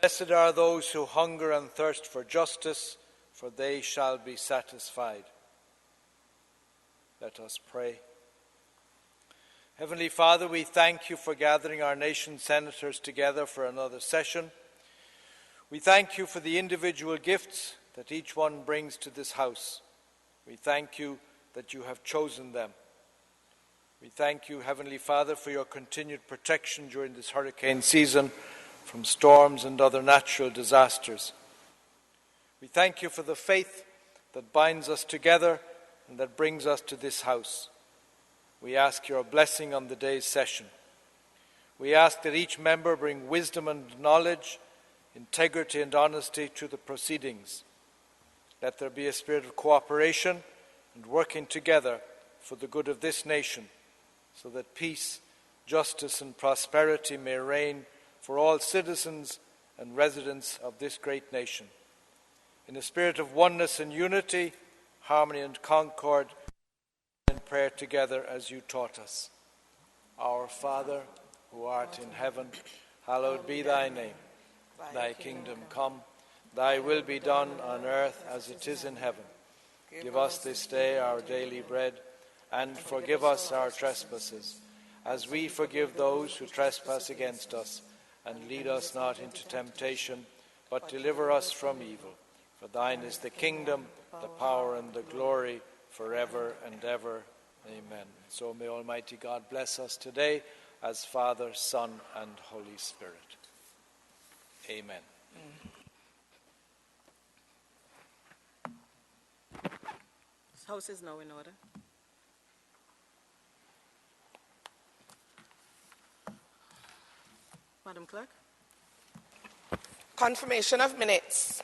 Blessed are those who hunger and thirst for justice, for they shall be satisfied. Let us pray. Heavenly Father, we thank you for gathering our nation's senators together for another session. We thank you for the individual gifts that each one brings to this house. We thank you that you have chosen them. We thank you, Heavenly Father, for your continued protection during this hurricane season from storms and other natural disasters. We thank you for the faith that binds us together and that brings us to this house. We ask your blessing on the day's session. We ask that each member bring wisdom and knowledge, integrity and honesty to the proceedings. Let there be a spirit of cooperation and working together for the good of this nation, so that peace, justice and prosperity may reign for all citizens and residents of this great nation. In a spirit of oneness and unity, harmony and concord, in prayer together as you taught us. Our Father, who art in heaven, hallowed be thy name. Thy kingdom come, thy will be done on earth as it is in heaven. Give us this day our daily bread, and forgive us our trespasses, as we forgive those who trespass against us. And lead us not into temptation, but deliver us from evil. For thine is the kingdom, the power, and the glory, forever and ever. Amen. So may Almighty God bless us today as Father, Son, and Holy Spirit. Amen. This house is now in order. Madam Clerk. Confirmation of minutes.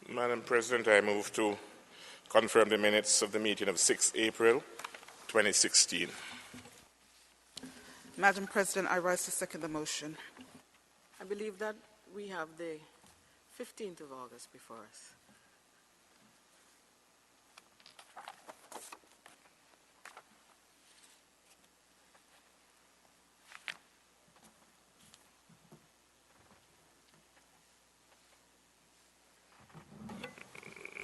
Madam President, I move to confirm the minutes of the meeting of 6 April 2016. Madam President, I rise to second the motion. I believe that we have the 15th of August before us.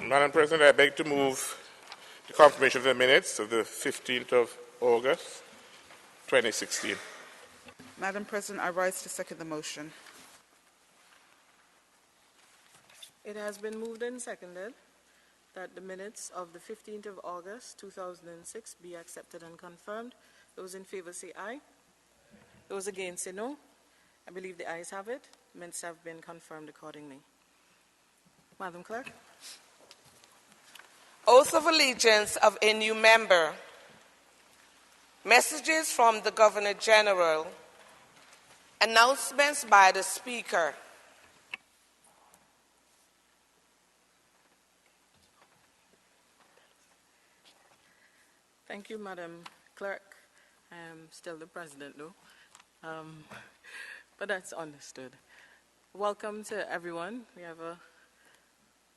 Madam President, I beg to move the confirmation of the minutes of the 15th of August 2016. Madam President, I rise to second the motion. It has been moved and seconded that the minutes of the 15th of August 2006 be accepted and confirmed. Those in favor say aye. Those against say no. I believe the ayes have it. Minutes have been confirmed accordingly. Madam Clerk. Oath of allegiance of a new member. Messages from the Governor General. Announcements by the Speaker. Thank you, Madam Clerk. I am still the President, though, but that's understood. Welcome to everyone. We have a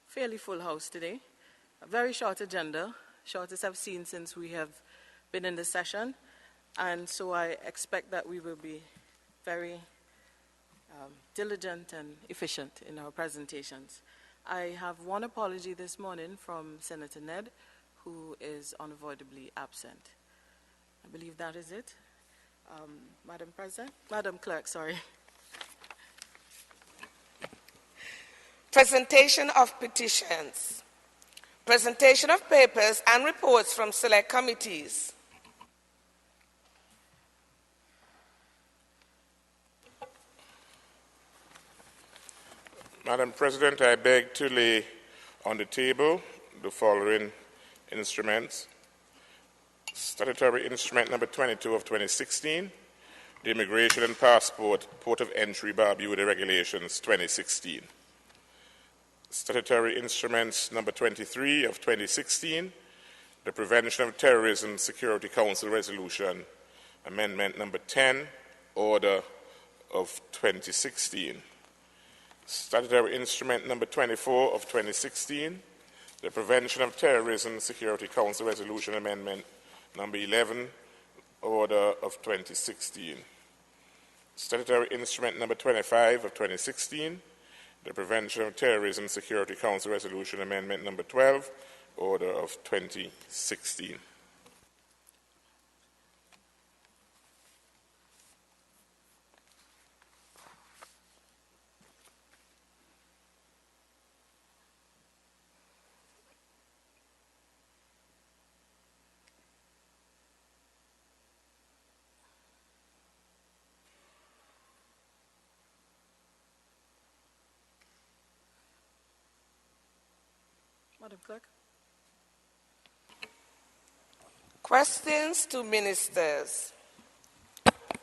fairly full house today. A very short agenda, shortest I've seen since we have been in this session, and so I expect that we will be very diligent and efficient in our presentations. I have one apology this morning from Senator Ned, who is unavoidably absent. I believe that is it. Madam Clerk, sorry. Presentation of petitions. Presentation of papers and reports from select committees. Madam President, I beg to lay on the table the following instruments. Statutory Instrument Number 22 of 2016, the Immigration and Passport Port of Entry Barbuda Regulations 2016. Statutory Instruments Number 23 of 2016, the Prevention of Terrorism Security Council Resolution, Amendment Number 10, Order of 2016. Statutory Instrument Number 24 of 2016, the Prevention of Terrorism Security Council Resolution Amendment Number 11, Order of 2016. Statutory Instrument Number 25 of 2016, the Prevention of Terrorism Security Council Resolution Amendment Number 12, Order of 2016. Madam Clerk. Questions to ministers.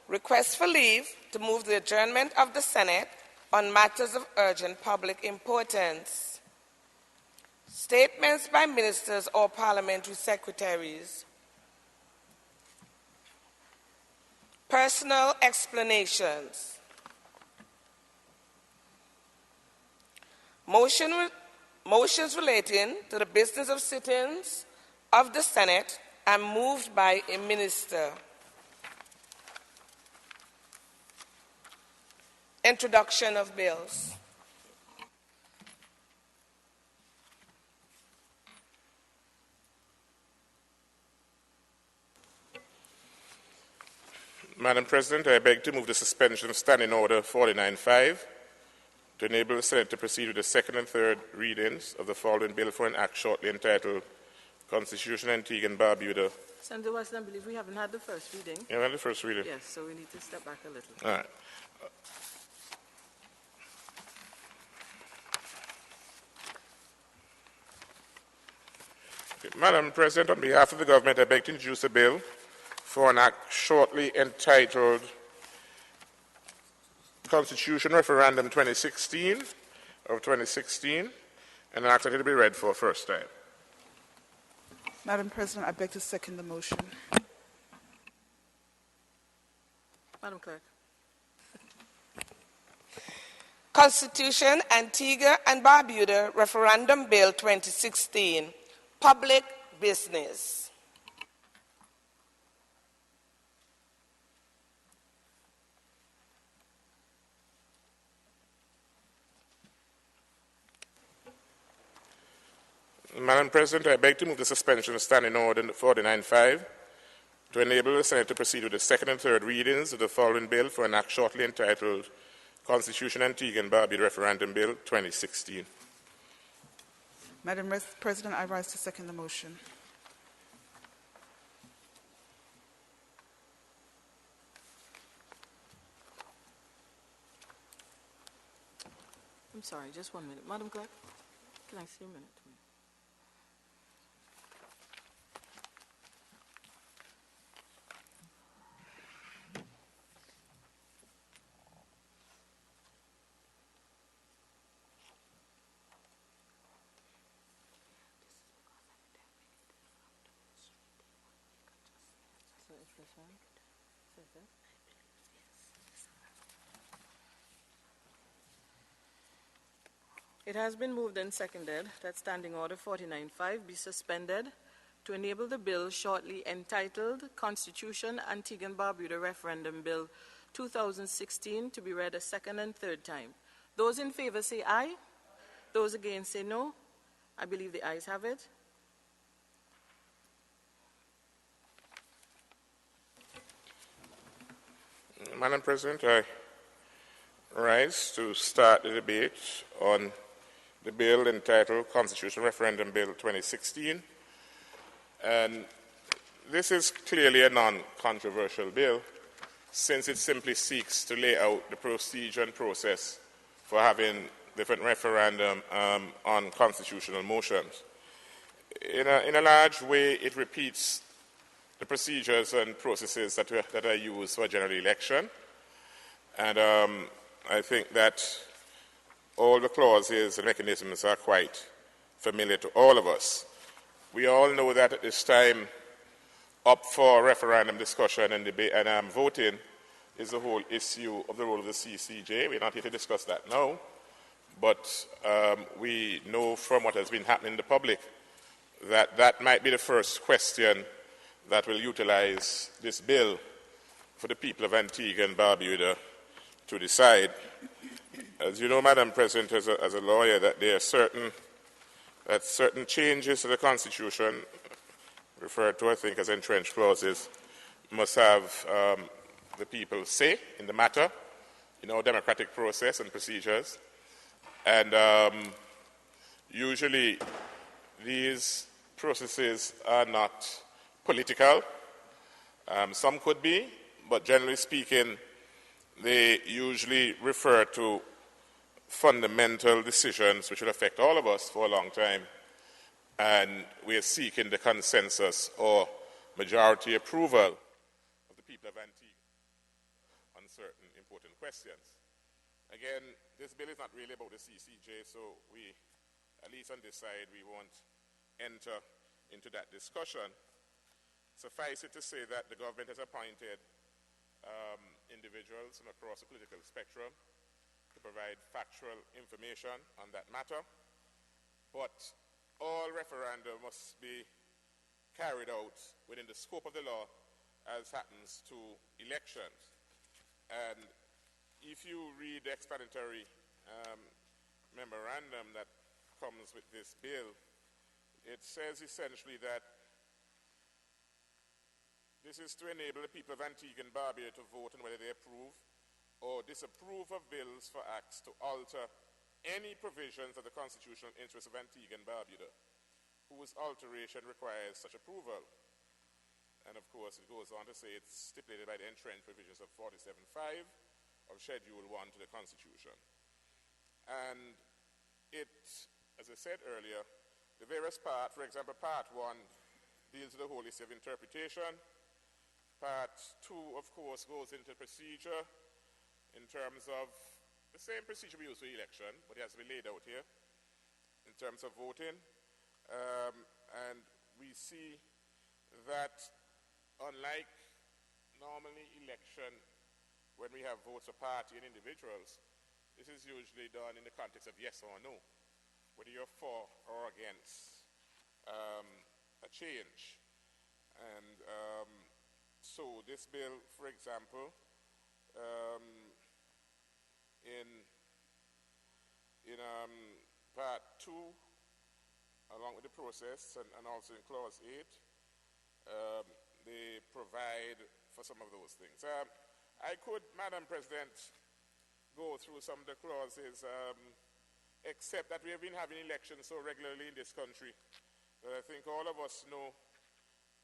Request for leave to move the adjournment of the Senate on matters of urgent public importance. Statements by ministers or parliamentary secretaries. Personal explanations. Motions relating to the business of sittings of the Senate are moved by a minister. Introduction of bills. Madam President, I beg to move the suspension of Standing Order 49.5 to enable the Senate to proceed with the second and third readings of the following bill for an act shortly entitled Constitution Antigua and Barbuda. Senator Watson, I believe we haven't had the first reading. You had the first reading? Yes, so we need to step back a little. All right. Okay. Madam President, on behalf of the government, I beg to introduce a bill for an act shortly entitled Constitution Referendum 2016 of 2016, and an act that will be read for the first time. Madam President, I beg to second the motion. Madam Clerk. Constitution Antigua and Barbuda Referendum Bill 2016. Public business. Madam President, I beg to move the suspension of Standing Order 49.5 to enable the Senate to proceed with the second and third readings of the following bill for an act shortly entitled Constitution Antigua and Barbuda Referendum Bill 2016. Madam President, I rise to second the motion. I'm sorry, just 1 minute. Madam Clerk, can I see a minute? So it's this one? So is this? It has been moved and seconded that Standing Order 49.5 be suspended to enable the bill shortly entitled Constitution Antigua and Barbuda Referendum Bill 2016 to be read a second and third time. Those in favor say aye. Those against say no. I believe the ayes have it. Madam President, I rise to start the debate on the bill entitled Constitution Referendum Bill 2016. And this is clearly a non-controversial bill, since it simply seeks to lay out the procedure and process for having different referendum on constitutional motions. In a large way, it repeats the procedures and processes that are used for a general election. And I think that all the clauses and mechanisms are quite familiar to all of us. We all know that at this time, up for referendum discussion and debate and voting is the whole issue of the role of the CCJ. We're not here to discuss that now. but we know from what has been happening in the public that that might be the first question that will utilize this bill for the people of Antigua and Barbuda to decide. As you know, Madam President, as a lawyer, that there are certain changes to the Constitution, referred to, I think, as entrenched clauses, must have the people say in the matter, in our democratic process and procedures. And usually these processes are not political. Some could be, but generally speaking, they usually refer to fundamental decisions which will affect all of us for a long time. And we are seeking the consensus or majority approval of the people of Antigua on certain important questions. Again, this bill is not really about the CCJ, so we, at least on this side, we won't enter into that discussion. Suffice it to say that the government has appointed individuals from across the political spectrum to provide factual information on that matter, but all referenda must be carried out within the scope of the law as happens to elections. And if you read the explanatory memorandum that comes with this bill, it says essentially that this is to enable the people of Antigua and Barbuda to vote on whether they approve or disapprove of bills for acts to alter any provisions of the constitutional interests of Antigua and Barbuda, whose alteration requires such approval. And of course, it goes on to say it's stipulated by the entrenched provisions of 47.5 of Schedule 1 to the Constitution. And it, as I said earlier, the various parts, for example, Part 1 deals with the whole issue of interpretation. Part 2, of course, goes into procedure in terms of the same procedure we use for election, but it has to be laid out here in terms of voting. And we see that unlike normally election, when we have votes for party and individuals, this is usually done in the context of yes or no, whether you're for or against a change. And so this bill, for example, in Part 2, along with the process, and also in Clause 8, they provide for some of those things. I could, Madam President, go through some of the clauses, except that we have been having elections so regularly in this country that I think all of us know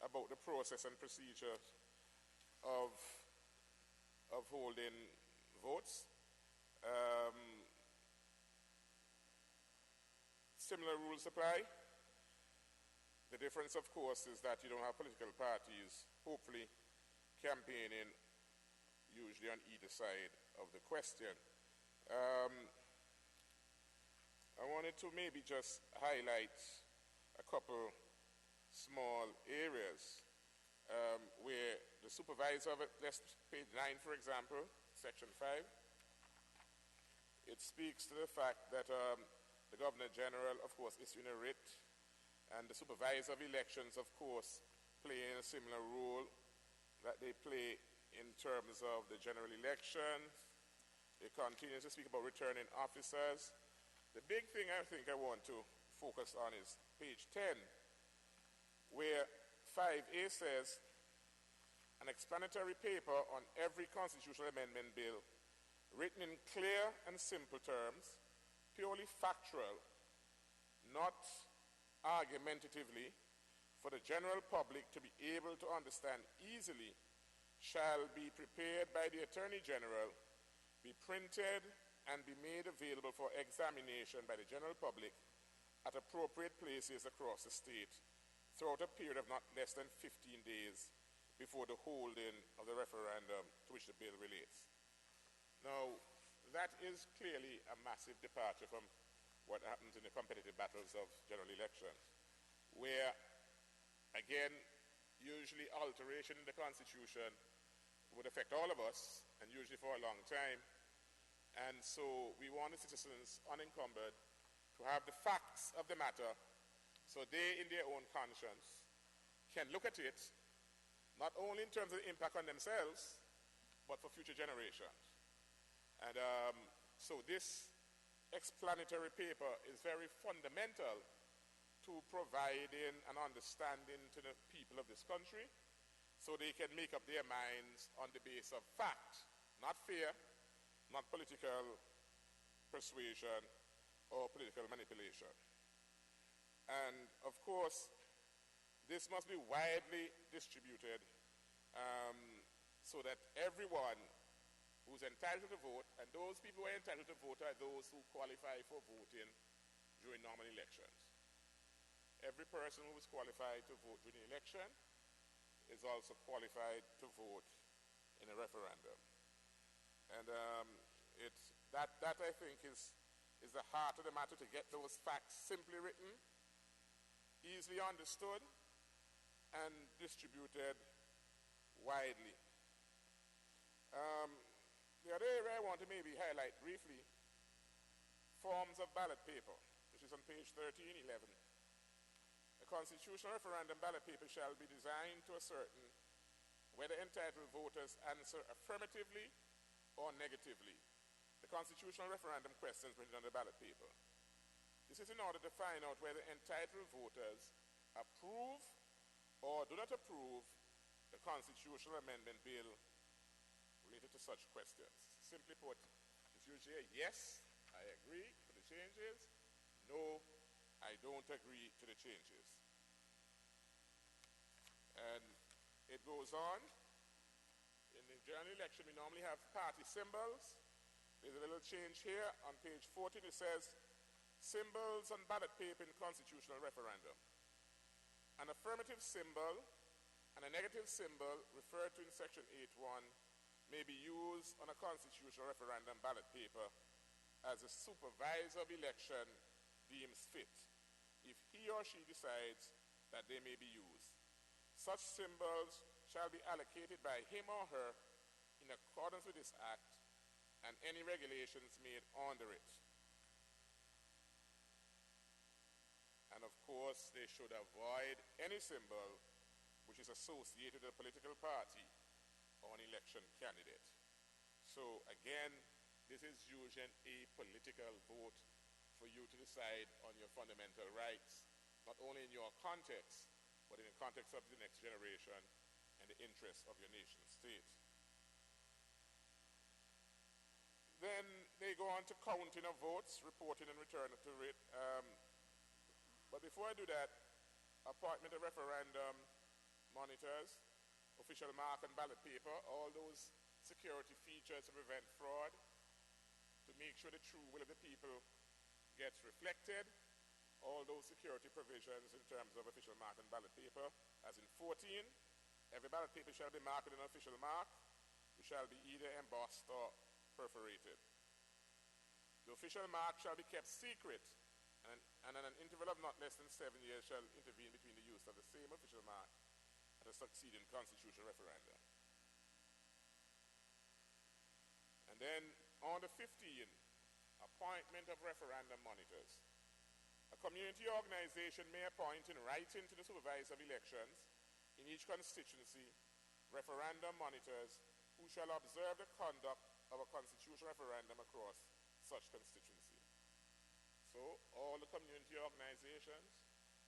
about the process and procedure of holding votes. Similar rules apply. The difference, of course, is that you don't have political parties, hopefully, campaigning usually on either side of the question. I wanted to maybe just highlight a couple small areas where the supervisor of it, let's page 9, for example, section 5, it speaks to the fact that the Governor General, of course, issuing a writ, and the supervisor of elections, of course, playing a similar role that they play in terms of the general elections. It continues to speak about returning officers. The big thing I think I want to focus on is page 10, where 5A says, an explanatory paper on every constitutional amendment bill, written in clear and simple terms, purely factual, not argumentatively, for the general public to be able to understand easily, shall be prepared by the Attorney General, be printed, and be made available for examination by the general public at appropriate places across the state throughout a period of not less than 15 days before the holding of the referendum to which the bill relates. Now, that is clearly a massive departure from what happens in the competitive battles of general elections, where, again, usually alteration in the Constitution would affect all of us, and usually for a long time. And so we want the citizens unencumbered to have the facts of the matter so they, in their own conscience, can look at it, not only in terms of the impact on themselves, but for future generations. And so this explanatory paper is very fundamental to providing an understanding to the people of this country so they can make up their minds on the basis of fact, not fear, not political persuasion or political manipulation. And of course, this must be widely distributed so that everyone who's entitled to vote, and those people who are entitled to vote are those who qualify for voting during normal elections. Every person who is qualified to vote during the election is also qualified to vote in a referendum. And that I think is the heart of the matter, to get those facts simply written, easily understood, and distributed widely. The other area I want to maybe highlight briefly, forms of ballot paper, which is on page 1311. A constitutional referendum ballot paper shall be designed to ascertain whether entitled voters answer affirmatively or negatively the constitutional referendum questions printed on the ballot paper. This is in order to find out whether entitled voters approve or do not approve the constitutional amendment bill related to such questions. Simply put, it's usually a yes, I agree to the changes, no, I don't agree to the changes. And it goes on. In the general election, we normally have party symbols. There's a little change here. On page 14, it says, symbols on ballot paper in constitutional referendum. An affirmative symbol and a negative symbol referred to in section 8.1 may be used on a constitutional referendum ballot paper as a supervisor of election deems fit, if he or she decides that they may be used. Such symbols shall be allocated by him or her in accordance with this act and any regulations made under it. And of course, they should avoid any symbol which is associated with a political party or an election candidate. So again, this is usually a political vote for you to decide on your fundamental rights, not only in your context, but in the context of the next generation and the interests of your nation state. Then they go on to counting of votes, reporting and return to it. But before I do that, appointment of referendum monitors, official mark and ballot paper, all those security features to prevent fraud, to make sure the true will of the people gets reflected, all those security provisions in terms of official mark and ballot paper. As in 14, every ballot paper shall be marked with an official mark, which shall be either embossed or perforated. The official mark shall be kept secret, and an interval of not less than 7 years shall intervene between the use of the same official mark at a succeeding constitutional referendum. And then on the 15, appointment of referendum monitors. A community organization may appoint in writing to the supervisor of elections in each constituency referendum monitors who shall observe the conduct of a constitutional referendum across such constituency. So all the community organizations,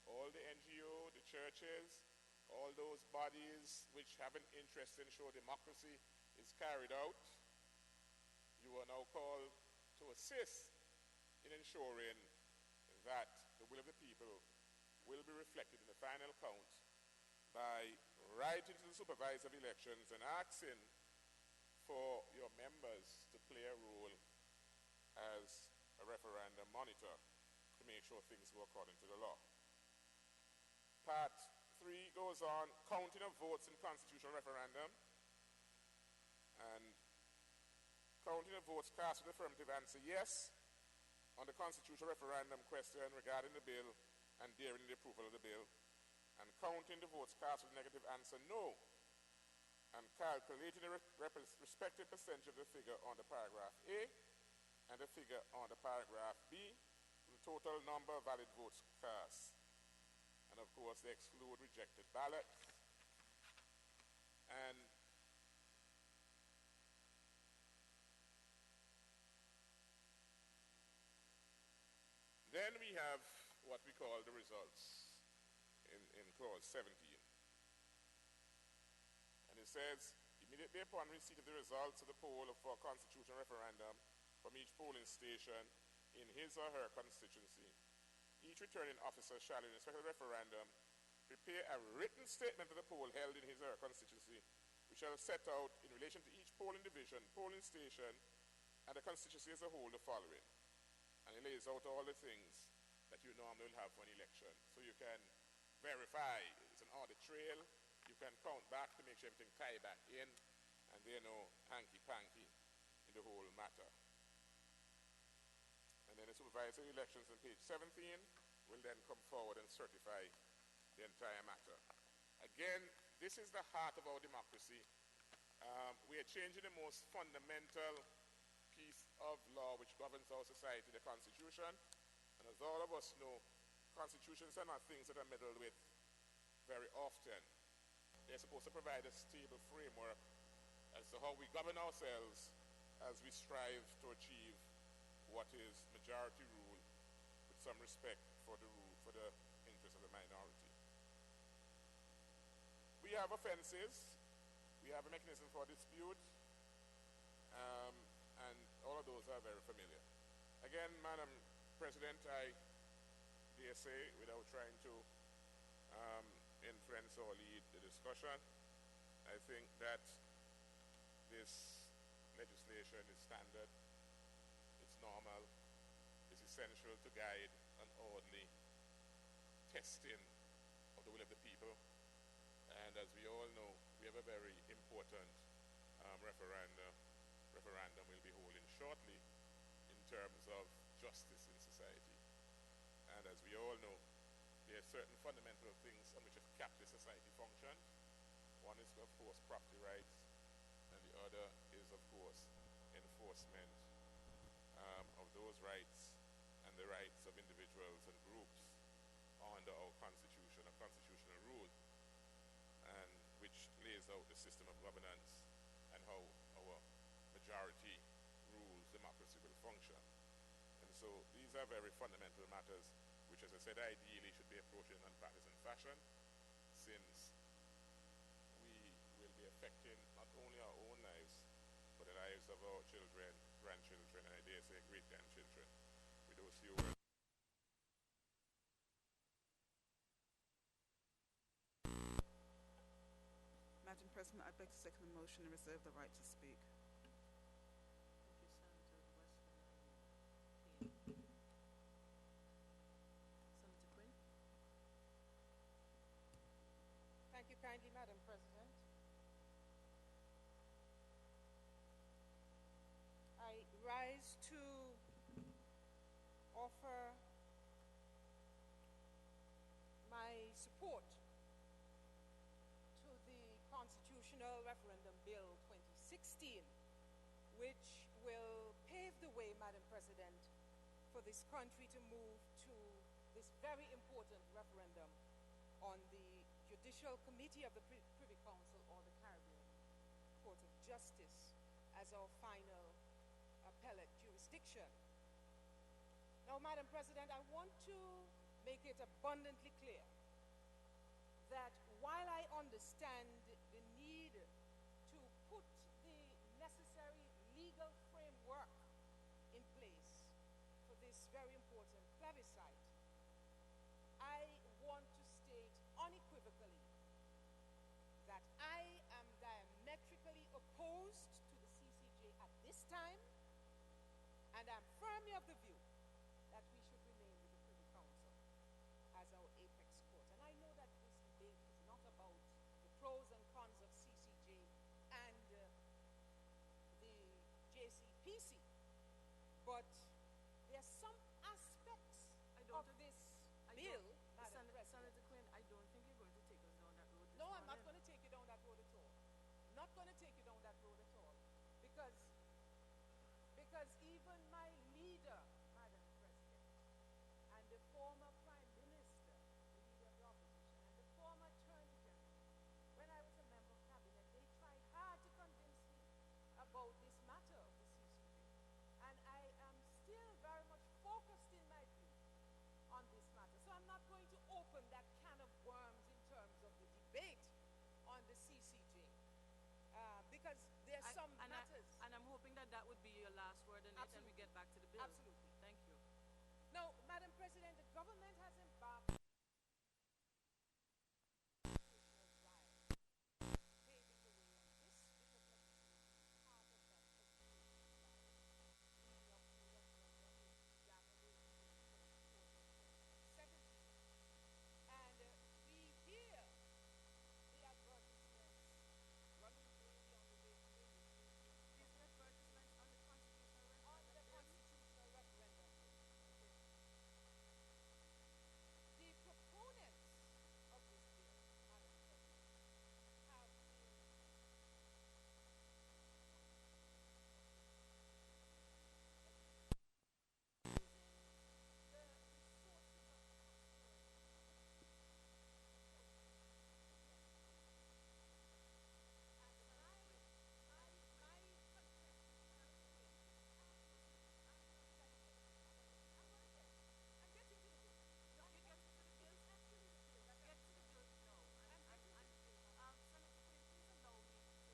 all the NGO, the churches, all those bodies which have an interest in ensuring democracy is carried out, you are now called to assist in ensuring that the will of the people will be reflected in the final count by writing to the supervisor of elections and asking for your members to play a role as a referendum monitor to make sure things go according to the law. Part 3 goes on, counting of votes in constitutional referendum, and counting of votes cast with affirmative answer yes on the constitutional referendum question regarding the bill and daring the approval of the bill, and counting the votes cast with negative answer no, and calculating the respective percentage of the figure under paragraph A and the figure on the paragraph B, the total number of valid votes cast. And of course, they exclude rejected ballots. And then we have what we call the results in clause 17. And it says, immediately upon receipt of the results of the poll for a constitutional referendum from each polling station in his or her constituency, each returning officer shall, in respect of the referendum, prepare a written statement of the poll held in his or her constituency, which shall set out in relation to each polling division, polling station, and the constituency as a whole the following. And it lays out all the things that you normally will have for an election. So you can verify, it's an audit trail, you can count back to make sure everything tie back in, and there no hanky-panky in the whole matter. And then the supervisory elections on page 17 will then come forward and certify the entire matter. Again, this is the heart of our democracy. We are changing the most fundamental piece of law which governs our society, the Constitution. And as all of us know, constitutions are not things that are meddled with very often. They're supposed to provide a stable framework as to how we govern ourselves as we strive to achieve what is majority rule with some respect for the interests of the minority. We have offenses, we have a mechanism for dispute, and all of those are very familiar. Again, Madam President, I dare say, without trying to influence or lead the discussion, I think that this legislation is standard, it's normal, it's essential to guide an orderly testing of the will of the people. And as we all know, we have a very important referendum we'll be holding shortly in terms of justice in society. And as we all know, there are certain fundamental things on which a capitalist society functions. One is, of course, property rights, and the other is, of course, enforcement of those rights and the rights of individuals and groups under our Constitution, a constitutional rule, and which lays out the system of governance and how our majority rules democracy will function. And so these are very fundamental matters which, as I said, ideally should be approached in a nonpartisan fashion, since we will be affecting not only our own lives, but the lives of our children, grandchildren, and I dare say great-grandchildren, with those few words. Madam President, I beg to second the motion and reserve the right to speak. Thank you, Senator Westman. Senator Quinn. Thank you kindly, Madam President. I rise to offer my support to the Constitutional Referendum Bill 2016, which will pave the way, Madam President, for this country to move to this very important referendum on the Judicial Committee of the Privy Council or the Caribbean Court of Justice as our final appellate jurisdiction. Now, Madam President, I want to make it abundantly clear that while I understand the need to put the necessary legal framework in place for this very important plebiscite, I want to state unequivocally that I am diametrically opposed to the CCJ at this time, and I'm firmly of the view that we should remain with the Privy Council as our apex court. And I know that this debate is not about the pros and cons of CCJ and the JCPC, but there are some aspects of this bill, Madam President. Senator Quinn, I don't think you're going to take us down that road. No, I'm not going to take you down that road at all. Not going to take you down that road at all. Because even my get back to the bill. Absolutely. Thank you. Now, Madam President, the government has embarked paving the way, and this bit of legislation, part of that education drive, leading up to referendum, which began in 2017. And we hear the advertisements running daily on the radio. These are advertisements on the constitutional On the referendum bill. constitutional referendum bill. The proponents of this bill, Madam President, have been the resources of the taxpayer. And my contest is I'm getting to the bill. No, you're getting to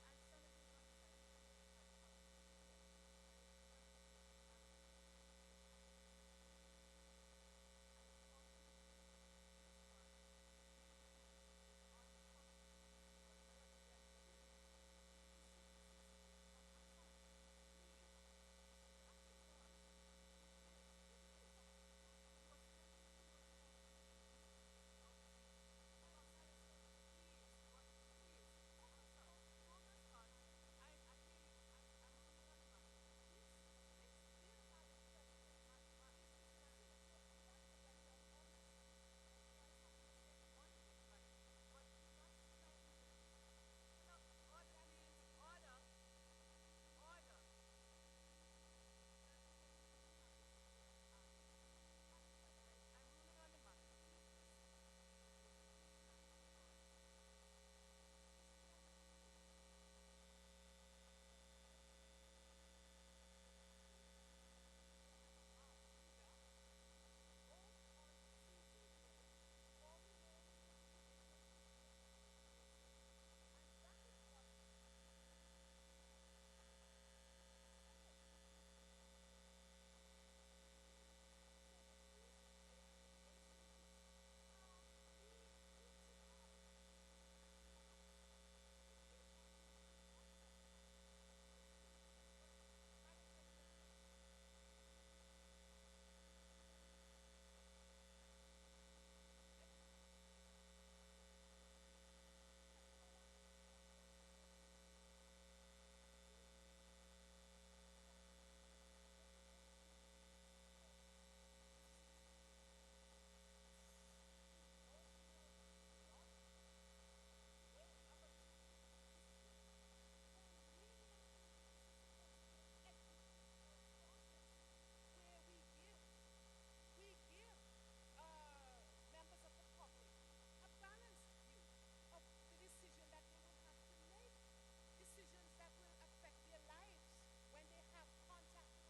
the bill. Actually,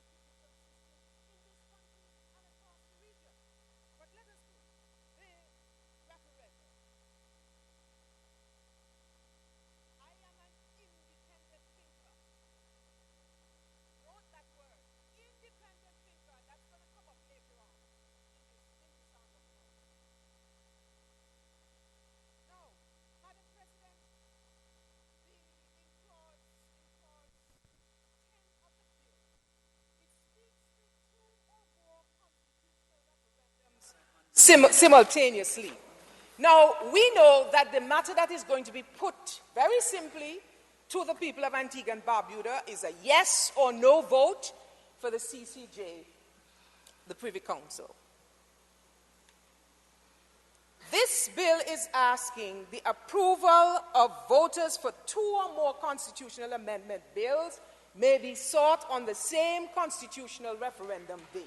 the bill. Get to the bill. No. I'm getting to the bill. Senator Quinn, please allow me to say this. And Senator Gonzalez, simultaneously. Now, we know that the matter that is going to be put very simply to the people of Antigua and Barbuda is a yes or no vote for the CCJ, the Privy Council. This bill is asking the approval of voters for 2 or more constitutional amendment bills may be sought on the same constitutional referendum day.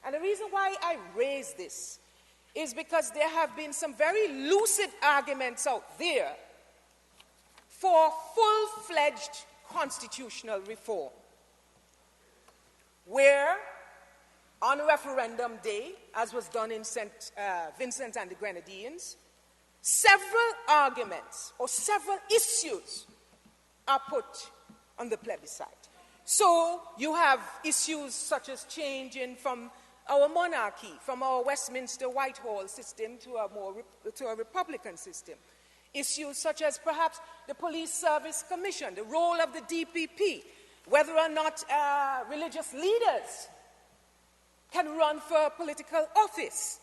And the reason why I raise this is because there have been some very lucid arguments out there for full-fledged constitutional reform, where on referendum day, as was done in St. Vincent and the Grenadines, several arguments or several issues are put on the plebiscite. So you have issues such as changing from our monarchy, from our Westminster Whitehall system to a Republican system. Issues such as perhaps the Police Service Commission, the role of the DPP, whether or not religious leaders can run for political office,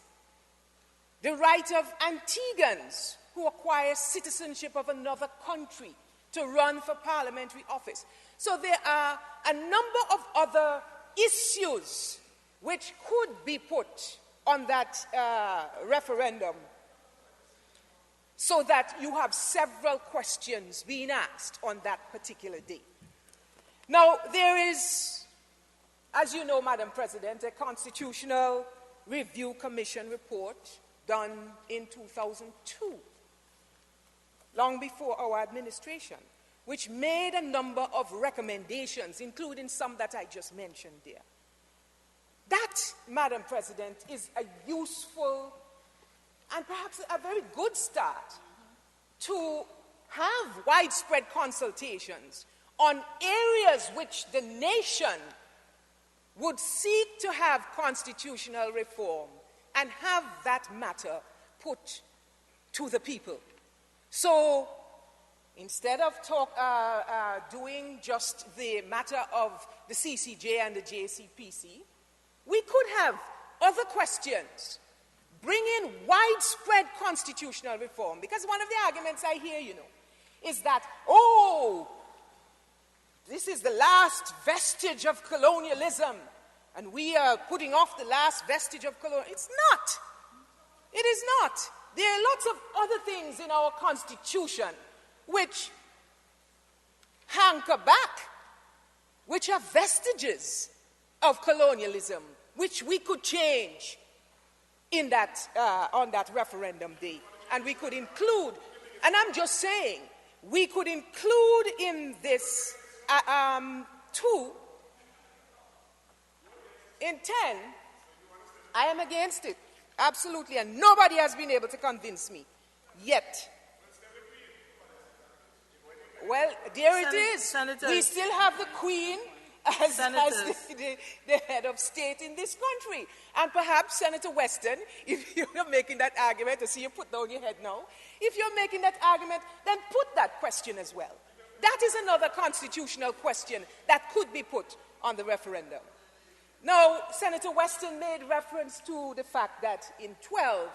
the right of Antiguans who acquire citizenship of another country to run for parliamentary office. So there are a number of other issues which could be put on that referendum, so that you have several questions being asked on that particular day. Now, there is, as you know, Madam President, a Constitutional Review Commission report done in 2002, long before our administration, which made a number of recommendations, including some that I just mentioned there. That, Madam President, is a useful and perhaps a very good start to have widespread consultations on areas which the nation would seek to have constitutional reform and have that matter put to the people. So instead of doing just the matter of the CCJ and the JCPC, we could have other questions. Bring in widespread constitutional reform. Because one of the arguments I hear, is that, this is the last vestige of colonialism, and we are putting off the last vestige of colonialism. It's not. It is not. There are lots of other things in our Constitution which hanker back, which are vestiges of colonialism, which we could change in that, on that referendum day. And we could include, and I'm just saying, we could include in this too, in 10, I am against it, absolutely, and nobody has been able to convince me yet. Well, there it is. Senator, we still have the Queen as the head of state in this country. And perhaps, Senator Weston, if you're making that argument, I see you put down your head now, if you're making that argument, then put that question as well. That is another constitutional question that could be put on the referendum. Now, Senator Weston made reference to the fact that in 12,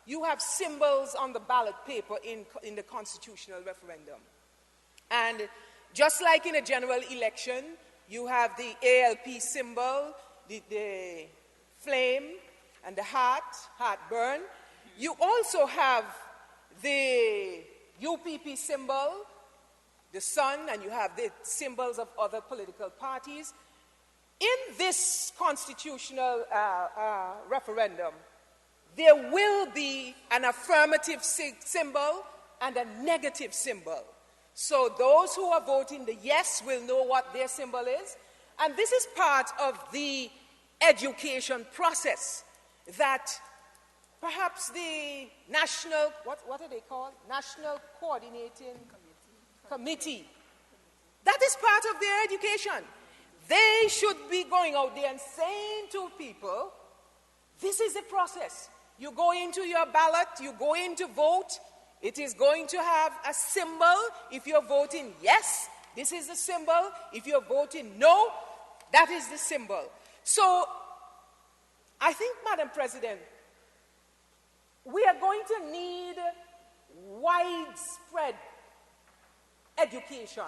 you have symbols on the ballot paper in the constitutional referendum. And just like in a general election, you have the ALP symbol, the flame, and the heartburn. You also have the UPP symbol, the sun, and you have the symbols of other political parties. In this constitutional referendum, there will be an affirmative symbol and a negative symbol. So those who are voting the yes will know what their symbol is. And this is part of the education process that perhaps the national, what are they called? National Coordinating Committee. That is part of their education. They should be going out there and saying to people, this is the process. You go into your ballot, you go in to vote. It is going to have a symbol. If you're voting yes, this is the symbol. If you're voting no, that is the symbol. So I think, Madam President, we are going to need widespread education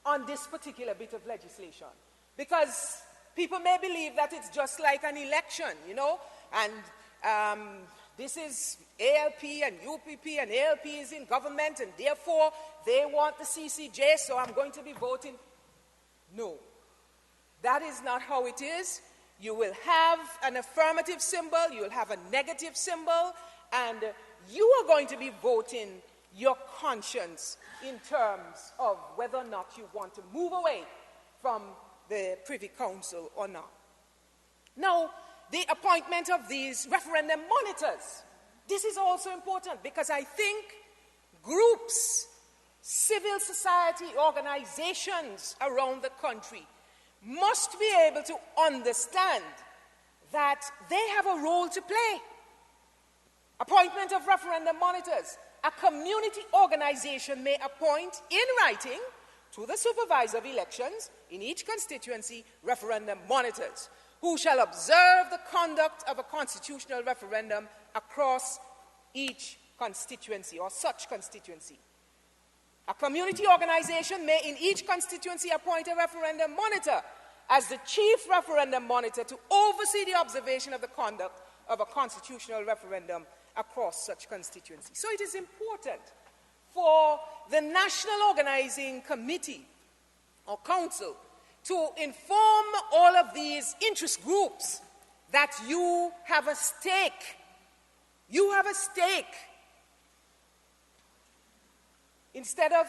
on this particular bit of legislation, because people may believe that it's just like an election, and this is ALP and UPP, and ALP is in government, and therefore they want the CCJ, so I'm going to be voting. No, that is not how it is. You will have an affirmative symbol, you will have a negative symbol, and you are going to be voting your conscience in terms of whether or not you want to move away from the Privy Council or not. Now, the appointment of these referendum monitors. This is also important because I think groups civil society organizations around the country must be able to understand that they have a role to play. Appointment of referendum monitors. A community organization may appoint in writing to the supervisor of elections in each constituency referendum monitors who shall observe the conduct of a constitutional referendum across each constituency or such constituency. A community organization may in each constituency appoint a referendum monitor as the chief referendum monitor to oversee the observation of the conduct of a constitutional referendum across such constituency. So it is important for the National Organizing Committee or Council to inform all of these interest groups that you have a stake. You have a stake. Instead of,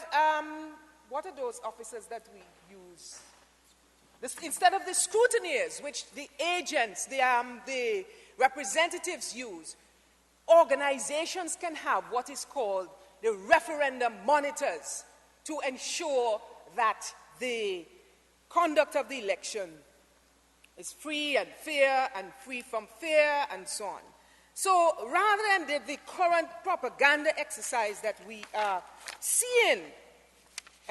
what are those officers that we use? Instead of the scrutineers, which the agents, the representatives use, organizations can have what is called the referendum monitors to ensure that the conduct of the election is free and fair and free from fear and so on. So rather than the current propaganda exercise that we are seeing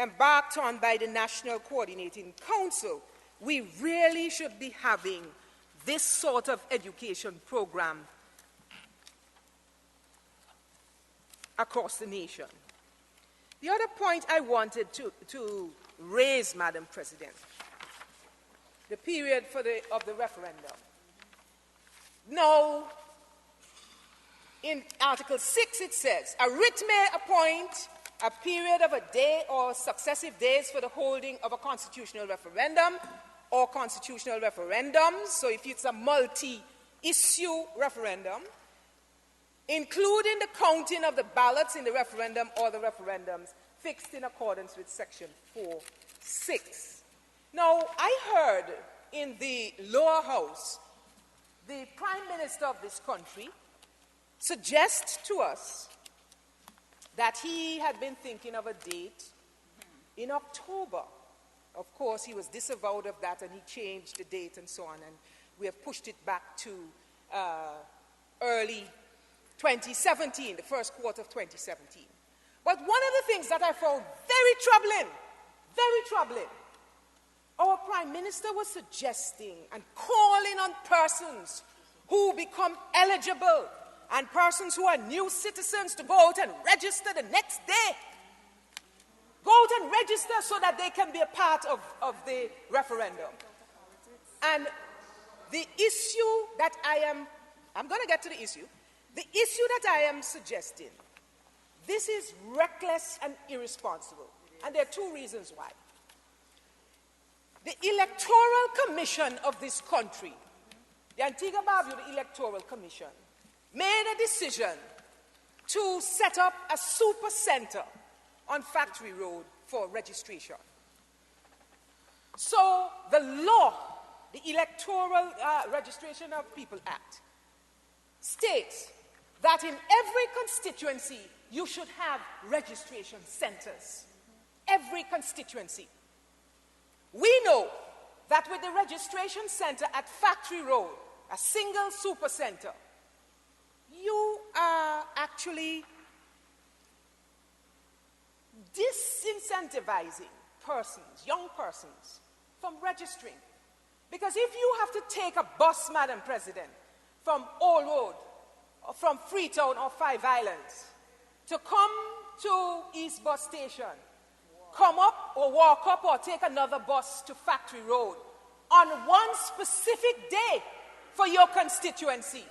embarked on by the National Coordinating Council, we really should be having this sort of education program across the nation. The other point I wanted to raise, Madam President, the period of the referendum. Now, in Article 6 it says, a writ may appoint a period of a day or successive days for the holding of a constitutional referendum or constitutional referendums. So if it's a multi-issue referendum, including the counting of the ballots in the referendum or the referendums fixed in accordance with Section 4(6). Now, I heard in the lower house the Prime Minister of this country suggest to us that he had been thinking of a date in October. Of course, he was disavowed of that and he changed the date and so on, and we have pushed it back to early 2017, the first quarter of 2017. But one of the things that I found very troubling, our Prime Minister was suggesting and calling on persons who become eligible and persons who are new citizens to go out and register the next day. Go out and register so that they can be a part of the referendum. And the issue that I'm going to get to the issue. The issue that I am suggesting, this is reckless and irresponsible. And there are two reasons why. The Electoral Commission of this country, the Antigua Barbuda Electoral Commission, made a decision to set up a super center on Factory Road for registration. So the law, the Electoral Registration of People Act, states that in every constituency you should have registration centers. Every constituency. We know that with the registration center at Factory Road, a single super center, you are actually disincentivizing persons, young persons, from registering. Because if you have to take a bus, Madam President, from Old Road, or from Freetown or Five Islands, to come to East Bus Station, come up or walk up or take another bus to Factory Road on one specific day for your constituency.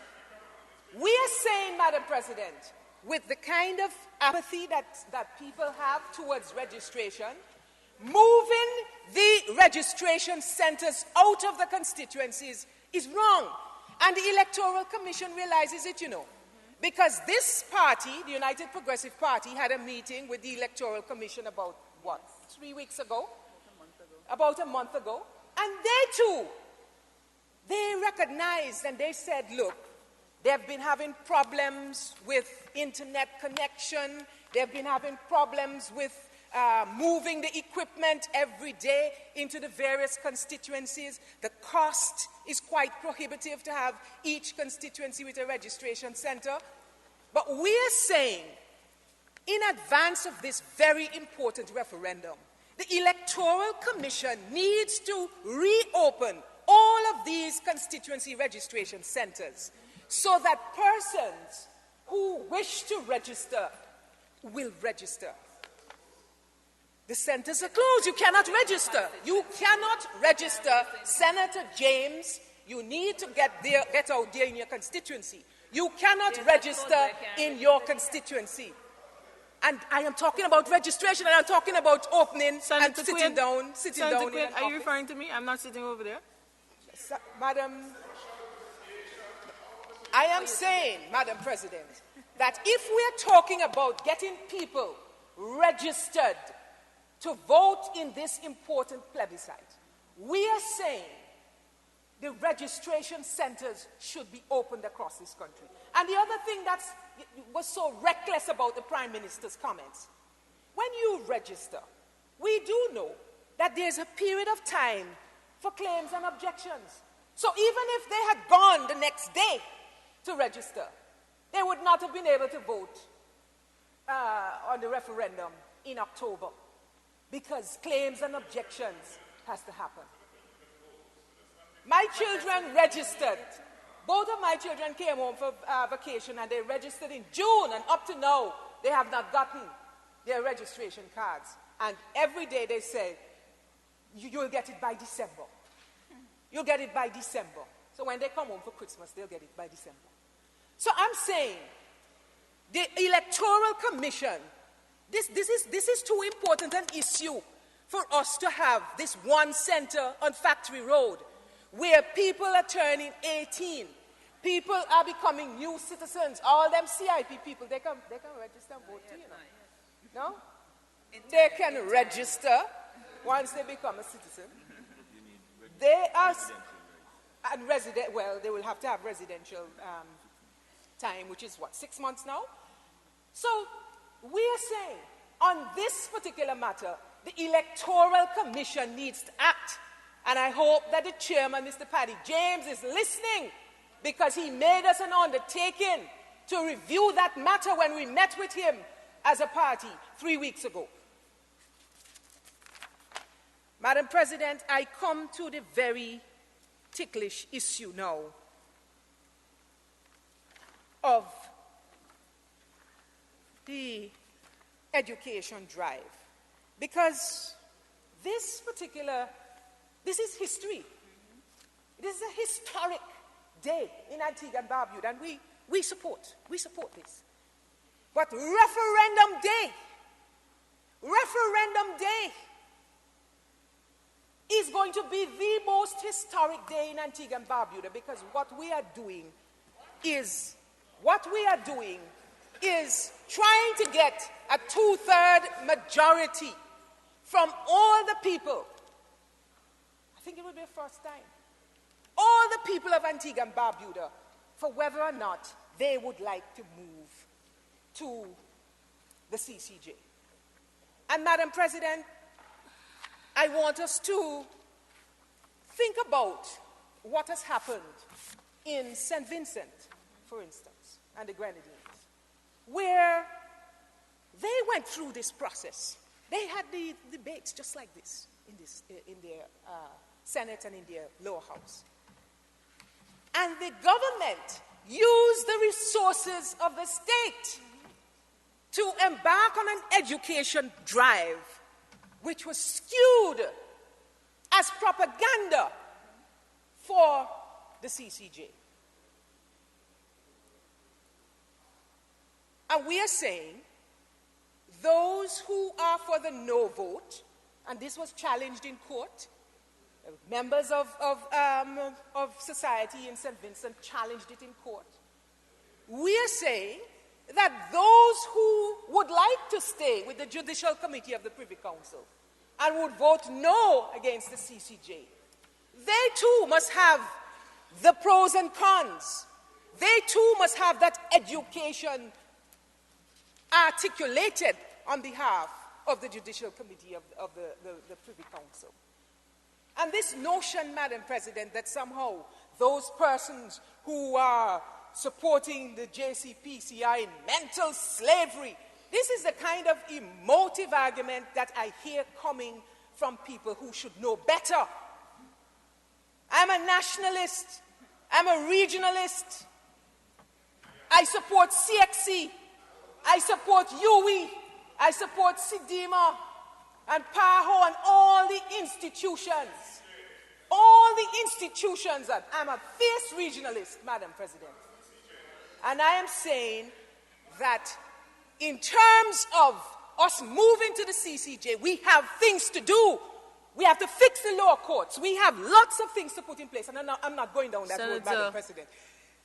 We are saying, Madam President, with the kind of apathy that people have towards registration, moving the registration centers out of the constituencies is wrong. And the Electoral Commission realizes it, because this party, the United Progressive Party, had a meeting with the Electoral Commission about, 3 weeks ago? About a month ago. And they too, they recognized and they said, look, they've been having problems with internet connection. They've been having problems with moving the equipment every day into the various constituencies. The cost is quite prohibitive to have each constituency with a registration center. But we are saying, in advance of this very important referendum, the Electoral Commission needs to reopen all of these constituency registration centers so that persons who wish to register will register. The centers are closed. You cannot register. You cannot register. Senator James, you need to get out there in your constituency. You cannot register in your constituency. And I am talking about registration, and I'm talking about opening Senator and sitting Quinn, down. Senator Quinn, in an are you office. referring to me? I'm not sitting over there. Madam, I am saying, Madam President, that if we are talking about getting people registered to vote in this important plebiscite, we are saying the registration centers should be opened across this country. And the other thing that was so reckless about the Prime Minister's comments, when you register, we do know that there's a period of time for claims and objections. So even if they had gone the next day to register, they would not have been able to vote on the referendum in October, because claims and objections has to happen. My children registered. Both of my children came home for vacation, and they registered in June, and up to now, they have not gotten their registration cards. And every day they say, you'll get it by December. You'll get it by December. So when they come home for Christmas, they'll get it by December. So I'm saying, the Electoral Commission, this is too important an issue for us to have this one center on Factory Road, where people are turning 18. People are becoming new citizens. All them CIP people, they can register and vote too, you know. No? They can register once they become a citizen. They are, and resident, well, they will have to have residential time, which is what, 6 months now? So we are saying, on this particular matter, the Electoral Commission needs to act. And I hope that the chairman, Mr. Paddy James, is listening, because he made us an undertaking to review that matter when we met with him as a party 3 weeks ago. Madam President, I come to the very ticklish issue now of the education drive, because this is history. This is a historic day in Antigua and Barbuda, and we support this. But referendum day is going to be the most historic day in Antigua and Barbuda, because what we are doing is trying to get a 2/3 majority from all the people. I think it will be the first time. All the people of Antigua and Barbuda, for whether or not they would like to move to the CCJ. And Madam President, I want us to think about what has happened in St. Vincent, for instance, and the Grenadines, where they went through this process. They had the debates just like this in their Senate and in their lower house. And the government used the resources of the state to embark on an education drive, which was skewed as propaganda for the CCJ. And we are saying those who are for the no vote, and this was challenged in court, members of society in St. Vincent challenged it in court. We are saying that those who would like to stay with the Judicial Committee of the Privy Council and would vote no against the CCJ, they too must have the pros and cons. They too must have that education articulated on behalf of the Judicial Committee of the Privy Council. And this notion, Madam President, that somehow those persons who are supporting the JCPC are in mental slavery, this is the kind of emotive argument that I hear coming from people who should know better. I'm a nationalist. I'm a regionalist. I support CXC. I support UWI. I support SIDIMA and PAHO and all the institutions. All the institutions. I'm a fierce regionalist, Madam President. And I am saying that in terms of us moving to the CCJ, we have things to do. We have to fix the lower courts. We have lots of things to put in place. And I'm not going down that road, Madam President.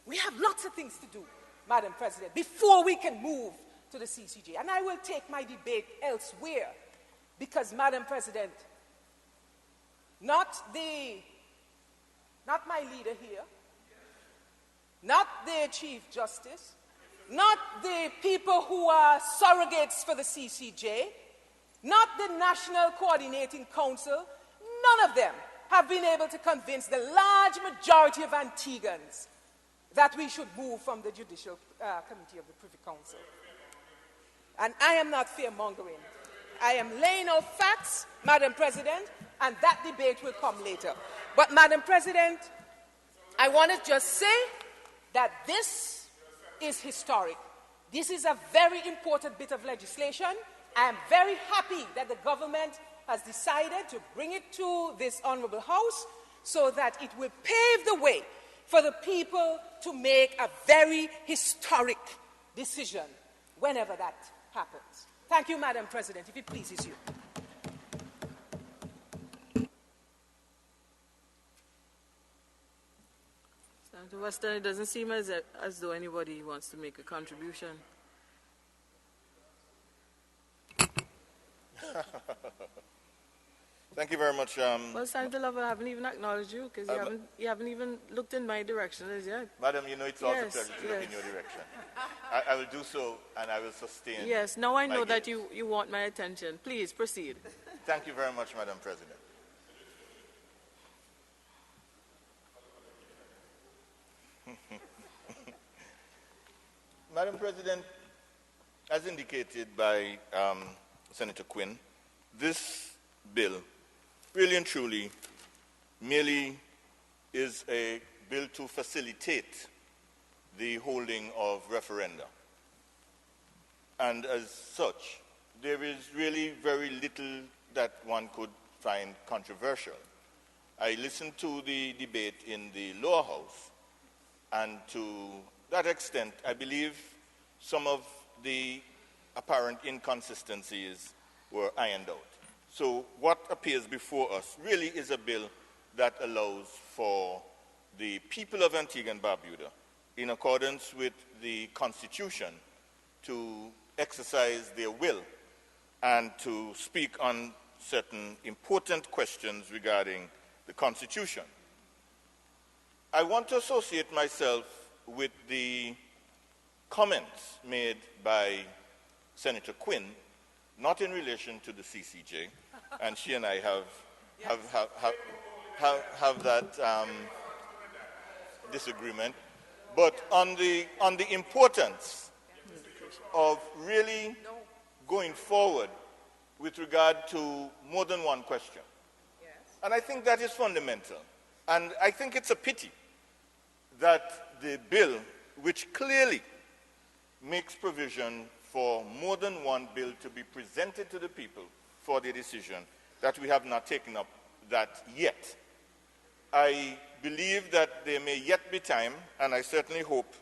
We have lots of things to do, Madam President, before we can move to the CCJ. And I will take my debate elsewhere because, Madam President, not my leader here, not the Chief Justice, not the people who are surrogates for the CCJ, not the National Coordinating Council, none of them have been able to convince the large majority of Antiguans that we should move from the Judicial Committee of the Privy Council. And I am not fear-mongering. I am laying out facts, Madam President, and that debate will come later. But, Madam President, I want to just say that this is historic. This is a very important bit of legislation. I am very happy that the government has decided to bring it to this honorable House so that it will pave the way for the people to make a very historic decision whenever that happens. Thank you, Madam President, if it pleases you. Senator Weston, it doesn't seem as though anybody wants to make a contribution. Thank you very much. Well, Senator Lover, I haven't even acknowledged you because you haven't even looked in my direction as yet. Madam, you know it's also a pleasure to look in your direction. I will do so and I will sustain. Yes, now I know that you want my attention. Please proceed. Thank you very much, Madam President. Madam President, as indicated by Senator Quinn, this bill really and truly merely is a bill to facilitate the holding of referenda. And as such, there is really very little that one could find controversial. I listened to the debate in the lower house, and to that extent, I believe some of the apparent inconsistencies were ironed out. So what appears before us really is a bill that allows for the people of Antigua and Barbuda, in accordance with the Constitution, to exercise their will and to speak on certain important questions regarding the Constitution. I want to associate myself with the comments made by Senator Quinn, not in relation to the CCJ, and she and I have that disagreement, but on the importance of really going forward with regard to more than one question. And I think that is fundamental. And I think it's a pity that the bill, which clearly makes provision for more than one bill to be presented to the people for their decision, that we have not taken up that yet. I believe that there may yet be time, and I certainly hope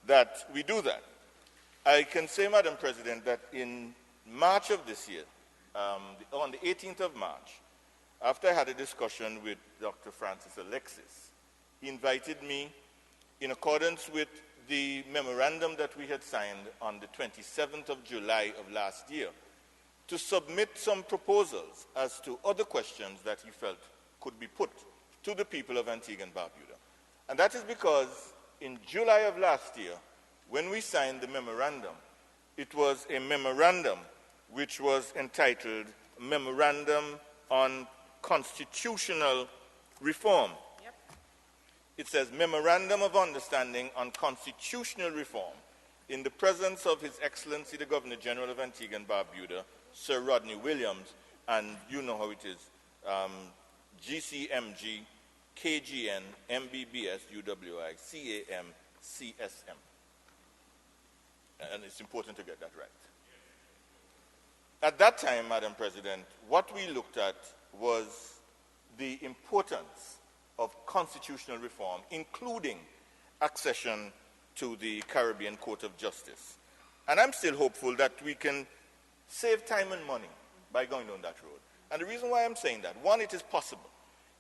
that we do that. I can say, Madam President, that in March of this year, on the 18th of March, after I had a discussion with Dr. Francis Alexis, he invited me, in accordance with the memorandum that we had signed on the 27th of July of last year, to submit some proposals as to other questions that he felt could be put to the people of Antigua and Barbuda. And that is because in July of last year, when we signed the memorandum, it was a memorandum which was entitled Memorandum on Constitutional Reform. Yep. It says, Memorandum of Understanding on Constitutional Reform in the presence of His Excellency the Governor General of Antigua and Barbuda, Sir Rodney Williams, and you know how it is, GCMG, KGN, MBBS, UWI, CAM, CSM. And it's important to get that right. At that time, Madam President, what we looked at was the importance of constitutional reform, including accession to the Caribbean Court of Justice. And I'm still hopeful that we can save time and money by going down that road. And the reason why I'm saying that, one, it is possible.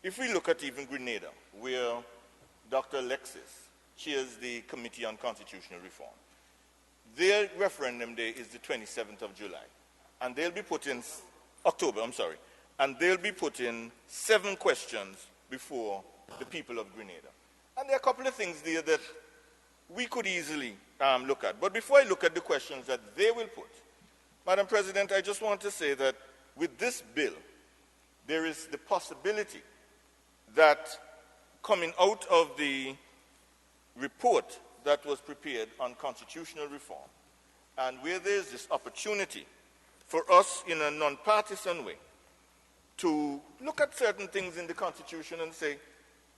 If we look at even Grenada, where Dr. Alexis chairs the Committee on Constitutional Reform, their referendum day is the 27th of July. And they'll be putting, October, I'm sorry, and they'll be putting 7 questions before the people of Grenada. And there are a couple of things there that we could easily look at. But before I look at the questions that they will put, Madam President, I just want to say that with this bill, there is the possibility that coming out of the report that was prepared on constitutional reform, and where there's this opportunity for us in a non-partisan way to look at certain things in the Constitution and say,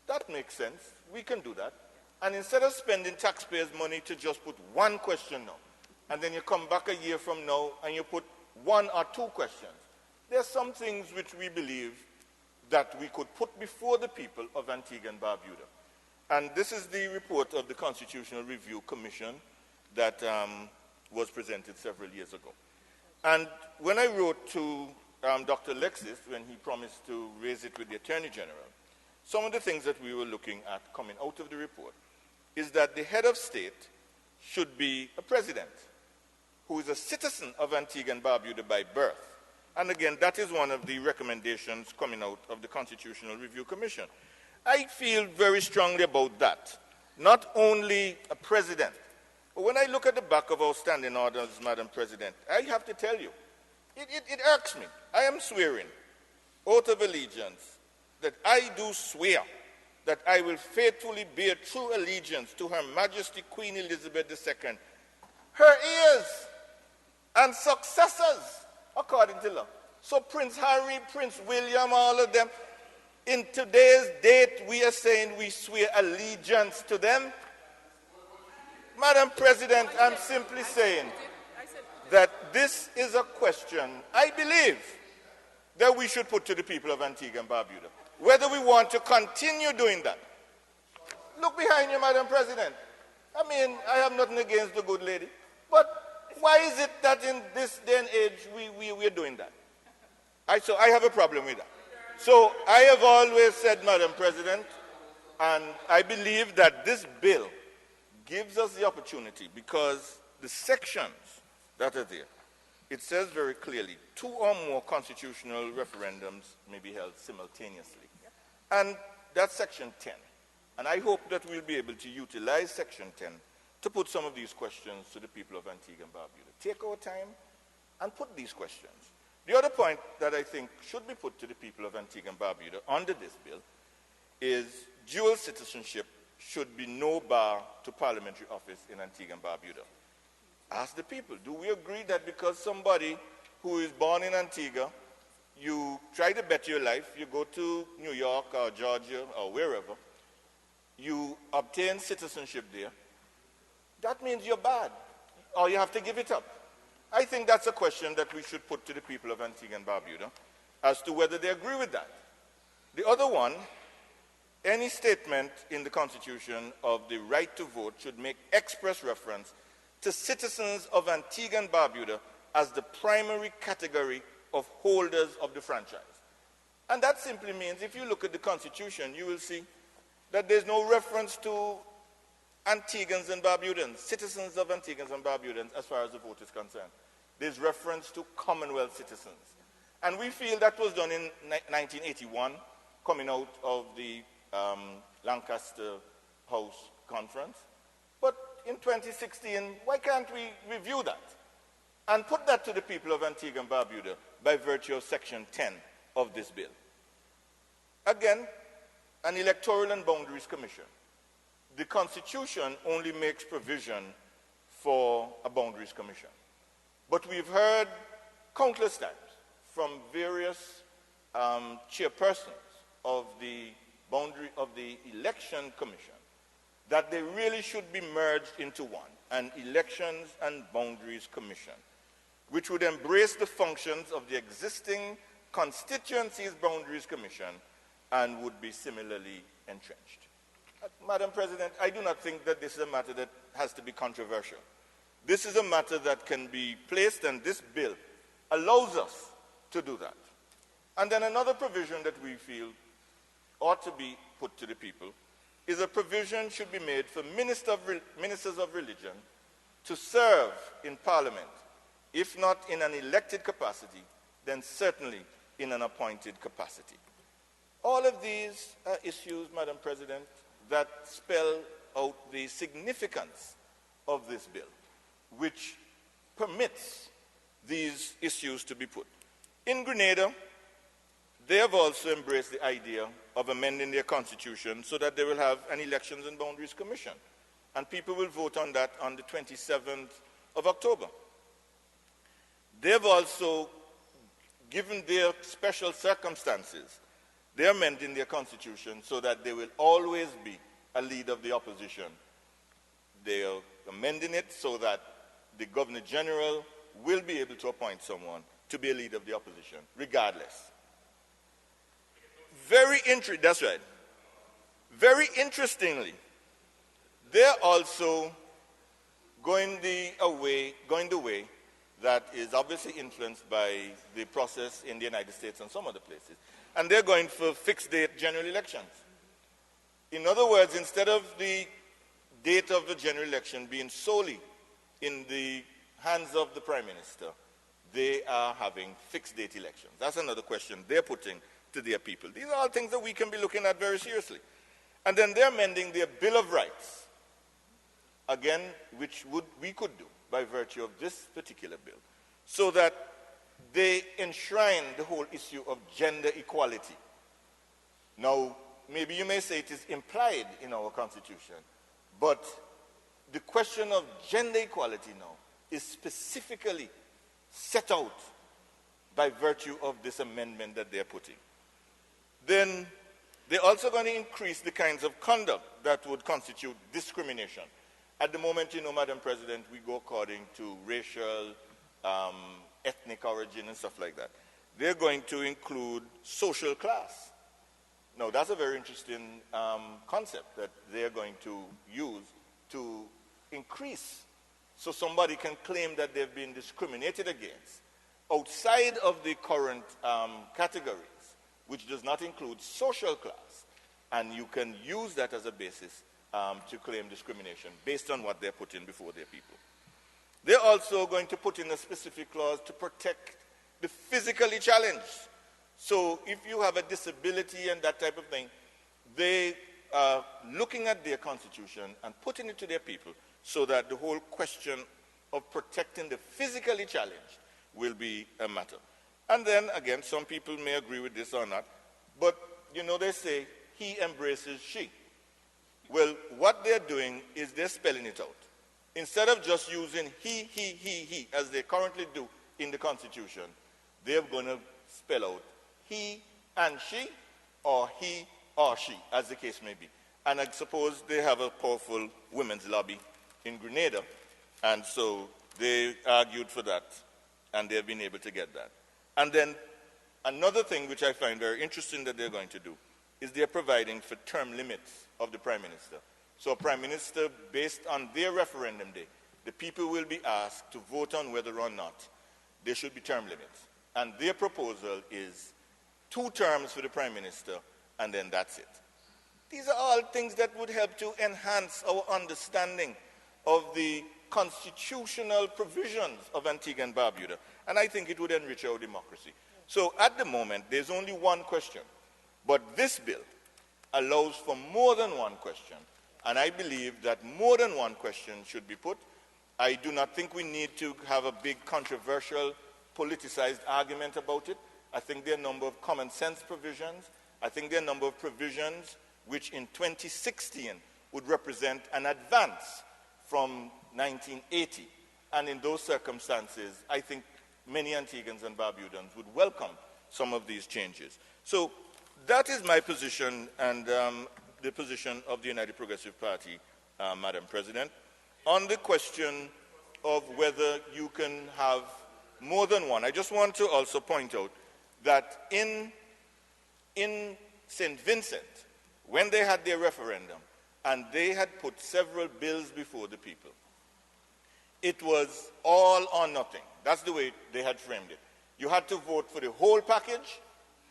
that makes sense, we can do that. And instead of spending taxpayers' money to just put one question now, and then you come back a year from now and you put 1 or 2 questions, there are some things which we believe that we could put before the people of Antigua and Barbuda. And this is the report of the Constitutional Review Commission that was presented several years ago. And when I wrote to Dr. Alexis, when he promised to raise it with the Attorney General, some of the things that we were looking at coming out of the report is that the head of state should be a president who is a citizen of Antigua and Barbuda by birth. And again, that is one of the recommendations coming out of the Constitutional Review Commission. I feel very strongly about that. Not only a president, but when I look at the back of our standing orders, Madam President, I have to tell you, it irks me. I am swearing, oath of allegiance, that I do swear that I will faithfully bear true allegiance to Her Majesty Queen Elizabeth II, her heirs and successors, according to law. So Prince Harry, Prince William, all of them, in today's date, we are saying we swear allegiance to them. Madam President, I'm simply saying that this is a question, I believe, that we should put to the people of Antigua and Barbuda, whether we want to continue doing that. Look behind you, Madam President. I mean, I have nothing against the good lady, but why is it that in this day and age we're doing that? So I have a problem with that. So I have always said, Madam President, and I believe that this bill gives us the opportunity, because the sections that are there, it says very clearly, 2 or more constitutional referendums may be held simultaneously. And that's Section 10. And I hope that we'll be able to utilize Section 10 to put some of these questions to the people of Antigua and Barbuda. Take our time and put these questions. The other point that I think should be put to the people of Antigua and Barbuda under this bill is dual citizenship should be no bar to parliamentary office in Antigua and Barbuda. Ask the people, do we agree that because somebody who is born in Antigua, you try to better your life, you go to New York or Georgia or wherever, you obtain citizenship there, that means you're bad, or you have to give it up? I think that's a question that we should put to the people of Antigua and Barbuda as to whether they agree with that. The other one, any statement in the Constitution of the right to vote should make express reference to citizens of Antigua and Barbuda as the primary category of holders of the franchise. And that simply means, if you look at the Constitution, you will see that there's no reference to Antiguans and Barbudans, citizens of Antiguans and Barbudans, as far as the vote is concerned. There's reference to Commonwealth citizens. And we feel that was done in 1981, coming out of the Lancaster House Conference. But in 2016, why can't we review that? and put that to the people of Antigua and Barbuda by virtue of Section 10 of this bill. Again, an Electoral and Boundaries Commission. The Constitution only makes provision for a Boundaries Commission. But we've heard countless times from various chairpersons of the Election Commission that they really should be merged into one, an Elections and Boundaries Commission, which would embrace the functions of the existing Constituencies Boundaries Commission and would be similarly entrenched. Madam President, I do not think that this is a matter that has to be controversial. This is a matter that can be placed, and this bill allows us to do that. And then another provision that we feel ought to be put to the people is a provision should be made for ministers of religion to serve in Parliament, if not in an elected capacity, then certainly in an appointed capacity. All of these are issues, Madam President, that spell out the significance of this bill, which permits these issues to be put. In Grenada, they have also embraced the idea of amending their constitution so that they will have an Elections and Boundaries Commission, and people will vote on that on the 27th of October. They have also, given their special circumstances, they're amending their constitution so that there will always be a leader of the opposition. They're amending it so that the Governor General will be able to appoint someone to be a leader of the opposition, regardless. That's right. Very interestingly, they're also going the way that is obviously influenced by the process in the United States and some other places. And they're going for fixed date general elections. In other words, instead of the date of the general election being solely in the hands of the Prime Minister, they are having fixed date elections. That's another question they're putting to their people. These are all things that we can be looking at very seriously. And then they're amending their Bill of Rights, again, which we could do by virtue of this particular bill, so that they enshrine the whole issue of gender equality. Now, maybe you may say it is implied in our Constitution, but the question of gender equality now is specifically set out by virtue of this amendment that they're putting. Then they're also going to increase the kinds of conduct that would constitute discrimination. At the moment, you know, Madam President, we go according to racial, ethnic origin and stuff like that. They're going to include social class. Now, that's a very interesting concept that they're going to use to increase, so somebody can claim that they've been discriminated against outside of the current categories, which does not include social class, and you can use that as a basis to claim discrimination based on what they're putting before their people. They're also going to put in a specific clause to protect the physically challenged. So if you have a disability and that type of thing, they are looking at their constitution and putting it to their people so that the whole question of protecting the physically challenged will be a matter. And then, again, some people may agree with this or not, but, you know, they say, he embraces she. Well, what they're doing is they're spelling it out. Instead of just using he, as they currently do in the Constitution, they're going to spell out he and she, or he or she, as the case may be. And I suppose they have a powerful women's lobby in Grenada, and so they argued for that, and they've been able to get that. And then another thing which I find very interesting that they're going to do is they're providing for term limits of the Prime Minister. So Prime Minister, based on their referendum day, the people will be asked to vote on whether or not there should be term limits. And their proposal is 2 terms for the Prime Minister, and then that's it. These are all things that would help to enhance our understanding of the constitutional provisions of Antigua and Barbuda, and I think it would enrich our democracy. So at the moment, there's only one question, but this bill allows for more than one question, and I believe that more than one question should be put, I do not think we need to have a big controversial politicized argument about it. I think there are a number of common sense provisions. I think there are a number of provisions which in 2016 would represent an advance from 1980. And in those circumstances, I think many Antiguans and Barbudans would welcome some of these changes. So that is my position and the position of the United Progressive Party, Madam President. On the question of whether you can have more than one, I just want to also point out that in St. Vincent, when they had their referendum, and they had put several bills before the people, it was all or nothing. That's the way they had framed it. You had to vote for the whole package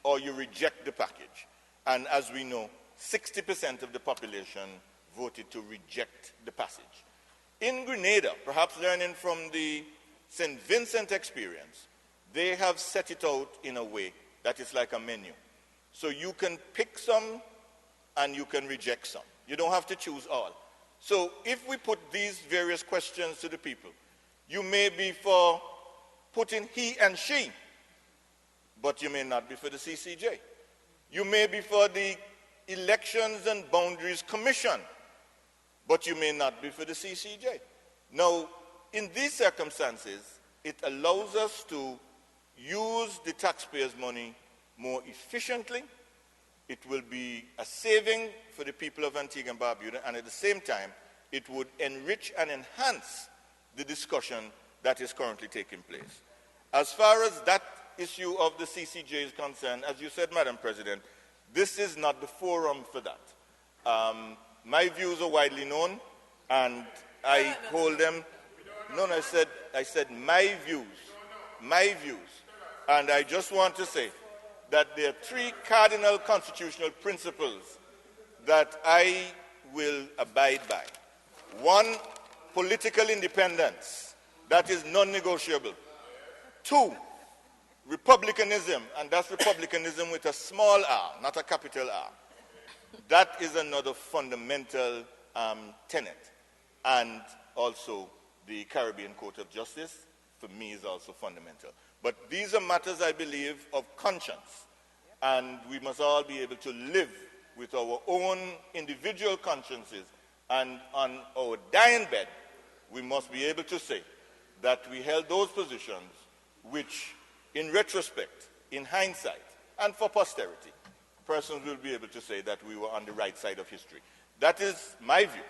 or you reject the package. And as we know, 60% of the population voted to reject the passage. In Grenada, perhaps learning from the St. Vincent experience, they have set it out in a way that is like a menu. So you can pick some and you can reject some. You don't have to choose all. So if we put these various questions to the people, you may be for putting he and she, but you may not be for the CCJ. You may be for the Elections and Boundaries Commission, but you may not be for the CCJ. Now, in these circumstances, it allows us to use the taxpayers' money more efficiently. It will be a saving for the people of Antigua and Barbuda, and at the same time, it would enrich and enhance the discussion that is currently taking place. As far as that issue of the CCJ is concerned, as you said, Madam President, this is not the forum for that. My views are widely known, and I hold them. No, I said my views. And I just want to say that there are three cardinal constitutional principles that I will abide by. One, political independence. That is non-negotiable. Two, republicanism, and that's republicanism with a small r, not a capital R. That is another fundamental tenet. And also the Caribbean Court of Justice, for me, is also fundamental. But these are matters, I believe, of conscience. And we must all be able to live with our own individual consciences. And on our dying bed, we must be able to say that we held those positions which, in retrospect, in hindsight, and for posterity, persons will be able to say that we were on the right side of history. That is my view.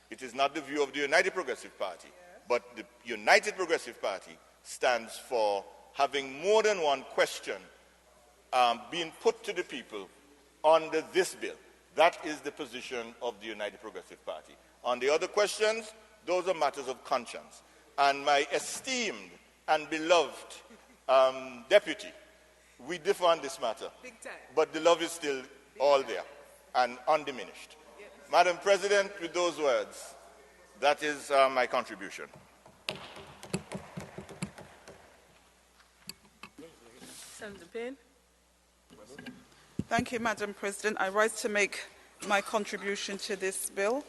It is not the view of the United Progressive Party, but the United Progressive Party stands for having more than one question being put to the people under this bill. That is the position of the United Progressive Party. On the other questions, those are matters of conscience. And my esteemed and beloved deputy, we differ on this matter, but the love is still all there and undiminished. Yes. Madam President, with those words, that is my contribution. Senator Payne. Thank you, Madam President. I rise to make my contribution to this bill,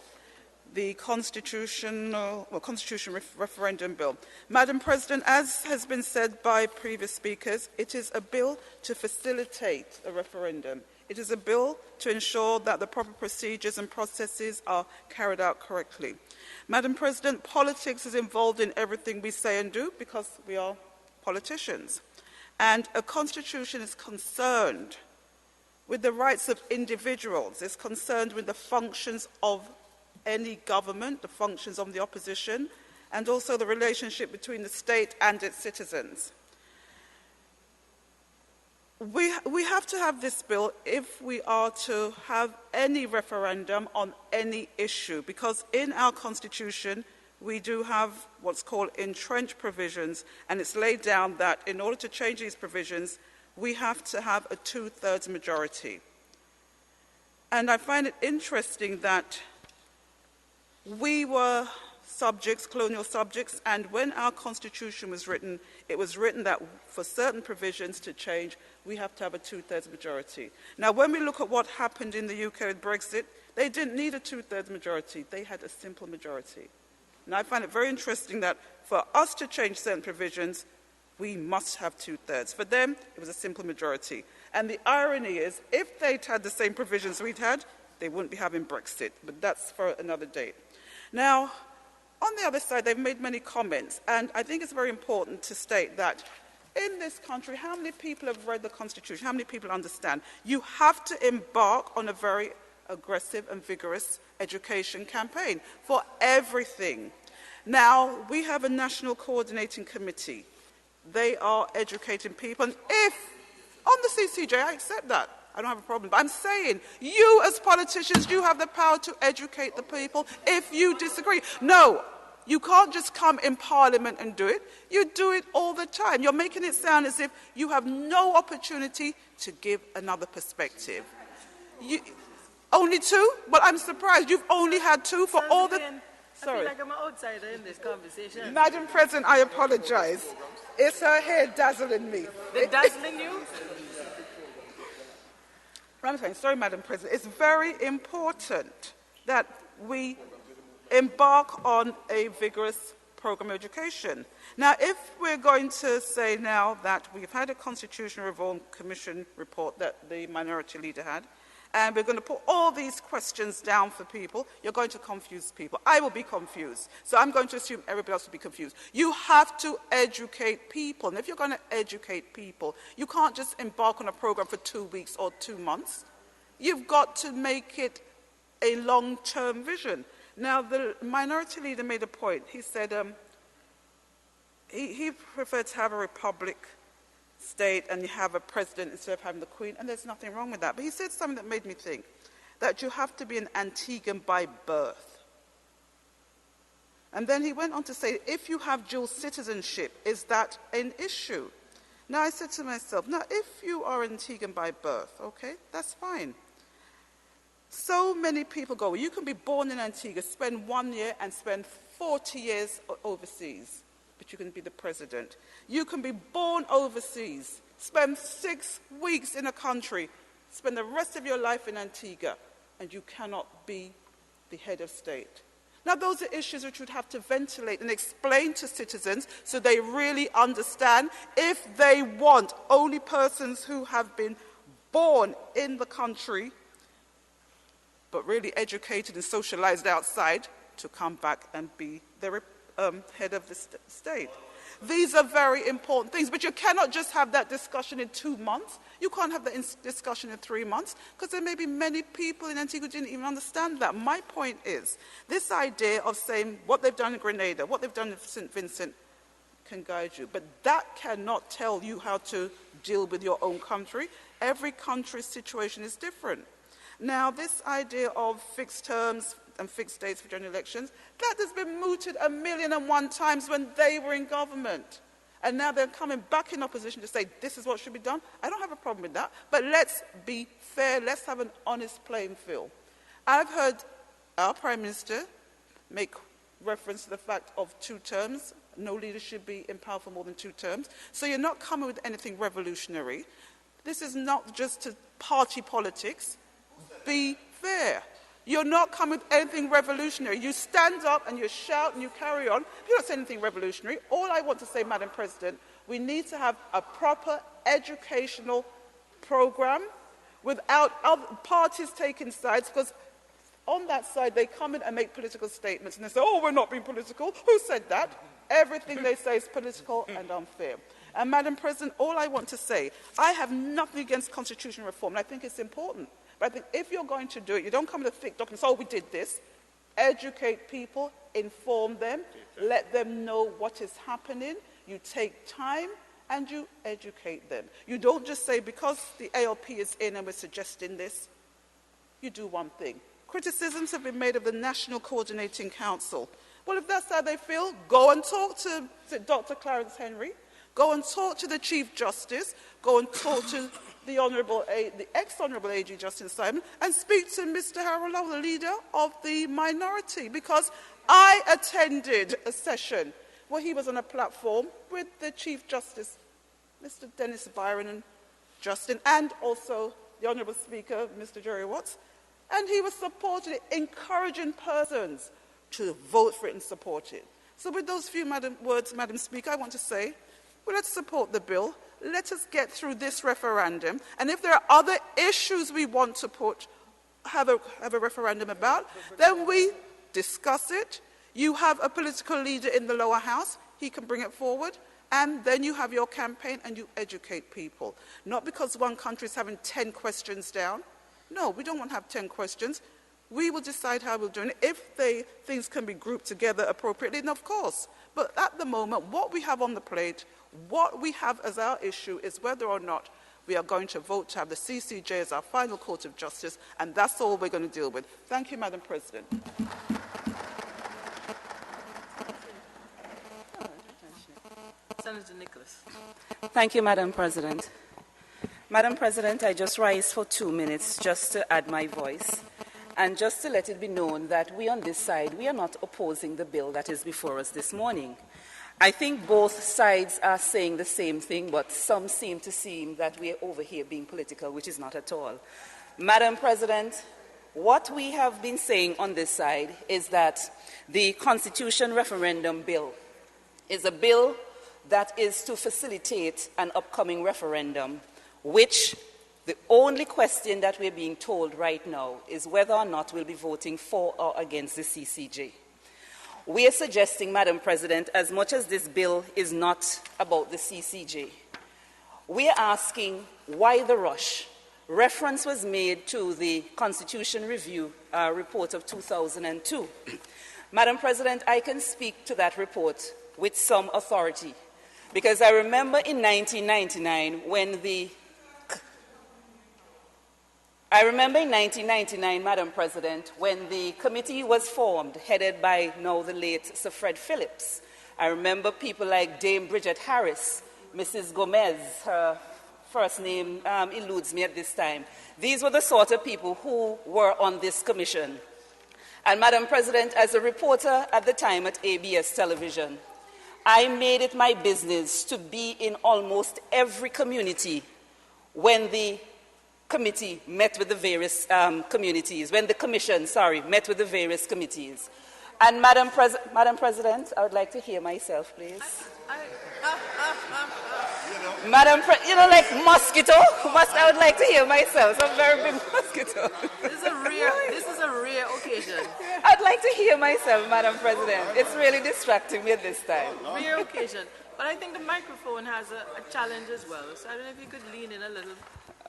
the Constitution Referendum Bill. Madam President, as has been said by previous speakers, it is a bill to facilitate a referendum. It is a bill to ensure that the proper procedures and processes are carried out correctly. Madam President, politics is involved in everything we say and do because we are politicians. And a constitution is concerned with the rights of individuals, is concerned with the functions of any government, the functions of the opposition, and also the relationship between the state and its citizens. We have to have this bill if we are to have any referendum on any issue, because in our constitution we do have what's called entrenched provisions, and it's laid down that in order to change these provisions, we have to have a 2/3 majority. And I find it interesting that we were subjects, colonial subjects, and when our constitution was written, it was written that for certain provisions to change, we have to have a 2/3 majority. Now, when we look at what happened in the UK with Brexit, they didn't need a 2/3 majority. They had a simple majority. And I find it very interesting that for us to change certain provisions, we must have 2/3. For them, it was a simple majority. And the irony is, if they'd had the same provisions we'd had, they wouldn't be having Brexit. But that's for another day. Now, on the other side, they've made many comments. And I think it's very important to state that in this country, how many people have read the Constitution? How many people understand? You have to embark on a very aggressive and vigorous education campaign for everything. Now, we have a national coordinating committee. They are educating people. And if, on the CCJ, I accept that. I don't have a problem. But I'm saying, you as politicians, you have the power to educate the people if you disagree. No, you can't just come in Parliament and do it. You do it all the time. You're making it sound as if you have no opportunity to give another perspective. Only 2? But I'm surprised. You've only had 2 for all the... Sorry. I feel like I'm an outsider in this conversation. Madam President, I apologize. It's her hair dazzling me. They're dazzling you? Sorry, Madam President. It's very important that we embark on a vigorous program of education. Now, if we're going to say now that we've had a Constitutional Reform Commission report that the Minority Leader had, and we're going to put all these questions down for people, you're going to confuse people. I will be confused. So I'm going to assume everybody else will be confused. You have to educate people. And if you're going to educate people, you can't just embark on a program for 2 weeks or 2 months. You've got to make it a long-term vision. Now, the Minority Leader made a point. He said he preferred to have a republic state and you have a president instead of having the Queen, and there's nothing wrong with that. But he said something that made me think, that you have to be an Antiguan by birth. And then he went on to say, if you have dual citizenship, is that an issue? Now I said to myself, now if you are Antiguan by birth, okay, that's fine. So many people go, well, you can be born in Antigua, spend 1 year and spend 40 years overseas, but you can be the president. You can be born overseas, spend 6 weeks in a country, spend the rest of your life in Antigua, and you cannot be the head of state. Now, those are issues which would have to ventilate and explain to citizens so they really understand if they want only persons who have been born in the country but really educated and socialized outside to come back and be the head of the state. These are very important things, but you cannot just have that discussion in 2 months. You can't have that discussion in 3 months, because there may be many people in Antigua who didn't even understand that. My point is, this idea of saying what they've done in Grenada, what they've done in St. Vincent can guide you, but that cannot tell you how to deal with your own country. Every country's situation is different. Now, this idea of fixed terms and fixed dates for general elections, that has been mooted 1,000,001 times when they were in government. And now they're coming back in opposition to say this is what should be done. I don't have a problem with that, but let's be fair, let's have an honest playing field. I've heard our Prime Minister make reference to the fact of 2 terms. No leader should be in power for more than 2 terms. So you're not coming with anything revolutionary. This is not just to party politics. Be fair. You're not coming with anything revolutionary. You stand up and you shout and you carry on. You're not saying anything revolutionary. All I want to say, Madam President, we need to have a proper educational program without other parties taking sides, because on that side they come in and make political statements and they say, oh, we're not being political. Who said that? Everything they say is political and unfair. And Madam President, all I want to say, I have nothing against constitutional reform, and I think it's important. But I think if you're going to do it, you don't come with a thick document, oh, we did this. Educate people, inform them, let them know what is happening. You take time and you educate them. You don't just say, because the ALP is in and we're suggesting this, you do one thing. Criticisms have been made of the National Coordinating Council. Well, if that's how they feel, go and talk to Dr. Clarence Henry, go and talk to the Chief Justice, go and talk to the ex-Honourable A.G. Justin Simon, and speak to Mr. Harold Lowe, the leader of the minority, because I attended a session where he was on a platform with the Chief Justice, Mr. Dennis Byron and Justin, and also the Honourable Speaker, Mr. Jerry Watts, and he was supporting it, encouraging persons to vote for it and support it. So with those few words, Madam Speaker, I want to say, well, let's support the bill. Let us get through this referendum. And if there are other issues we want to have a referendum about, then we discuss it. You have a political leader in the lower house. He can bring it forward. And then you have your campaign and you educate people. Not because one country is having 10 questions down. No, we don't want to have 10 questions. We will decide how we'll do it. If things can be grouped together appropriately, then of course. But at the moment, what we have on the plate, what we have as our issue is whether or not we are going to vote to have the CCJ as our final court of justice, and that's all we're going to deal with. Thank you, Madam President. Senator Nicholas. Thank you, Madam President. Madam President, I just rise for 2 minutes just to add my voice and just to let it be known that we on this side, we are not opposing the bill that is before us this morning. I think both sides are saying the same thing, but some seem that we are over here being political, which is not at all. Madam President, what we have been saying on this side is that the Constitution referendum bill is a bill that is to facilitate an upcoming referendum, which the only question that we're being told right now is whether or not we'll be voting for or against the CCJ. We are suggesting, Madam President, as much as this bill is not about the CCJ, we are asking why the rush. Reference was made to the Constitution Review report of 2002. Madam President, I can speak to that report with some authority, because I remember in 1999 Madam President, when the committee was formed, headed by now the late Sir Fred Phillips. I remember people like Dame Bridget Harris, Mrs. Gomez, her first name eludes me at this time. These were the sort of people who were on this commission. And Madam President, as a reporter at the time at ABS Television, I made it my business to be in almost every community when the committee met with the various communities, when the commission, met with the various committees. And Madam President, I would like to hear myself, please. Like mosquito. I would like to hear myself. I'm a very big mosquito. This is a rare occasion. I'd like to hear myself, Madam President. It's really distracting me at this time. Rare occasion. But I think the microphone has a challenge as well. So I don't know if you could lean in a little.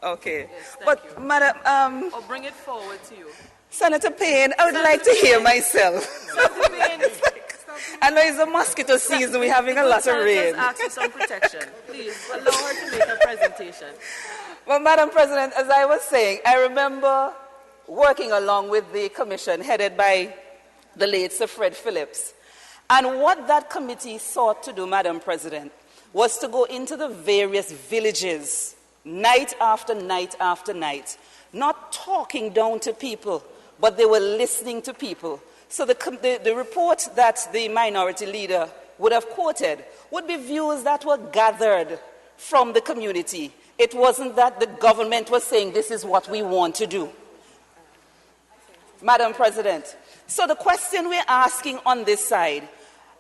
Okay. Yes, but, you. Madam... or bring it forward to you. Senator Payne, I would like to hear myself. Senator Payne, I know it's a mosquito season, we're having a lot of rain. Just ask for some protection. Please, allow her to make her presentation. Well, Madam President, as I was saying, I remember working along with the commission headed by the late Sir Fred Phillips. And what that committee sought to do, Madam President, was to go into the various villages night after night after night, not talking down to people, but they were listening to people. So the report that the minority leader would have quoted would be views that were gathered from the community. It wasn't that the government was saying this is what we want to do. Madam President, so the question we're asking on this side,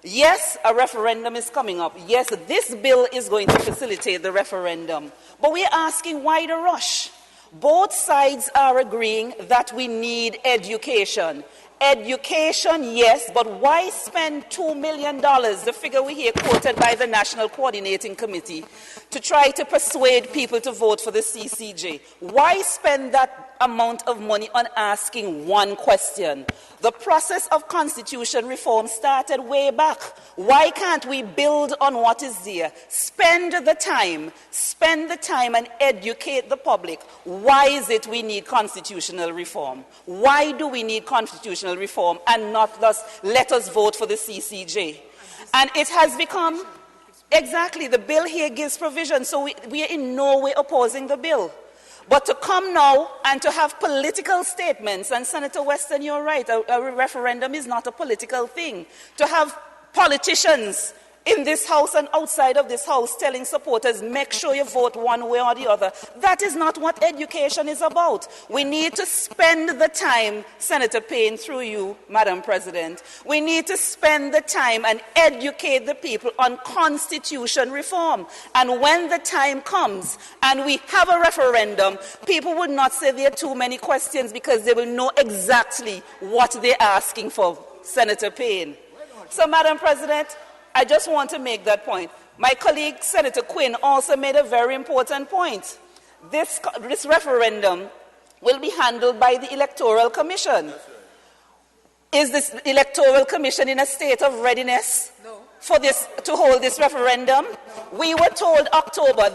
yes, a referendum is coming up. Yes, this bill is going to facilitate the referendum. But we're asking why the rush? Both sides are agreeing that we need education. Education, yes, but why spend $2 million, the figure we hear quoted by the National Coordinating Committee, to try to persuade people to vote for the CCJ? Why spend that amount of money on asking one question? The process of constitution reform started way back. Why can't we build on what is there? Spend the time and educate the public. Why is it we need constitutional reform? Why do we need constitutional reform and not let us vote for the CCJ? And it has become, exactly, the bill here gives provision, so we are in no way opposing the bill. But to come now and to have political statements, and Senator Weston, you're right, a referendum is not a political thing. To have politicians in this house and outside of this house telling supporters, make sure you vote one way or the other. That is not what education is about. We need to spend the time, Senator Payne, through you, Madam President, we need to spend the time and educate the people on constitution reform. And when the time comes and we have a referendum, people would not say there are too many questions because they will know exactly what they're asking for, Senator Payne. So, Madam President, I just want to make that point. My colleague, Senator Quinn, also made a very important point. This referendum will be handled by the Electoral Commission. Is this Electoral Commission in a state of readiness for this, to hold this referendum? We were told October.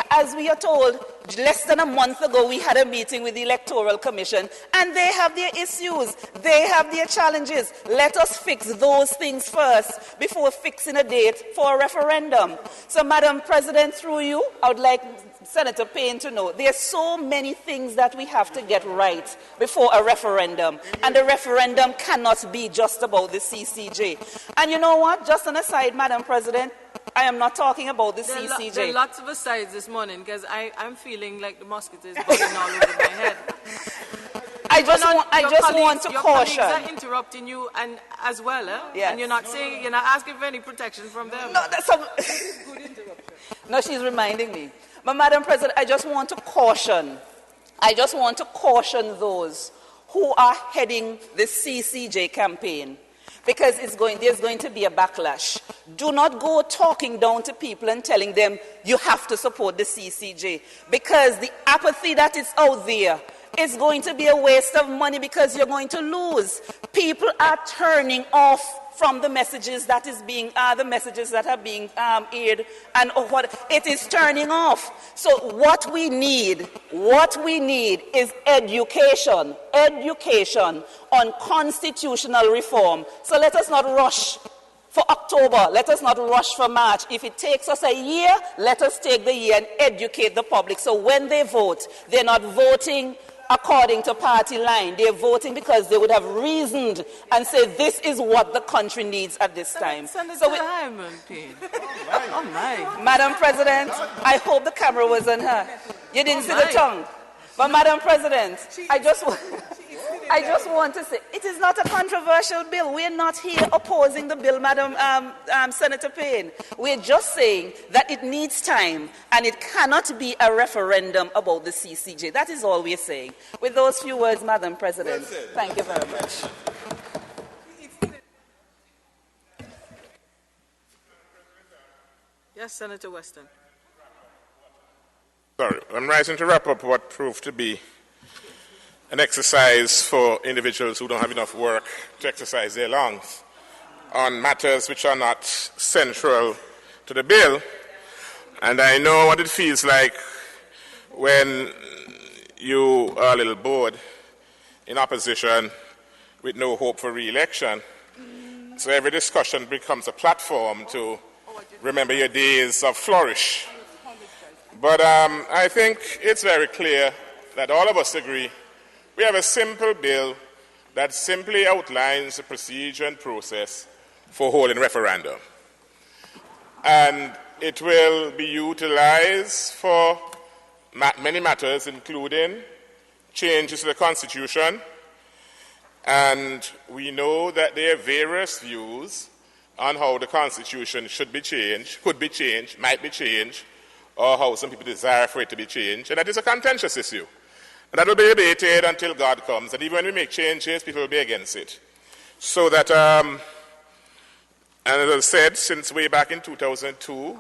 As we are told, less than a month ago, we had a meeting with the Electoral Commission, and they have their issues. They have their challenges. Let us fix those things first before fixing a date for a referendum. So, Madam President, through you, I would like Senator Payne to know there are so many things that we have to get right before a referendum, and the referendum cannot be just about the CCJ. And you know what? Just an aside, Madam President, I am not talking about the CCJ. There are lots of asides this morning because I'm feeling like the mosquito is buzzing all over my head. I just want to your caution. Your colleagues are interrupting you and as well, eh? Yes. And you're not asking for any protection from them. No, that's good interruption. No, she's reminding me. But Madam President, I just want to caution. I just want to caution those who are heading the CCJ campaign, because there's going to be a backlash. Do not go talking down to people and telling them you have to support the CCJ, because the apathy that is out there is going to be a waste of money because you're going to lose. People are turning off from the messages that are being aired, and what it is turning off. So what we need is education on constitutional reform. So let us not rush for October. Let us not rush for March. If it takes us a year, let us take the year and educate the public. So when they vote, they're not voting according to party line. They're voting because they would have reasoned and said this is what the country needs at this time. Madam President, I hope the camera was on her. You didn't see the tongue. But Madam President, I just want to say, it is not a controversial bill. We're not here opposing the bill, Madam Senator Payne. We're just saying that it needs time and it cannot be a referendum about the CCJ. That is all we're saying. With those few words, Madam President, thank you very much. Yes, Senator Weston. Sorry, I'm rising to wrap up what proved to be an exercise for individuals who don't have enough work to exercise their lungs on matters which are not central to the bill. And I know what it feels like when you are a little bored in opposition with no hope for re-election. So every discussion becomes a platform to remember your days of flourish. But I think it's very clear that all of us agree we have a simple bill that simply outlines the procedure and process for holding referendum. And it will be utilized for many matters, including changes to the Constitution. And we know that there are various views on how the Constitution should be changed, could be changed, might be changed, or how some people desire for it to be changed. And that is a contentious issue. And that will be debated until God comes. And even when we make changes, people will be against it. So that, and as I said, since way back in 2002,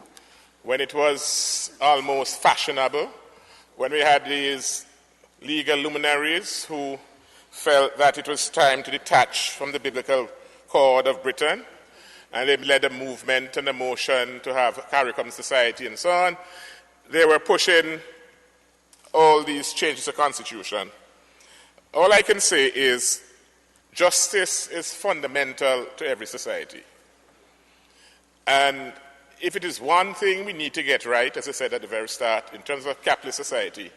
when it was almost fashionable, when we had these legal luminaries who felt that it was time to detach from the biblical cord of Britain, and they led a movement and a motion to have CARICOM society and so on. They were pushing all these changes to the Constitution. All I can say is justice is fundamental to every society. And if it is one thing we need to get right, as I said at the very start, in terms of a capitalist society,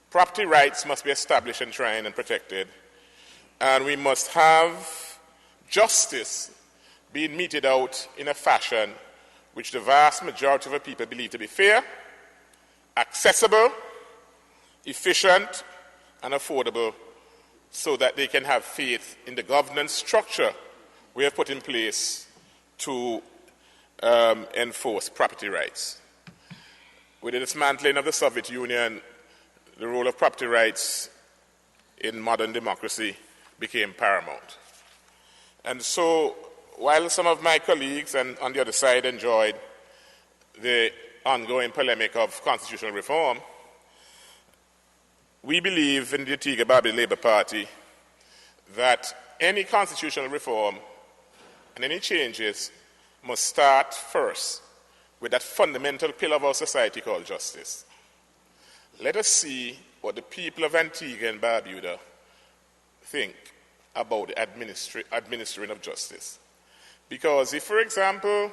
property rights must be established, enshrined, and protected. And we must have justice being meted out in a fashion which the vast majority of the people believe to be fair, accessible, efficient, and affordable, so that they can have faith in the governance structure we have put in place to enforce property rights. With the dismantling of the Soviet Union, the role of property rights in modern democracy became paramount. And so, while some of my colleagues and on the other side enjoyed the ongoing polemic of constitutional reform, we believe in the Antigua-Barbuda Labour Party that any constitutional reform and any changes must start first with that fundamental pillar of our society called justice. Let us see what the people of Antigua and Barbuda think about the administering of justice. Because if, for example,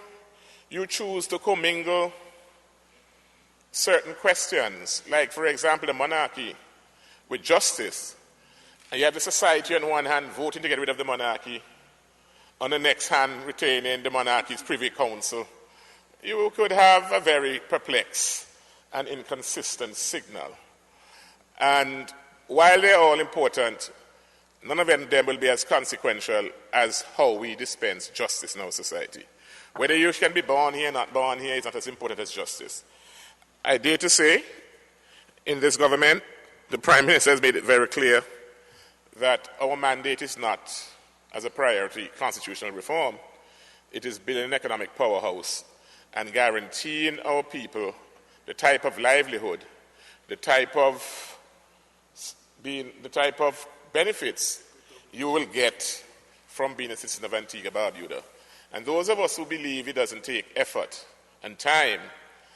you choose to commingle certain questions, like, for example, the monarchy, with justice, and you have the society on one hand voting to get rid of the monarchy, on the next hand retaining the monarchy's privy council, you could have a very perplexed and inconsistent signal. And while they're all important, none of them will be as consequential as how we dispense justice in our society. Whether you can be born here or not born here is not as important as justice. I dare to say, in this government, the Prime Minister has made it very clear that our mandate is not, as a priority, constitutional reform. It is building an economic powerhouse and guaranteeing our people the type of livelihood, the type of benefits you will get from being a citizen of Antigua-Barbuda. And those of us who believe it doesn't take effort and time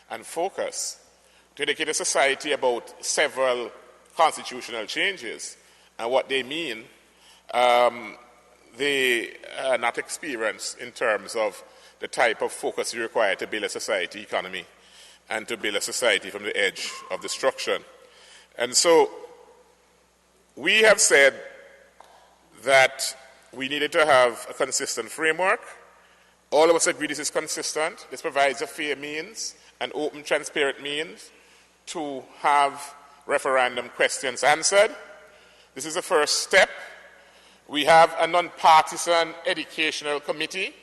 and focus to educate a society about several constitutional changes and what they mean, they are not experienced in terms of the type of focus you require to build a society economy and to build a society from the edge of destruction. And so we have said that we needed to have a consistent framework. All of us agree this is consistent. This provides a fair means, an open, transparent means to have referendum questions answered. This is the first step. We have a non-partisan educational committee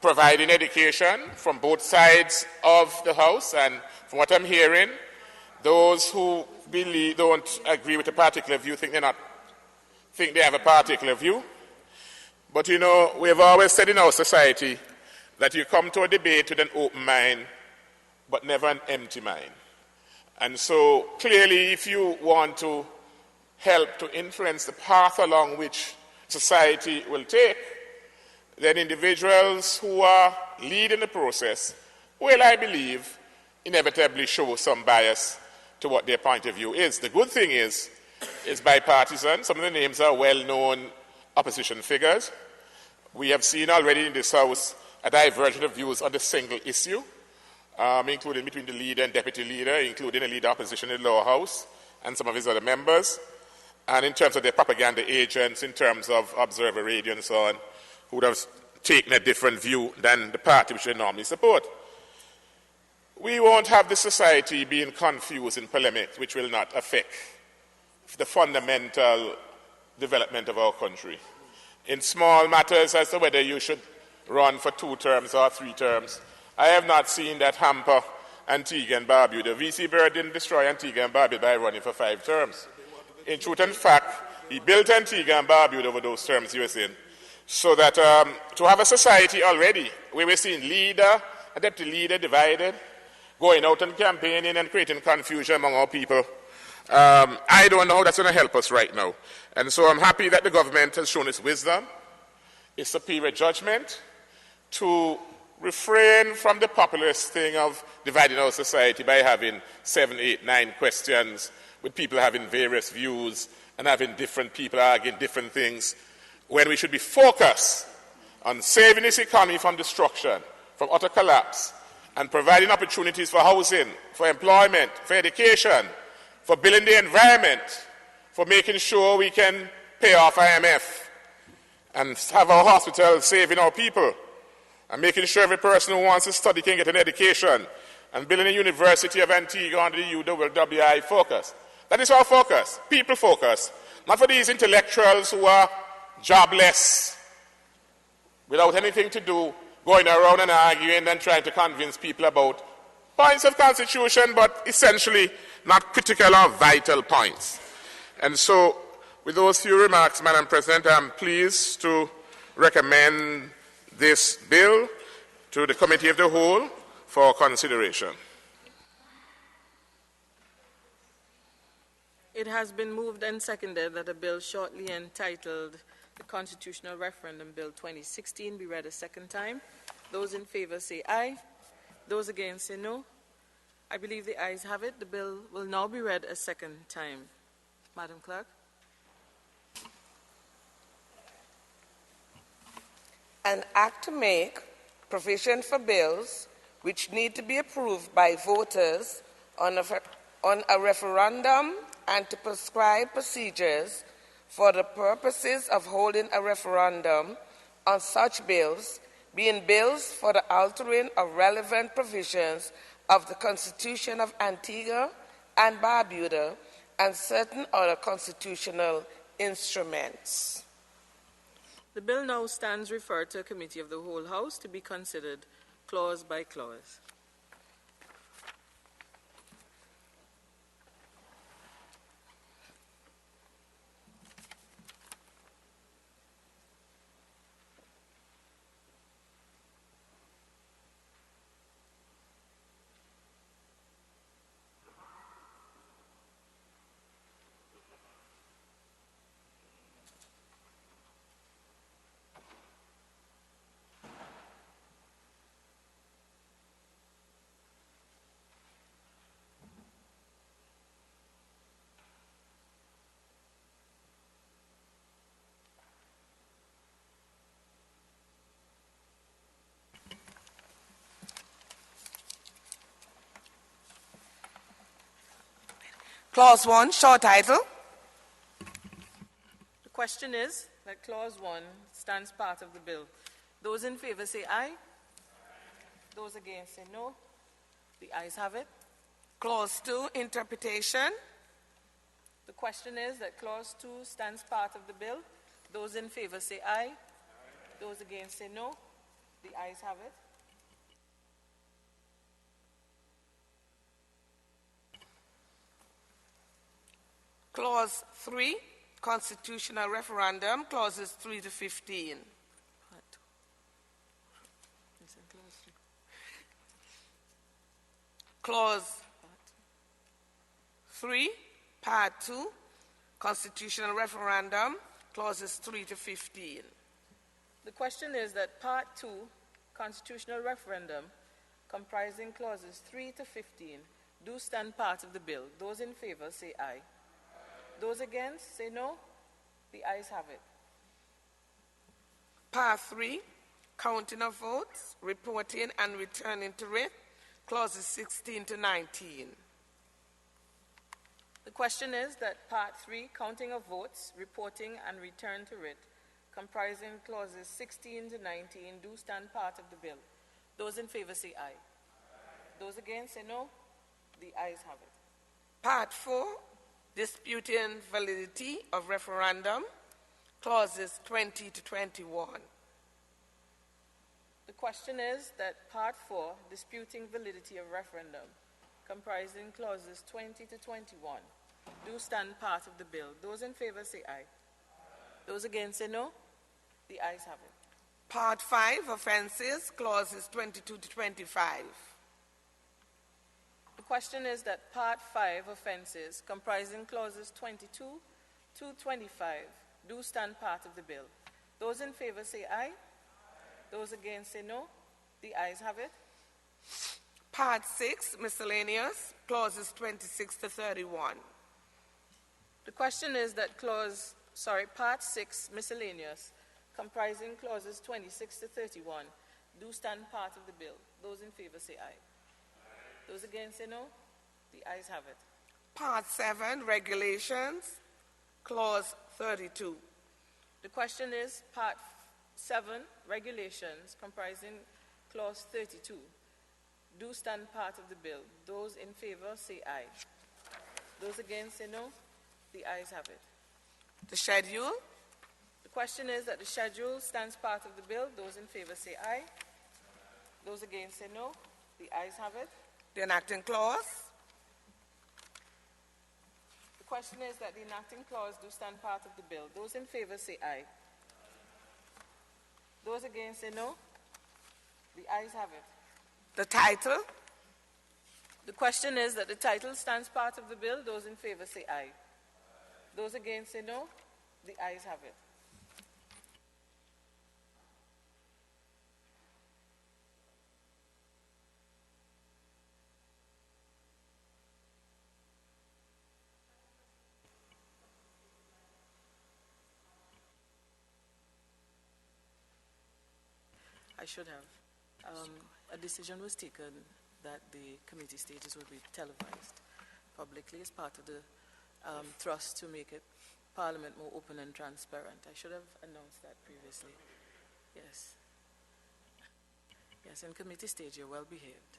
providing education from both sides of the House, and from what I'm hearing, those who don't agree with a particular view think they have a particular view. But you know, we have always said in our society that you come to a debate with an open mind, but never an empty mind. And so clearly, if you want to help to influence the path along which society will take, then individuals who are leading the process will, I believe, inevitably show some bias to what their point of view is. The good thing is it's bipartisan. Some of the names are well-known opposition figures. We have seen already in this House a divergence of views on the single issue, including between the leader and deputy leader, including the leader of opposition in the lower house and some of his other members. And in terms of their propaganda agents, in terms of Observer Radio and so on, who would have taken a different view than the party which they normally support. We won't have the society being confused in polemic, which will not affect the fundamental development of our country. In small matters as to whether you should run for 2 terms or 3 terms, I have not seen that hamper Antigua and Barbuda. V.C. Bird didn't destroy Antigua and Barbuda by running for 5 terms. In truth and fact, he built Antigua and Barbuda over those terms he was in. So that to have a society already where we're seeing leader and deputy leader divided, going out and campaigning and creating confusion among our people, I don't know how that's going to help us right now. And so I'm happy that the government has shown its wisdom, its superior judgment, to refrain from the populist thing of dividing our society by having 7, 8, 9 questions with people having various views and having different people arguing different things, when we should be focused on saving this economy from destruction, from utter collapse, and providing opportunities for housing, for employment, for education, for building the environment, for making sure we can pay off IMF and have our hospitals saving our people. and making sure every person who wants to study can get an education, and building a University of Antigua under the UWI focus. That is our focus, people focus, not for these intellectuals who are jobless, without anything to do, going around and arguing and trying to convince people about points of constitution, but essentially not critical or vital points. And so, with those few remarks, Madam President, I'm pleased to recommend this bill to the Committee of the Whole for consideration. It has been moved and seconded that a bill shortly entitled the Constitutional Referendum Bill 2016 be read a second time. Those in favor say aye. Those against say no. I believe the ayes have it. The bill will now be read a second time. Madam Clerk. An act to make provision for bills which need to be approved by voters on a referendum and to prescribe procedures for the purposes of holding a referendum on such bills, being bills for the altering of relevant provisions of the Constitution of Antigua and Barbuda and certain other constitutional instruments. The bill now stands referred to a committee of the whole House to be considered clause by clause. Clause 1, short title. The question is that Clause 1 stands part of the bill. Those in favor say aye. Those against say no. The ayes have it. Clause 2, interpretation. The question is that Clause 2 stands part of the bill. Those in favor say aye. Those against say no. The ayes have it. Clause 3, constitutional referendum, clauses 3 to 15. Clause 3, Part 2, constitutional referendum, clauses 3 to 15. The question is that Part 2, constitutional referendum, comprising clauses 3 to 15, do stand part of the bill. Those in favor say aye. Those against say no. The ayes have it. Part 3, counting of votes, reporting and returning to it, clauses 16 to 19. The question is that Part 3, counting of votes, reporting and return to writ, comprising clauses 16 to 19, do stand part of the bill. Those in favor say aye. Those against say no. The ayes have it. Part 4, disputing validity of referendum, clauses 20 to 21. The question is that Part 4, disputing validity of referendum, comprising clauses 20 to 21, do stand part of the bill. Those in favor say aye. Those against say no. The ayes have it. Part 5, offenses, clauses 22 to 25. The question is that Part 5, offenses, comprising clauses 22 to 25, do stand part of the bill. Those in favor say aye. Those against say no. The ayes have it. Part 6, miscellaneous, clauses 26 to 31. The question is that Part 6, miscellaneous, comprising clauses 26 to 31, do stand part of the bill. Those in favor say aye. Those against say no. The ayes have it. Part 7, regulations, clause 32. The question is Part 7 regulations comprising Clause 32 do stand part of the bill. Those in favor say aye. Those against say no. The ayes have it. The schedule. The question is that the schedule stands part of the bill. Those in favor say aye. Those against say no. The ayes have it. The enacting clause. The question is that the enacting clause do stand part of the bill. Those in favor say aye. Those against say no. The ayes have it. The title. The question is that the title stands part of the bill. Those in favor say aye. Those against say no. The ayes have it. I should have. A decision was taken that the committee stages will be televised publicly as part of the thrust to make it Parliament more open and transparent. I should have announced that previously. Yes. Yes, in committee stage, you're well behaved.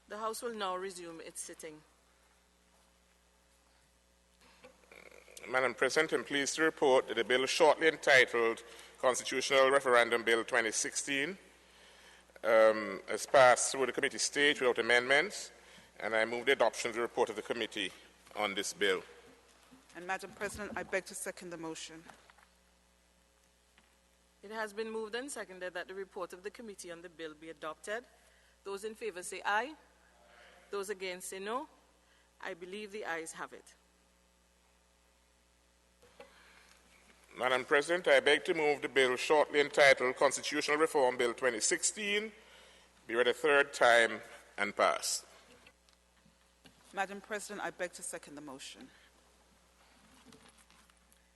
The House will now resume its sitting. Madam President, I'm pleased to report that the bill shortly entitled Constitutional Referendum Bill 2016 has passed through the committee stage without amendments, and I move the adoption of the report of the committee on this bill. And Madam President, I beg to second the motion. It has been moved and seconded that the report of the committee on the bill be adopted. Those in favor say aye. Those against say no. I believe the ayes have it. Madam President, I beg to move the bill shortly entitled Constitutional Reform Bill 2016 be read a third time and passed. Madam President, I beg to second the motion.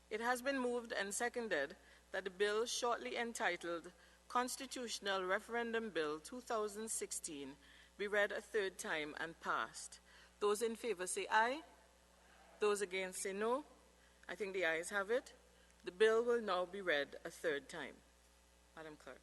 It has been moved and seconded that the bill shortly entitled Constitutional Referendum Bill 2016 be read a third time and passed. Those in favor say aye. Those against say no. I think the ayes have it. The bill will now be read a third time. Madam Clerk.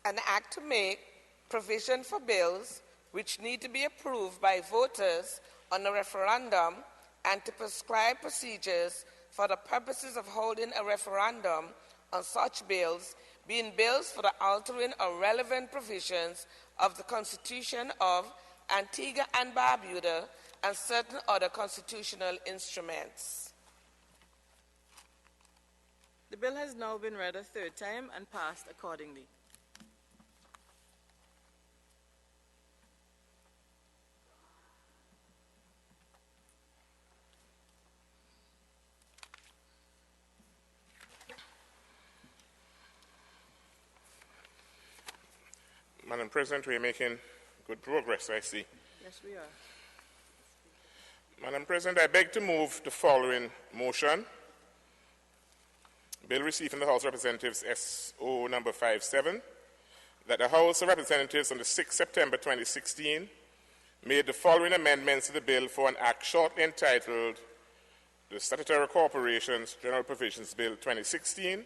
An act to make provision for bills which need to be approved by voters on a referendum and to prescribe procedures for the purposes of holding a referendum on such bills, being bills for the altering of relevant provisions of the Constitution of Antigua and Barbuda and certain other constitutional instruments. The bill has now been read a third time and passed accordingly. Madam President, we are making good progress, I see. Yes, we are. Madam President, I beg to move the following motion. Bill received from the House of Representatives SO number 57, that the House of Representatives on the 6th September 2016 made the following amendments to the bill for an act shortly entitled the Statutory Corporations General Provisions Bill 2016,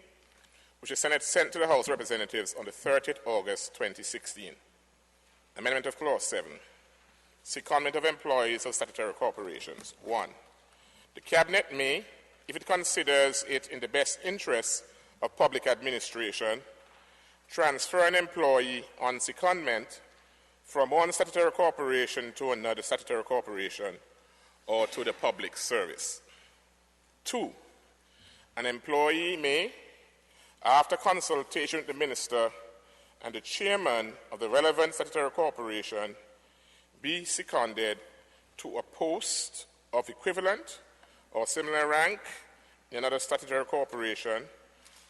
which the Senate sent to the House of Representatives on the 30th August 2016. Amendment of Clause 7. Secondment of employees of statutory corporations. 1. The Cabinet may, if it considers it in the best interest of public administration, transfer an employee on secondment from one statutory corporation to another statutory corporation or to the public service. 2. An employee may, after consultation with the Minister and the Chairman of the relevant statutory corporation, be seconded to a post of equivalent or similar rank in another statutory corporation,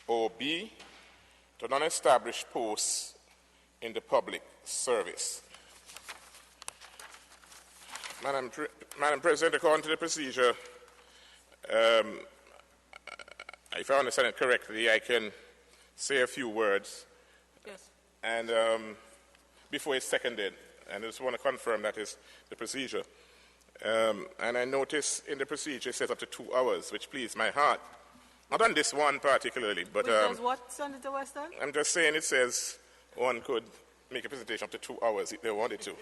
or B, to non-established posts in the public service. Madam President, according to the procedure, if I understand it correctly, I can say a few words. Yes. And before it's seconded, and I just want to confirm that is the procedure. And I notice in the procedure it says up to 2 hours, which pleased my heart. Not on this one particularly, but Which does what, Senator Weston? I'm just saying it says one could make a presentation up to 2 hours if they wanted to,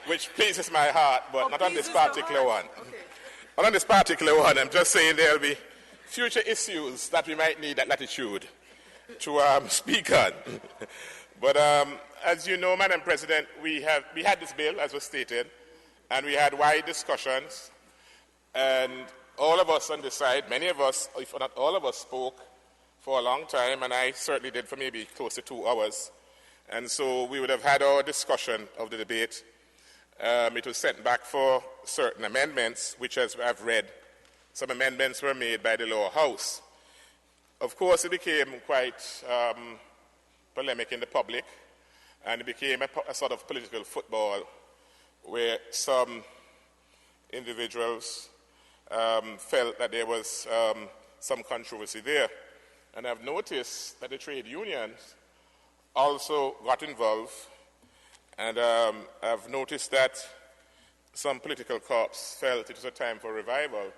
which pleases my heart, but not on this particular one. Okay. Not on this particular one. I'm just saying there'll be future issues that we might need that latitude to speak on. But as you know, Madam President, we had this bill, as was stated, and we had wide discussions, and all of us on this side, many of us, if not all of us, spoke for a long time, and I certainly did for maybe close to 2 hours. And so we would have had our discussion of the debate. It was sent back for certain amendments, which, as I've read, some amendments were made by the lower house. Of course, it became quite polemic in the public, and it became a sort of political football where some individuals felt that there was some controversy there. And I've noticed that the trade unions also got involved, and I've noticed that some political corps felt it was a time for revival,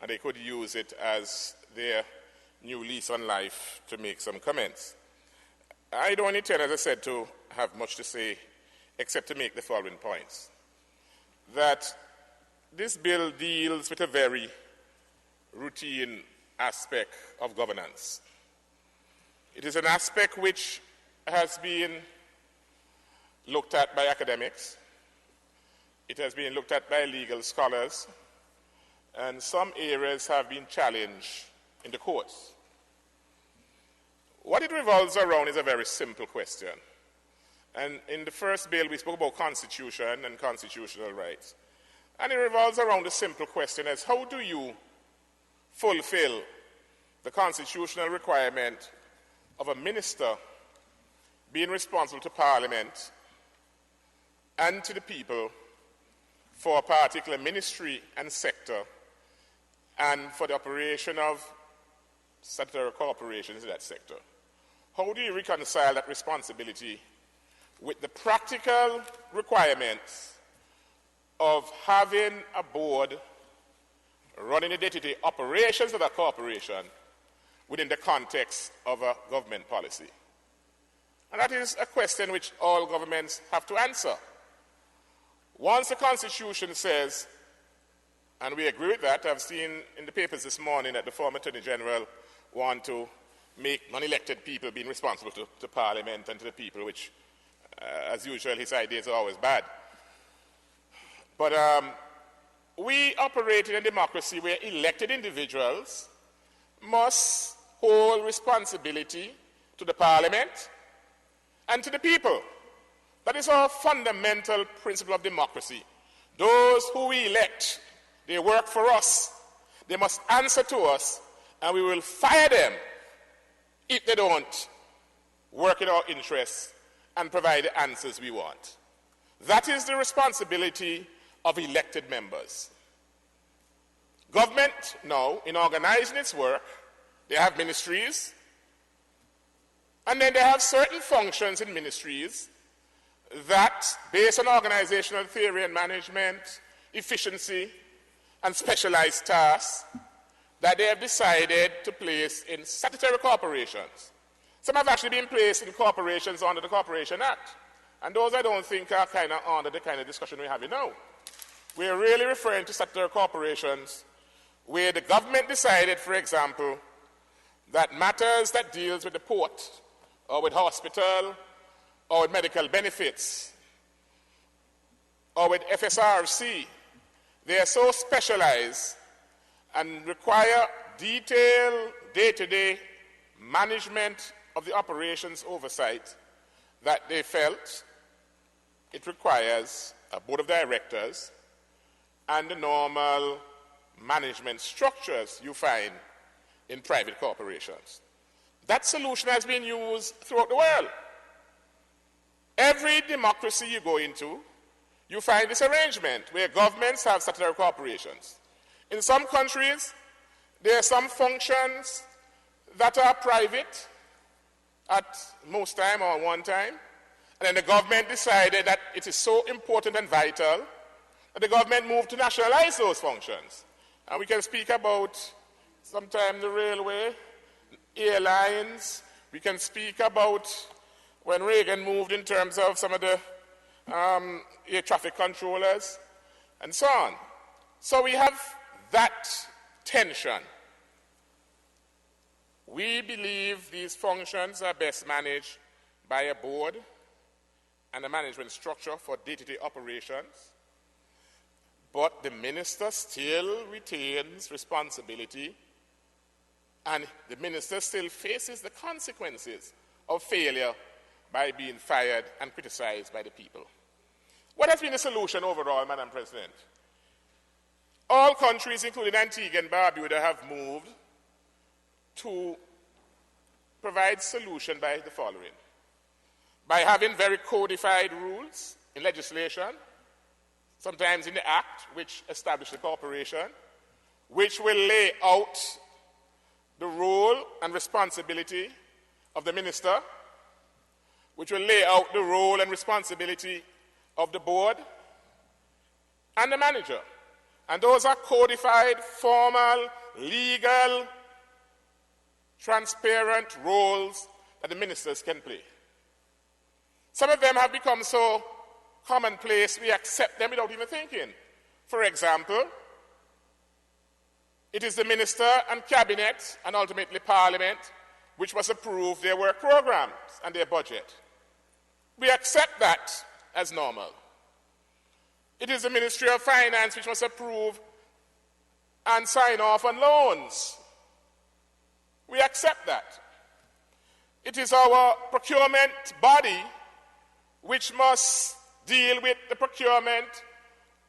and they could use it as their new lease on life to make some comments. I don't intend, as I said, to have much to say, except to make the following points. That this bill deals with a very routine aspect of governance. It is an aspect which has been looked at by academics. It has been looked at by legal scholars, and some areas have been challenged in the courts. What it revolves around is a very simple question. And in the first bill, we spoke about constitution and constitutional rights. And it revolves around the simple question as how do you fulfill the constitutional requirement of a minister being responsible to Parliament and to the people for a particular ministry and sector and for the operation of statutory corporations in that sector. How do you reconcile that responsibility with the practical requirements of having a board running the day-to-day operations of a corporation within the context of a government policy? And that is a question which all governments have to answer. Once the Constitution says, and we agree with that, I've seen in the papers this morning that the former Attorney General want to make non-elected people being responsible to Parliament and to the people, which, as usual, his ideas are always bad. But we operate in a democracy where elected individuals must hold responsibility to the Parliament and to the people. That is our fundamental principle of democracy. Those who we elect, they work for us. They must answer to us, and we will fire them if they don't work in our interests and provide the answers we want. That is the responsibility of elected members. Government now, in organizing its work, they have ministries, and then they have certain functions in ministries that, based on organizational theory and management, efficiency, and specialized tasks, that they have decided to place in statutory corporations. Some have actually been placed in corporations under the Corporation Act, and those I don't think are kind of under the kind of discussion we're having now. We're really referring to statutory corporations where the government decided, for example, that matters that deals with the port or with hospital or with medical benefits or with FSRC, they are so specialized and require detailed day-to-day management of the operations oversight that they felt it requires a board of directors and the normal management structures you find in private corporations. That solution has been used throughout the world. Every democracy you go into, you find this arrangement where governments have statutory corporations. In some countries, there are some functions that are private at most time or one time, and then the government decided that it is so important and vital that the government moved to nationalize those functions. And we can speak about sometimes the railway, airlines. We can speak about when Reagan moved in terms of some of the air traffic controllers and so on. So we have that tension. We believe these functions are best managed by a board and a management structure for day-to-day operations, but the minister still retains responsibility, and the minister still faces the consequences of failure by being fired and criticized by the people. What has been the solution overall, Madam President? All countries, including Antigua and Barbuda, have moved to provide solution by the following. By having very codified rules in legislation, sometimes in the Act, which established the corporation, which will lay out the role and responsibility of the minister, which will lay out the role and responsibility of the board and the manager. And those are codified, formal, legal, transparent roles that the ministers can play. Some of them have become so commonplace, we accept them without even thinking. For example, it is the minister and cabinet and ultimately parliament which must approve their work programs and their budget. We accept that as normal. It is the Ministry of Finance which must approve and sign off on loans. We accept that. It is our procurement body which must deal with the procurement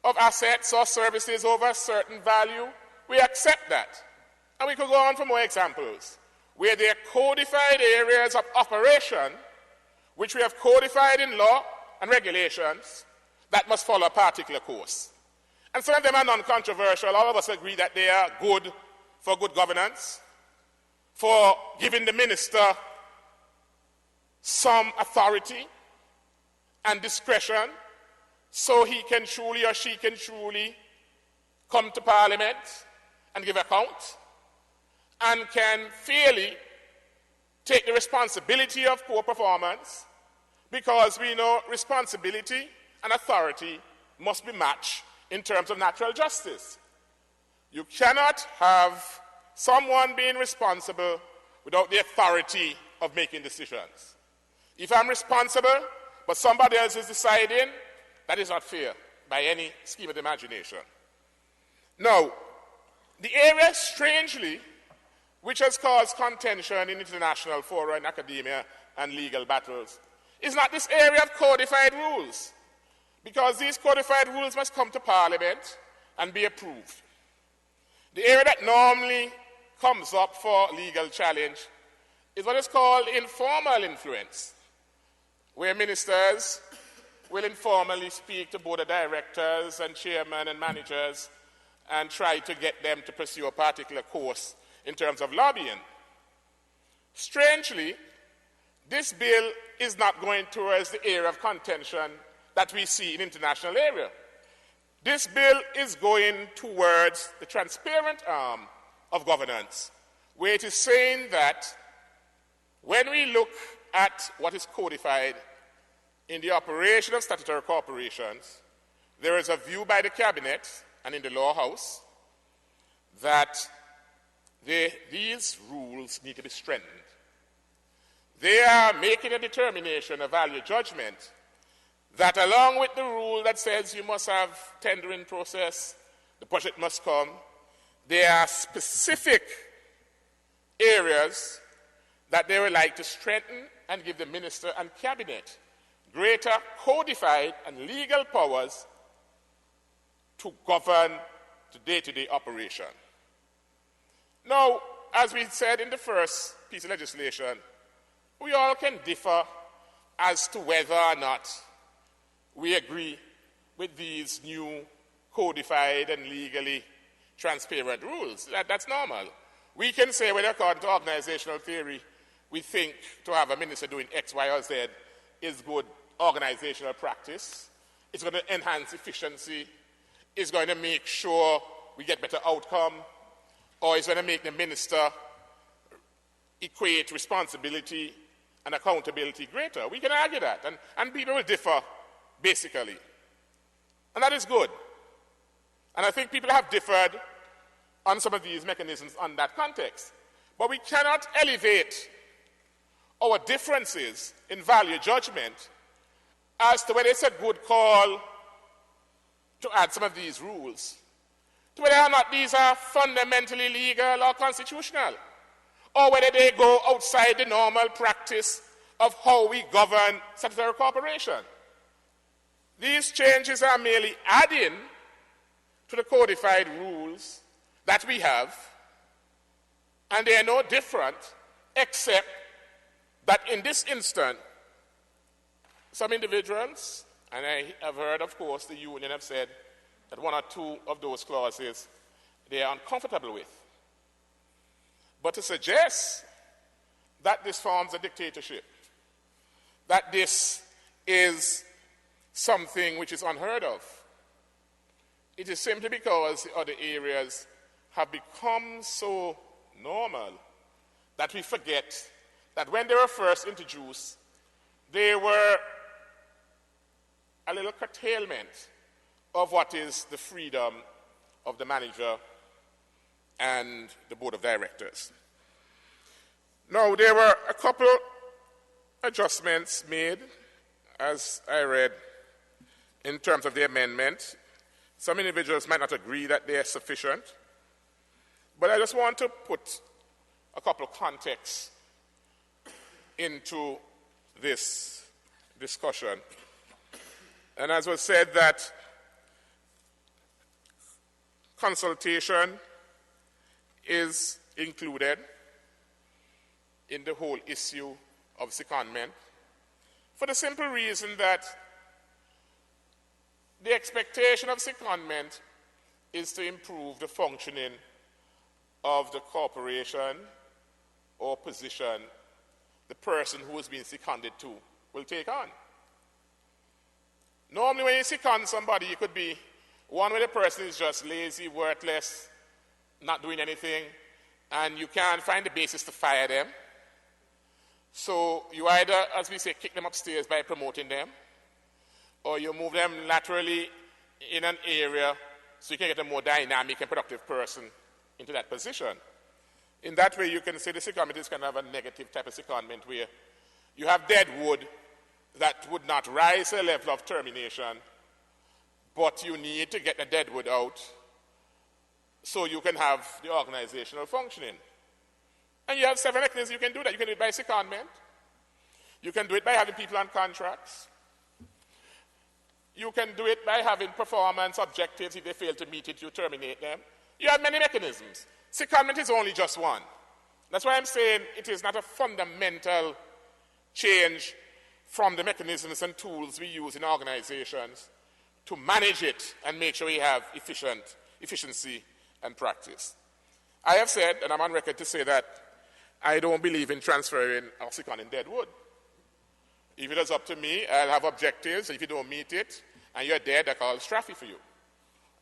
of assets or services over a certain value. We accept that. And we could go on for more examples, where there are codified areas of operation which we have codified in law and regulations that must follow a particular course. And some of them are non-controversial. All of us agree that they are good for good governance, for giving the minister some authority and discretion so he can truly or she can truly come to Parliament and give account and can fairly take the responsibility of poor performance, because we know responsibility and authority must be matched in terms of natural justice. You cannot have someone being responsible without the authority of making decisions. If I'm responsible, but somebody else is deciding, that is not fair by any scheme of the imagination. Now, the area, strangely, which has caused contention in international fora, in academia, and legal battles, is not this area of codified rules, because these codified rules must come to Parliament and be approved. The area that normally comes up for legal challenge is what is called informal influence, where ministers will informally speak to board of directors and chairmen and managers and try to get them to pursue a particular course in terms of lobbying. Strangely, this bill is not going towards the area of contention that we see in international area. This bill is going towards the transparent arm of governance, where it is saying that when we look at what is codified in the operation of statutory corporations, there is a view by the cabinet and in the law house that these rules need to be strengthened. They are making a determination, a value judgment, that along with the rule that says you must have tendering process, the budget must come, there are specific areas that they would like to strengthen and give the minister and cabinet greater codified and legal powers to govern the day-to-day operation. Now, as we said in the first piece of legislation, we all can differ as to whether or not we agree with these new codified and legally transparent rules. That's normal. We can say, well, according to organizational theory, we think to have a minister doing X, Y, or Z is good organizational practice. It's going to enhance efficiency. It's going to make sure we get better outcome. Or it's going to make the minister equate responsibility and accountability greater. We can argue that, and people will differ, basically. And that is good. And I think people have differed on some of these mechanisms on that context. But we cannot elevate our differences in value judgment as to whether it's a good call to add some of these rules, to whether or not these are fundamentally legal or constitutional, or whether they go outside the normal practice of how we govern statutory corporation. These changes are merely adding to the codified rules that we have, and they are no different, except that in this instant, some individuals, and I have heard, of course, the union have said that one or two of those clauses they are uncomfortable with. But to suggest that this forms a dictatorship, that this is something which is unheard of, it is simply because the other areas have become so normal that we forget that when they were first introduced, they were a little curtailment of what is the freedom of the manager and the board of directors. Now, there were a couple adjustments made, as I read, in terms of the amendment. Some individuals might not agree that they are sufficient, but I just want to put a couple of contexts into this discussion. And as was said, that consultation is included in the whole issue of secondment for the simple reason that the expectation of secondment is to improve the functioning of the corporation or position the person who is being seconded to will take on. Normally when you second somebody, it could be one where the person is just lazy, worthless, not doing anything, and you can't find the basis to fire them. So you either, as we say, kick them upstairs by promoting them, or you move them laterally in an area so you can get a more dynamic and productive person into that position. In that way, you can say the secondment is kind of a negative type of secondment where you have dead wood that would not rise to the level of termination, but you need to get the dead wood out so you can have the organizational functioning. And you have several mechanisms you can do that. You can do it by secondment. You can do it by having people on contracts. You can do it by having performance objectives. If they fail to meet it, you terminate them. You have many mechanisms. Secondment is only just one. That's why I'm saying it is not a fundamental change from the mechanisms and tools we use in organizations to manage it and make sure we have efficiency and practice. I have said, and I'm on record to say that I don't believe in transferring or seconding dead wood. If it is up to me, I'll have objectives. If you don't meet it and you're dead, I call straffy for you.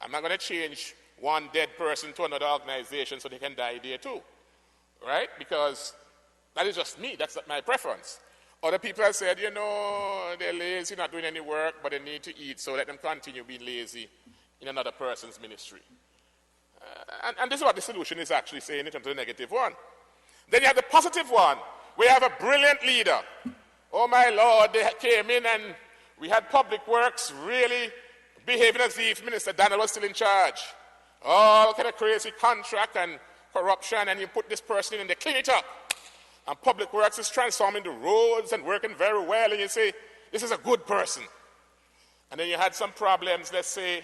I'm not going to change one dead person to another organization so they can die there too, right? Because that is just me. That's not my preference. Other people have said, you know, they're lazy, not doing any work, but they need to eat, so let them continue being lazy in another person's ministry. And this is what the solution is actually saying in terms of the negative one. Then you have the positive one, where you have a brilliant leader. Oh my Lord, they came in and we had public works really behaving as if Minister Daniel was still in charge. All kind of crazy contract and corruption, and you put this person in and they clean it up. And public works is transforming the roads and working very well, and you say, this is a good person. And then you had some problems, let's say,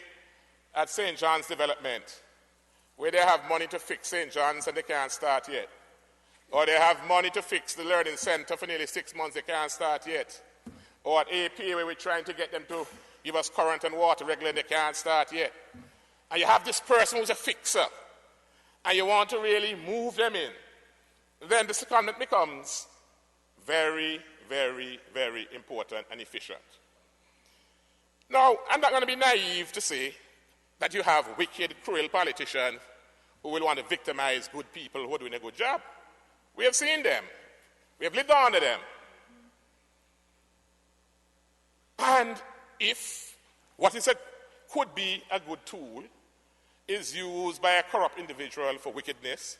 at St. John's Development. where they have money to fix St. John's and they can't start yet. Or they have money to fix the Learning Center for nearly 6 months, they can't start yet. Or at APA, where we're trying to get them to give us current and water regularly, they can't start yet. And you have this person who's a fixer, and you want to really move them in. Then the secondment becomes very, very, very important and efficient. Now, I'm not going to be naive to say that you have wicked, cruel politicians who will want to victimize good people who are doing a good job. We have seen them. We have lived under them. And if what could be a good tool is used by a corrupt individual for wickedness,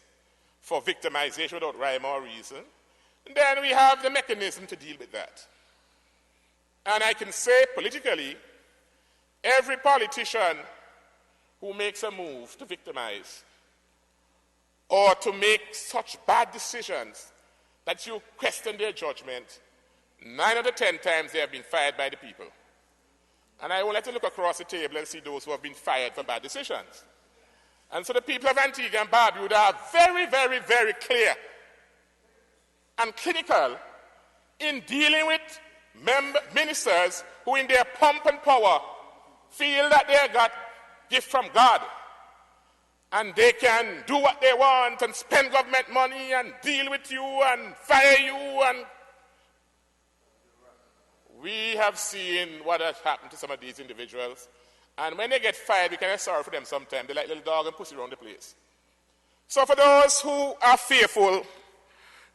for victimization without rhyme or reason, then we have the mechanism to deal with that. And I can say politically, every politician who makes a move to victimize or to make such bad decisions that you question their judgment, 9 out of 10 times they have been fired by the people. And I will let you look across the table and see those who have been fired for bad decisions. And so the people of Antigua and Barbuda are very, very, very clear and clinical in dealing with ministers who in their pomp and power feel that they got gift from God and they can do what they want and spend government money and deal with you and fire you. And we have seen what has happened to some of these individuals. And when they get fired, we kind of sorry for them sometimes. They're like little dog and pussy around the place. So for those who are fearful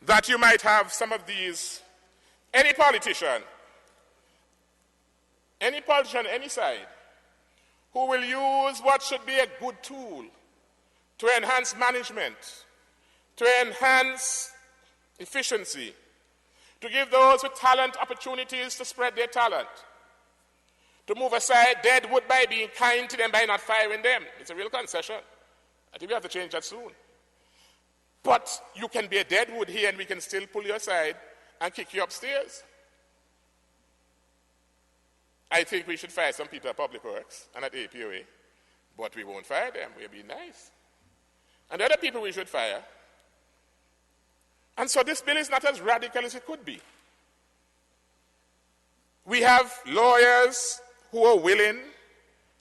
that you might have some of these, any politician, any side, who will use what should be a good tool to enhance management, to enhance efficiency, to give those with talent opportunities to spread their talent, to move aside deadwood by being kind to them by not firing them. It's a real concession. I think we have to change that soon. But you can be a deadwood here and we can still pull you aside and kick you upstairs. I think we should fire some people at Public Works and at APOA, but we won't fire them. We'll be nice. And the other people we should fire. And so this bill is not as radical as it could be. We have lawyers who are willing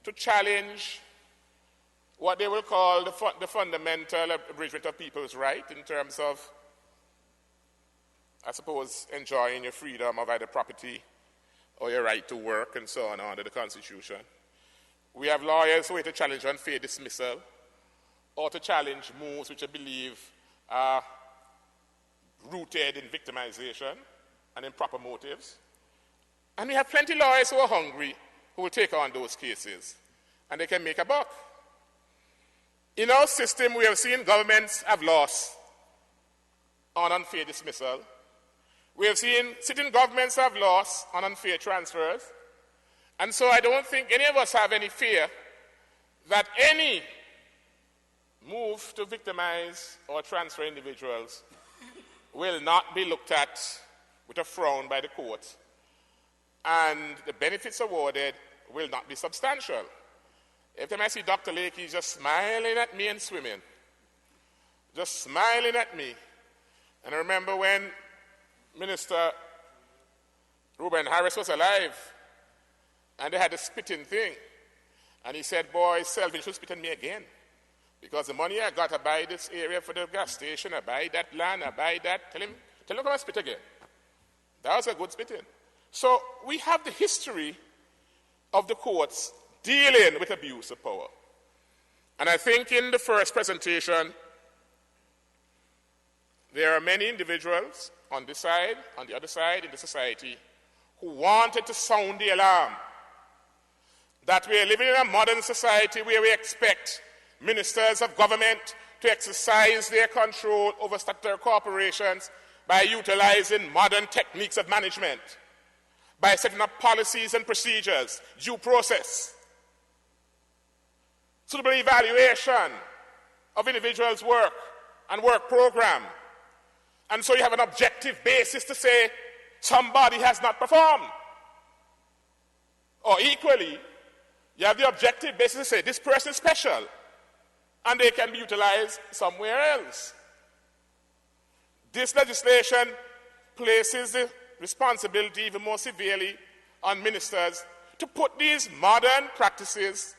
to challenge what they will call the fundamental abridgment of people's right in terms of, I suppose, enjoying your freedom of either property or your right to work and so on under the Constitution. We have lawyers who are to challenge unfair dismissal or to challenge moves which I believe are rooted in victimization and improper motives. And we have plenty of lawyers who are hungry who will take on those cases and they can make a buck. In our system, we have seen governments have lost on unfair dismissal. We have seen sitting governments have lost on unfair transfers. And so I don't think any of us have any fear that any move to victimize or transfer individuals will not be looked at with a frown by the court, and the benefits awarded will not be substantial. Every time I see Dr. Lake, he's just smiling at me and swimming. Just smiling at me. And I remember when Minister Reuben Harris was alive, and they had a spitting thing. And he said, boy, Selvin should spit on me again. Because the money I got, I buy this area for the gas station, I buy that land, I buy that. Tell him come and spit again. That was a good spitting. So we have the history of the courts dealing with abuse of power. And I think in the first presentation, there are many individuals on this side, on the other side in the society, who wanted to sound the alarm that we are living in a modern society where we expect ministers of government to exercise their control over statutory corporations by utilizing modern techniques of management, by setting up policies and procedures, due process, suitable evaluation of individuals' work and work program. And so you have an objective basis to say somebody has not performed. Or equally, you have the objective basis to say this person is special. and they can be utilized somewhere else. This legislation places the responsibility even more severely on ministers to put these modern practices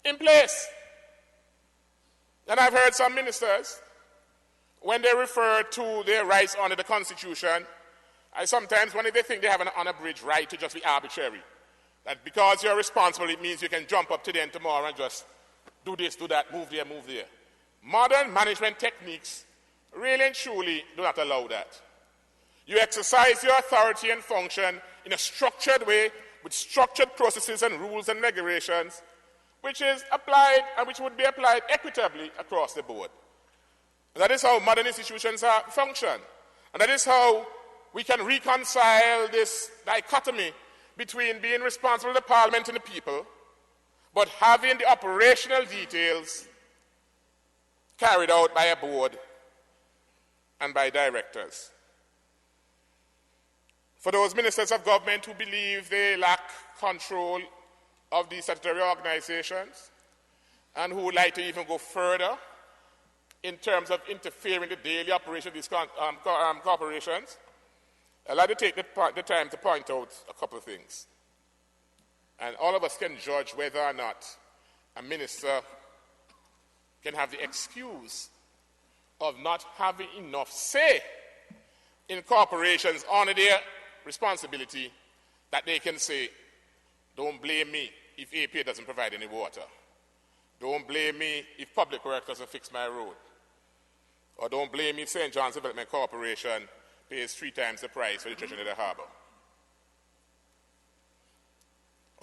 in place. And I've heard some ministers, when they refer to their rights under the Constitution, I sometimes wonder if they think they have an unabridged right to just be arbitrary. That because you're responsible, it means you can jump up today and tomorrow and just do this, do that, move there, move there. Modern management techniques really and truly do not allow that. You exercise your authority and function in a structured way with structured processes and rules and regulations, which is applied and which would be applied equitably across the board. And that is how modern institutions function. And that is how we can reconcile this dichotomy between being responsible to the Parliament and the people, but having the operational details carried out by a board and by directors. For those ministers of government who believe they lack control of these statutory organizations and who would like to even go further in terms of interfering in the daily operation of these corporations, I'd like to take the time to point out a couple of things. And all of us can judge whether or not a minister can have the excuse of not having enough say in corporations on their responsibility that they can say, don't blame me if APA doesn't provide any water. Don't blame me if Public Works doesn't fix my road. Or don't blame me if St. John's Development Corporation pays 3 times the price for the treasure in the harbour.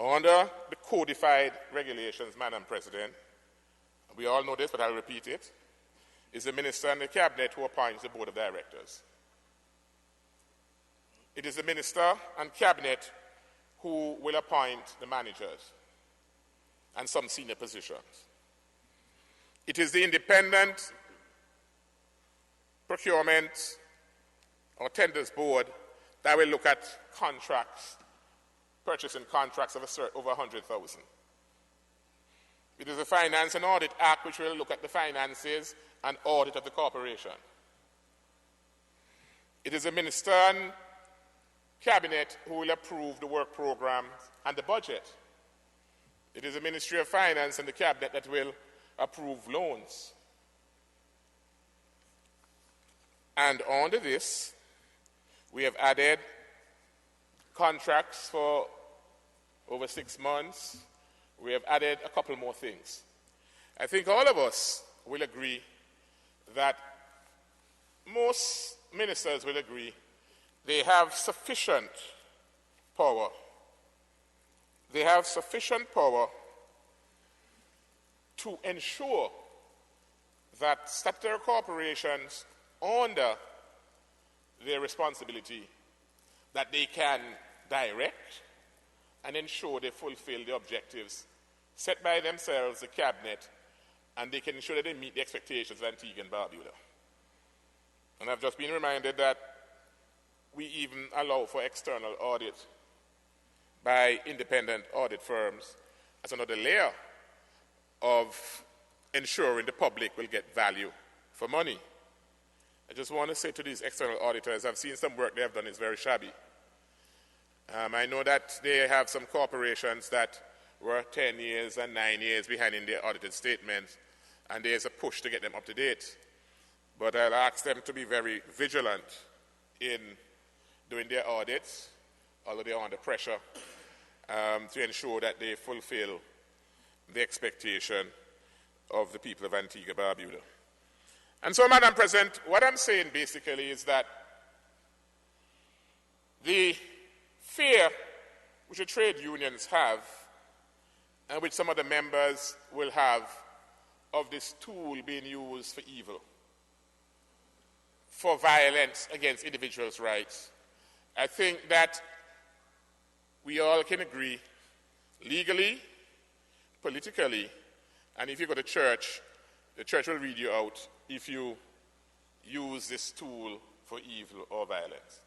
Under the codified regulations, Madam President, we all know this, but I'll repeat it, is the Minister and the Cabinet who appoints the Board of Directors. It is the Minister and Cabinet who will appoint the managers and some senior positions. It is the Independent Procurement or Tenders Board that will look at contracts, purchasing contracts of over 100,000. It is the Finance and Audit Act which will look at the finances and audit of the corporation. It is the Minister and Cabinet who will approve the work programs and the budget. It is the Ministry of Finance and the Cabinet that will approve loans. And under this, we have added contracts for over 6 months. We have added a couple more things. I think all of us will agree that most ministers will agree they have sufficient power. They have sufficient power to ensure that statutory corporations under their responsibility that they can direct and ensure they fulfill the objectives set by themselves, the Cabinet, and they can ensure that they meet the expectations of Antigua and Barbuda. And I've just been reminded that we even allow for external audit by independent audit firms as another layer of ensuring the public will get value for money. I just want to say to these external auditors, I've seen some work they have done is very shabby. I know that they have some corporations that were 10 years and 9 years behind in their audited statements, and there's a push to get them up to date. But I'll ask them to be very vigilant in doing their audits, although they are under pressure, to ensure that they fulfill the expectation of the people of Antigua and Barbuda. And so, Madam President, what I'm saying basically is that the fear which the trade unions have and which some of the members will have of this tool being used for evil, for violence against individuals' rights, I think that we all can agree legally, politically, and if you go to church, the church will read you out if you use this tool for evil or violence.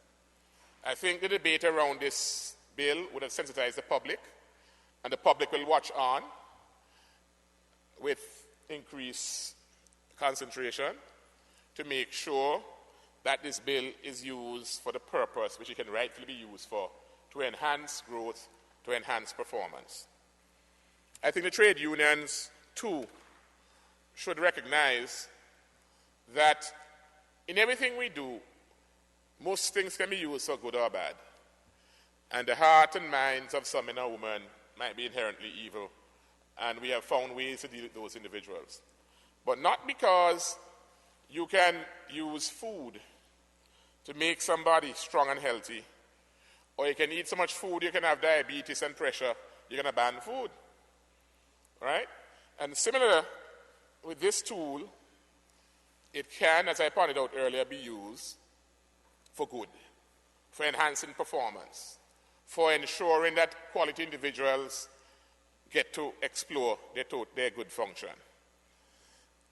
I think the debate around this bill would have sensitized the public, and the public will watch on with increase concentration to make sure that this bill is used for the purpose which it can rightfully be used for, to enhance growth, to enhance performance. I think the trade unions, too, should recognize that in everything we do, most things can be used for good or bad. And the heart and minds of some men or women might be inherently evil, and we have found ways to deal with those individuals. But not because you can use food to make somebody strong and healthy, or you can eat so much food you can have diabetes and pressure, you're going to ban food. Right? And similar with this tool, it can, as I pointed out earlier, be used for good, for enhancing performance, for ensuring that quality individuals get to explore their good function.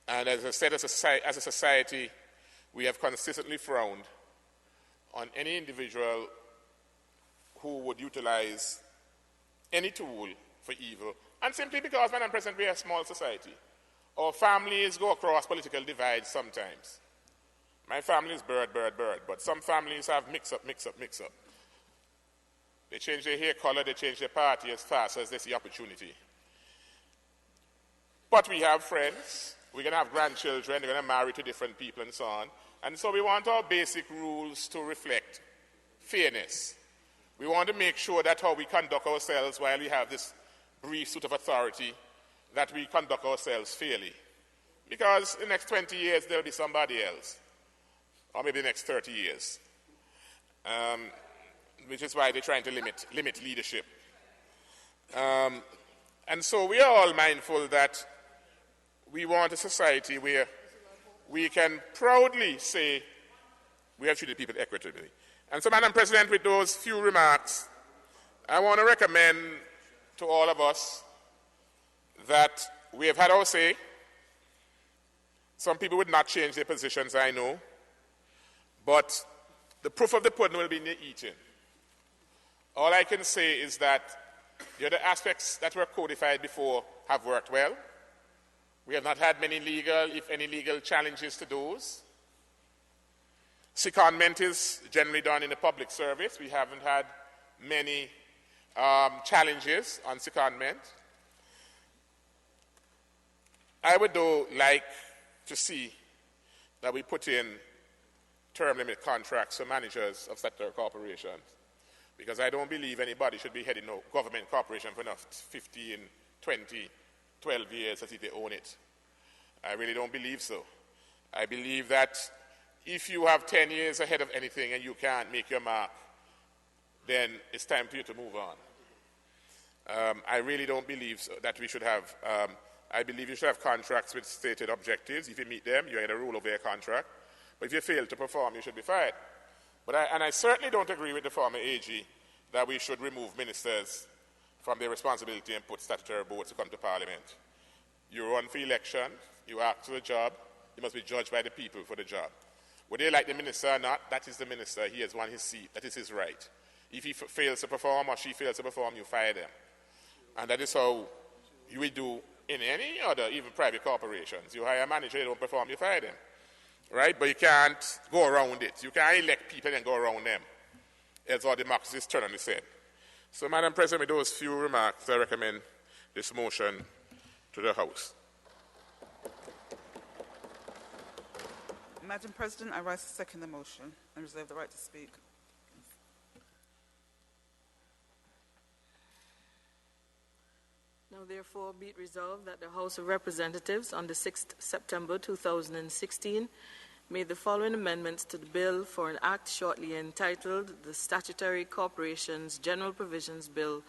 And as I said, as a society, we have consistently frowned on any individual who would utilize any tool for evil, and simply because, Madam President, we are a small society. Our families go across political divides sometimes. My family is bird, but some families have mix up. They change their hair color, they change their party as fast as they see opportunity. But we have friends, we're going to have grandchildren, they're going to marry to different people and so on. And so we want our basic rules to reflect fairness. We want to make sure that how we conduct ourselves while we have this brief suit of authority, that we conduct ourselves fairly. Because in the next 20 years, there'll be somebody else. Or maybe the next 30 years. Which is why they're trying to limit leadership. And so we are all mindful that we want a society where we can proudly say we have treated people equitably. And so, Madam President, with those few remarks, I want to recommend to all of us that we have had our say. Some people would not change their positions, I know. But the proof of the pudding will be in the eating. All I can say is that the other aspects that were codified before have worked well. We have not had many legal, if any legal challenges to those. Secondment is generally done in the public service. We haven't had many challenges on secondment. I would, though, like to see that we put in term limit contracts for managers of sector corporations, because I don't believe anybody should be heading a government corporation for enough 15, 20, 12 years as if they own it. I really don't believe so. I believe that if you have 10 years ahead of anything and you can't make your mark, then it's time for you to move on. I really don't believe so, that we should have, I believe you should have contracts with stated objectives. If you meet them, you're in a rule over your contract. But if you fail to perform, you should be fired. But I certainly don't agree with the former AG that we should remove ministers from their responsibility and put statutory boards to come to Parliament. You run for election, you act for the job, you must be judged by the people for the job. Whether you like the minister or not, that is the minister. He has won his seat. That is his right. If he fails to perform or she fails to perform, you fire them. And that is how you will do in any other, even private corporations. You hire a manager, they don't perform, you fire them. Right? But you can't go around it. You can't elect people and go around them. Else all democracy is turned on its head. So, Madam President, with those few remarks, I recommend this motion to the House. Madam President, I rise to second the motion and reserve the right to speak. Now, therefore, be it resolved that the House of Representatives on the 6th September 2016 made the following amendments to the bill for an act shortly entitled the Statutory Corporations General Provisions Bill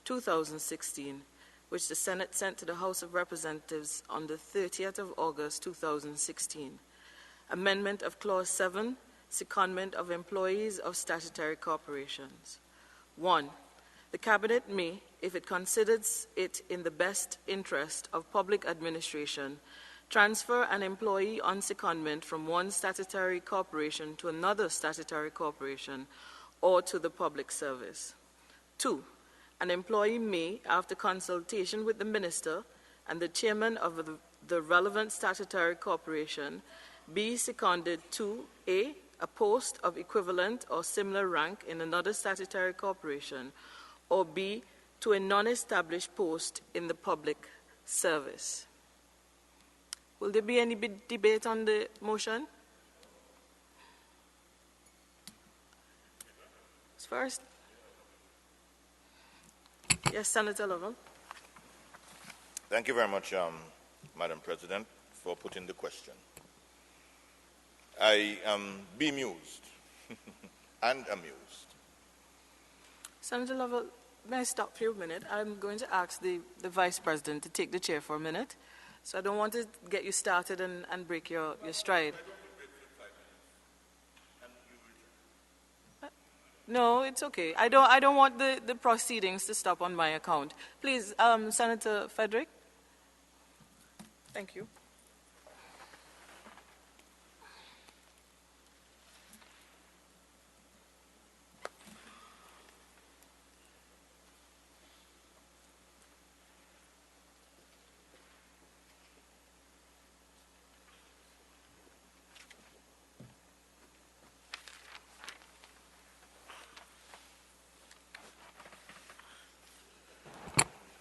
2016, which the Senate sent to the House of Representatives on the 30th of August 2016. Amendment of Clause 7, Secondment of Employees of Statutory Corporations. 1. The Cabinet may, if it considers it in the best interest of public administration, transfer an employee on secondment from one statutory corporation to another statutory corporation or to the public service. 2. An employee may, after consultation with the minister and the chairman of the relevant statutory corporation be seconded to A, a post of equivalent or similar rank in another statutory corporation, or B, to a non-established post in the public service. Will there be any debate on the motion? First, yes, Senator Lovell. Thank you very much, Madam President, for putting the question. I am bemused and amused. Senator Lovell, may I stop for you a minute? I'm going to ask the Vice President to take the chair for a minute. So I don't want to get you started and break your stride. No, it's okay. I don't want the proceedings to stop on my account. Please, Senator Frederick. Thank you.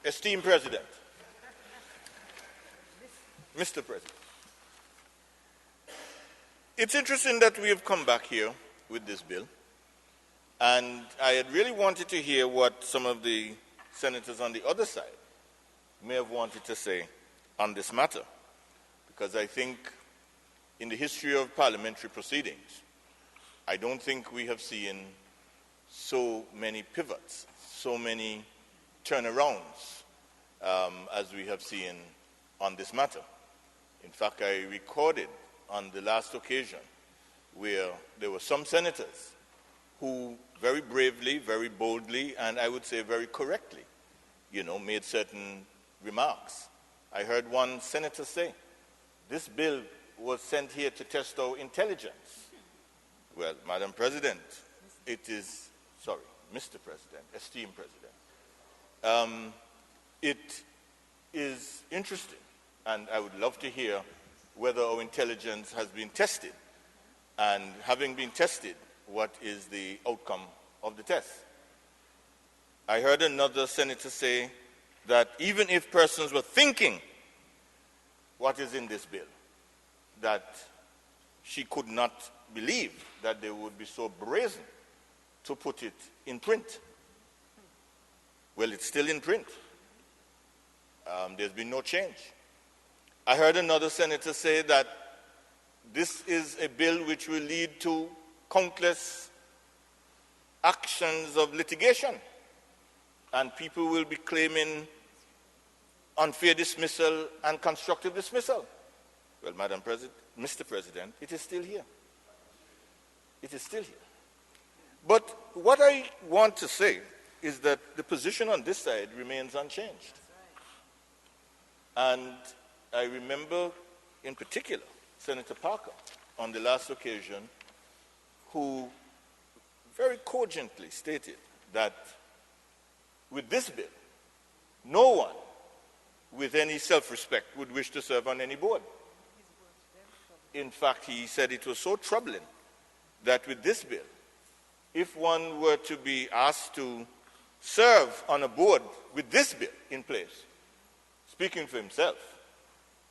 Esteemed President, Mr. President, it's interesting that we have come back here with this bill, and I had really wanted to hear what some of the senators on the other side may have wanted to say on this matter, because I think in the history of parliamentary proceedings, I don't think we have seen so many pivots, so many turnarounds as we have seen on this matter. In fact, I recorded on the last occasion where there were some senators who very bravely, very boldly, and I would say very correctly, made certain remarks. I heard one senator say, this bill was sent here to test our intelligence. Well, Madam President, Mr. President, esteemed President, it is interesting, and I would love to hear whether our intelligence has been tested, and having been tested, what is the outcome of the test. I heard another senator say that even if persons were thinking what is in this bill, that she could not believe that they would be so brazen to put it in print. Well, it's still in print. There's been no change. I heard another senator say that this is a bill which will lead to countless actions of litigation, and people will be claiming unfair dismissal and constructive dismissal. Well, Madam President, Mr. President, it is still here. It is still here. But what I want to say is that the position on this side remains unchanged. And I remember, in particular, Senator Parker, on the last occasion, who very cogently stated that with this bill, no one with any self-respect would wish to serve on any board. In fact, he said it was so troubling that with this bill, if one were to be asked to serve on a board with this bill in place, speaking for himself,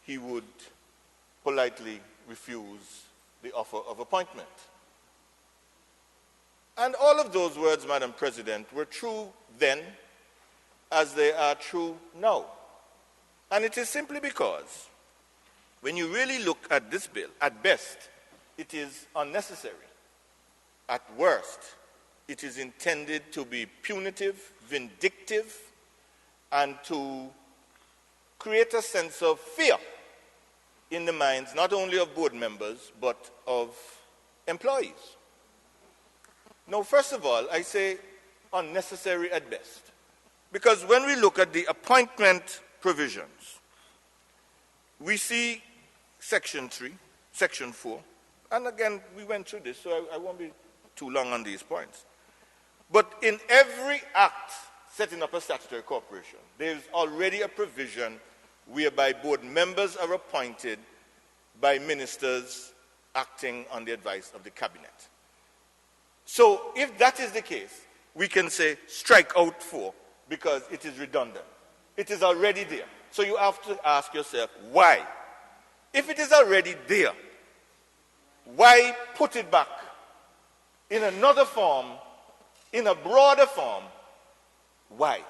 he would politely refuse the offer of appointment. And all of those words, Madam President, were true then as they are true now. And it is simply because when you really look at this bill, at best, it is unnecessary. At worst, it is intended to be punitive, vindictive, and to create a sense of fear in the minds not only of board members, but of employees. Now, first of all, I say unnecessary at best, because when we look at the appointment provisions, we see Section 3, Section 4, and again, we went through this, so I won't be too long on these points. But in every act setting up a statutory corporation, there is already a provision whereby board members are appointed by ministers acting on the advice of the cabinet. So if that is the case, we can say strike out 4 because it is redundant. It is already there. So you have to ask yourself, why? If it is already there, why put it back in another form, in a broader form? Why?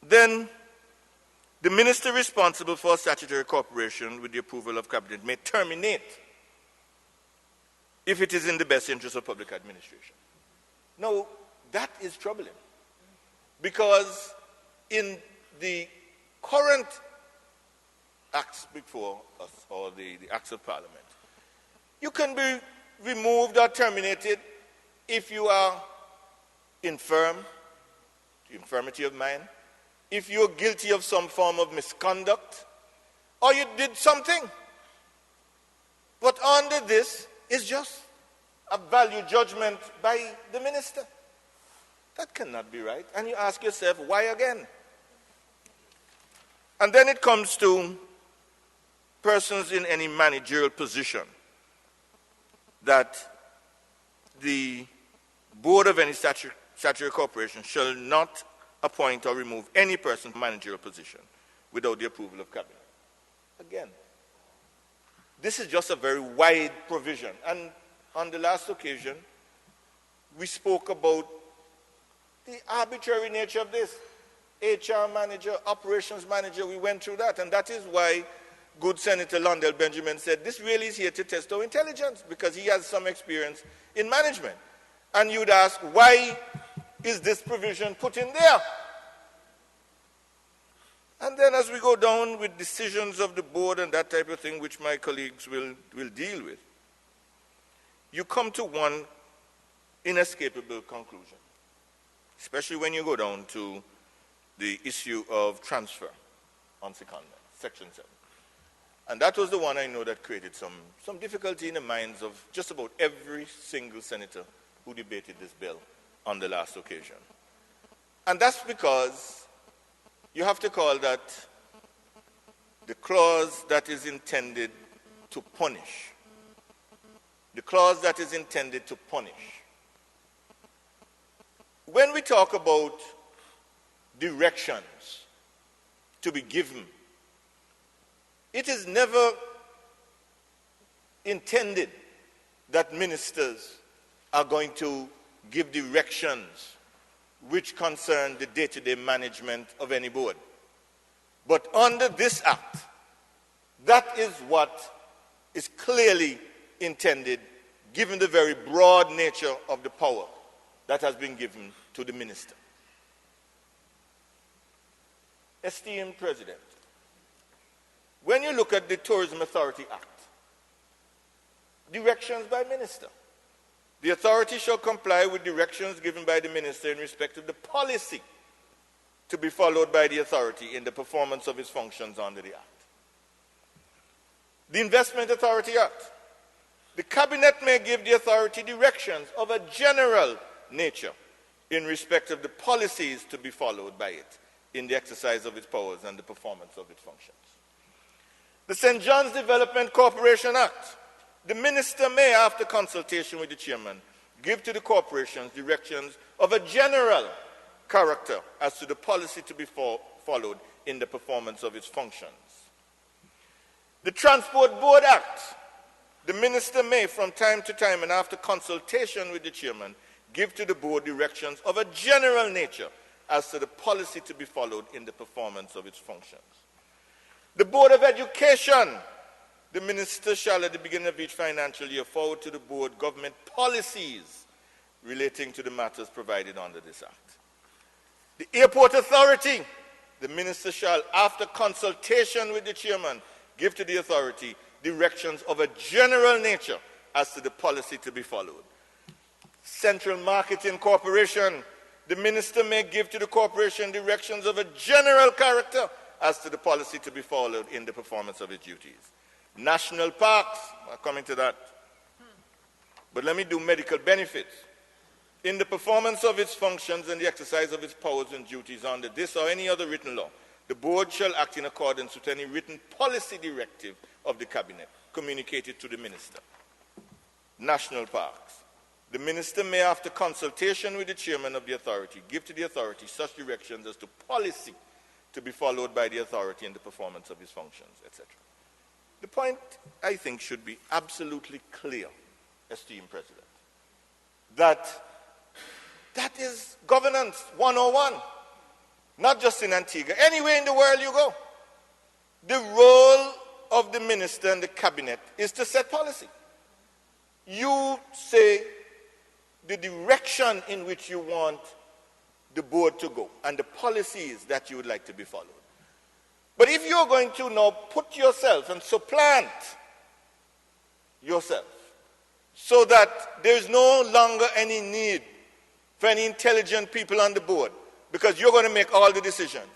Then the minister responsible for statutory corporation with the approval of cabinet may terminate if it is in the best interest of public administration. Now, that is troubling because in the current acts before us, or the acts of parliament, you can be removed or terminated if you are infirm, infirmity of mind, if you're guilty of some form of misconduct, or you did something. But under this is just a value judgment by the minister. That cannot be right. And you ask yourself, why again? And then it comes to persons in any managerial position that the board of any statutory corporation shall not appoint or remove any person from managerial position without the approval of cabinet. Again, this is just a very wide provision. And on the last occasion, we spoke about the arbitrary nature of this. HR manager, operations manager, we went through that. And that is why good Senator Londell Benjamin said this really is here to test our intelligence, because he has some experience in management. And you'd ask, why is this provision put in there? And then as we go down with decisions of the board and that type of thing, which my colleagues will deal with, you come to one inescapable conclusion, especially when you go down to the issue of transfer on secondment, Section 7. And that was the one I know that created some difficulty in the minds of just about every single senator who debated this bill on the last occasion. And that's because you have to call that the clause that is intended to punish. The clause that is intended to punish. When we talk about directions to be given, it is never intended that ministers are going to give directions which concern the day-to-day management of any board. But under this act, that is what is clearly intended, given the very broad nature of the power that has been given to the minister. Esteemed President, when you look at the Tourism Authority Act, directions by minister, the authority shall comply with directions given by the minister in respect of the policy to be followed by the authority in the performance of its functions under the Act. The Investment Authority Act. The cabinet may give the authority directions of a general nature in respect of the policies to be followed by it in the exercise of its powers and the performance of its functions. The St. John's Development Corporation Act. The minister may, after consultation with the chairman, give to the corporations directions of a general character as to the policy to be followed in the performance of its functions. The Transport Board Act. The minister may, from time to time and after consultation with the chairman, give to the board directions of a general nature as to the policy to be followed in the performance of its functions. The Board of Education. The minister shall, at the beginning of each financial year, forward to the board government policies relating to the matters provided under this act. The Airport Authority. The minister shall, after consultation with the chairman, give to the authority directions of a general nature as to the policy to be followed. Central Marketing Corporation. The minister may give to the corporation directions of a general character as to the policy to be followed in the performance of its duties. National parks, I'm coming to that. But let me do medical benefits. In the performance of its functions and the exercise of its powers and duties under this or any other written law, The board shall act in accordance with any written policy directive of the cabinet communicated to the minister. National parks. The minister may, after consultation with the chairman of the authority, give to the authority such directions as to policy to be followed by the authority in the performance of his functions, etc. The point, I think, should be absolutely clear, esteemed President, that is governance 101, not just in Antigua, anywhere in the world you go. The role of the minister and the cabinet is to set policy. You say the direction in which you want the board to go and the policies that you would like to be followed. But if you're going to now put yourself and supplant yourself so that there's no longer any need for any intelligent people on the board because you're going to make all the decisions,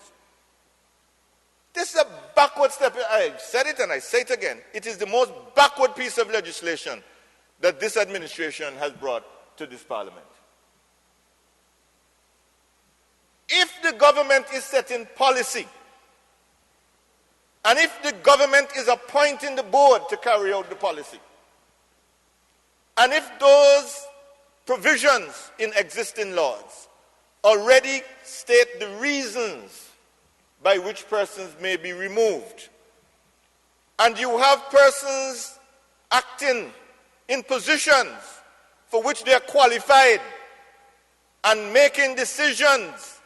this is a backward step. I've said it and I say it again. It is the most backward piece of legislation that this administration has brought to this parliament. If the government is setting policy, and if the government is appointing the board to carry out the policy, and if those provisions in existing laws already state the reasons by which persons may be removed, and you have persons acting in positions for which they are qualified and making decisions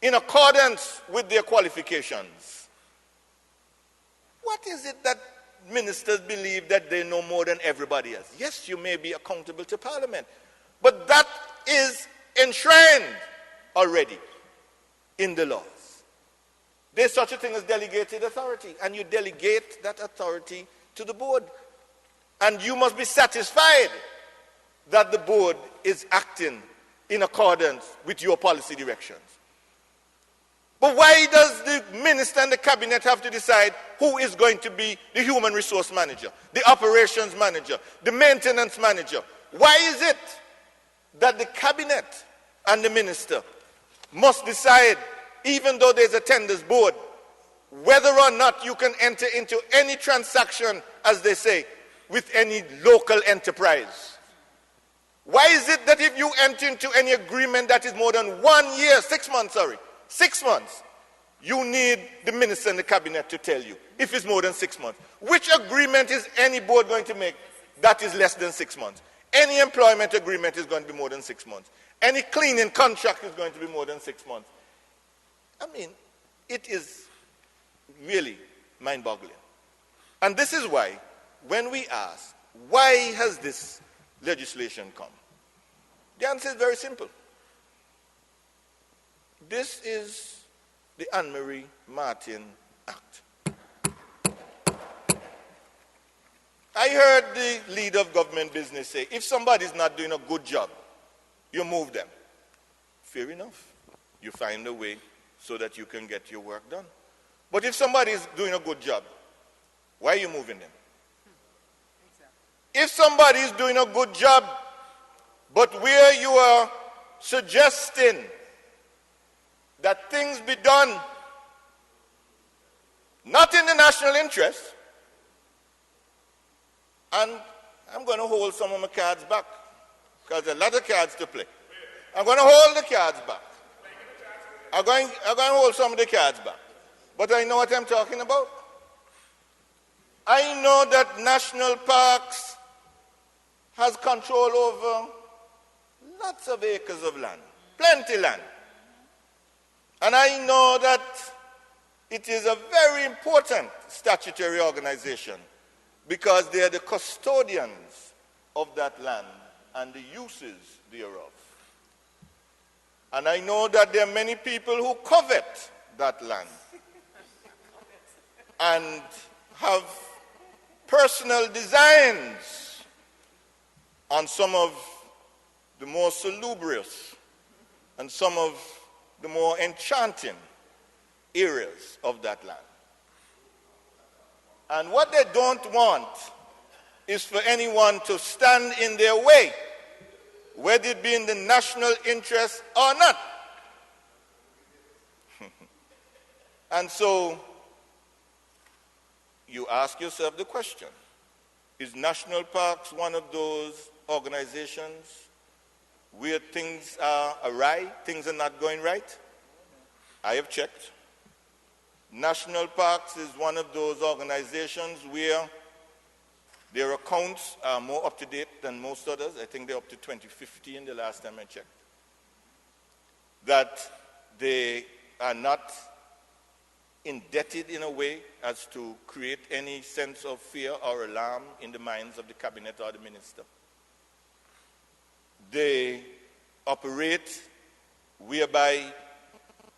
in accordance with their qualifications, what is it that ministers believe that they know more than everybody else? Yes, you may be accountable to Parliament, but that is enshrined already in the laws. There's such a thing as delegated authority, and you delegate that authority to the board. And you must be satisfied that the board is acting in accordance with your policy directions. But why does the minister and the cabinet have to decide who is going to be the human resource manager, the operations manager, the maintenance manager? Why is it that the cabinet and the minister must decide, even though there's a tenders board, whether or not you can enter into any transaction, as they say, with any local enterprise? Why is it that if you enter into any agreement that is more than 1 year, 6 months, 6 months, you need the minister and the cabinet to tell you if it's more than 6 months? Which agreement is any board going to make that is less than 6 months? Any employment agreement is going to be more than 6 months. Any cleaning contract is going to be more than 6 months. I mean, it is really mind-boggling. And this is why, when we ask, why has this legislation come? The answer is very simple. This is the Anne-Marie Martin Act. I heard the leader of government business say, if somebody's not doing a good job, you move them. Fair enough. You find a way so that you can get your work done. But if somebody is doing a good job, why are you moving them? If somebody is doing a good job, but where you are suggesting that things be done not in the national interest, and I'm going to hold some of my cards back, because there are a lot of cards to play. I'm going to hold the cards back. I'm going to hold some of the cards back. But I know what I'm talking about. I know that national parks has control over lots of acres of land, plenty land. And I know that it is a very important statutory organization because they are the custodians of that land and the uses thereof. And I know that there are many people who covet that land and have personal designs on some of the more salubrious and some of the more enchanting areas of that land. And what they don't want is for anyone to stand in their way, whether it be in the national interest or not. And so you ask yourself the question, is National Parks one of those organizations where things are awry, things are not going right? I have checked. National Parks is one of those organizations where their accounts are more up to date than most others. I think they're up to 2015 the last time I checked. That they are not indebted in a way as to create any sense of fear or alarm in the minds of the cabinet or the minister. They operate whereby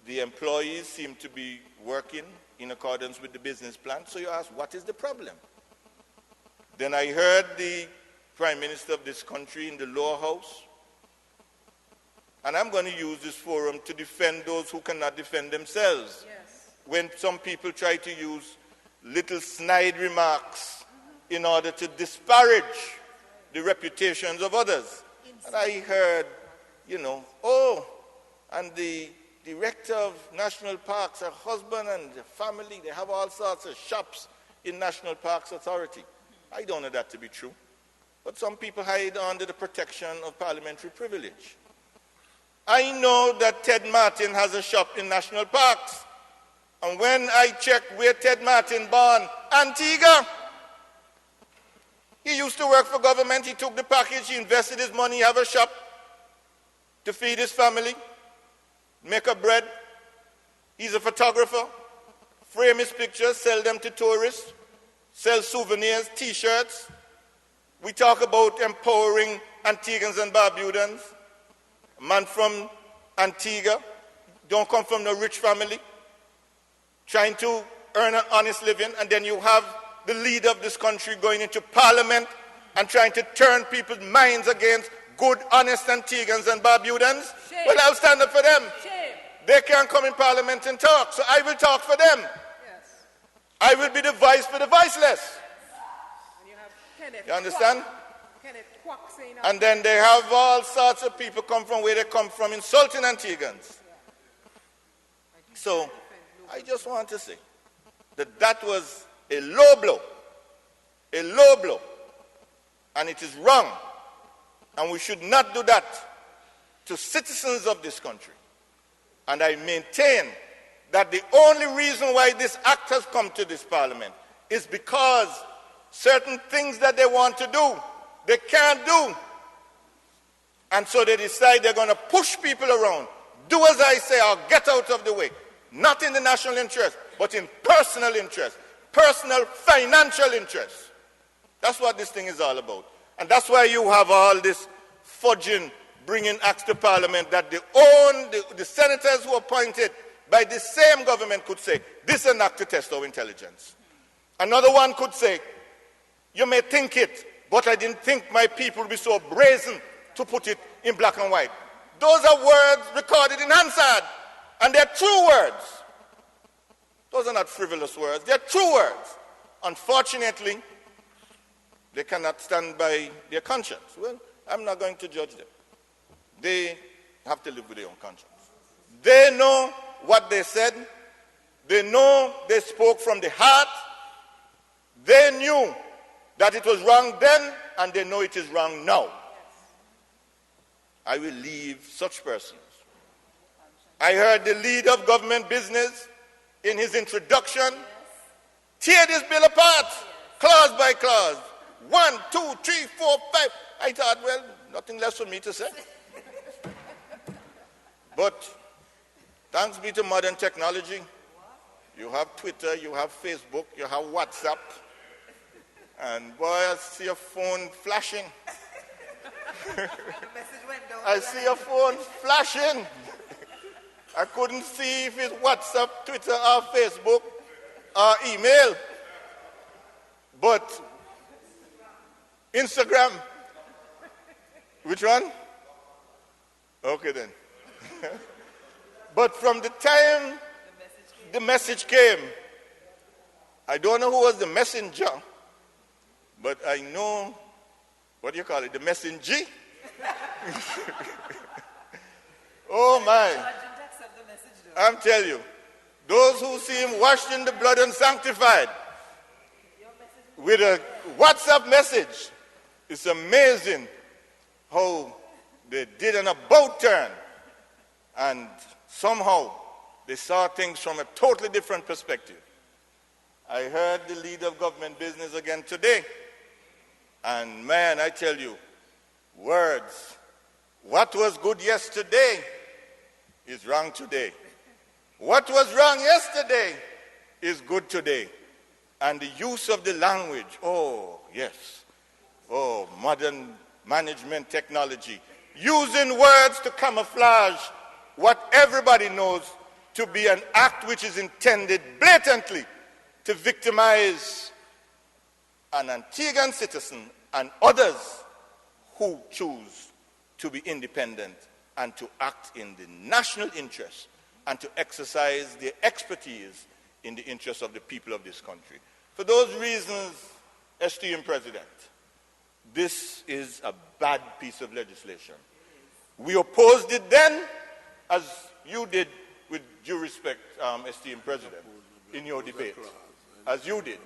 the employees seem to be working in accordance with the business plan. So you ask, what is the problem? Then I heard the Prime Minister of this country in the lower house, and I'm going to use this forum to defend those who cannot defend themselves. Yes. When some people try to use little snide remarks in order to disparage the reputations of others. And I heard, and the director of National Parks, her husband and the family, they have all sorts of shops in National Parks Authority. I don't know that to be true. But some people hide under the protection of parliamentary privilege. I know that Ted Martin has a shop in National Parks. And when I checked where Ted Martin born, Antigua, he used to work for government. He took the package, he invested his money, have a shop to feed his family, make a bread. He's a photographer, frame his pictures, sell them to tourists, sell souvenirs, T-shirts. We talk about empowering Antiguans and Barbudans. A man from Antigua, don't come from no rich family, trying to earn an honest living, and then you have the leader of this country going into parliament and trying to turn people's minds against good, honest Antiguans and Barbudans. Shame. Well, I'll stand up for them. Shame. They can't come in parliament and talk, so I will talk for them. Yes. I will be the voice for the voiceless. And you have Kenneth You understand? Kenneth Kwok saying and then they have all sorts of people come from where they come from, insulting Antiguans. Yeah. So I just want to say that that was a low blow, and it is wrong, and we should not do that to citizens of this country. And I maintain that the only reason why this act has come to this parliament is because certain things that they want to do, they can't do. And so they decide they're going to push people around. Do as I say or get out of the way. Not in the national interest, but in personal interest. Personal financial interest. That's what this thing is all about. And that's why you have all this fudging, bringing acts to parliament that the senators who are appointed by the same government could say, this is an act to test our intelligence. Another one could say, you may think it, but I didn't think my people would be so brazen to put it in black and white. Those are words recorded in Hansard, and they're true words. Those are not frivolous words, they're true words. Unfortunately, they cannot stand by their conscience. Well, I'm not going to judge them. They have to live with their own conscience. They know what they said. They know they spoke from the heart. They knew that it was wrong then, and they know it is wrong now. I will leave such persons. I heard the leader of government business in his introduction tear this bill apart, clause by clause. 1, 2, 3, 4, 5. I thought, well, nothing less for me to say. But thanks be to modern technology, you have Twitter, you have Facebook, you have WhatsApp, and boy, I see your phone flashing. I see your phone flashing. I couldn't see if it's WhatsApp, Twitter, or Facebook, or email. But Instagram. Which one? Okay then. But from the time the message came, I don't know who was the messenger, but I know, what do you call it, the messenger? Oh my. I'm telling you, those who see him washed in the blood and sanctified with a WhatsApp message. It's amazing how they did an about turn and somehow they saw things from a totally different perspective. I heard the leader of government business again today, and man, I tell you, words. What was good yesterday is wrong today. What was wrong yesterday is good today. And the use of the language, oh, yes. Oh, modern management technology. Using words to camouflage what everybody knows to be an act which is intended blatantly to victimize an Antiguan citizen and others who choose to be independent and to act in the national interest and to exercise their expertise in the interest of the people of this country. For those reasons, esteemed President, this is a bad piece of legislation. We opposed it then, as you did, with due respect, esteemed President, in your debate, as you did,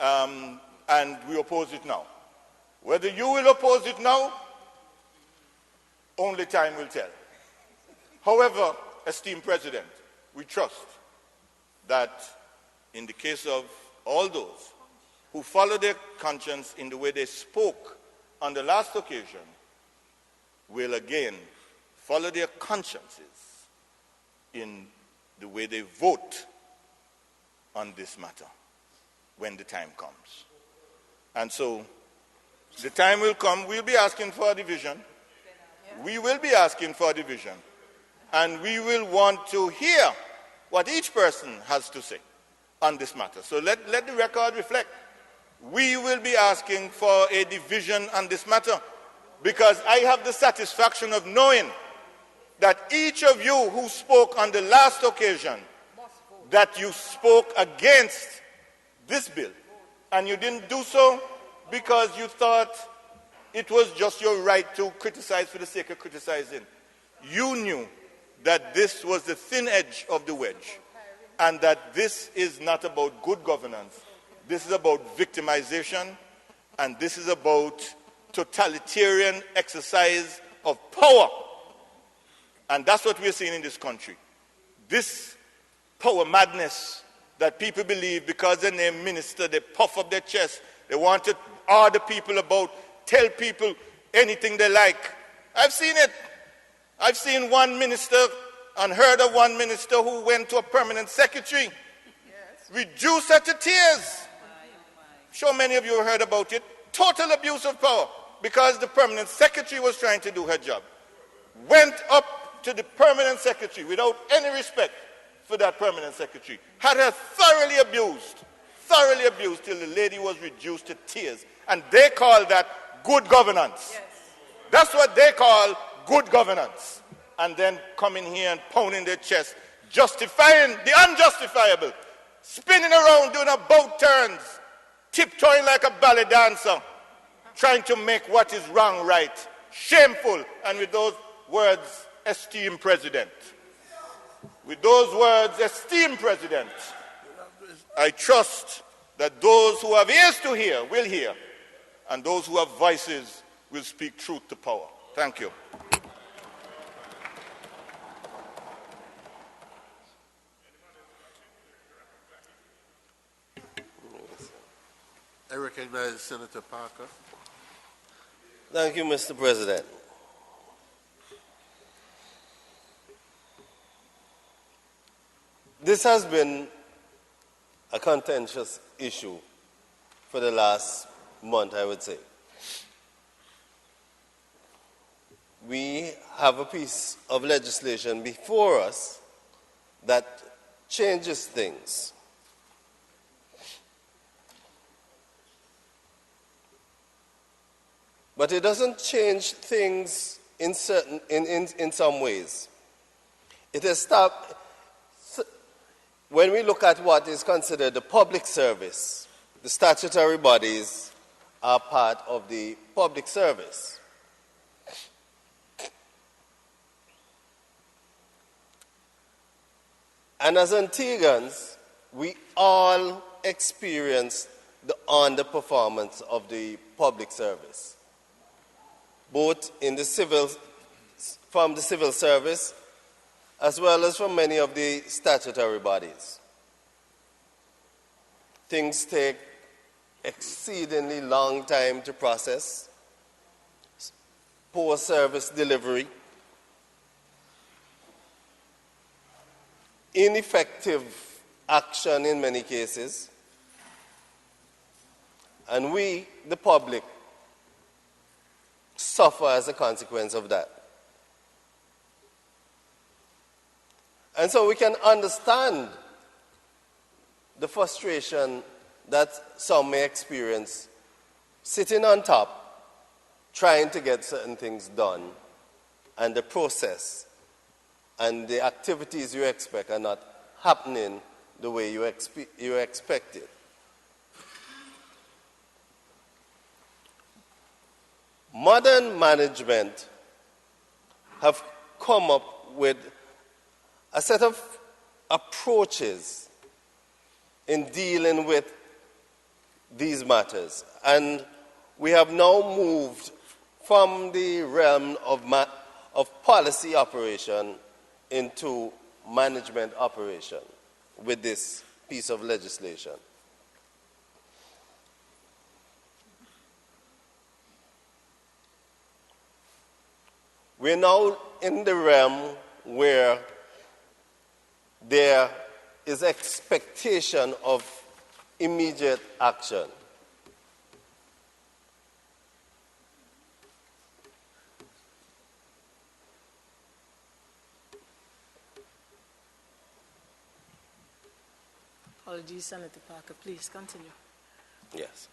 and we oppose it now. Whether you will oppose it now, only time will tell. However, esteemed President, we trust that in the case of all those who follow their conscience in the way they spoke on the last occasion will again follow their consciences in the way they vote on this matter when the time comes. And so the time will come, we'll be asking for a division. We will be asking for a division. And we will want to hear what each person has to say on this matter. So let the record reflect. We will be asking for a division on this matter because I have the satisfaction of knowing that each of you who spoke on the last occasion, that you spoke against this bill. And you didn't do so because you thought it was just your right to criticize for the sake of criticizing. You knew that this was the thin edge of the wedge and that this is not about good governance. This is about victimization, and this is about totalitarian exercise of power. And that's what we're seeing in this country. This power madness that people believe because they're named minister, they puff up their chest, they want to order people about, tell people anything they like. I've seen it. I've seen one minister and heard of one minister who went to a permanent secretary, reduced her to tears. Sure many of you have heard about it. Total abuse of power because the permanent secretary was trying to do her job. Went up to the permanent secretary without any respect for that permanent secretary. Had her thoroughly abused till the lady was reduced to tears. And they call that good governance. Yes. That's what they call good governance. And then coming here and pounding their chest, justifying the unjustifiable, spinning around, doing about turns, tiptoeing like a ballet dancer, trying to make what is wrong right. Shameful. And with those words, esteemed President. With those words, esteemed President, I trust that those who have ears to hear will hear, and those who have voices will speak truth to power. Thank you. I recognize Senator Parker. Thank you, Mr. President. This has been a contentious issue for the last month, I would say. We have a piece of legislation before us that changes things. But it doesn't change things in some ways. It has stopped. When we look at what is considered the public service, the statutory bodies are part of the public service. And as Antiguans, we all experienced the underperformance of the public service, both in from the civil service as well as from many of the statutory bodies. Things take exceedingly long time to process, poor service delivery, ineffective action in many cases, and we, the public, suffer as a consequence of that. And so we can understand the frustration that some may experience sitting on top, trying to get certain things done, and the process and the activities you expect are not happening the way you expected. Modern management have come up with a set of approaches in dealing with these matters. And we have now moved from the realm of policy operation into management operation with this piece of legislation. We're now in the realm where there is expectation of immediate action. Apologies, Senator Parker. Please continue. Yes.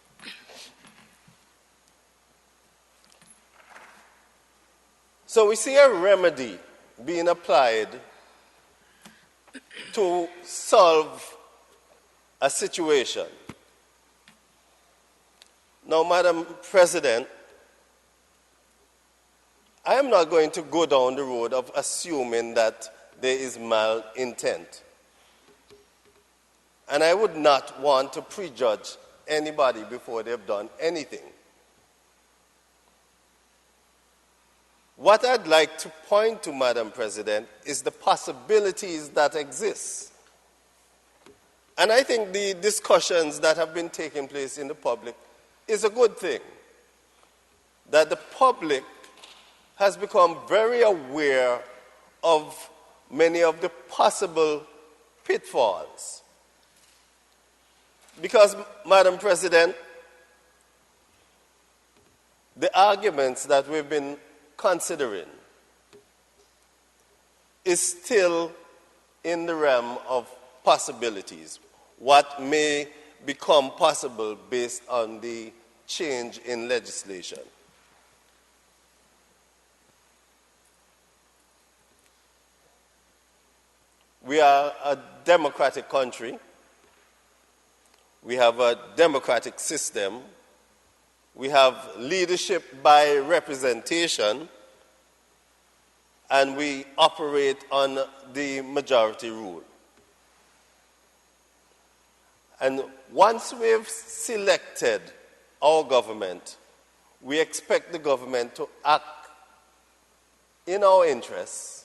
So we see a remedy being applied to solve a situation. Now, Madam President, I am not going to go down the road of assuming that there is malintent. And I would not want to prejudge anybody before they've done anything. What I'd like to point to, Madam President, is the possibilities that exist. And I think the discussions that have been taking place in the public is a good thing. That the public has become very aware of many of the possible pitfalls. Because, Madam President, the arguments that we've been considering is still in the realm of possibilities. What may become possible based on the change in legislation. We are a democratic country. We have a democratic system. We have leadership by representation, and we operate on the majority rule. And once we've selected our government, we expect the government to act in our interests,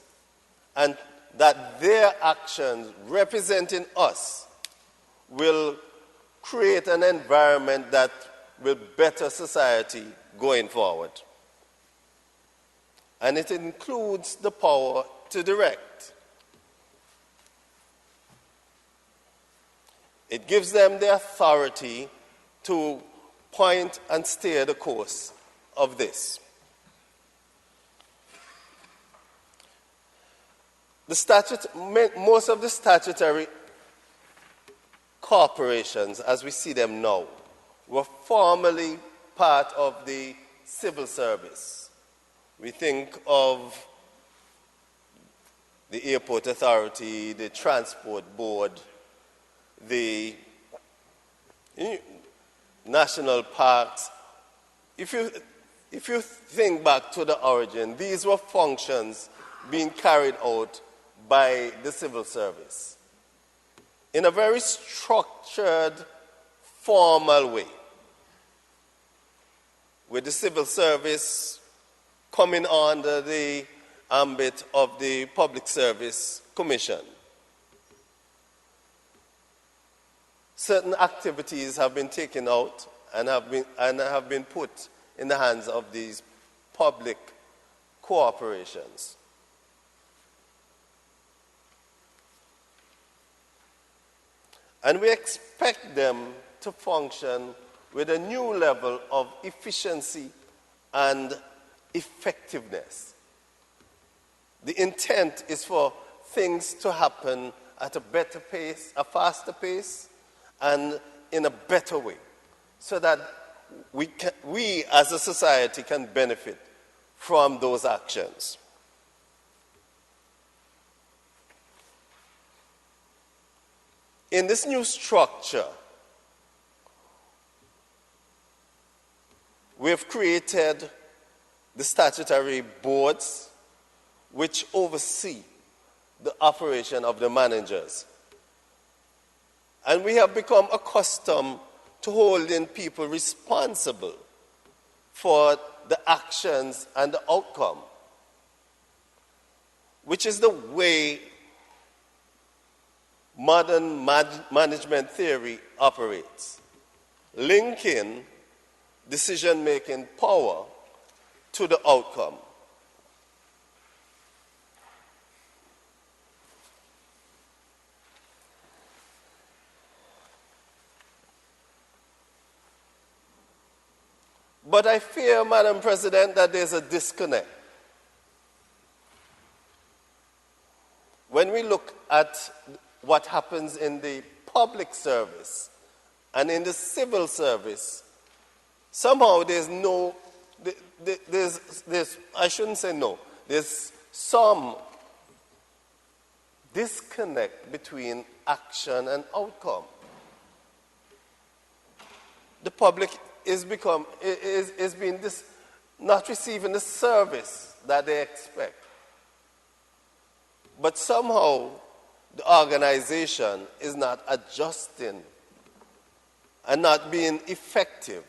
and that their actions representing us will create an environment that will better society going forward. And it includes the power to direct. It gives them the authority to point and steer the course of this. Most of the statutory corporations, as we see them now, were formerly part of the civil service. We think of the Airport Authority, the Transport Board, the national parks. If you think back to the origin, these were functions being carried out by the civil service. in a very structured, formal way, with the civil service coming under the ambit of the Public Service Commission. Certain activities have been taken out and have been put in the hands of these public corporations. And we expect them to function with a new level of efficiency and effectiveness. The intent is for things to happen at a better pace, a faster pace, and in a better way, so that we as a society can benefit from those actions. In this new structure, we have created the statutory boards which oversee the operation of the managers. And we have become accustomed to holding people responsible for the actions and the outcome, which is the way modern management theory operates, linking decision-making power to the outcome. But I fear, Madam President, that there's a disconnect. When we look at what happens in the public service and in the civil service, somehow there's some disconnect between action and outcome. The public is not receiving the service that they expect. But somehow the organization is not adjusting and not being effective.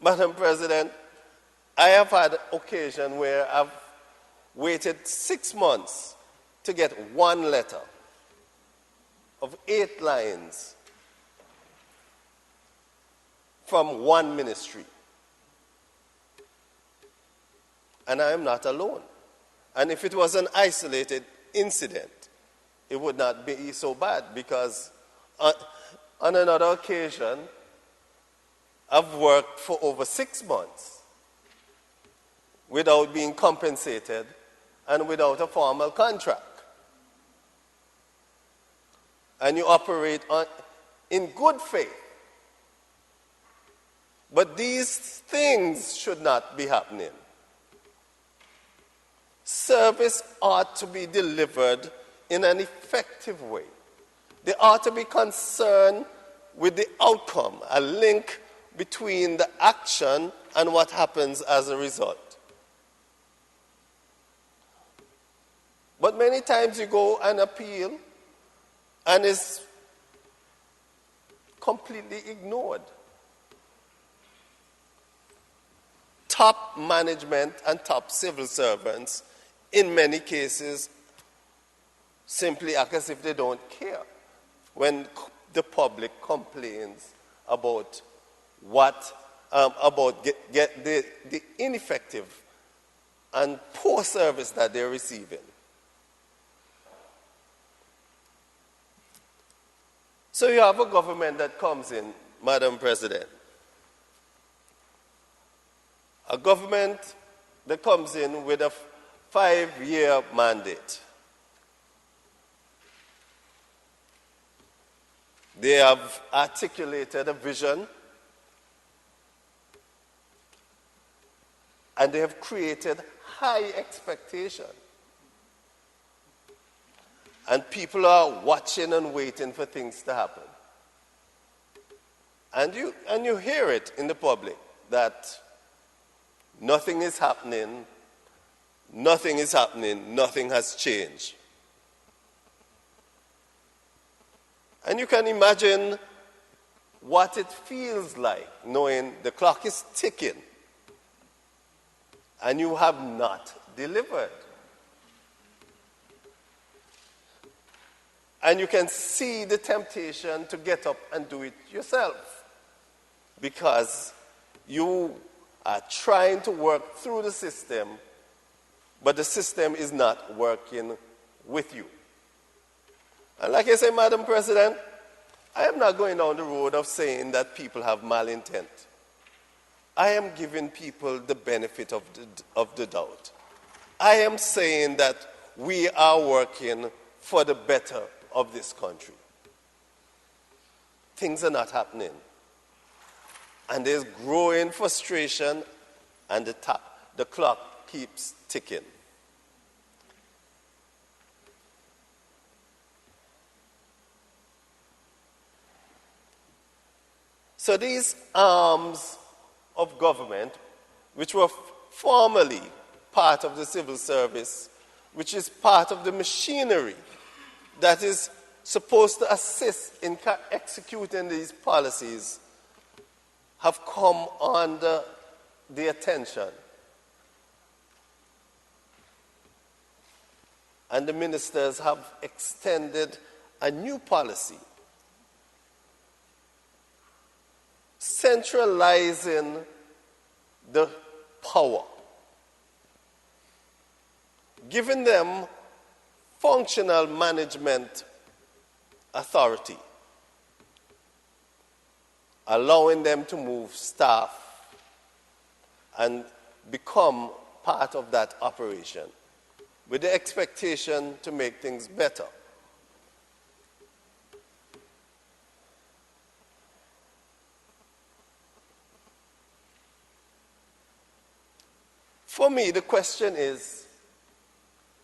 Madam President, I have had occasion where I've waited 6 months to get one letter of 8 lines from one ministry. And I am not alone. And if it was an isolated incident, it would not be so bad, because on another occasion, I've worked for over 6 months without being compensated and without a formal contract. And you operate in good faith. But these things should not be happening. Service ought to be delivered in an effective way. They ought to be concerned with the outcome, a link between the action and what happens as a result. But many times you go and appeal and it's completely ignored. Top management and top civil servants, in many cases, simply act as if they don't care when the public complains about the ineffective and poor service that they're receiving. So you have a government that comes in, Madam President, a government that comes in with a 5-year mandate. They have articulated a vision, and they have created high expectation. And people are watching and waiting for things to happen. And you hear it in the public that nothing is happening, nothing has changed. And you can imagine what it feels like knowing the clock is ticking and you have not delivered. And you can see the temptation to get up and do it yourself because you are trying to work through the system, but the system is not working with you. And like I say, Madam President, I am not going down the road of saying that people have malintent. I am giving people the benefit of the doubt. I am saying that we are working for the better of this country. Things are not happening. And there's growing frustration, and the clock keeps ticking. So these arms of government, which were formerly part of the civil service, which is part of the machinery that is supposed to assist in executing these policies, have come under the attention. And the ministers have extended a new policy, centralizing the power, giving them functional management authority, allowing them to move staff and become part of that operation with the expectation to make things better. For me, the question is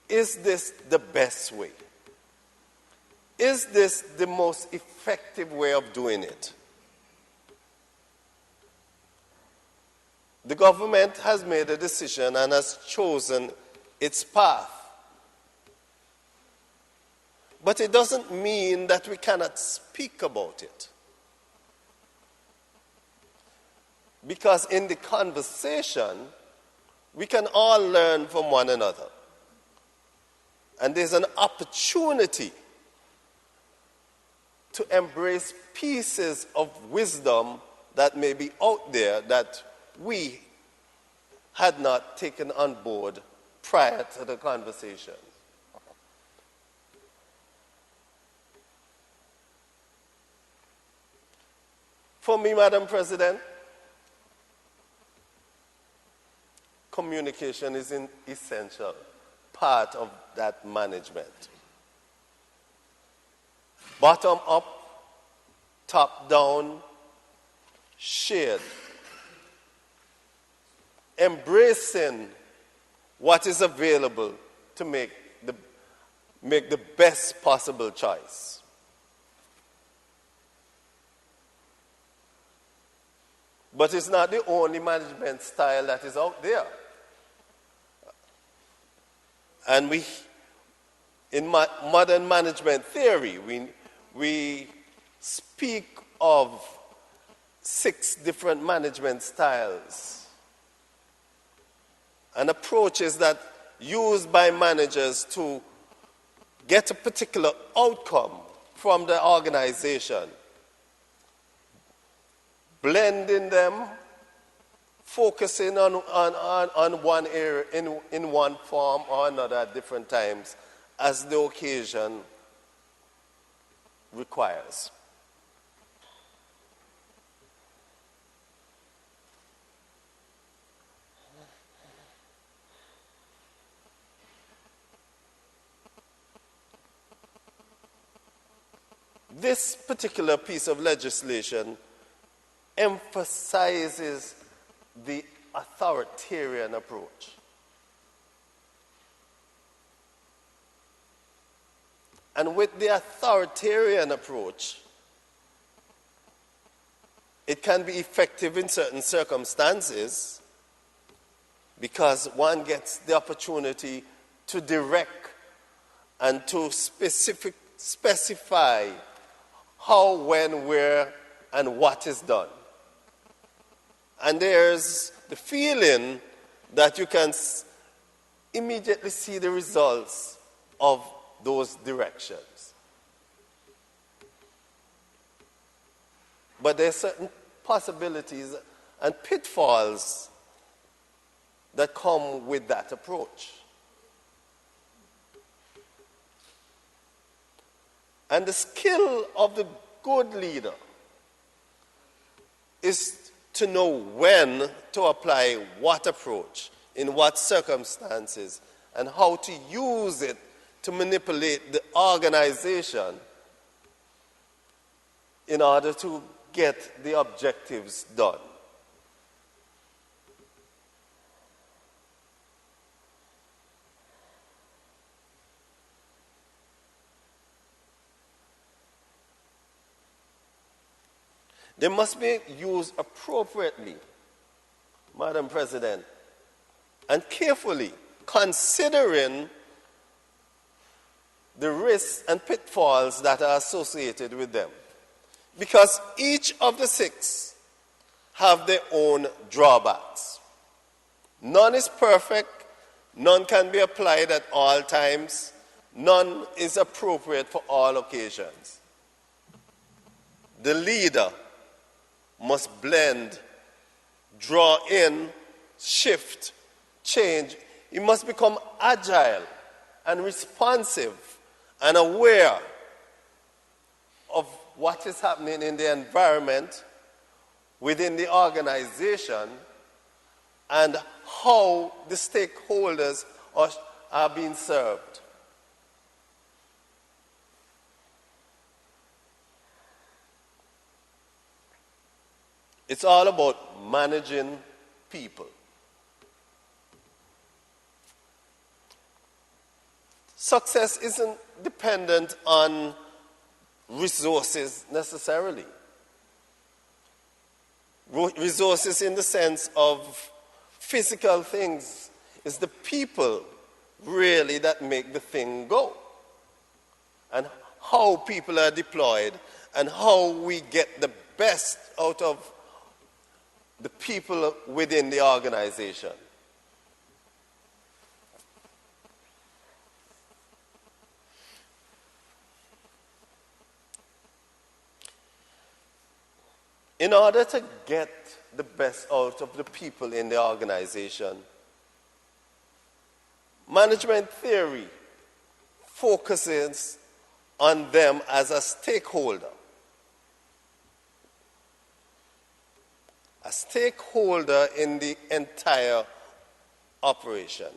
this the best way? Is this the most effective way of doing it? The government has made a decision and has chosen its path. But it doesn't mean that we cannot speak about it. Because in the conversation, we can all learn from one another. And there's an opportunity to embrace pieces of wisdom that may be out there that we had not taken on board prior to the conversation. For me, Madam President, communication is an essential part of that management. Bottom up, top down, shared. Embracing what is available to make the best possible choice. But it's not the only management style that is out there. And in modern management theory, we speak of 6 different management styles and approaches that used by managers to get a particular outcome from the organization, blending them, focusing on one area in one form or another at different times as the occasion requires. This particular piece of legislation emphasizes the authoritarian approach. And with the authoritarian approach, it can be effective in certain circumstances because one gets the opportunity to direct and to specify how, when, where, and what is done. And there's the feeling that you can immediately see the results of those directions. But there are certain possibilities and pitfalls that come with that approach. And the skill of the good leader is to know when to apply what approach, in what circumstances, and how to use it to manipulate the organization in order to get the objectives done. They must be used appropriately, Madam President, and carefully, considering the risks and pitfalls that are associated with them. Because each of the 6 have their own drawbacks. None is perfect, none can be applied at all times, none is appropriate for all occasions. The leader must blend, draw in, shift, change. He must become agile and responsive and aware of what is happening in the environment, within the organization, and how the stakeholders are being served. It's all about managing people. Success isn't dependent on resources necessarily. Resources in the sense of physical things is the people really that make the thing go. And how people are deployed and how we get the best out of the people within the organization. In order to get the best out of the people in the organization, management theory focuses on them as a stakeholder. A stakeholder in the entire operation.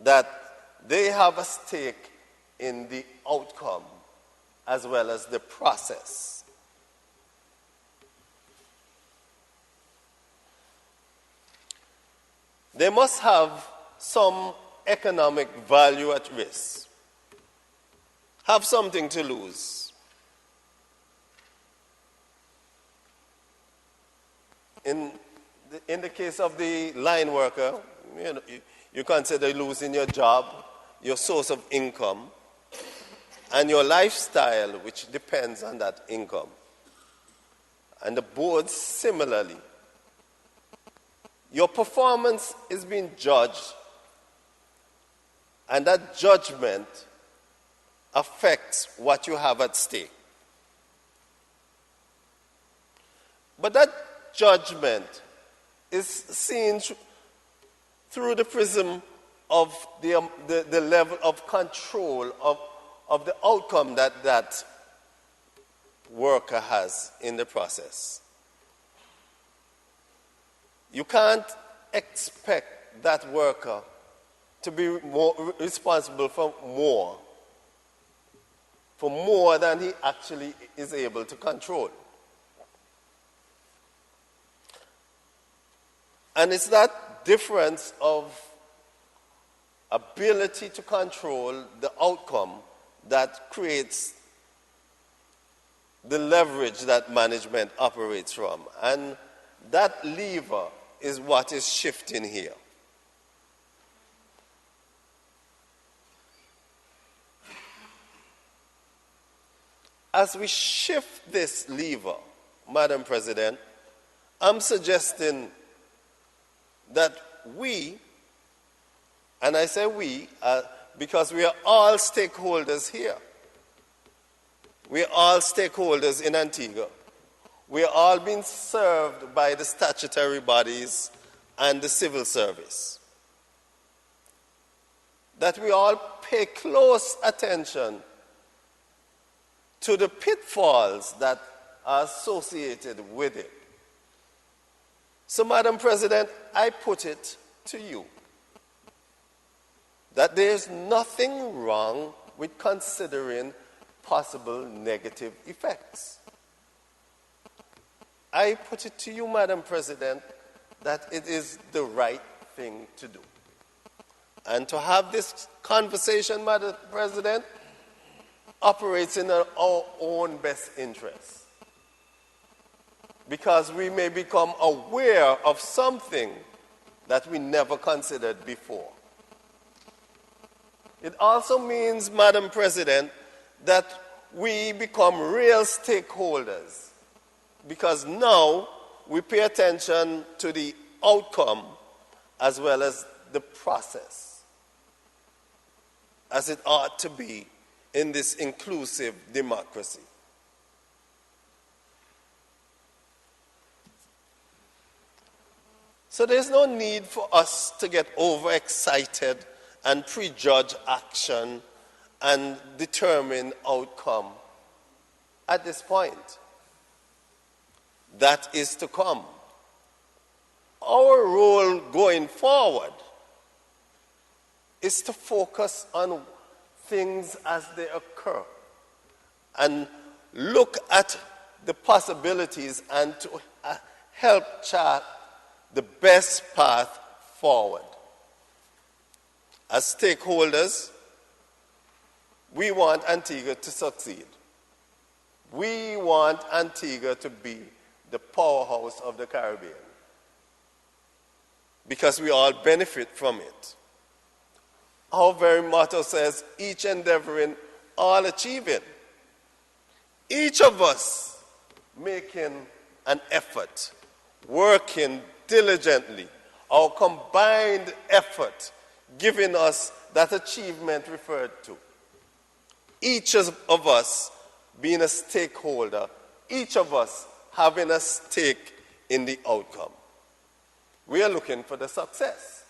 That they have a stake in the outcome as well as the process. They must have some economic value at risk. Have something to lose. In the case of the line worker, you consider losing your job, your source of income, and your lifestyle, which depends on that income. And the boards similarly. Your performance is being judged, and that judgment affects what you have at stake. But that judgment is seen through the prism of the level of control of the outcome that worker has in the process. You can't expect that worker to be more responsible for more than he actually is able to control. And it's that difference of ability to control the outcome that creates the leverage that management operates from. And that lever is what is shifting here. as we shift this lever, Madam President, I'm suggesting that we, and I say we because we are all stakeholders here. We are all stakeholders in Antigua. We are all being served by the statutory bodies and the civil service. That we all pay close attention to the pitfalls that are associated with it. So, Madam President, I put it to you that there is nothing wrong with considering possible negative effects. I put it to you, Madam President, that it is the right thing to do. And to have this conversation, Madam President, operates in our own best interest. Because we may become aware of something that we never considered before. It also means, Madam President, that we become real stakeholders, because now we pay attention to the outcome as well as the process, as it ought to be in this inclusive democracy. So there's no need for us to get overexcited and prejudge action and determine outcome at this point. That is to come. Our role going forward is to focus on things as they occur and look at the possibilities and to help chart the best path forward. As stakeholders, we want Antigua to succeed. We want Antigua to be the powerhouse of the Caribbean, because we all benefit from it. Our very motto says, each endeavoring, all achieving. Each of us making an effort, working diligently, our combined effort giving us that achievement referred to. Each of us being a stakeholder, each of us having a stake in the outcome. We are looking for the success.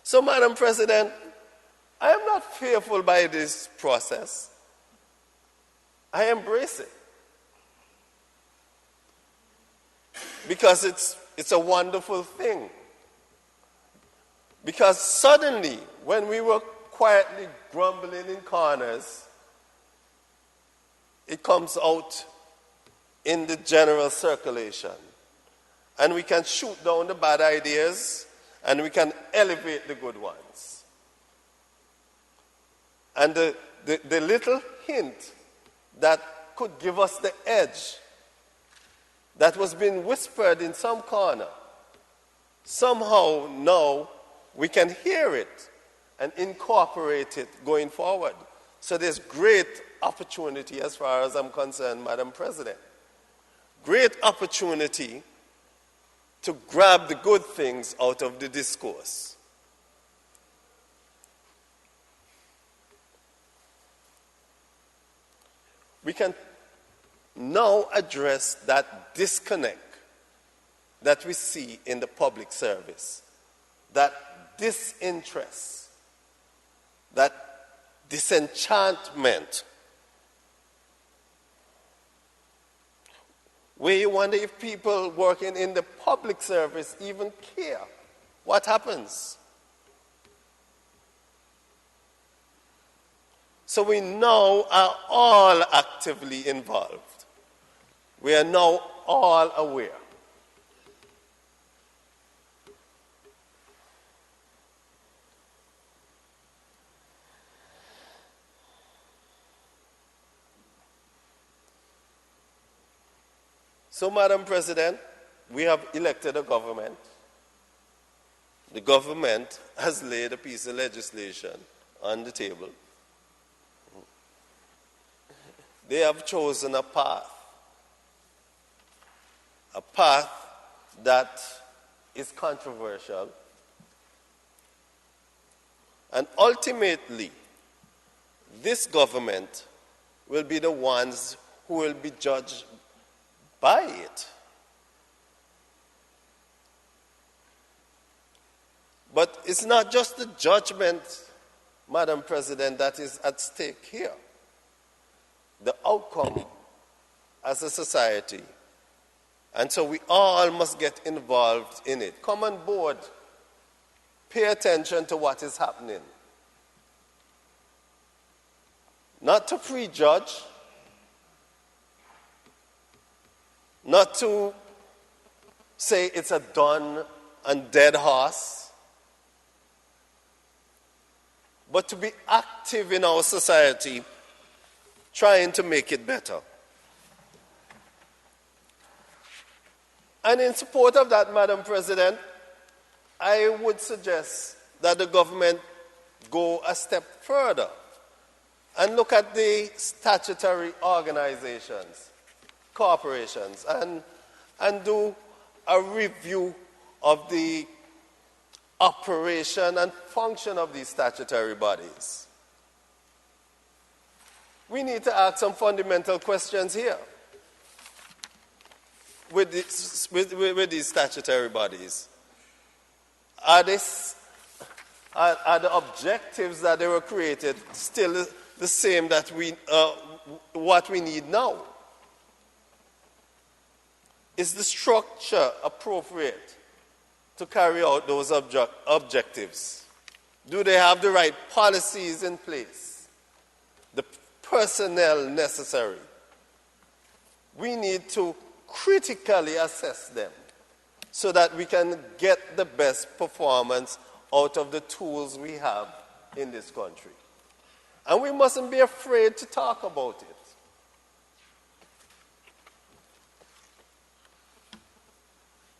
So, Madam President, I am not fearful by this process. I embrace it. Because it's a wonderful thing. Because suddenly, when we were quietly grumbling in corners, it comes out in the general circulation. And we can shoot down the bad ideas, and we can elevate the good ones. And the little hint that could give us the edge that was being whispered in some corner, somehow now we can hear it and incorporate it going forward. So there's great opportunity as far as I'm concerned, Madam President. Great opportunity to grab the good things out of the discourse. We can now address that disconnect that we see in the public service, that disinterest, that disenchantment, where you wonder if people working in the public service even care what happens. So we now are all actively involved. We are now all aware. So, Madam President, we have elected a government. The government has laid a piece of legislation on the table. they have chosen a path that is controversial, and ultimately, this government will be the ones who will be judged by it. But it's not just the judgment, Madam President, that is at stake here. The outcome as a society. And so we all must get involved in it. Come on board. Pay attention to what is happening. Not to prejudge, not to say it's a done and dead horse, but to be active in our society, trying to make it better. And in support of that, Madam President, I would suggest that the government go a step further and look at the statutory organizations, corporations, and do a review of the operation and function of these statutory bodies. We need to ask some fundamental questions here with these statutory bodies. Are the objectives that they were created still the same that what we need now? Is the structure appropriate to carry out those objectives? Do they have the right policies in place? The personnel necessary? We need to critically assess them so that we can get the best performance out of the tools we have in this country. And we mustn't be afraid to talk about it.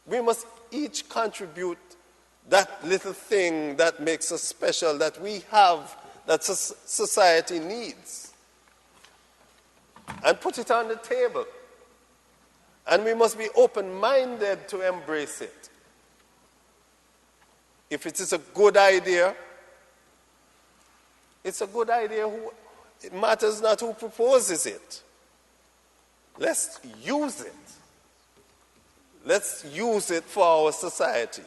We must each contribute that little thing that makes us special, that we have, that society needs, and put it on the table. And we must be open-minded to embrace it. If it is a good idea, it's a good idea. It matters not who proposes it. Let's use it. Let's use it for our society.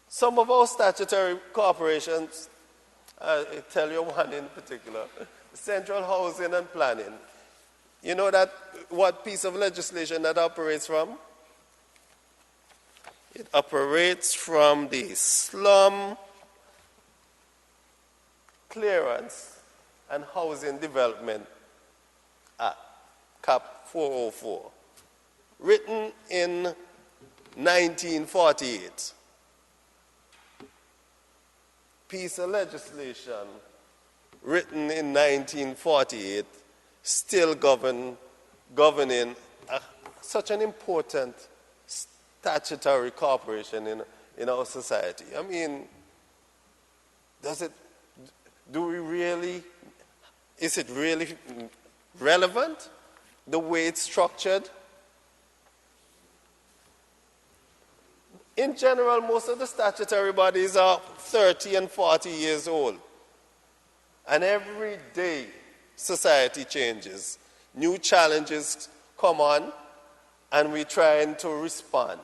Some of our statutory corporations, I tell you one in particular, Central Housing and Planning. You know that what piece of legislation that operates from? It operates from the Slum Clearance and Housing Development Act, Cap 404, written in 1948. Piece of legislation written in 1948, still governing such an important statutory corporation in our society. I mean, is it really relevant, the way it's structured? In general, most of the statutory bodies are 30 and 40 years old. And every day, society changes. New challenges come on, and we're trying to respond.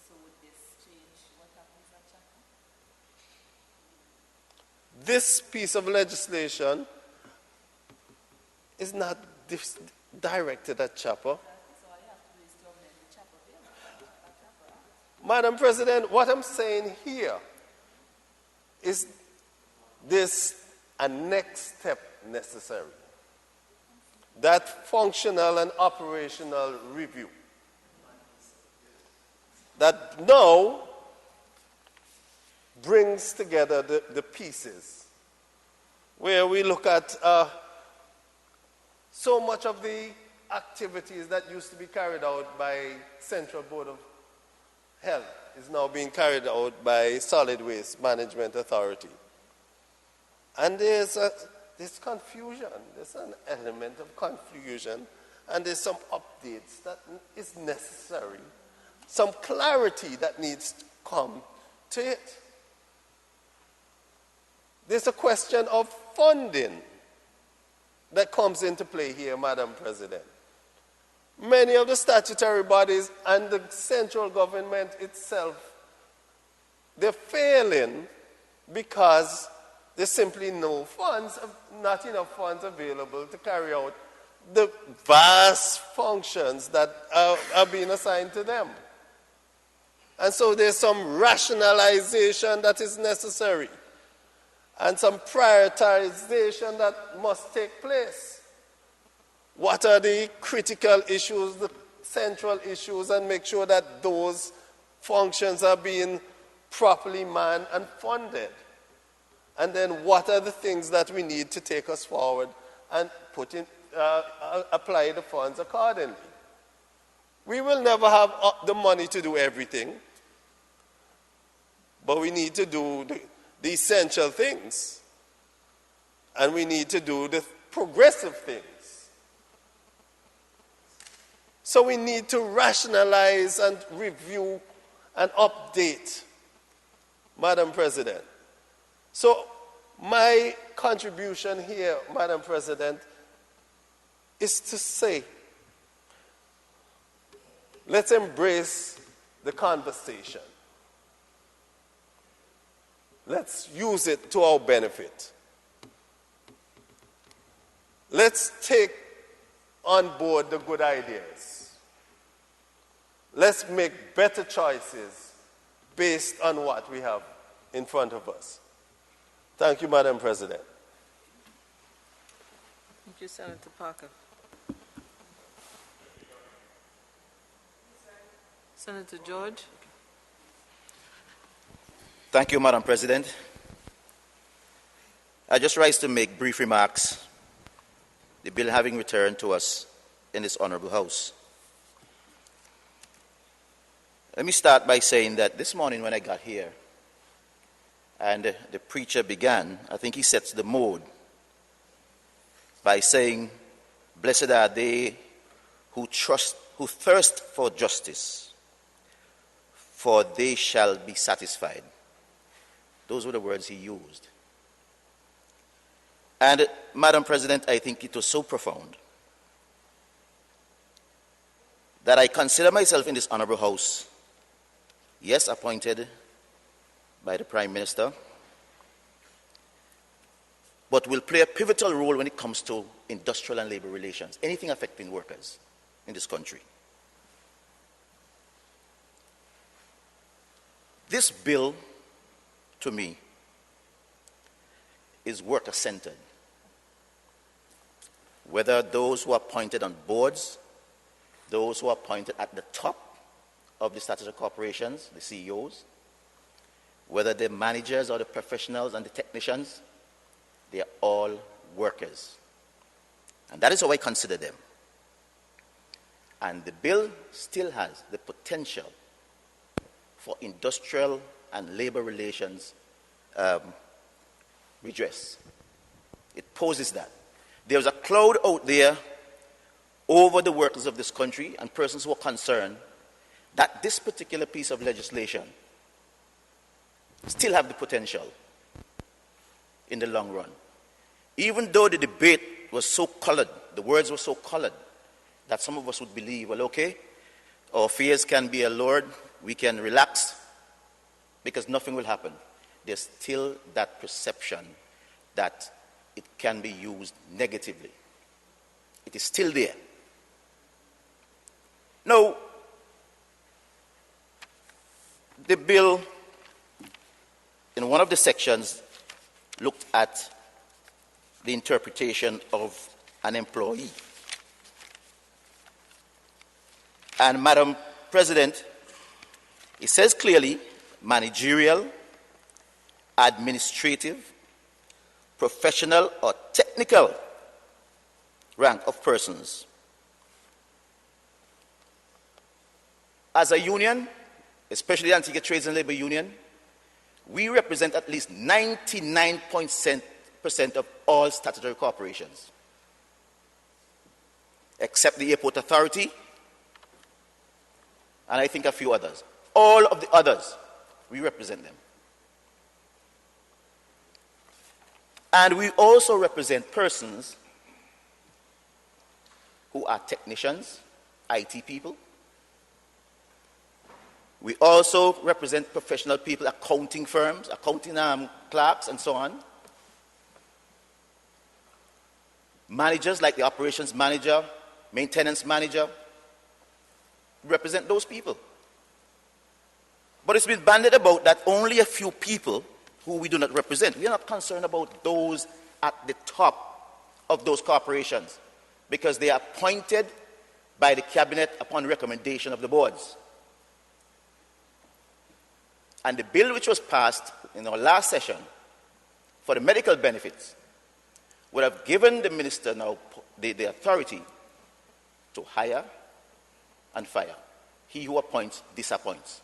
So would this change what happens at Chapel? This piece of legislation is not directed at Chapel. Madam President, what I'm saying here is this a next step necessary. That functional and operational review. That now brings together the pieces, where we look at so much of the activities that used to be carried out by Central Board of Health is now being carried out by Solid Waste Management Authority. And there's confusion. There's an element of confusion, and there's some updates that is necessary, some clarity that needs to come to it. There's a question of funding that comes into play here, Madam President. Many of the statutory bodies and the central government itself, they're failing because there's simply no funds, not enough funds available to carry out the vast functions that are being assigned to them. And so there's some rationalization that is necessary and some prioritization that must take place. What are the critical issues, the central issues, and make sure that those functions are being properly manned and funded. And then what are the things that we need to take us forward and apply the funds accordingly. We will never have the money to do everything, but we need to do the essential things, and we need to do the progressive things. So we need to rationalize and review and update, Madam President. So my contribution here, Madam President, is to say, let's embrace the conversation. Let's use it to our benefit. Let's take on board the good ideas. Let's make better choices based on what we have in front of us. Thank you, Madam President. Thank you, Senator Parker. Senator George. Thank you, Madam President. I just rise to make brief remarks, the bill having returned to us in this honorable House. Let me start by saying that this morning when I got here and the preacher began, I think he sets the mood by saying, "Blessed are they who thirst for justice, for they shall be satisfied." Those were the words he used. And, Madam President, I think it was so profound that I consider myself in this honorable House, yes, appointed by the Prime Minister, but will play a pivotal role when it comes to industrial and labor relations, anything affecting workers in this country. This bill, to me, is worker-centered. Whether those who are appointed on boards, those who are appointed at the top of the statutory corporations, the CEOs, whether the managers or the professionals and the technicians, they are all workers. And that is how I consider them. And the bill still has the potential for industrial and labor relations redress. It poses that. There's a cloud out there over the workers of this country and persons who are concerned that this particular piece of legislation still have the potential in the long run. Even though the debate was so colored, the words were so colored, that some of us would believe, well, okay, our fears can be allured, we can relax, because nothing will happen. There's still that perception that it can be used negatively. It is still there. Now, the bill, in one of the sections, looked at the interpretation of an employee. And, Madam President, it says clearly, managerial, administrative, professional, or technical rank of persons. As a union, especially the Antigua Trades and Labor Union, we represent at least 99% of all statutory corporations, except the Airport Authority, and I think a few others. All of the others, we represent them. And we also represent persons who are technicians, IT people. We also represent professional people, accounting firms, accounting clerks, and so on. Managers like the operations manager, maintenance manager, represent those people. But it's been bandied about that only a few people who we do not represent. We are not concerned about those at the top of those corporations because they are appointed by the cabinet upon recommendation of the boards. And the bill which was passed in our last session for the medical benefits would have given the minister now the authority to hire and fire. He who appoints disappoints.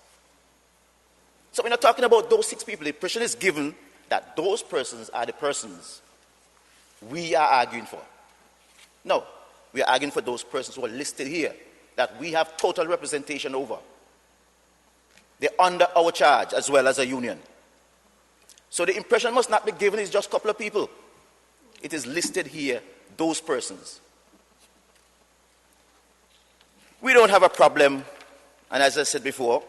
So we're not talking about those 6 people. The impression is given that those persons are the persons we are arguing for. No, we are arguing for those persons who are listed here, that we have total representation over. They're under our charge as well as a union. So the impression must not be given it's just a couple of people. It is listed here, those persons. We don't have a problem, and as I said before,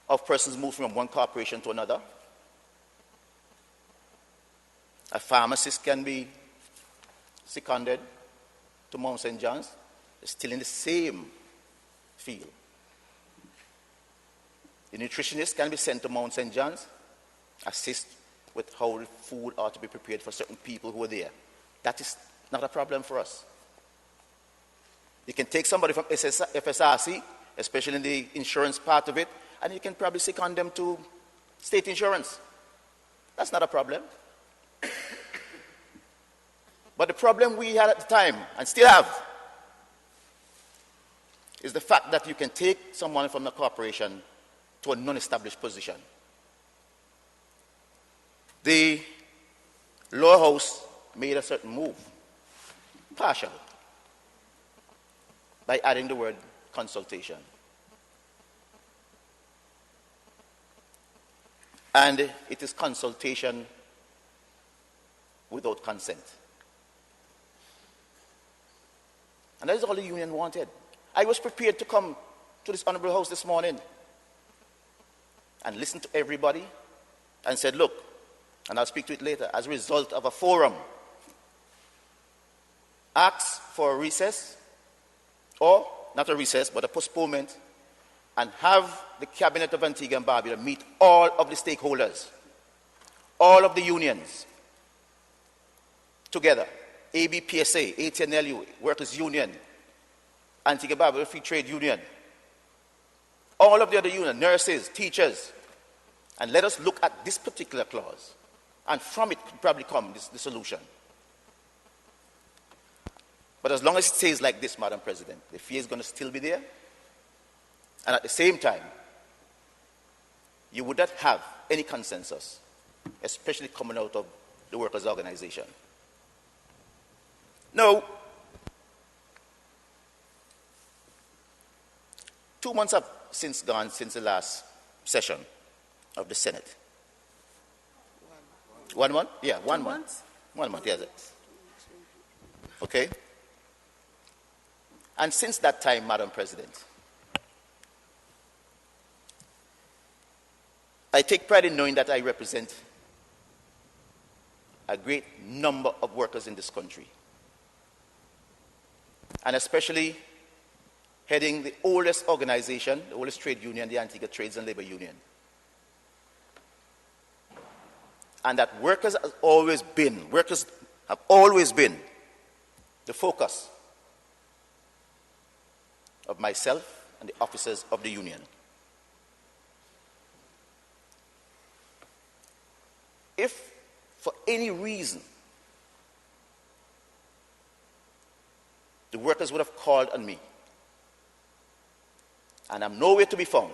of persons moving from one corporation to another. A pharmacist can be seconded to Mount St. John's, still in the same field. The nutritionist can be sent to Mount St. John's, assist with how the food ought to be prepared for certain people who are there. That is not a problem for us. You can take somebody from FSRC, especially in the insurance part of it, and you can probably second them to state insurance. That's not a problem. But the problem we had at the time, and still have, is the fact that you can take someone from the corporation to a non-established position. The lower house made a certain move, partial, by adding the word consultation. And it is consultation without consent. And that is all the union wanted. I was prepared to come to this honorable house this morning and listen to everybody and said, look, and I'll speak to it later, as a result of a forum, ask for a recess, or not a recess, but a postponement, and have the cabinet of Antigua and Barbuda meet all of the stakeholders, all of the unions, together. ABPSA, ATNLU, Workers' Union, Antigua and Barbuda Free Trade Union, all of the other unions, nurses, teachers, and let us look at this particular clause. And from it could probably come the solution. But as long as it stays like this, Madam President, the fear is going to still be there. And at the same time, you would not have any consensus, especially coming out of the workers' organization. No. 2 months have since gone since the last session of the Senate. 1 month? Yeah, 1 month. 1 month, yes. Okay? And since that time, Madam President, I take pride in knowing that I represent a great number of workers in this country. And especially heading the oldest organization, the oldest trade union, the Antigua Trades and Labor Union. And that workers have always been the focus of myself and the officers of the union. If for any reason the workers would have called on me and I'm nowhere to be found,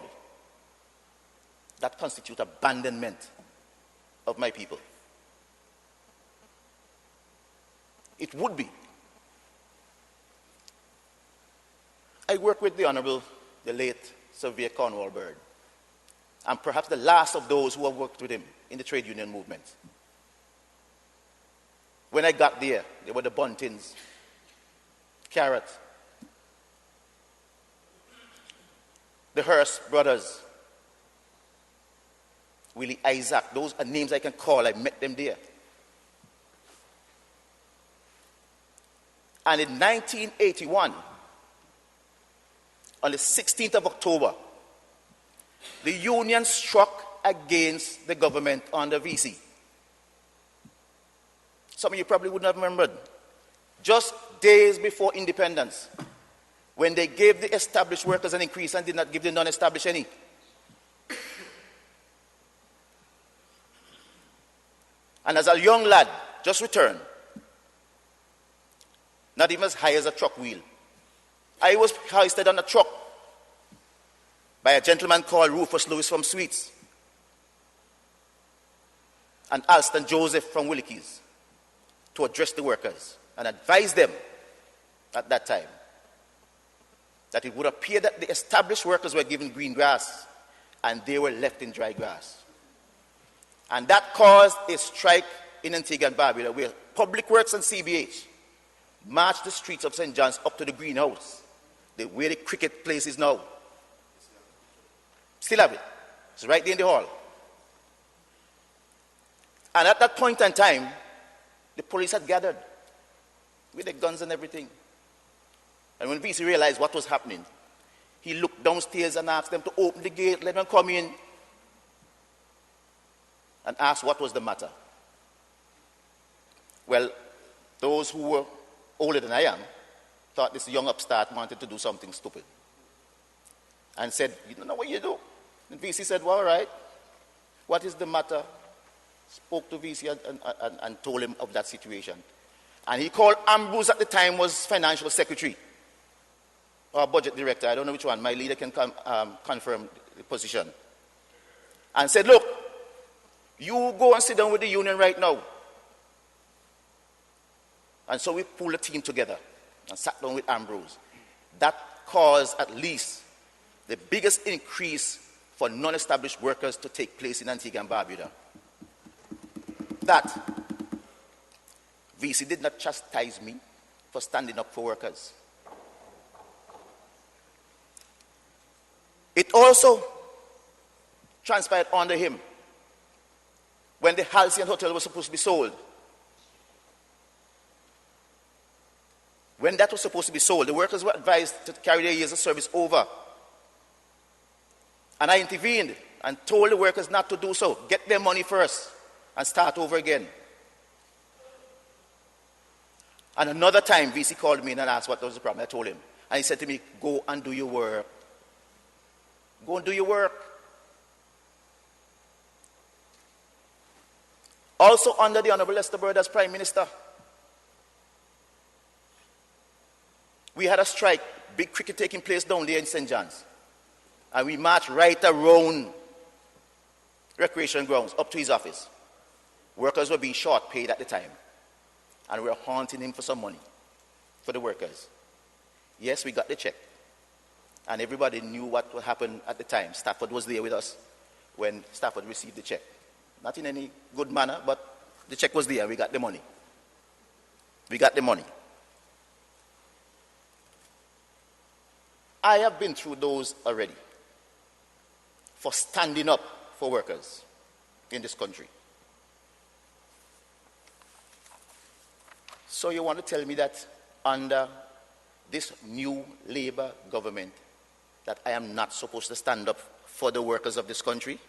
that constitutes abandonment of my people. It would be. I work with the Honorable, the late Sir V. Cornwall Bird. I'm perhaps the last of those who have worked with him in the trade union movement. When I got there were the Buntins, Carrot, the Hearst brothers, Willie Isaac. Those are names I can call. I met them there. And in 1981, on the 16th of October, the union struck against the government under VC. Some of you probably wouldn't have remembered. Just days before independence, when they gave the established workers an increase and did not give the non-established any. And as a young lad, just returned, not even as high as a truck wheel, I was hoisted on a truck by a gentleman called Rufus Lewis from Sweets and Alston Joseph from Willikes to address the workers and advise them at that time that it would appear that the established workers were given green grass and they were left in dry grass. And that caused a strike in Antigua and Barbuda where Public Works and CBH marched the streets of St. John's up to the greenhouse, where the cricket place is now. Still have it. It's right there in the hall. And at that point in time, the police had gathered with their guns and everything. And when VC realized what was happening, he looked downstairs and asked them to open the gate, let them come in, and asked what was the matter. Well, those who were older than I am thought this young upstart wanted to do something stupid and said, "You don't know what you do." And VC said, "Well, all right, what is the matter?" Spoke to VC and told him of that situation. And he called Ambrose, at the time was financial secretary or budget director, I don't know which one, my leader can confirm the position, and said, "Look, you go and sit down with the union right now." And so we pulled a team together and sat down with Ambrose. That caused at least the biggest increase for non-established workers to take place in Antigua and Barbuda. That VC did not chastise me for standing up for workers. It also transpired under him when the Halcyon Hotel was supposed to be sold. When that was supposed to be sold, the workers were advised to carry their years of service over. And I intervened and told the workers not to do so. Get their money first and start over again. And another time, VC called me and asked what was the problem. I told him. And he said to me, "Go and do your work. Go and do your work." Also under the Honorable Lester Bird as Prime Minister, we had a strike, big cricket taking place down there in St. John's. And we marched right around recreation grounds up to his office. Workers were being short paid at the time. And we were haunting him for some money for the workers. Yes, we got the check. And everybody knew what would happen at the time. Stafford was there with us when Stafford received the check. Not in any good manner, but the check was there. We got the money. We got the money. I have been through those already for standing up for workers in this country. So you want to tell me that under this new Labour government that I am not supposed to stand up for the workers of this country?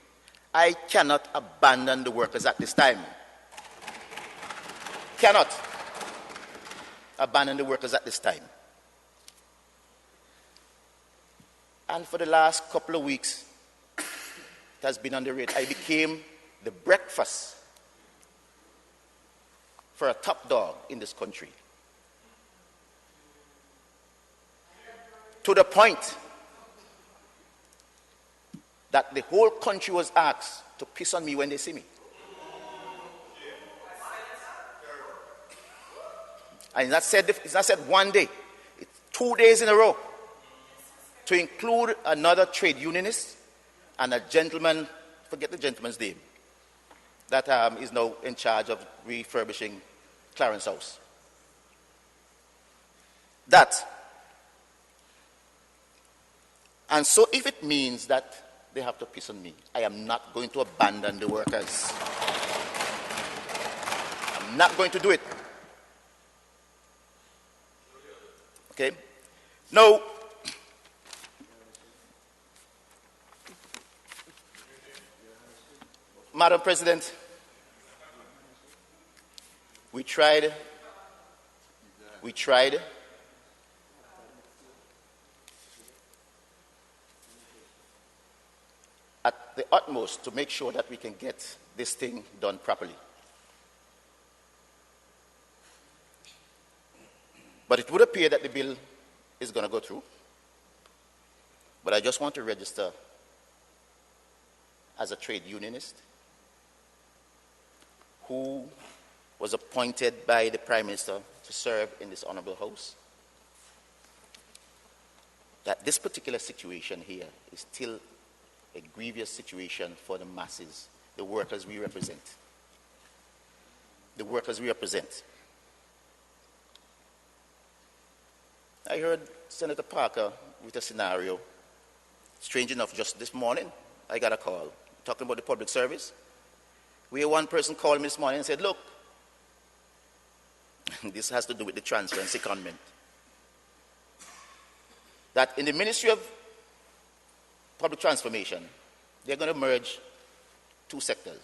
I cannot abandon the workers at this time. Cannot abandon the workers at this time. And for the last couple of weeks, it has been on the radar. I became the breakfast for a top dog in this country. To the point that the whole country was asked to piss on me when they see me. And it's not said one day, it's 2 days in a row, to include another trade unionist and a gentleman, forget the gentleman's name, that is now in charge of refurbishing Clarence House. That. And so if it means that they have to piss on me, I am not going to abandon the workers. I'm not going to do it. Okay? Now, Madam President, we tried at the utmost to make sure that we can get this thing done properly. But it would appear that the bill is going to go through. But I just want to register as a trade unionist who was appointed by the Prime Minister to serve in this honorable House, that this particular situation here is still a grievous situation for the masses, the workers we represent. The workers we represent. I heard Senator Parker with a scenario. Strange enough, just this morning, I got a call talking about the public service, where one person called me this morning and said, look, this has to do with the transfer and secondment, that in the Ministry of Public Transformation, they're going to merge two sectors,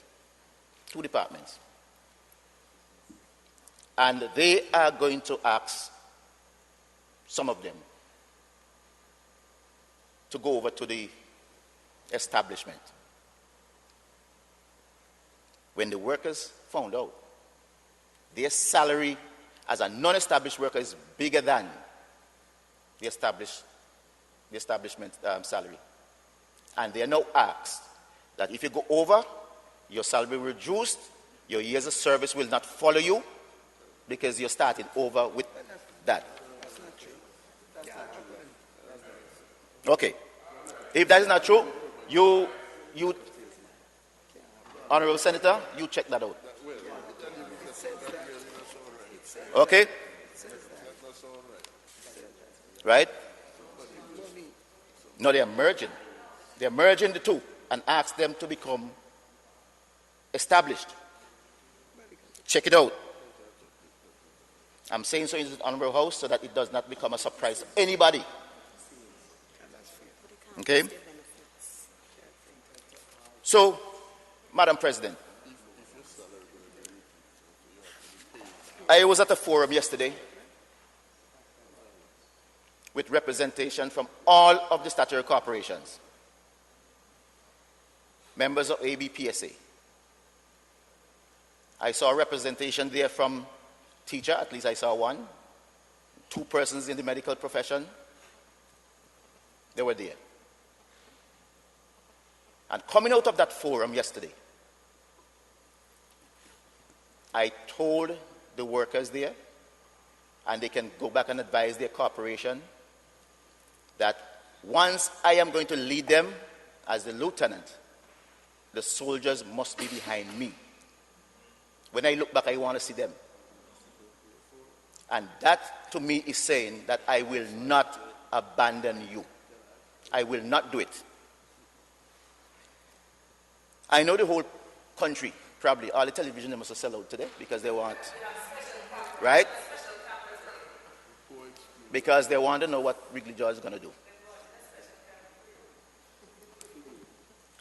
two departments. And they are going to ask some of them to go over to the establishment. When the workers found out their salary as a non-established worker is bigger than the establishment salary, and they are now asked that if you go over, your salary will be reduced, your years of service will not follow you, because you're starting over with that. Okay. If that is not true, you Honorable Senator, you check that out. Okay? Right? No, they are merging. They are merging the two and ask them to become established. Check it out. I'm saying so in the Honorable House so that it does not become a surprise to anybody. Okay? So, Madam President, I was at a forum yesterday with representation from all of the statutory corporations, members of ABPSA. I saw a representation there from teacher, at least I saw one, 2 persons in the medical profession. They were there. And coming out of that forum yesterday, I told the workers there, and they can go back and advise their corporation, that once I am going to lead them as the lieutenant, the soldiers must be behind me. When I look back, I want to see them. And that, to me, is saying that I will not abandon you. I will not do it. I know the whole country, probably, all the television they must have sell out today because they want, right? Because they want to know what Wrigley George is going to do.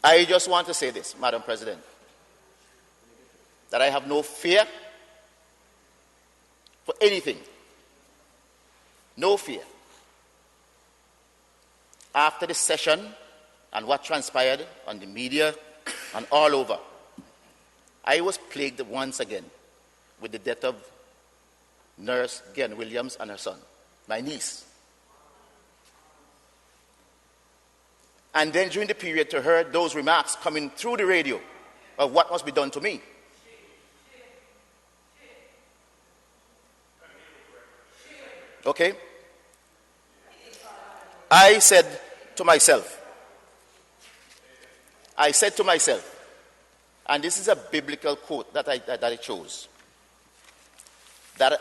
I just want to say this, Madam President, that I have no fear for anything. No fear. After the session and what transpired on the media and all over, I was plagued once again with the death of nurse Gen Williams and her son, my niece. And then during the period to hear those remarks coming through the radio of what must be done to me. Okay? I said to myself, and this is a biblical quote that I chose,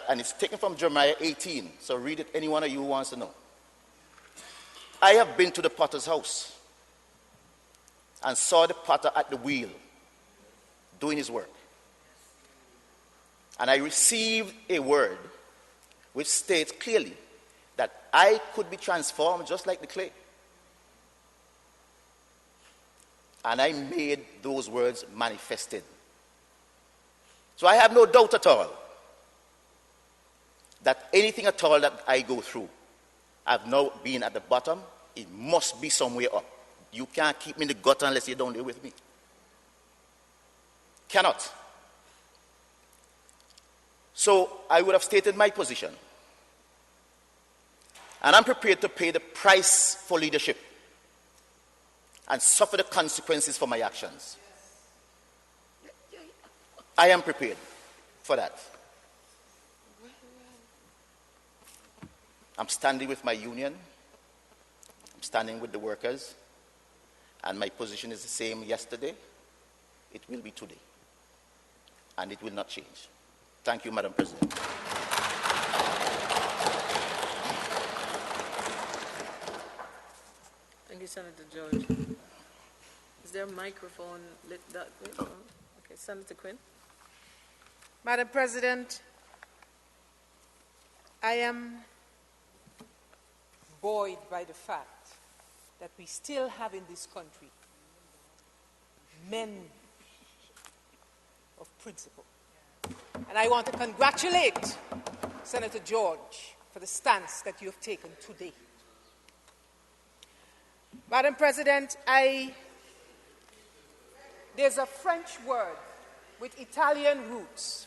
and it's taken from Jeremiah 18, so read it, any one of you who wants to know. I have been to the potter's house and saw the potter at the wheel doing his work. And I received a word which states clearly that I could be transformed just like the clay. And I made those words manifested. So I have no doubt at all that anything at all that I go through, I've now been at the bottom, it must be somewhere up. You can't keep me in the gutter unless you're down there with me. Cannot. So I would have stated my position. And I'm prepared to pay the price for leadership and suffer the consequences for my actions. I am prepared for that. I'm standing with my union. I'm standing with the workers. And my position is the same yesterday. It will be today. And it will not change. Thank you, Madam President. Thank you, Senator George. Is there a microphone lit that way? Oh, okay, Senator Quinn. Madam President, I am buoyed by the fact that we still have in this country men of principle. And I want to congratulate Senator George for the stance that you have taken today. Madam President, there's a French word with Italian roots,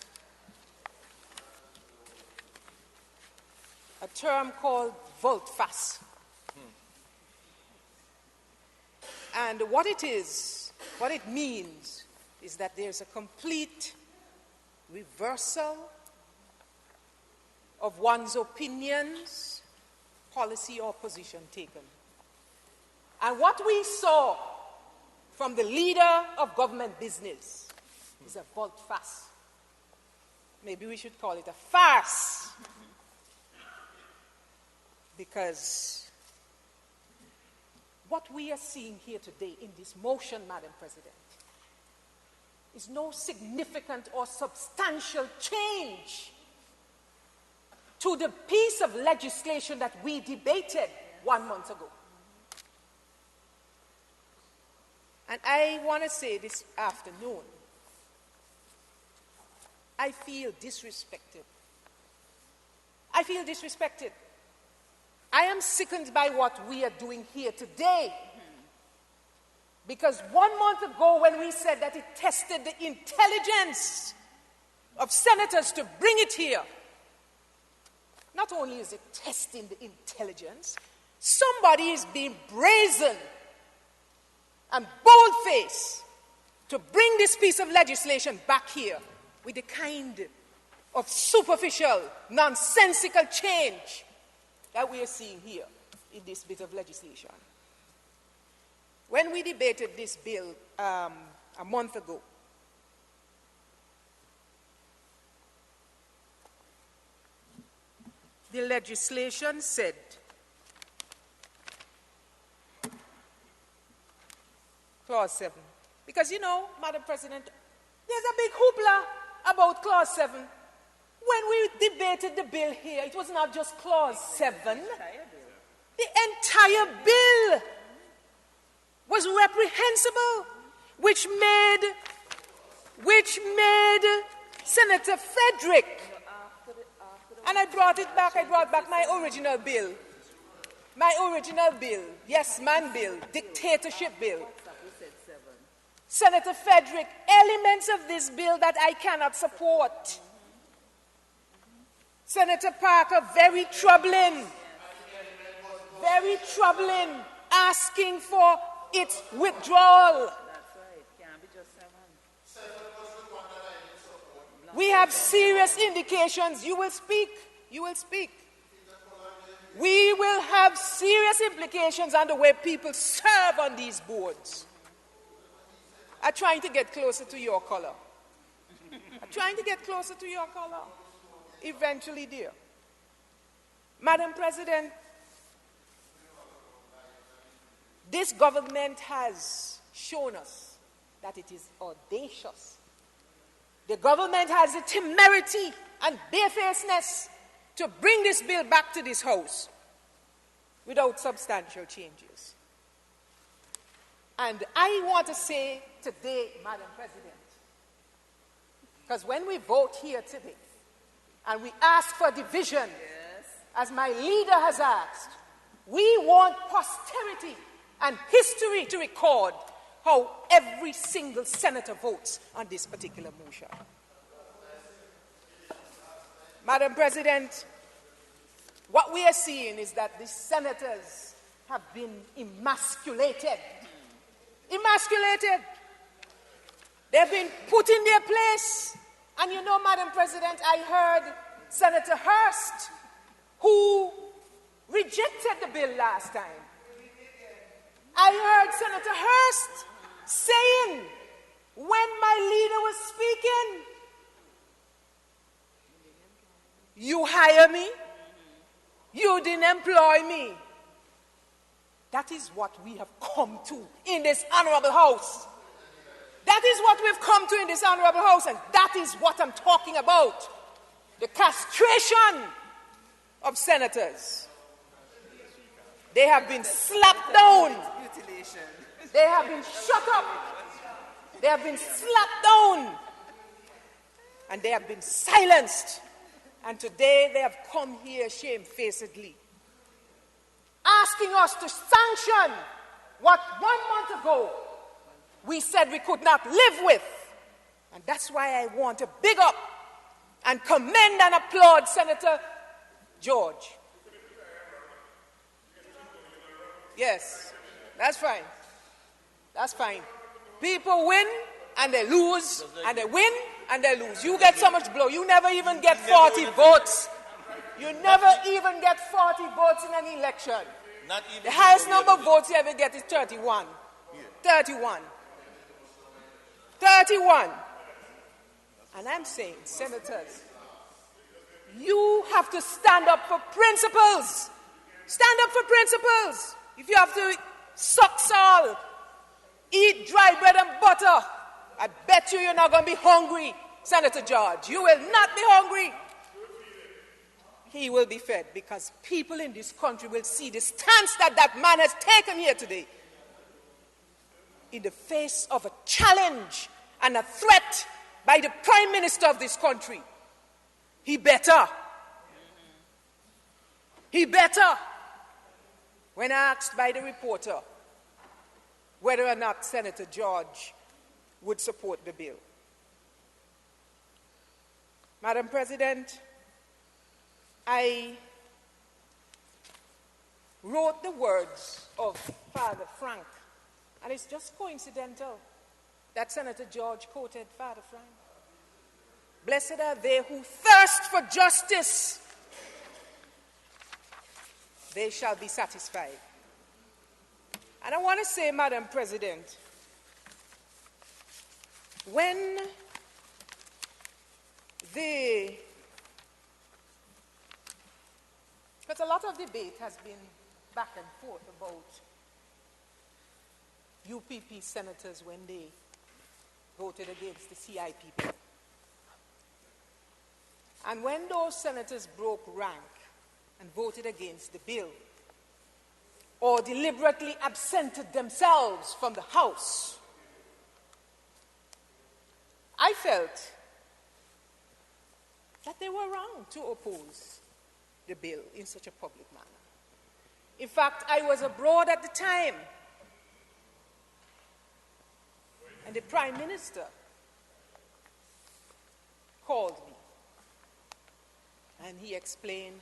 a term called volte-face. And what it means is that there's a complete reversal of one's opinions, policy, or position taken. And what we saw from the leader of government business is a volte-face. Maybe we should call it a farce. Because what we are seeing here today in this motion, Madam President, is no significant or substantial change to the piece of legislation that we debated 1 month ago. And I want to say this afternoon, I feel disrespected. I feel disrespected. I am sickened by what we are doing here today. Because 1 month ago, when we said that it tested the intelligence of senators to bring it here, not only is it testing the intelligence, somebody is being brazen and bold-faced to bring this piece of legislation back here with the kind of superficial, nonsensical change that we are seeing here in this bit of legislation. When we debated this bill a month ago, the legislation said Clause 7. Because, you know, Madam President, there's a big hoopla about Clause 7. When we debated the bill here, it was not just Clause 7. The entire bill was reprehensible, which made Senator Frederick, and I brought back my original bill, yes man bill, dictatorship bill. Senator Frederick, elements of this bill that I cannot support. Senator Parker, very troubling, asking for its withdrawal. We have serious indications. You will speak. we will have serious implications on the way people serve on these boards. I'm trying to get closer to your color. I'm trying to get closer to your color. Eventually, dear. Madam President, this government has shown us that it is audacious. The government has the temerity and barefacedness to bring this bill back to this House without substantial changes. And I want to say today, Madam President, because when we vote here today and we ask for division, as my leader has asked, we want posterity and history to record how every single senator votes on this particular motion. Madam President, what we are seeing is that the senators have been emasculated. Emasculated. They've been put in their place. And you know, Madam President, I heard Senator Hurst, who rejected the bill last time. I heard Senator Hurst saying, when my leader was speaking, you hire me, you didn't employ me. That is what we have come to in this honorable House. That is what we've come to in this honorable House, and that is what I'm talking about. The castration of senators. They have been slapped down. They have been shut up. They have been slapped down. And they have been silenced. And today they have come here shamefacedly, asking us to sanction what 1 month ago we said we could not live with. And that's why I want to big up and commend and applaud Senator George. Yes, that's fine. That's fine. People win and they lose, and they win and they lose. You get so much blow. You never even get 40 votes. You never even get 40 votes in an election. The highest number of votes you ever get is 31. 31. 31. And I'm saying, senators, you have to stand up for principles. Stand up for principles. If you have to suck salt, eat dry bread and butter, I bet you're not going to be hungry, Senator George. You will not be hungry. He will be fed, because people in this country will see the stance that that man has taken here today in the face of a challenge and a threat by the Prime Minister of this country. He better. He better. When asked by the reporter whether or not Senator George would support the bill. Madam President, I wrote the words of Father Frank, and it's just coincidental that Senator George quoted Father Frank. Blessed are they who thirst for justice. They shall be satisfied. And I want to say, Madam President, when because a lot of debate has been back and forth about UPP senators when they voted against the CIP bill. And when those senators broke rank and voted against the bill, or deliberately absented themselves from the House, I felt that they were wrong to oppose the bill in such a public manner. In fact, I was abroad at the time, and the Prime Minister called me, and he explained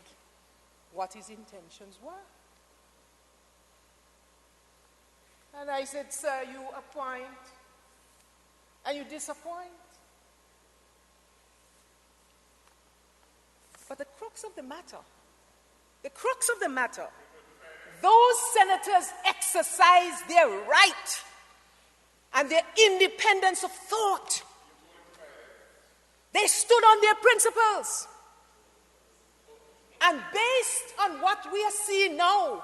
what his intentions were. And I said, sir, you appoint and you disappoint. But the crux of the matter The crux of the matter, those senators exercised their right and their independence of thought. They stood on their principles. And based on what we are seeing now,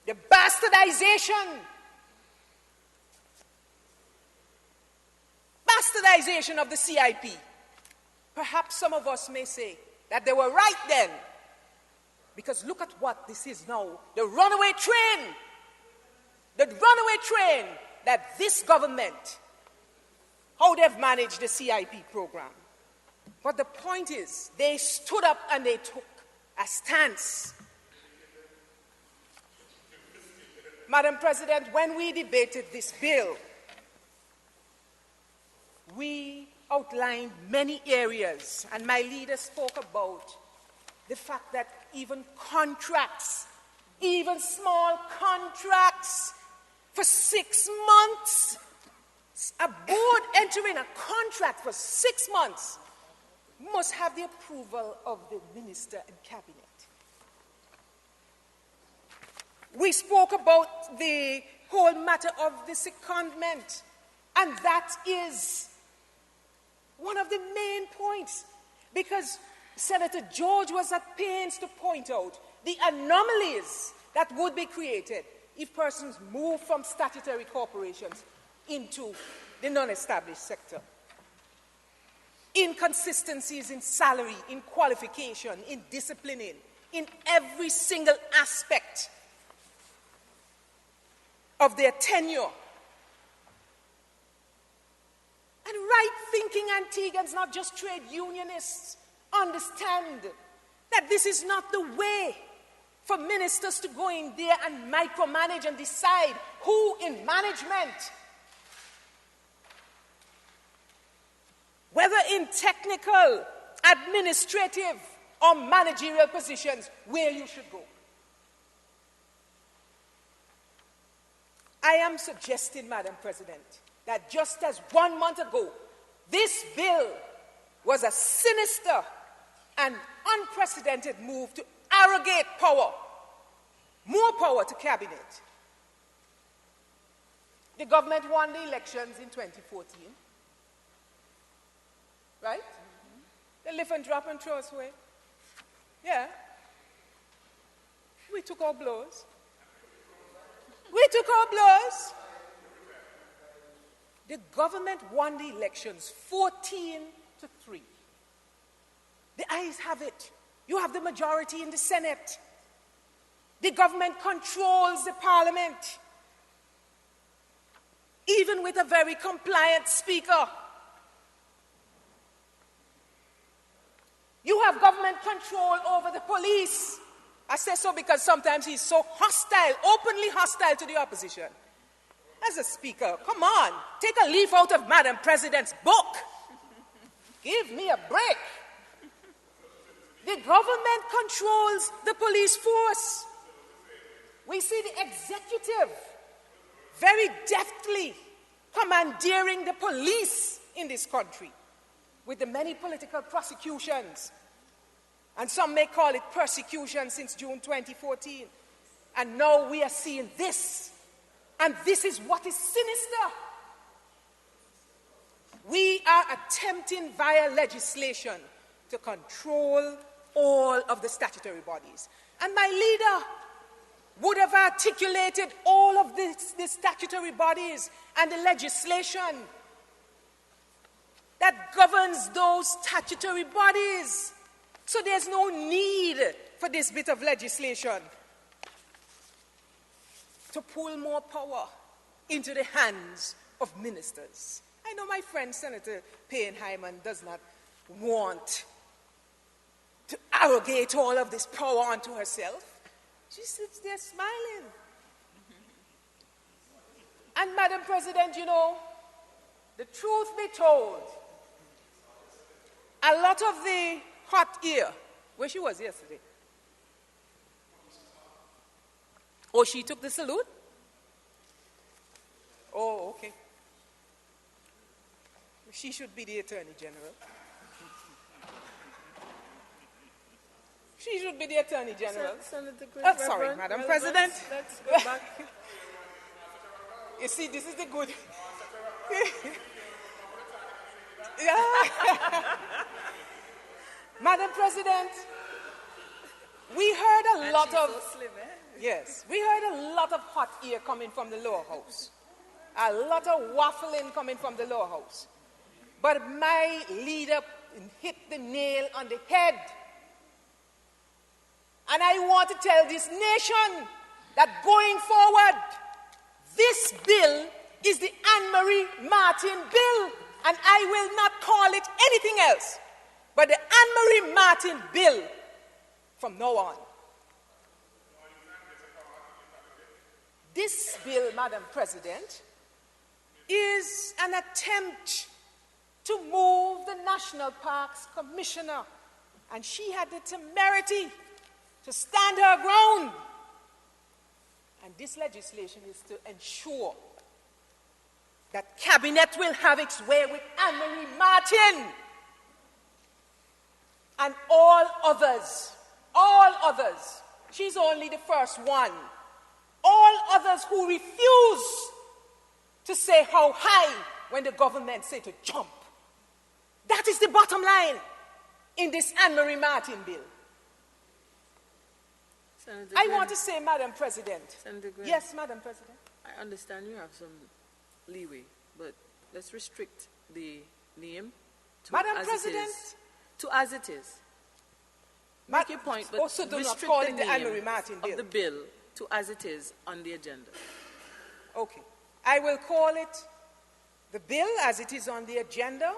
the bastardization of the CIP, perhaps some of us may say that they were right then. Because look at what this is now. The runaway train that this government, how they've managed the CIP program. But the point is, they stood up and they took a stance. Madam President, when we debated this bill, we outlined many areas, and my leader spoke about the fact that even contracts, even small contracts for 6 months, a board entering a contract for 6 months must have the approval of the minister and cabinet. We spoke about the whole matter of the secondment, and that is one of the main points, because Senator George was at pains to point out the anomalies that would be created if persons move from statutory corporations into the non-established sector. Inconsistencies in salary, in qualification, in disciplining, in every single aspect of their tenure. And right-thinking Antiguans, not just trade unionists, understand that this is not the way for ministers to go in there and micromanage and decide who in management, whether in technical, administrative, or managerial positions, where you should go. I am suggesting, Madam President, that just as 1 month ago, this bill was a sinister and unprecedented move to arrogate power, more power to cabinet. The government won the elections in 2014, right? They lift and drop and throw us away. Yeah. We took our blows. The government won the elections 14-3. The ayes have it. You have the majority in the Senate. The government controls the parliament, even with a very compliant speaker. You have government control over the police. I say so because sometimes he's so hostile, openly hostile to the opposition. As a speaker, come on, take a leaf out of Madam President's book. Give me a break. The government controls the police force. We see the executive very deftly commandeering the police in this country with the many political prosecutions. And some may call it persecution since June 2014. And now we are seeing this. And this is what is sinister. We are attempting via legislation to control all of the statutory bodies. And my leader would have articulated all of the statutory bodies and the legislation that governs those statutory bodies. So there's no need for this bit of legislation to pull more power into the hands of ministers. I know my friend Senator Payne-Hyman does not want to arrogate all of this power onto herself. She sits there smiling. And Madam President, you know, the truth be told, a lot of the hot ear, where she was yesterday. Oh, she took the salute? Oh, okay. She should be the Attorney General. She should be the Attorney General. Senator Quinn, Oh, sorry, Reverend, Madam well, President. Let's go back. You see, this is the good. Yeah. Madam President, we heard a lot of So slim, eh? yes, we heard a lot of hot air coming from the lower house, a lot of waffling coming from the lower house. But my leader hit the nail on the head, and I want to tell this nation that going forward, this bill is the Anne-Marie Martin bill, and I will not call it anything else but the Anne-Marie Martin bill from now on. This bill, Madam President, is an attempt to move the National Parks Commissioner, and she had the temerity to stand her ground. And this legislation is to ensure that Cabinet will have its way with Anne-Marie Martin and all others. All others. She's only the first one. All others who refuse to say how high when the government say to jump. That is the bottom line in this Anne-Marie Martin bill. Senator I Quinn, want to say, Madam President. Senator Quinn, Yes, Madam President. I understand you have some leeway, but let's restrict the name to Madam as President. it is. To as it is. Make your point, but also do not restrict call the it the name Anne-Marie Martin bill. of the bill to as it is on the agenda. Okay. I will call it the bill as it is on the agenda,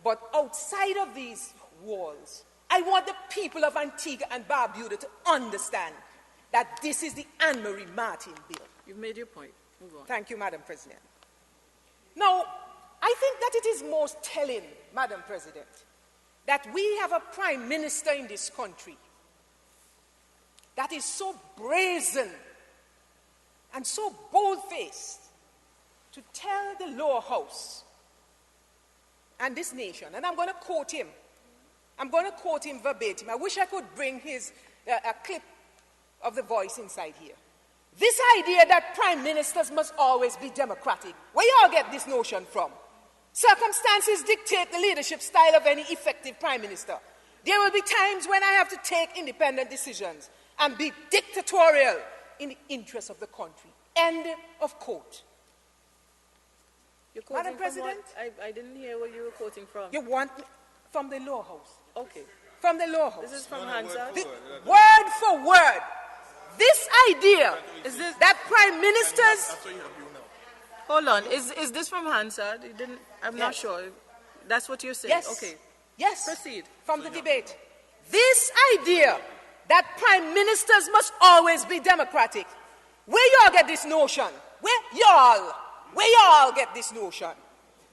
but outside of these walls, I want the people of Antigua and Barbuda to understand that this is the Anne-Marie Martin bill. You've made your point. Move on. Thank you, Madam President. Now, I think that it is most telling, Madam President, that we have a prime minister in this country that is so brazen and so bold-faced to tell the lower house and this nation, and I'm going to quote him. I'm going to quote him verbatim. I wish I could bring his a clip of the voice inside here. This idea that prime ministers must always be democratic, where you all get this notion from? Circumstances dictate the leadership style of any effective prime minister. There will be times when I have to take independent decisions and be dictatorial in the interest of the country. End of quote. You're quoting Madam from President? what? I didn't hear where you were quoting from. You want from the lower house? Okay. From the lower house. This is from Hansard? Word for word. This idea Is this? that prime ministers... Hold on. Is this from Hansard? You didn't. I'm not Yes. sure. That's what you're saying. Yes. Okay. Yes. Proceed. From the debate. This idea that prime ministers must always be democratic. Where y'all get this notion? Where y'all get this notion?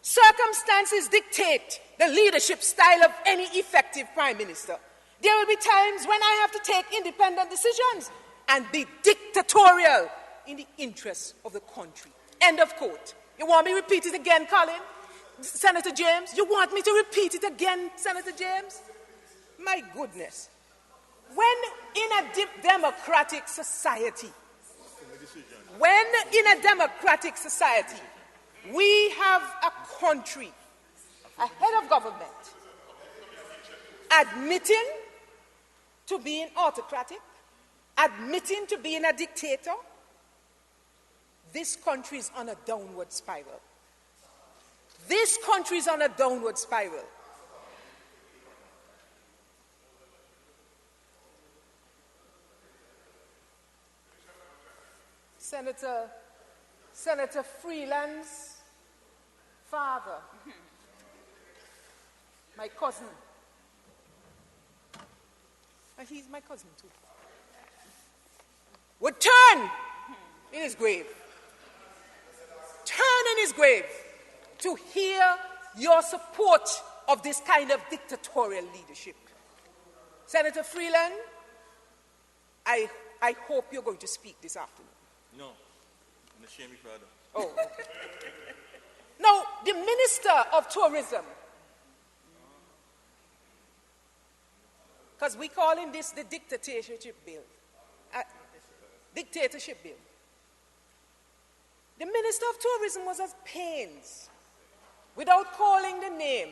Circumstances dictate the leadership style of any effective prime minister. There will be times when I have to take independent decisions and be dictatorial in the interests of the country. End of quote. You want me to repeat it again, Colin? Senator James? You want me to repeat it again, Senator James? My goodness. When in a democratic society, we have a country, a head of government, admitting to being autocratic, admitting to being a dictator, this country is on a downward spiral. This country is on a downward spiral. Senator Freeland's father, my cousin, and he's my cousin too, would turn in his grave, to hear your support of this kind of dictatorial leadership. Senator Freeland, I hope you're going to speak this afternoon. No, I'm ashamed, Father. Oh. Okay. Now, the Minister of Tourism, because we calling this the dictatorship bill. Dictatorship bill. The Minister of Tourism was at pains, without calling the name,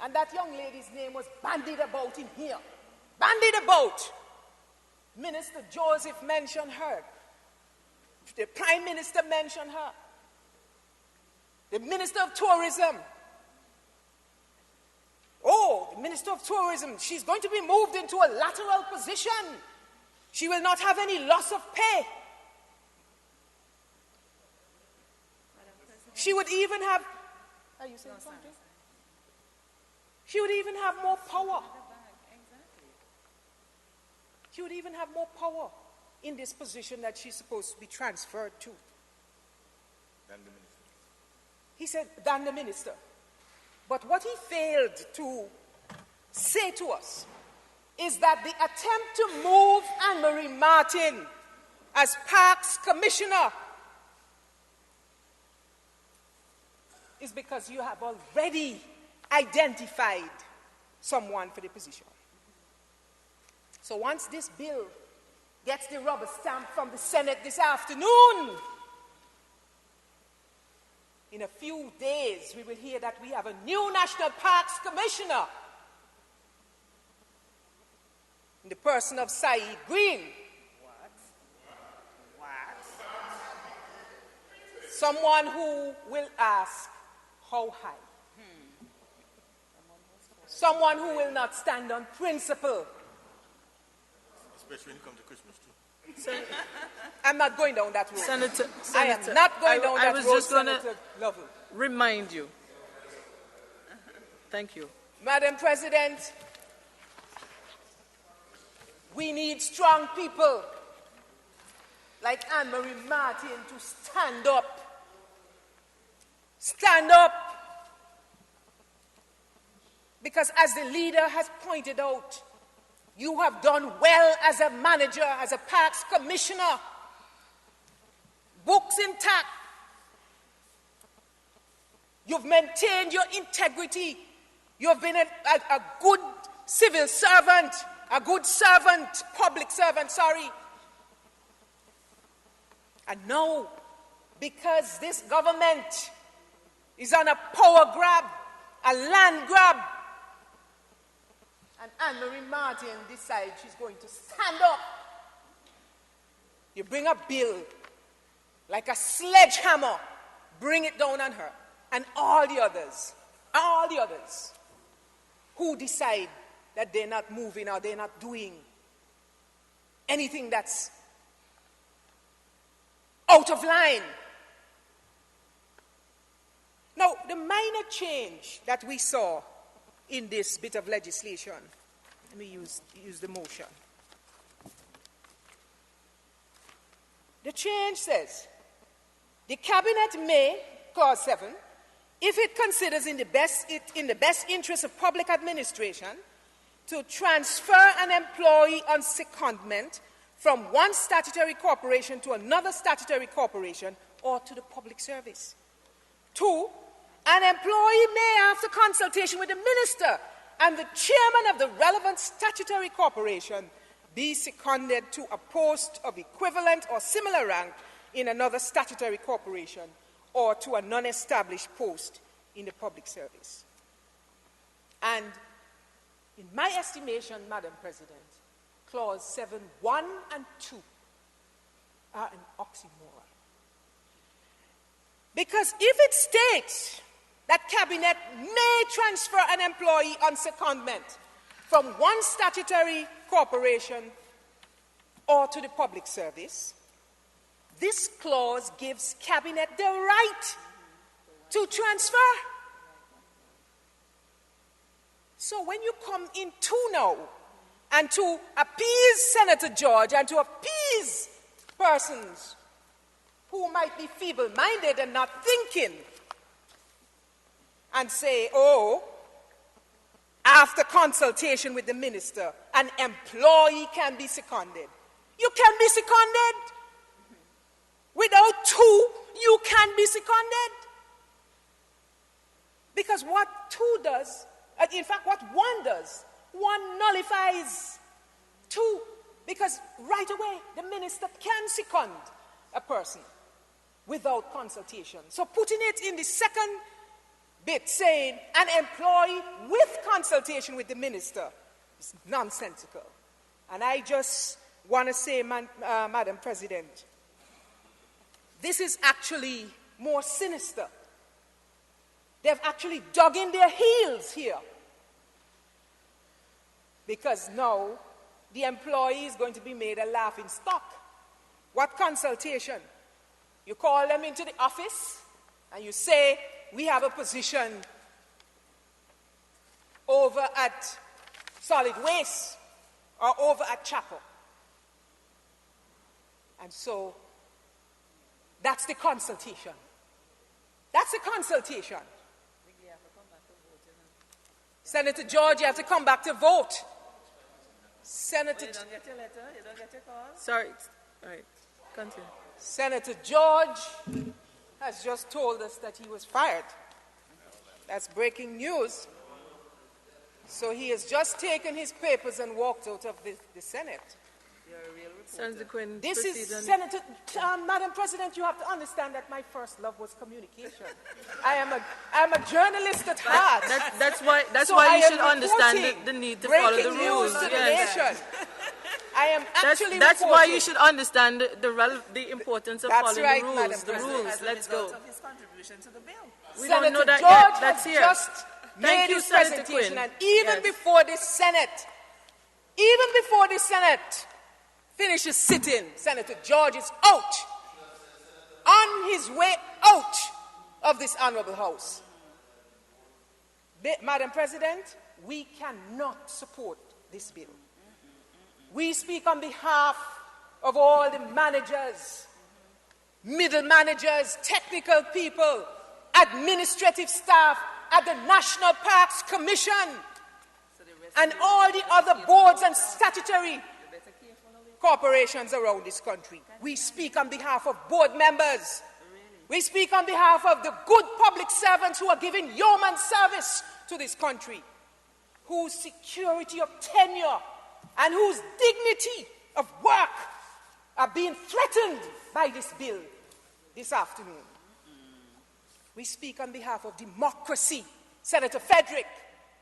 and that young lady's name was bandied about in here. Bandied about. Minister Joseph mentioned her. The Prime Minister mentioned her. The Minister of Tourism. Oh, the Minister of Tourism, she's going to be moved into a lateral position. She will not have any loss of pay. She would even have, are you saying something? She would even have more power. She would even have more power in this position that she's supposed to be transferred to. Than the minister. He said, than the minister. But what he failed to say to us is that the attempt to move Anne-Marie Martin as Parks Commissioner is because you have already identified someone for the position. So once this bill gets the rubber stamp from the Senate this afternoon, in a few days we will hear that we have a new National Parks Commissioner in the person of Saeed Green. What? Someone who will ask, how high? Someone who will not stand on principle. Especially when it comes to Christmas, too. I'm not going down that road. Senator, I am not going down that road, I was just going to Senator Lovell. remind you. Thank you. Madam President, we need strong people like Anne-Marie Martin to stand up. Stand up. Because as the leader has pointed out, you have done well as a manager, as a parks commissioner. Books intact. You've maintained your integrity. You've been a good civil servant, a good servant, public servant, sorry. And now, because this government is on a power grab, a land grab, and Anne-Marie Martin decides she's going to stand up, you bring a bill like a sledgehammer, bring it down on her, and all the others who decide that they're not moving or they're not doing anything that's out of line. Now, the minor change that we saw in this bit of legislation, let me use the motion. The change says, the cabinet may, clause 7, if it considers in the best interest of public administration, to transfer an employee on secondment from one statutory corporation to another statutory corporation or to the public service. 2, an employee may, after consultation with the minister and the chairman of the relevant statutory corporation, be seconded to a post of equivalent or similar rank in another statutory corporation or to a non-established post in the public service. And in my estimation, Madam President, clause 7(1) and 2 are an oxymoron. Because if it states that cabinet may transfer an employee on secondment from one statutory corporation or to the public service, this clause gives cabinet the right to transfer. So when you come in now and to appease Senator George and to appease persons who might be feeble-minded and not thinking, and say, oh, after consultation with the minister, an employee can be seconded. You can be seconded. Without 2, you can be seconded. Because what 2 does, in fact, what 1 does, one nullifies two, because right away the minister can second a person without consultation. So putting it in the second bit, saying an employee with consultation with the minister, is nonsensical. And I just want to say, Madam President, this is actually more sinister. They've actually dug in their heels here. Because now the employee is going to be made a laughing stock. What consultation? You call them into the office and you say, we have a position over at solid waste or over at Chapel. And so that's the consultation. That's the consultation. Senator George, you have to come back to vote. Senator... You don't get your letter? You don't get your call? Sorry. All right. Continue. Senator George has just told us that he was fired. That's breaking news. So he has just taken his papers and walked out of the Senate. You're a real reporter. Senator Quinn, This is, proceed Senator, Madam President, you have to understand that my first love was communication. I'm a journalist at heart. That's why So you I should am understand reporting the need to follow the breaking rules. news to the Yes. nation. I am actually That's why reporting. you should understand the importance of That's following right, the rules. Madam The President. rules. As a Let's result go. of his contribution to the bill. We Senator don't know that George yet. That's has here. just Thank made you, his Senator presentation, Quinn. and even Yes. before the Senate, finishes sitting, Senator George is out, on his way out of this honorable house. Madam President, we cannot support this bill. We speak on behalf of all the managers, middle managers, technical people, administrative staff at the National Parks Commission, and all the other boards and statutory corporations around this country. We speak on behalf of board members. We speak on behalf of the good public servants who are giving yeoman service to this country, whose security of tenure and whose dignity of work are being threatened by this bill this afternoon. We speak on behalf of democracy, Senator Frederick.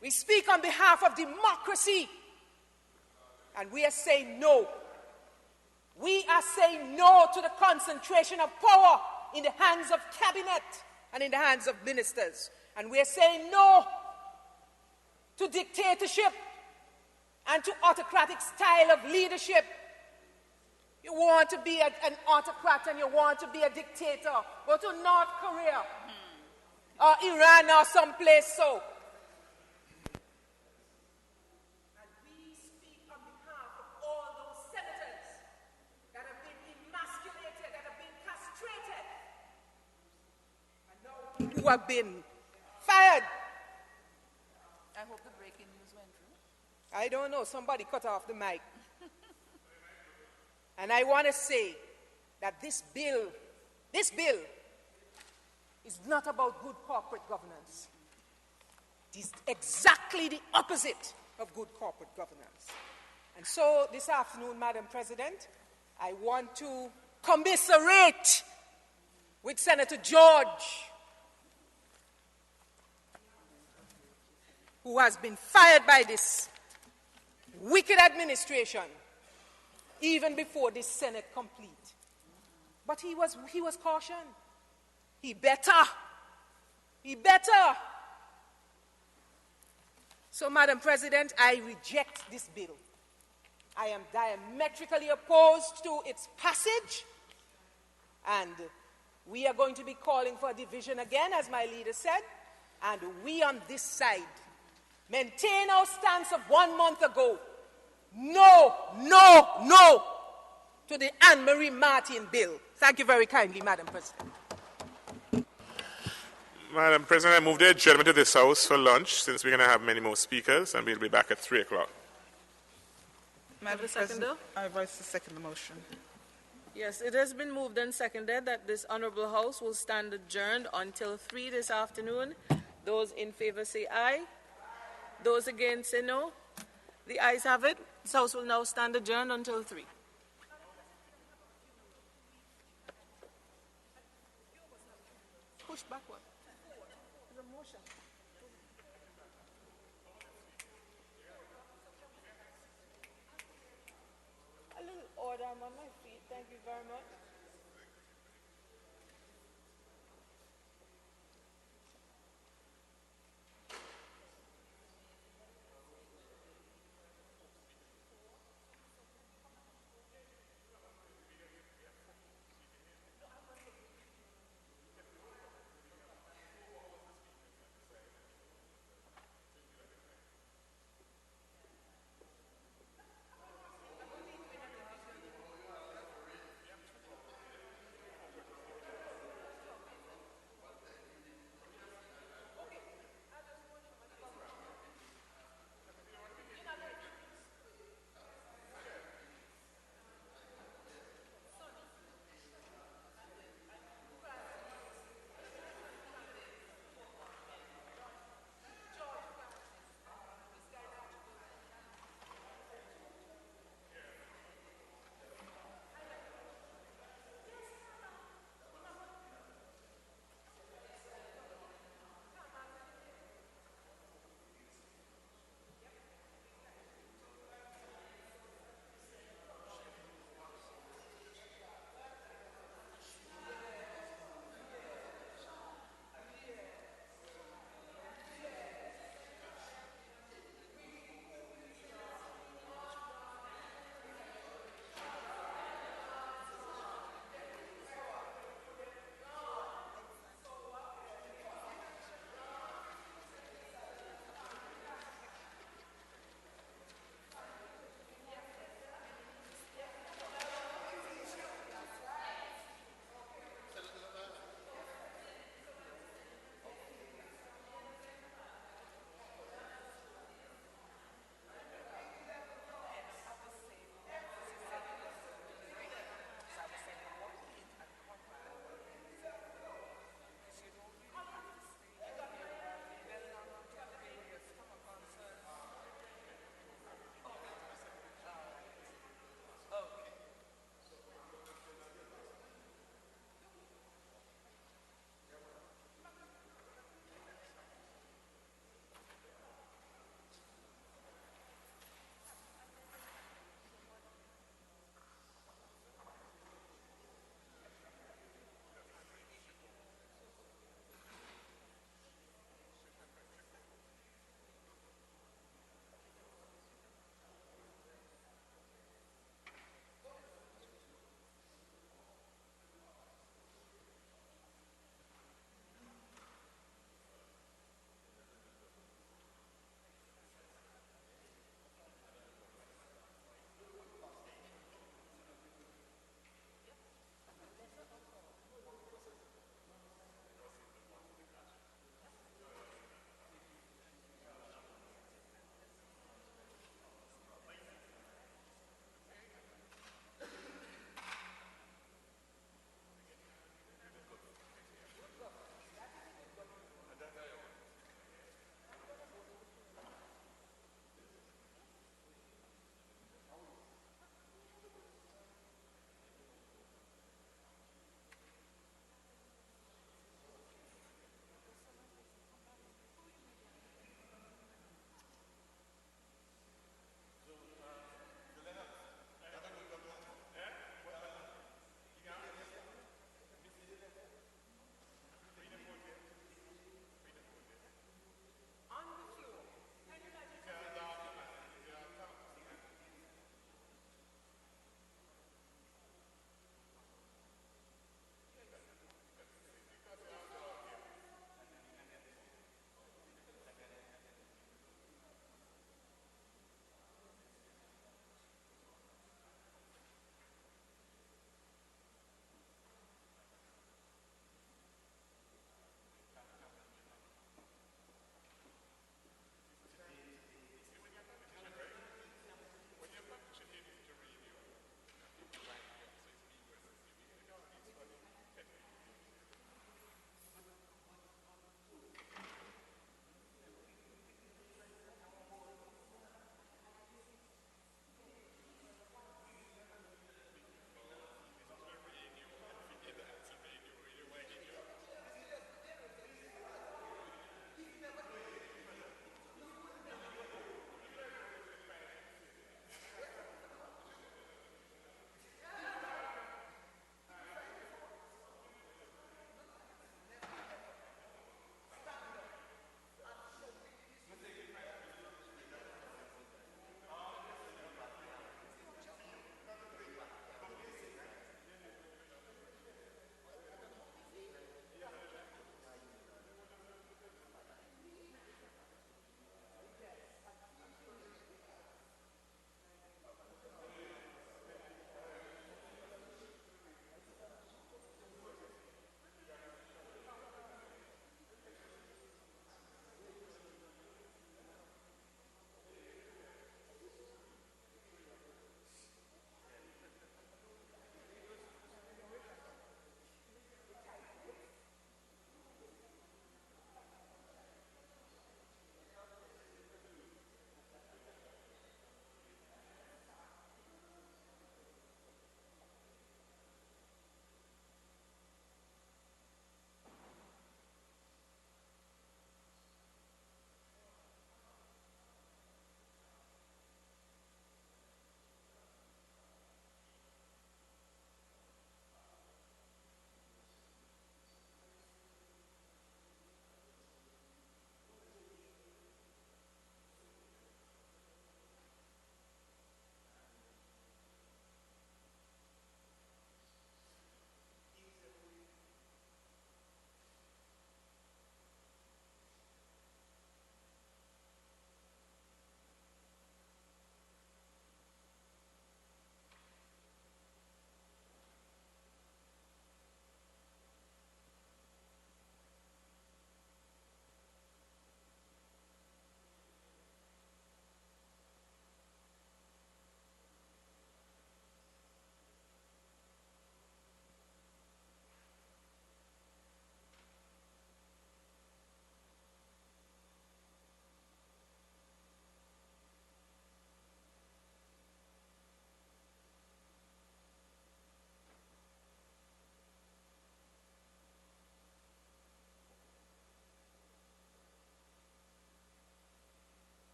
We speak on behalf of democracy, and we are saying no. We are saying no to the concentration of power in the hands of cabinet and in the hands of ministers. And we are saying no to dictatorship and to autocratic style of leadership. You want to be an autocrat and you want to be a dictator. Go to North Korea or Iran or someplace so. And we speak on behalf of all those senators that have been emasculated, that have been castrated, and now who have been fired. I hope the breaking news went through. I don't know, somebody cut off the mic. And I want to say that this bill is not about good corporate governance. It is exactly the opposite of good corporate governance. And so this afternoon, Madam President, I want to commiserate with Senator George, who has been fired by this wicked administration even before this Senate complete. But he was cautioned. He better. So, Madam President, I reject this bill. I am diametrically opposed to its passage, and we are going to be calling for a division again, as my leader said, and we on this side maintain our stance of 1 month ago. No to the Anne-Marie Martin bill. Thank you very kindly, Madam President. Madam President, I move the adjournment to this House for lunch, since we're going to have many more speakers, and we'll be back at 3 o'clock. Madam President, I rise to second the motion. Yes, it has been moved and seconded that this honorable house will stand adjourned until 3 this afternoon. Those in favor say aye. Those against say no. The ayes have it. This House will now stand adjourned until 3. Push backward. There's a motion. A little order. I'm on my feet. Thank you very much.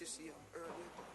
you see him earlier.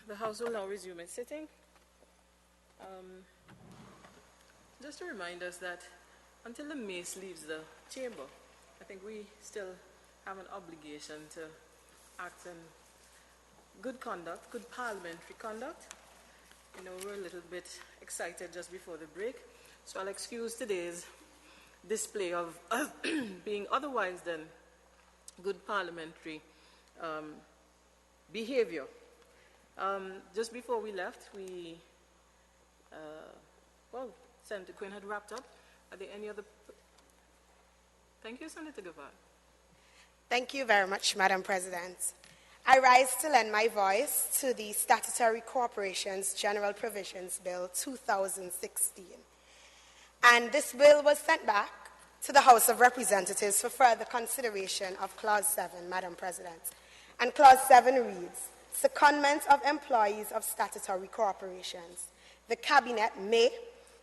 The House will now resume its sitting. Just to remind us that until the mace leaves the chamber, I think we still have an obligation to act in good conduct, good parliamentary conduct. You know, we're a little bit excited just before the break, so I'll excuse today's display of being otherwise than good parliamentary behavior. Just before we left, Senator Quinn had wrapped up. Are there any other? Thank you, Senator Guevara. Thank you very much, Madam President. I rise to lend my voice to the Statutory Corporations General Provisions Bill 2016. And this bill was sent back to the House of Representatives for further consideration of Clause 7, Madam President. And Clause 7 reads, secondment of employees of statutory corporations. The Cabinet may,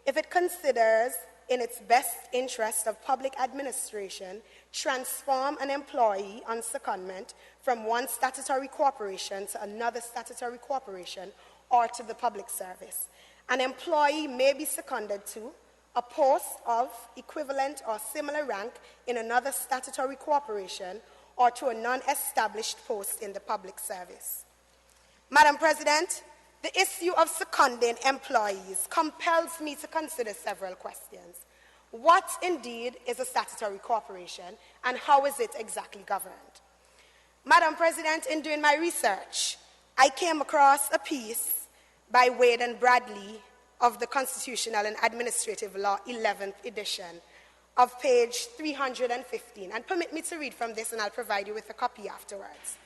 if it considers in its best interest of public administration, transform an employee on secondment from one statutory corporation to another statutory corporation or to the public service. An employee may be seconded to a post of equivalent or similar rank in another statutory corporation or to a non-established post in the public service. Madam President, the issue of seconding employees compels me to consider several questions. What indeed is a statutory corporation and how is it exactly governed? Madam President, in doing my research, I came across a piece by Wade and Bradley of the Constitutional and Administrative Law 11th edition of page 315. And permit me to read from this and I'll provide you with a copy afterwards.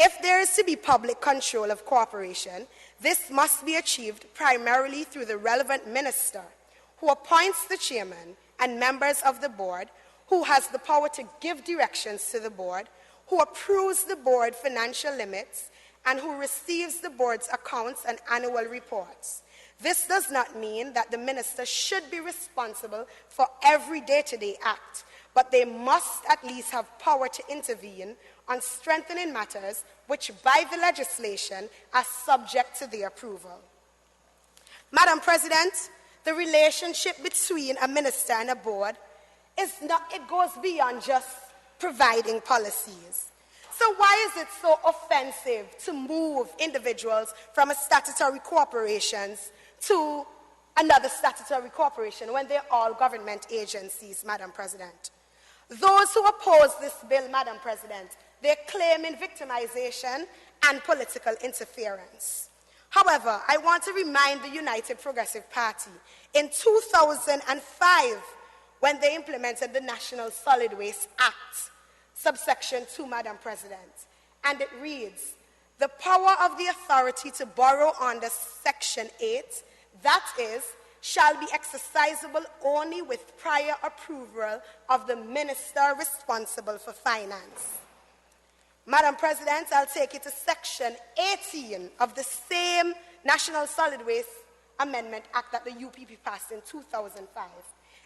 If there is to be public control of corporation, this must be achieved primarily through the relevant minister who appoints the chairman and members of the board, who has the power to give directions to the board, who approves the board financial limits, and who receives the board's accounts and annual reports. This does not mean that the minister should be responsible for every day-to-day act, but they must at least have power to intervene on strengthening matters which by the legislation are subject to their approval. Madam President, the relationship between a minister and a board it goes beyond just providing policies. So why is it so offensive to move individuals from a statutory corporation to another statutory corporation when they're all government agencies, Madam President? Those who oppose this bill, Madam President, they're claiming victimization and political interference. However, I want to remind the United Progressive Party, in 2005, when they implemented the National Solid Waste Act, subsection 2, Madam President, and it reads, the power of the authority to borrow under section 8, that is, shall be exercisable only with prior approval of the minister responsible for finance. Madam President, I'll take you to section 18 of the same National Solid Waste Amendment Act that the UPP passed in 2005.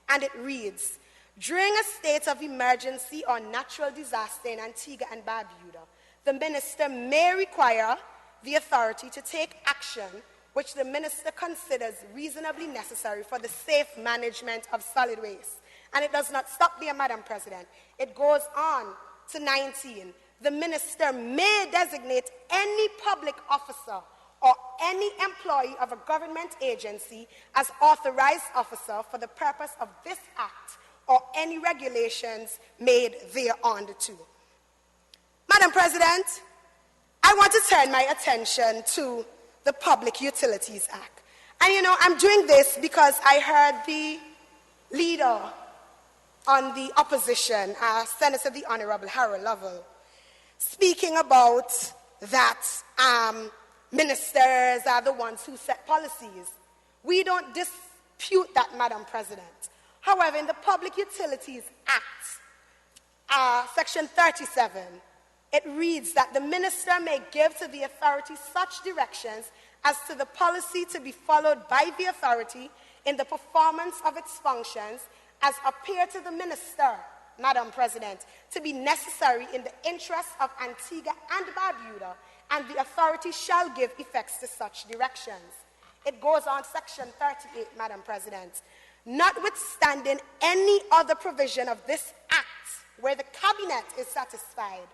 And it reads, during a state of emergency or natural disaster in Antigua and Barbuda, the minister may require the authority to take action which the minister considers reasonably necessary for the safe management of solid waste. And it does not stop there, Madam President. It goes on to 19. The minister may designate any public officer or any employee of a government agency as authorized officer for the purpose of this act or any regulations made thereon too. Madam President, I want to turn my attention to the Public Utilities Act. And you know, I'm doing this because I heard the leader on the opposition, Senator the Honorable Harold Lovell, speaking about that ministers are the ones who set policies. We don't dispute that, Madam President. However, in the Public Utilities Act, section 37, it reads that the minister may give to the authority such directions as to the policy to be followed by the authority in the performance of its functions as appear to the minister, Madam President, to be necessary in the interests of Antigua and Barbuda and the authority shall give effects to such directions. It goes on, section 38, Madam President. Notwithstanding any other provision of this Act where the Cabinet is satisfied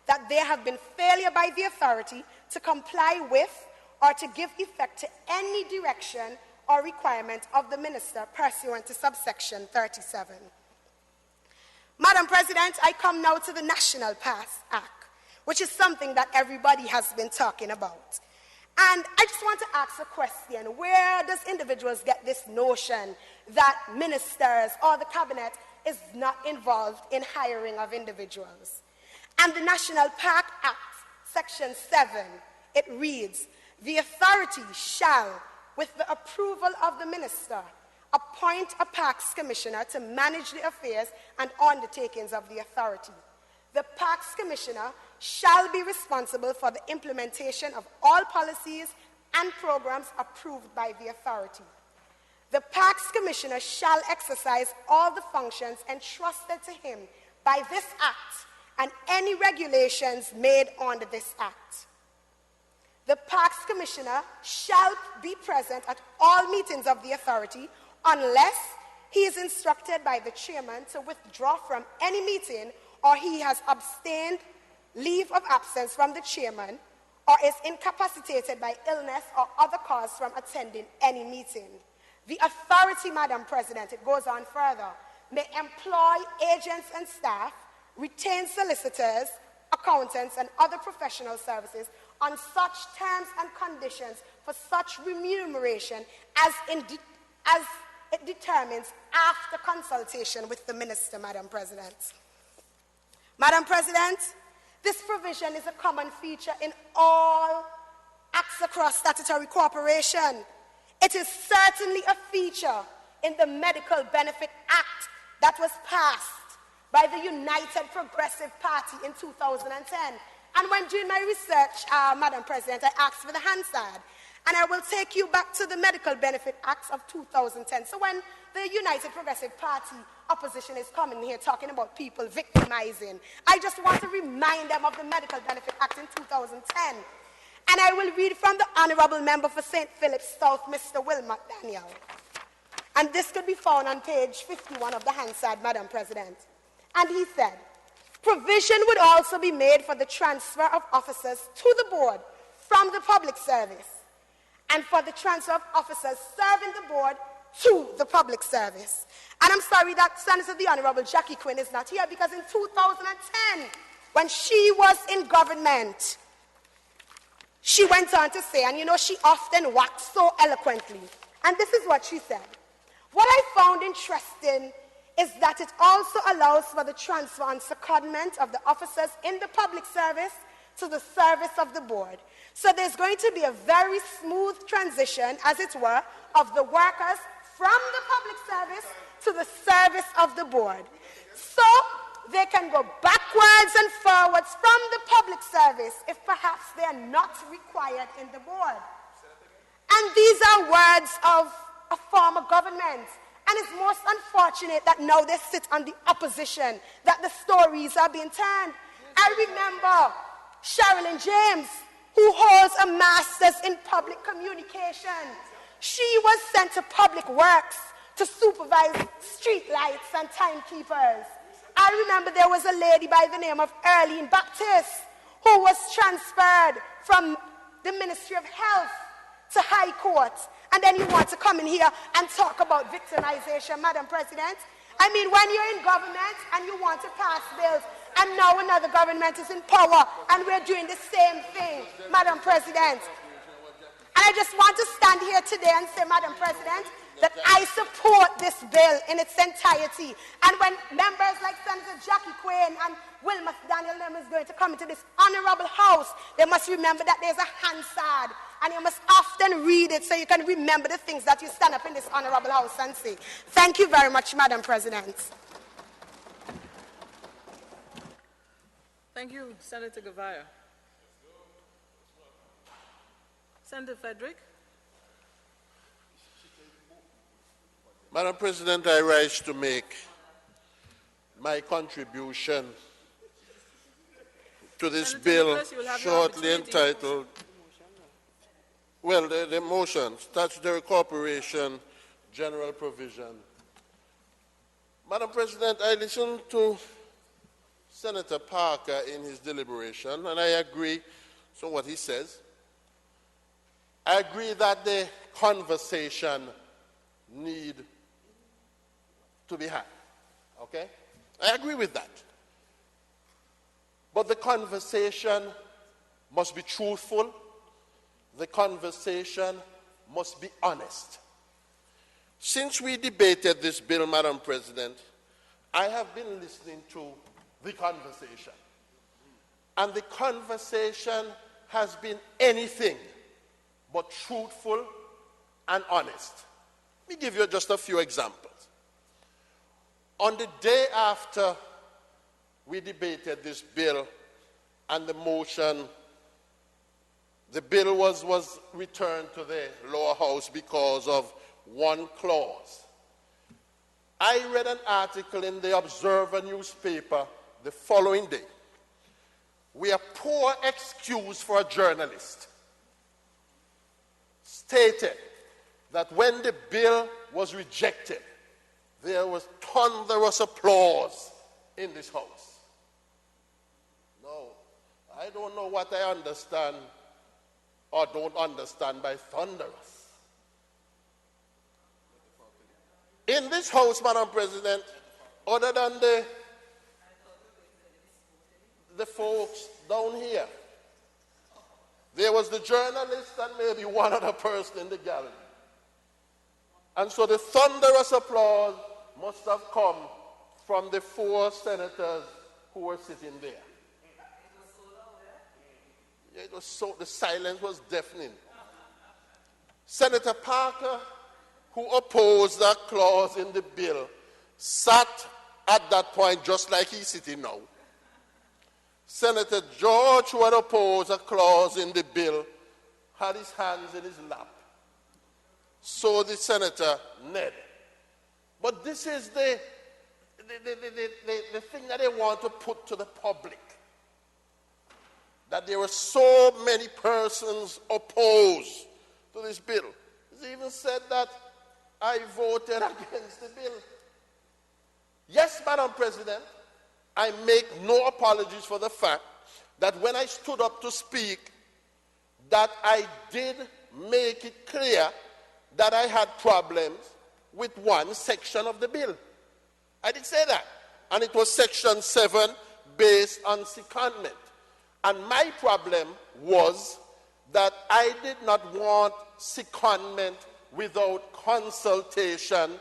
that there have been failure by the authority to comply with or to give effect to any direction or requirement of the Minister pursuant to subsection 37. Madam President, I come now to the National Pass Act, which is something that everybody has been talking about. And I just want to ask a question. Where does individuals get this notion that ministers or the cabinet is not involved in hiring of individuals? And the National Park Act, section 7, it reads, the authority shall, with the approval of the minister, appoint a parks commissioner to manage the affairs and undertakings of the authority. The parks commissioner shall be responsible for the implementation of all policies and programs approved by the authority. The parks commissioner shall exercise all the functions entrusted to him by this act and any regulations made under this act. The parks commissioner shall be present at all meetings of the authority unless he is instructed by the chairman to withdraw from any meeting or he has obtained leave of absence from the chairman or is incapacitated by illness or other cause from attending any meeting. The authority, Madam President, it goes on further, may employ agents and staff, retain solicitors, accountants, and other professional services on such terms and conditions for such remuneration as it determines after consultation with the minister, Madam President. Madam President, this provision is a common feature in all acts across statutory cooperation. It is certainly a feature in the Medical Benefit Act that was passed by the United Progressive Party in 2010. And when doing my research, Madam President, I asked for the Hansard. And I will take you back to the Medical Benefit Acts of 2010. So when the United Progressive Party opposition is coming here talking about people victimizing, I just want to remind them of the Medical Benefit Act in 2010. And I will read from the Honourable Member for St. Philip's South, Mr. Wilmot Daniel. And this could be found on page 51 of the Hansard, Madam President. And he said, provision would also be made for the transfer of officers to the board from the public service and for the transfer of officers serving the board to the public service. And I'm sorry that Senator the Honourable Jackie Quinn is not here because in 2010, when she was in government, she went on to say, and you know she often waxed so eloquently, and this is what she said. What I found interesting is that it also allows for the transfer and secondment of the officers in the public service to the service of the board. So there's going to be a very smooth transition, as it were, of the workers from the public service to the service of the board. So they can go backwards and forwards from the public service if perhaps they are not required in the board. And these are words of a former government. And it's most unfortunate that now they sit on the opposition, that the stories are being turned. I remember Sherilyn James, who holds a master's in public communication. She was sent to public works to supervise street lights and timekeepers. I remember there was a lady by the name of Earlene Baptist who was transferred from the Ministry of Health to High Court. And then you want to come in here and talk about victimization, Madam President? I mean, when you're in government and you want to pass bills, and now another government is in power, and we're doing the same thing, Madam President. And I just want to stand here today and say, Madam President, that I support this bill in its entirety. And when members like Senator Jackie Quinn and Wilmot Daniel is going to come into this honourable house, they must remember that there's a Hansard, and you must often read it so you can remember the things that you stand up in this honourable house and say. Thank you very much, Madam President. Thank you, Senator Gavaya. Senator Frederick. Madam President, I rise to make my contribution to this Senator bill Nicholas, you will have your shortly opportunity. entitled, well, the motion, Statutory Corporation, General Provision. Madam President, I listened to Senator Parker in his deliberation, and I agree to what he says. I agree that the conversation need to be had, okay? I agree with that. But the conversation must be truthful. The conversation must be honest. Since we debated this bill, Madam President, I have been listening to the conversation. And the conversation has been anything but truthful and honest. Let me give you just a few examples. On the day after we debated this bill and the motion, the bill was returned to the lower house because of one clause. I read an article in the Observer newspaper the following day. We a poor excuse for a journalist stated that when the bill was rejected, there was thunderous applause in this house. No, I don't know what I understand or don't understand by thunderous. In this house, Madam President, other than the folks down here, there was the journalist and maybe one other person in the gallery. And so the thunderous applause must have come from the four senators who were sitting there. It was so, the silence was deafening. Senator Parker, who opposed that clause in the bill, sat at that point just like he's sitting now. Senator George, who had opposed a clause in the bill, had his hands in his lap. So did Senator Ned. But this is the thing that they want to put to the public, that there were so many persons opposed to this bill. It's even said that I voted against the bill. Yes, Madam President, I make no apologies for the fact that when I stood up to speak, that I did make it clear that I had problems with one section of the bill. I did say that. And it was Section 7 based on secondment. And my problem was that I did not want secondment without consultation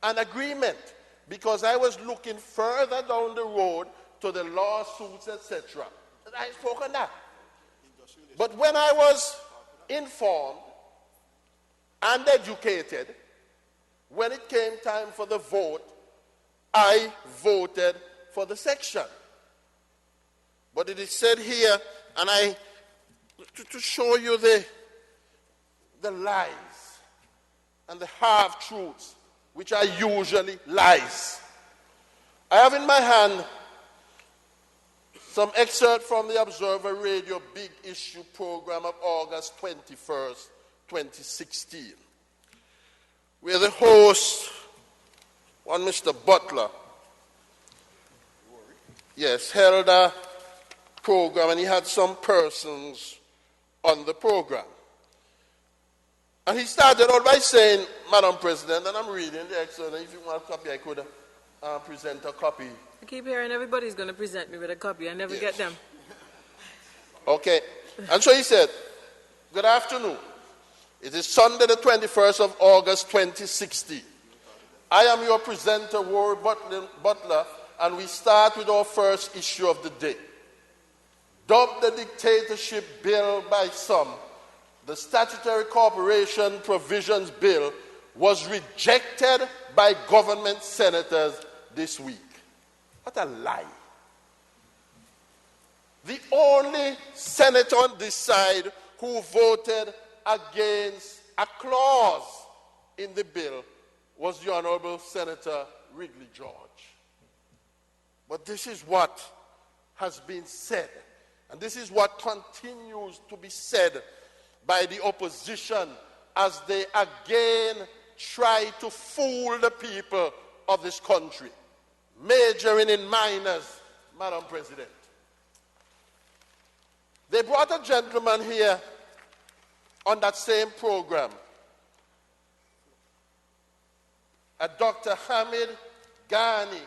and agreement, because I was looking further down the road to the lawsuits, etc. I spoke on that. But when I was informed and educated, when it came time for the vote, I voted for the section. But it is said here, and to show you the lies and the half-truths, which are usually lies. I have in my hand some excerpt from the Observer Radio Big Issue program of August 21st, 2016, where the host, one Mr. Butler, yes, held a program, and he had some persons on the program. And he started out by saying, Madam President, and I'm reading the excerpt, and if you want a copy, I could present a copy. I keep hearing everybody's going to present me with a copy. I never get them. Okay. And so he said, good afternoon. It is Sunday, the 21st of August, 2016. I am your presenter, Rory Butler, and we start with our first issue of the day. Dubbed the dictatorship bill by some, the Statutory Corporation Provisions Bill was rejected by government senators this week. What a lie. The only senator on this side who voted against a clause in the bill was the Honorable Senator Wrigley George. But this is what has been said And this is what continues to be said by the opposition as they again try to fool the people of this country, majoring in minors, Madam President. They brought a gentleman here on that same program, a Dr. Hamid Ghani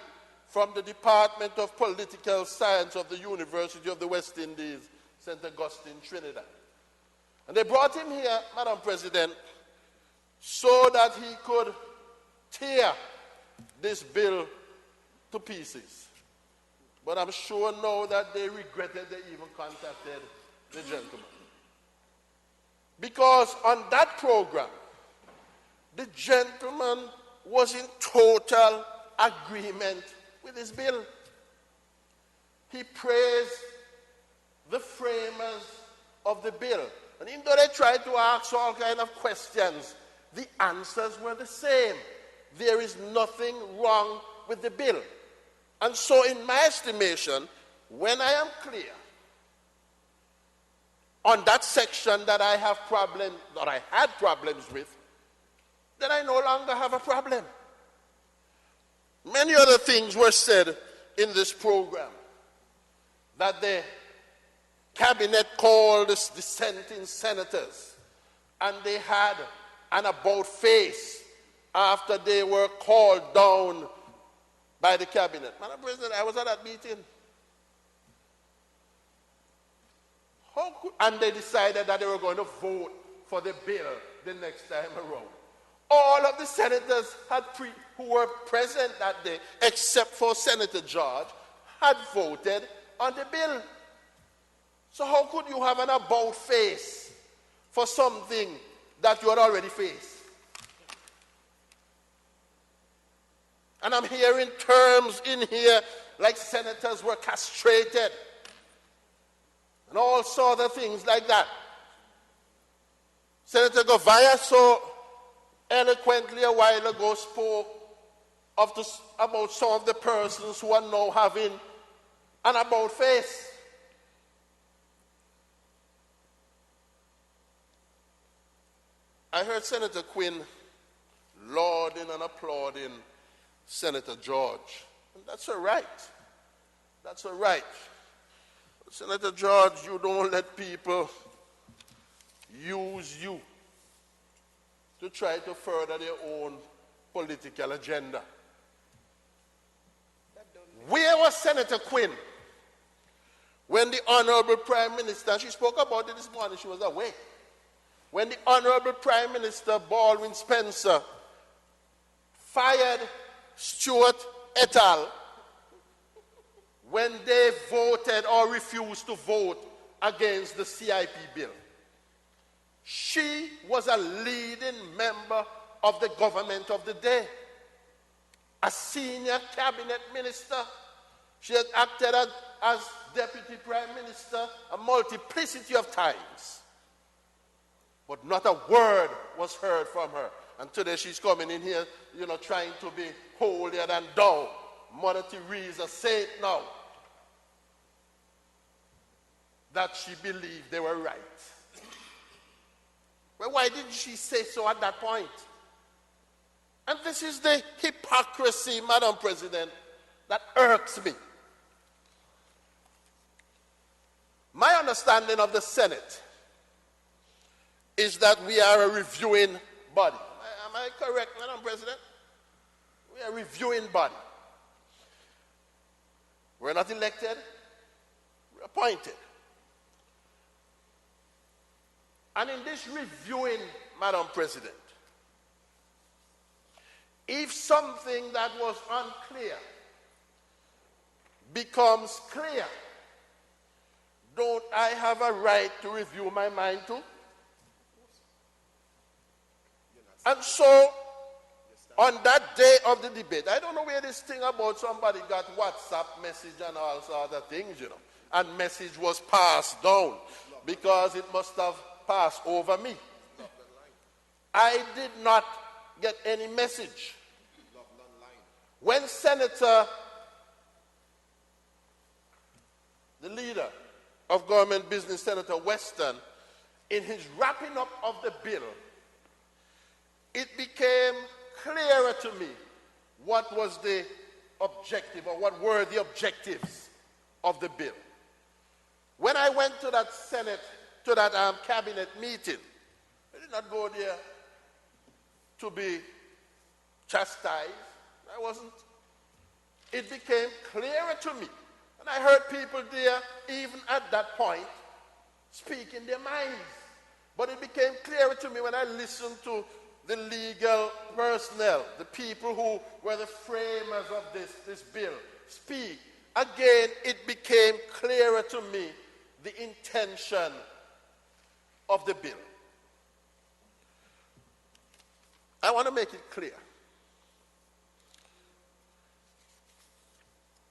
from the Department of Political Science of the University of the West Indies, St. Augustine, Trinidad. And they brought him here, Madam President, so that he could tear this bill to pieces. But I'm sure now that they regretted they even contacted the gentleman. Because on that program, the gentleman was in total agreement with this bill. He praised the framers of the bill. And even though they tried to ask all kinds of questions, the answers were the same. There is nothing wrong with the bill. And so in my estimation, when I am clear on that section that I have problems, that I had problems with, then I no longer have a problem. Many other things were said in this program that the cabinet called the dissenting senators, and they had an about face after they were called down by the cabinet. Madam President, I was at that meeting. And they decided that they were going to vote for the bill the next time around. All of the senators who were present that day, except for Senator George, had voted on the bill. So how could you have an about face for something that you had already faced? And I'm hearing terms in here like senators were castrated and all sorts of things like that. Senator Govaya so eloquently a while ago spoke about some of the persons who are now having an about face. I heard Senator Quinn lauding and applauding Senator George. And that's all right. That's all right. Senator George, you don't let people use you to try to further their own political agenda. Where was Senator Quinn when the Honorable Prime Minister, she spoke about it this morning, she was away, when the Honorable Prime Minister Baldwin Spencer fired Stuart et al. When they voted or refused to vote against the CIP bill? She was a leading member of the government of the day, a senior cabinet minister. She had acted as deputy prime minister a multiplicity of times. But not a word was heard from her. And today she's coming in here, trying to be holier than thou. Mother Teresa said now that she believed they were right. Well, why didn't she say so at that point? And this is the hypocrisy, Madam President, that irks me. My understanding of the Senate is that we are a reviewing body. Am I correct, Madam President? We are a reviewing body. We're not elected, we're appointed. And in this reviewing, Madam President, if something that was unclear becomes clear, don't I have a right to review my mind too? And so, on that day of the debate, I don't know where this thing about somebody got WhatsApp message and all sorts of things, and message was passed down because it must have passed over me. I did not get any message. When Senator, the leader, of Government Business, Senator Weston, in his wrapping up of the bill, it became clearer to me what was the objective, or what were the objectives of the bill. When I went to that cabinet meeting, I did not go there to be chastised. I wasn't. It became clearer to me. And I heard people there, even at that point, speak in their minds. But it became clearer to me when I listened to the legal personnel, the people who were the framers of this bill, speak. Again, it became clearer to me the intention of the bill. I want to make it clear.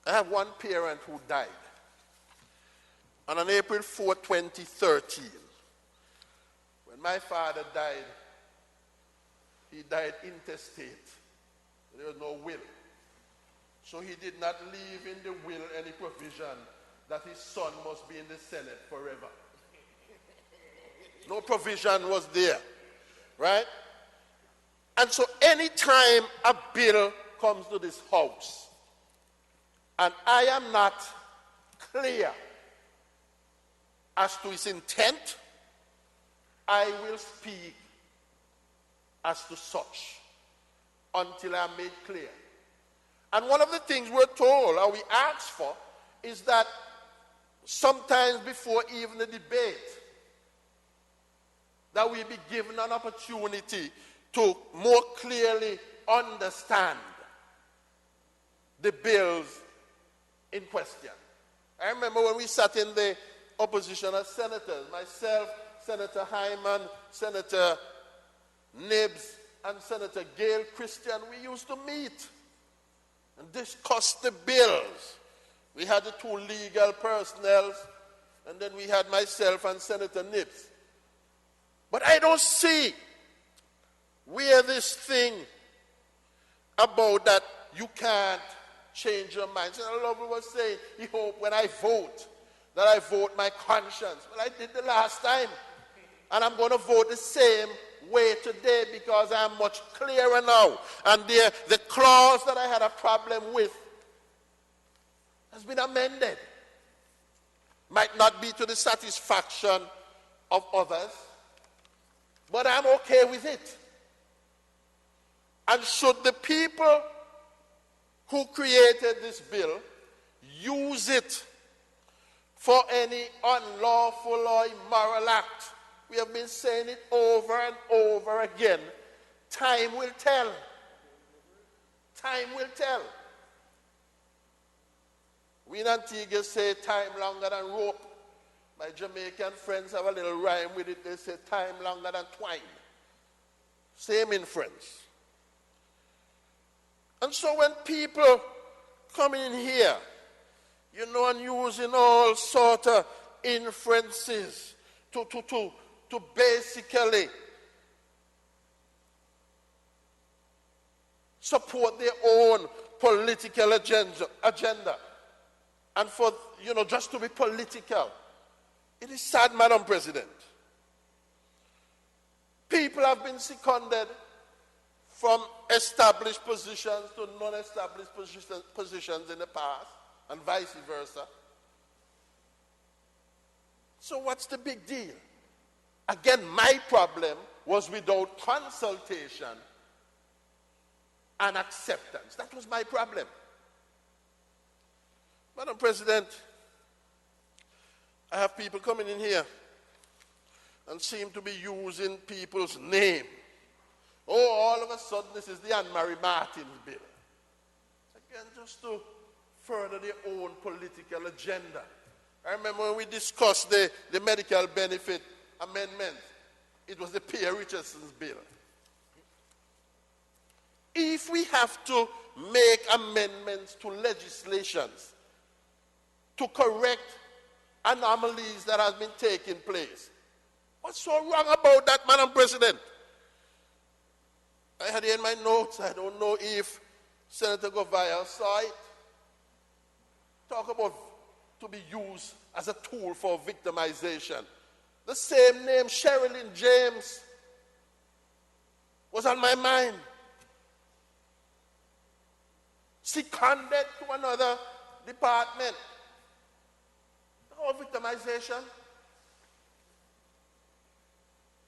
I have one parent who died. And on April 4, 2013, when my father died, he died intestate. There was no will. So he did not leave in the will any provision that his son must be in the Senate forever. No provision was there, right? And so anytime a bill comes to this house, and I am not clear as to its intent, I will speak as to such until I am made clear. And one of the things we're told, or we ask for, is that sometimes before even the debate, that we be given an opportunity to more clearly understand the bills in question. I remember when we sat in the opposition as senators, myself, Senator Hyman, Senator Nibbs, and Senator Gail Christian, we used to meet and discuss the bills. We had the two legal personnel, and then we had myself and Senator Nibbs. But I don't see where this thing about that you can't change your mind. Senator Lovell was saying he hoped when I vote that I vote my conscience. Well, I did the last time. And I'm going to vote the same way today because I'm much clearer now. And the clause that I had a problem with has been amended. Might not be to the satisfaction of others, but I'm okay with it. And should the people who created this bill use it for any unlawful or immoral act, we have been saying it over and over again, time will tell. Time will tell. We in Antigua say time longer than rope. My Jamaican friends have a little rhyme with it. They say time longer than twine. Same inference. And so when people come in here, you know, and using all sort of inferences to basically support their own political agenda. And for, just to be political. It is sad, Madam President. People have been seconded from established positions to non-established positions in the past, and vice versa. So what's the big deal? Again, my problem was without consultation and acceptance. That was my problem. Madam President, I have people coming in here and seem to be using people's name. Oh, all of a sudden this is the Anne-Marie Martin's bill. Again, just to further their own political agenda. I remember when we discussed the medical benefit amendment, it was the Pierre Richardson's bill. If we have to make amendments to legislations to correct anomalies that have been taking place, what's so wrong about that, Madam President? I had it in my notes. I don't know if Senator Govaya saw it. Talk about to be used as a tool for victimization. The same name, Sherilyn James, was on my mind. Seconded to another department. Or victimization.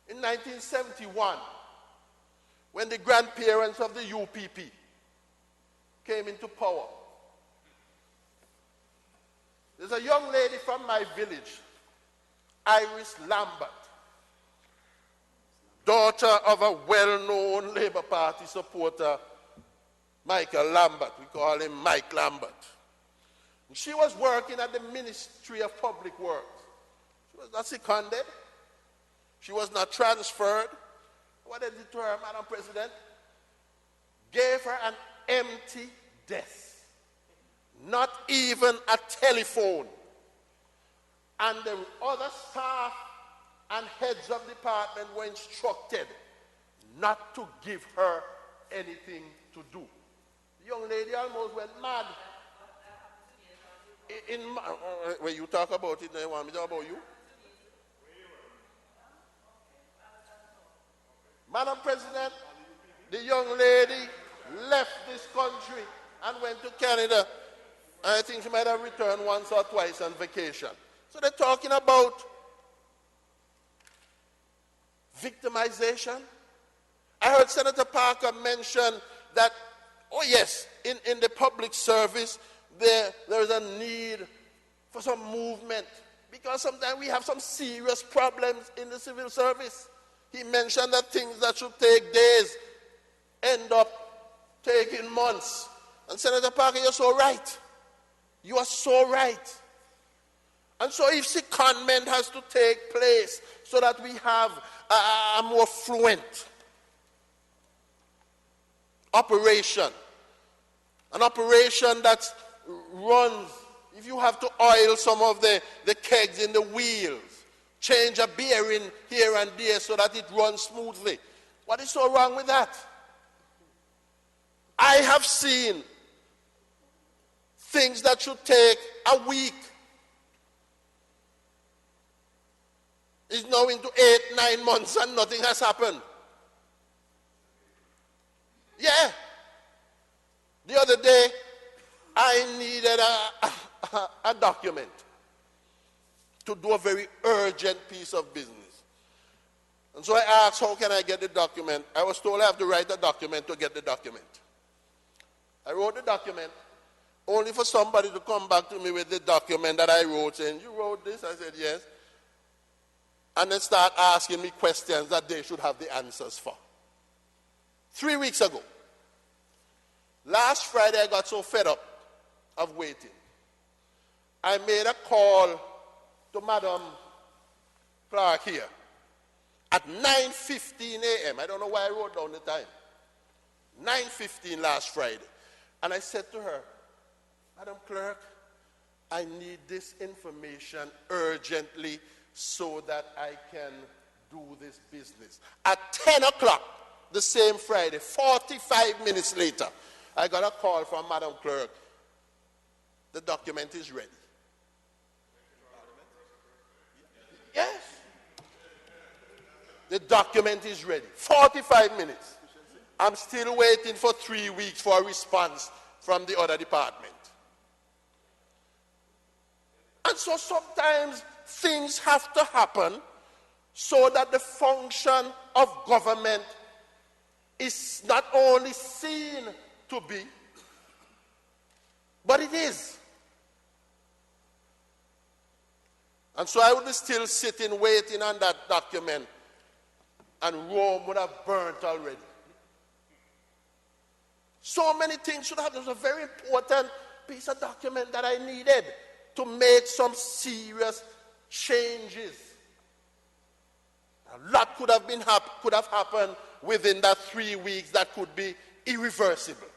In 1971, when the grandparents of the UPP came into power, there's a young lady from my village, Iris Lambert, daughter of a well-known Labour Party supporter, Michael Lambert. We call him Mike Lambert. She was working at the Ministry of Public Works. She was not seconded. She was not transferred. What did it to her, Madam President? Gave her an empty desk. Not even a telephone. And the other staff and heads of department were instructed not to give her anything to do. The young lady almost went mad. When you talk about it, you want me to talk about you? Madam President, the young lady left this country and went to Canada. I think she might have returned once or twice on vacation. So they're talking about victimization. I heard Senator Parker mention that, oh yes, in the public service, there is a need for some movement because sometimes we have some serious problems in the civil service. He mentioned that things that should take days end up taking months. And Senator Parker, you're so right. You are so right. And so if secondment has to take place so that we have a more fluent operation, an operation that runs, if you have to oil some of the kegs in the wheels, change a bearing here and there so that it runs smoothly. What is so wrong with that? I have seen things that should take a week is now into 8-9 months and nothing has happened. Yeah. The other day, I needed a document to do a very urgent piece of business. And so I asked, how can I get the document? I was told I have to write a document to get the document. I wrote the document, only for somebody to come back to me with the document that I wrote, saying, you wrote this? I said, yes. And then start asking me questions that they should have the answers for. 3 weeks ago, last Friday, I got so fed up of waiting. I made a call to Madam Clark here at 9:15 a.m. I don't know why I wrote down the time. 9:15 last Friday. And I said to her, Madam Clerk, I need this information urgently so that I can do this business. At 10 o'clock, the same Friday, 45 minutes later, I got a call from Madam Clerk. The document is ready. Yes. The document is ready. 45 minutes. I'm still waiting for 3 weeks for a response from the other department. And so sometimes things have to happen so that the function of government is not only seen to be, but it is. And so I would be still sitting waiting on that document, and Rome would have burnt already. So many things should have. There was a very important piece of document that I needed to make some serious changes. A lot could have happened within that 3 weeks that could be irreversible.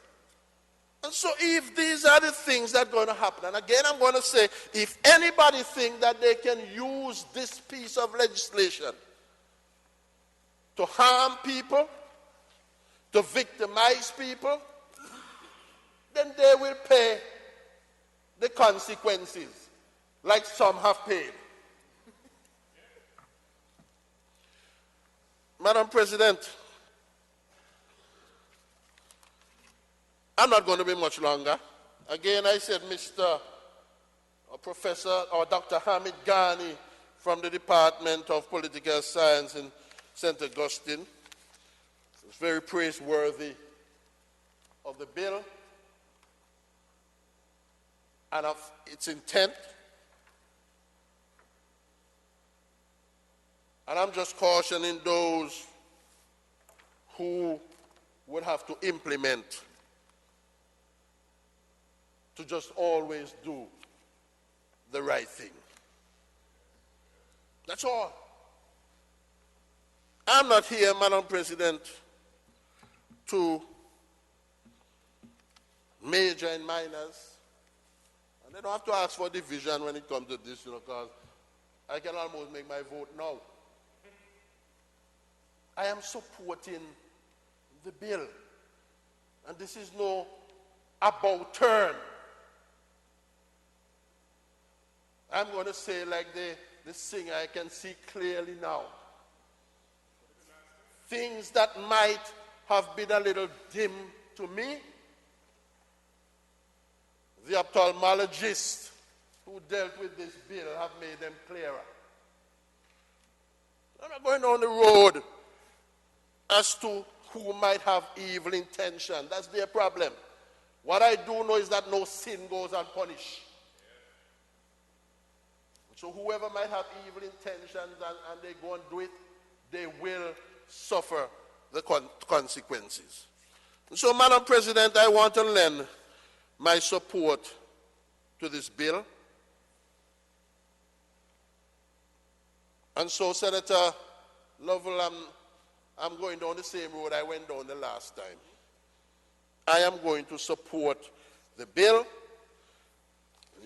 And so if these are the things that are going to happen, and again I'm going to say, if anybody thinks that they can use this piece of legislation to harm people, to victimize people, then they will pay the consequences. like some have paid. Madam President, I'm not going to be much longer. Again, I said Mr. Professor or Dr. Hamid Ghani from the Department of Political Science in St. Augustine was very praiseworthy of the bill and of its intent. And I'm just cautioning those who would have to implement to just always do the right thing. That's all. I'm not here, Madam President, to major in minors. And they don't have to ask for division when it comes to this, because I can almost make my vote now. I am supporting the bill. And this is no about turn. I'm going to say like the singer, I can see clearly now. Things that might have been a little dim to me, the ophthalmologists who dealt with this bill have made them clearer. I'm not going down the road as to who might have evil intention. That's their problem. What I do know is that no sin goes unpunished. So whoever might have evil intentions and they go and do it, they will suffer the consequences. And so, Madam President, I want to lend my support to this bill. And so, Senator Lovell, I'm going down the same road I went down the last time. I am going to support the bill.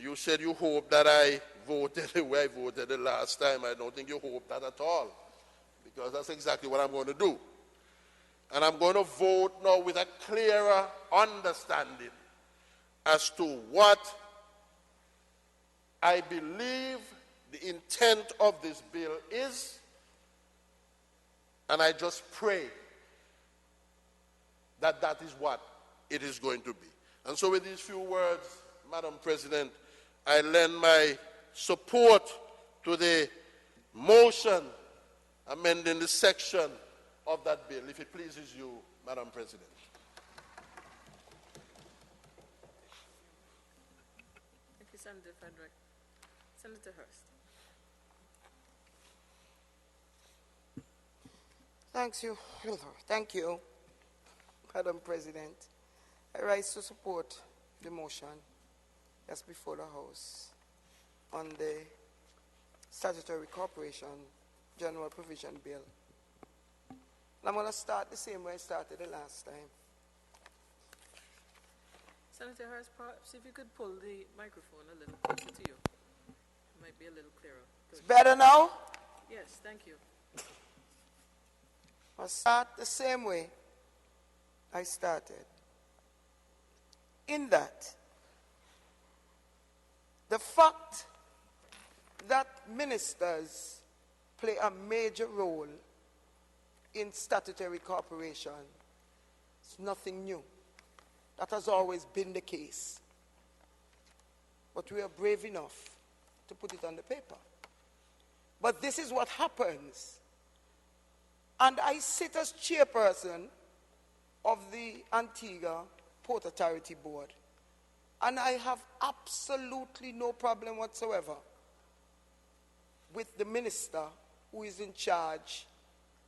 You said you hope that I voted the way I voted the last time. I don't think you hope that at all, because that's exactly what I'm going to do. And I'm going to vote now with a clearer understanding as to what I believe the intent of this bill is, and I just pray that that is what it is going to be. And so with these few words, Madam President, I lend my support to the motion amending the section of that bill, if it pleases you, Madam President. Thank you, Senator Frederick. Senator Hurst. Thank you, Madam President. I rise to support the motion that's before the House on the Statutory Corporation General Provision Bill. And I'm going to start the same way I started the last time. Senator Hurst, perhaps if you could pull the microphone a little closer to you. It might be a little clearer. Good. It's better now? Yes, thank you. I'll start the same way I started. In that, the fact that ministers play a major role in statutory corporation is nothing new. That has always been the case. But we are brave enough to put it on the paper. But this is what happens. And I sit as chairperson of the Antigua Port Authority Board. And I have absolutely no problem whatsoever with the minister who is in charge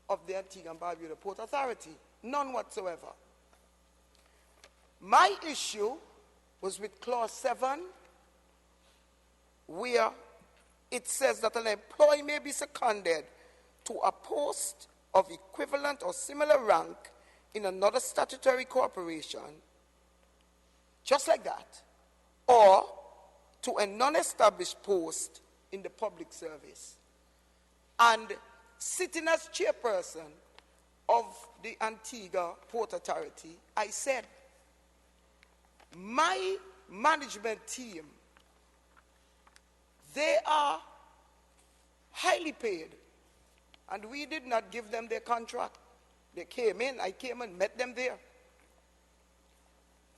of the Antigua and Barbuda Port Authority. None whatsoever. My issue was with Clause 7, where it says that an employee may be seconded to a post of equivalent or similar rank in another statutory corporation, just like that, or to a non-established post in the public service. And sitting as chairperson of the Antigua Port Authority, I said, my management team, They are highly paid. And we did not give them their contract. They came in, I came and met them there.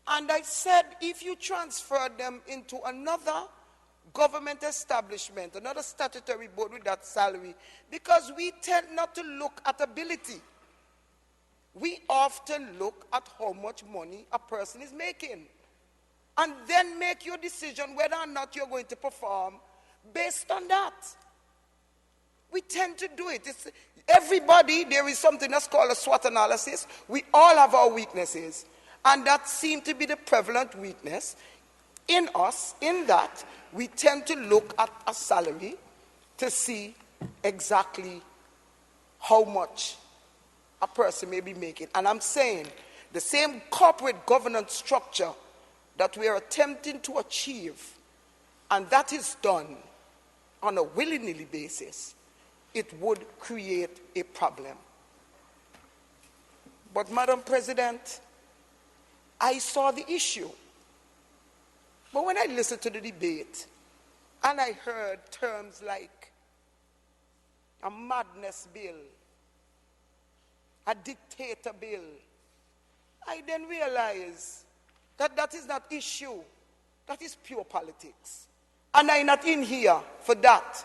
And I said, if you transfer them into another government establishment, another statutory board with that salary, because we tend not to look at ability. We often look at how much money a person is making and then make your decision whether or not you're going to perform based on that. We tend to do it. Everybody, there is something that's called a SWOT analysis. We all have our weaknesses. And that seemed to be the prevalent weakness in us, in that we tend to look at a salary to see exactly how much a person may be making. And I'm saying the same corporate governance structure that we are attempting to achieve, and that is done on a willy-nilly basis, it would create a problem. But, Madam President, I saw the issue. But when I listened to the debate, and I heard terms like a madness bill, a dictator bill, I then realized that that is not issue. That is pure politics. And I'm not in here for that.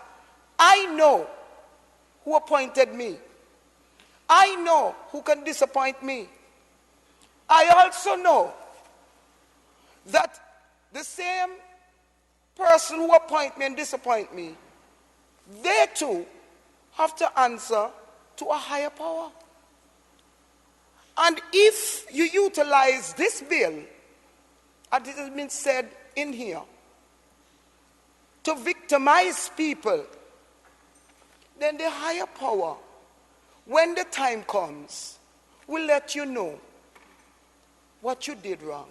I know who appointed me. I know who can disappoint me. I also know that the same person who appoint me and disappoint me, they too have to answer to a higher power. And if you utilize this bill, as it has been said in here, to victimize people, then the higher power, when the time comes, will let you know what you did wrong.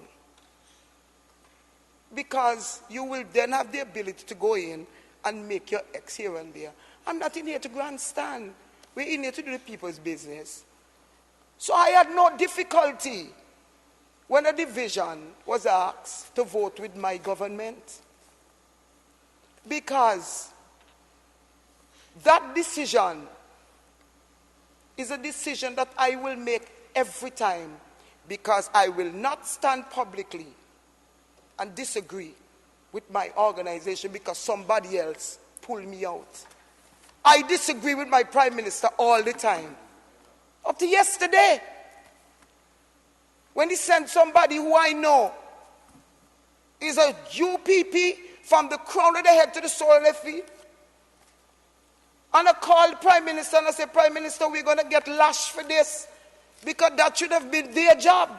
Because you will then have the ability to go in and make your X here and there. I'm not in here to grandstand. We're in here to do the people's business. So I had no difficulty when a division was asked to vote with my government. Because that decision is a decision that I will make every time, because I will not stand publicly and disagree with my organization because somebody else pulled me out. I disagree with my prime minister all the time. Up to yesterday, when he sent somebody who I know is a UPP from the crown of the head to the sole of their feet. And I called the Prime Minister and I said, Prime Minister, we're going to get lashed for this, because that should have been their job,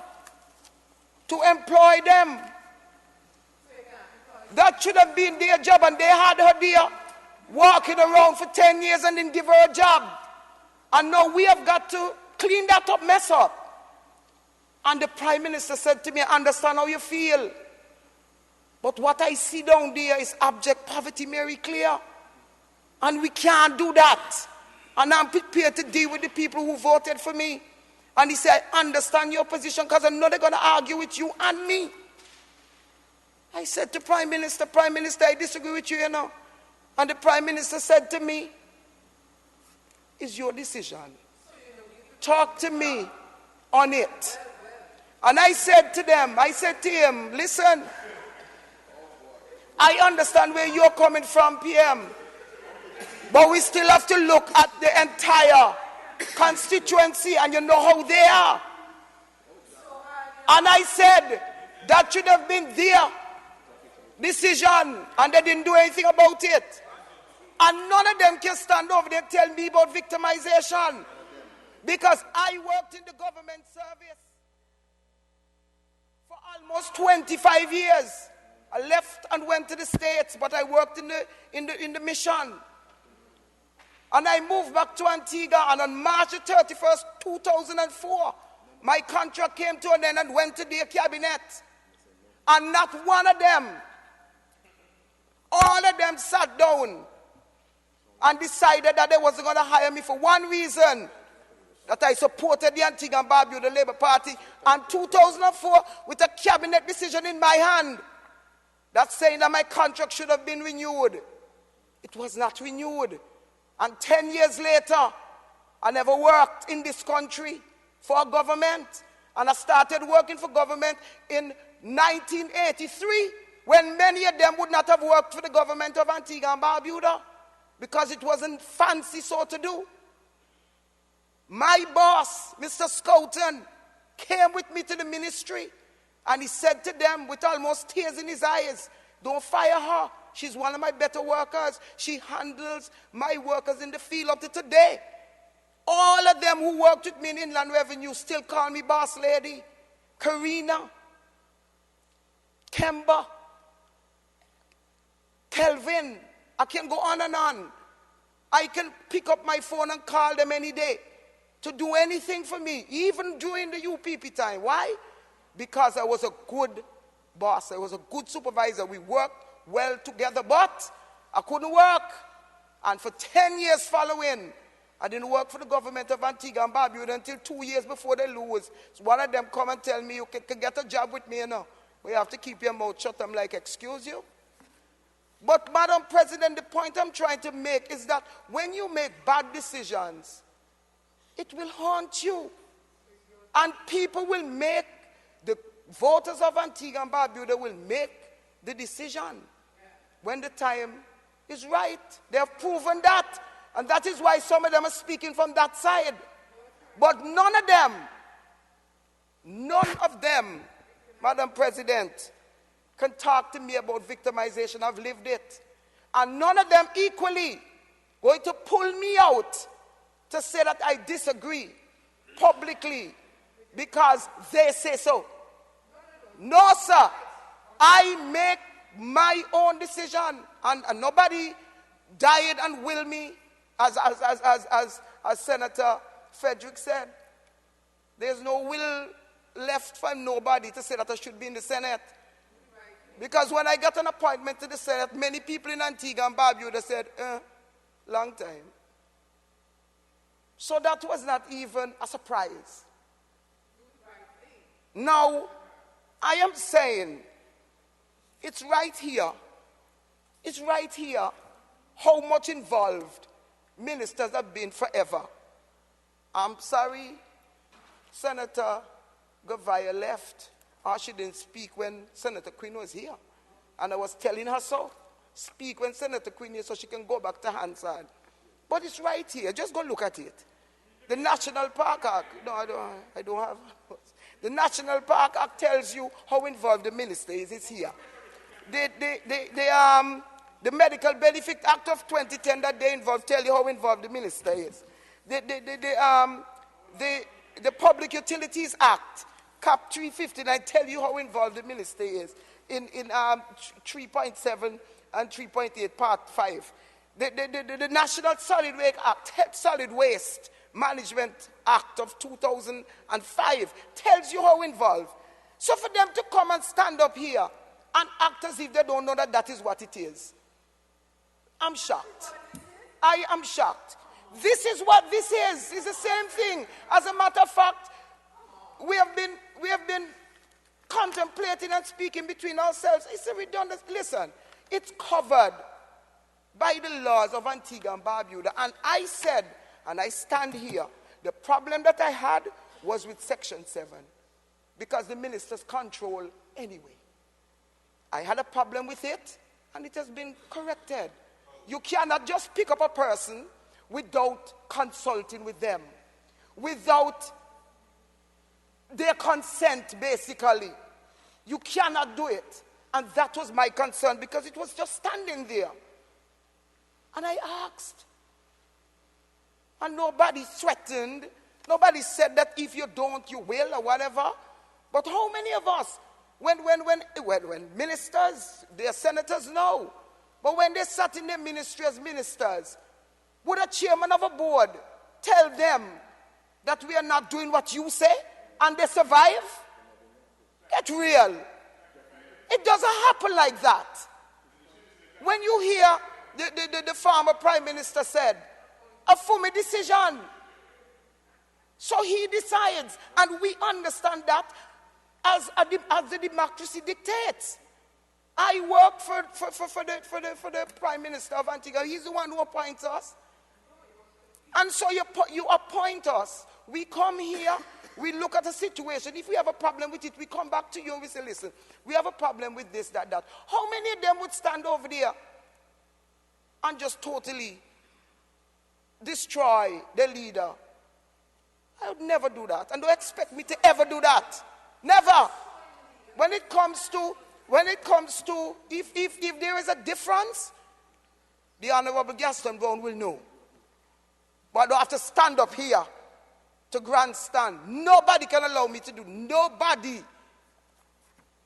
to employ them. That should have been their job, and they had her there walking around for 10 years and didn't give her a job. And now we have got to clean that up, mess up. And the Prime Minister said to me, I understand how you feel, but what I see down there is abject poverty, very clear. And we can't do that. And I'm prepared to deal with the people who voted for me. And he said, I understand your position, because I know they're going to argue with you and me. I said to Prime Minister, I disagree with you, you know. And the Prime Minister said to me, it's your decision. Talk to me on it. And I said to him, listen, I understand where you're coming from, PM. But we still have to look at the entire constituency, and you know how they are. And I said, that should have been their decision, and they didn't do anything about it. And none of them can stand over there and tell me about victimization, because I worked in the government service for almost 25 years. I left and went to the States, but I worked in the mission. And I moved back to Antigua, and on March 31st, 2004, my contract came to an end and went to their cabinet. And not one of them, all of them sat down and decided that they wasn't going to hire me for one reason, that I supported the Antigua and Barbuda Labour Party. And 2004, with a cabinet decision in my hand, that's saying that my contract should have been renewed. It was not renewed. And 10 years later, I never worked in this country for a government. And I started working for government in 1983, when many of them would not have worked for the government of Antigua and Barbuda because it wasn't fancy so to do. My boss, Mr. Scouten, came with me to the ministry, and he said to them with almost tears in his eyes, don't fire her. She's one of my better workers. She handles my workers in the field up to today. All of them who worked with me in Inland Revenue still call me boss lady. Karina, Kemba, Kelvin, I can go on and on. I can pick up my phone and call them any day to do anything for me, even during the UPP time. Why? Because I was a good boss. I was a good supervisor. We worked well together, but I couldn't work. And for 10 years following, I didn't work for the government of Antigua and Barbuda until 2 years before they lose. So one of them come and tell me, you can get a job with me, you know. We have to keep your mouth shut. I'm like, excuse you? But, Madam President, the point I'm trying to make is that when you make bad decisions, it will haunt you. And people will make, the voters of Antigua and Barbuda will make the decision when the time is right. They have proven that. And that is why some of them are speaking from that side. But none of them, Madam President, can talk to me about victimization. I've lived it. And none of them equally going to pull me out to say that I disagree publicly because they say so. No, sir. I make my own decision. And nobody died and will me, as Senator Frederick said. There's no will left for nobody to say that I should be in the Senate. Because when I got an appointment to the Senate, many people in Antigua and Barbuda said, long time. So that was not even a surprise. Now, I am saying, it's right here how much involved ministers have been forever. I'm sorry, Senator Gavaya left. She didn't speak when Senator Quinn was here. And I was telling her so. Speak when Senator Quinn is so she can go back to Hansard. But it's right here. Just go look at it. The National Park Act. No, I don't have. The National Park Act tells you how involved the minister is. It's here. The Medical Benefit Act of 2010 that they involved tell you how involved the minister is. The Public Utilities Act, Cap 359, tell you how involved the minister is in 3.7 and 3.8 Part 5. The National Solid Waste Management Act of 2005 tells you how involved. So for them to come and stand up here and act as if they don't know that that is what it is, I'm shocked. I am shocked. This is what this is. It's the same thing. As a matter of fact, we have been contemplating and speaking between ourselves. It's a redundant. Listen, it's covered by the laws of Antigua and Barbuda. And I said, and I stand here, the problem that I had was with Section 7, because the ministers control anyway. I had a problem with it, and it has been corrected. You cannot just pick up a person without consulting with them, without their consent, basically. You cannot do it. And that was my concern, because it was just standing there. And I asked. And nobody threatened. Nobody said that if you don't, you will, or whatever. But how many of us, when ministers, their senators, no. But when they sat in their ministry as ministers, would a chairman of a board tell them that we are not doing what you say, and they survive? Get real. It doesn't happen like that. When you hear the former prime minister said, a Fumi decision. So he decides, and we understand that as the democracy dictates. I work for the Prime Minister of Antigua. He's the one who appoints us. And so you appoint us. We come here, we look at a situation. If we have a problem with it, we come back to you and we say, listen, we have a problem with this, that. How many of them would stand over there and just totally destroy the leader? I would never do that. And don't expect me to ever do that. Never. When it comes to, if there is a difference, the Honorable Gaston Brown will know. But I don't have to stand up here to grandstand. Nobody can allow me to do. Nobody.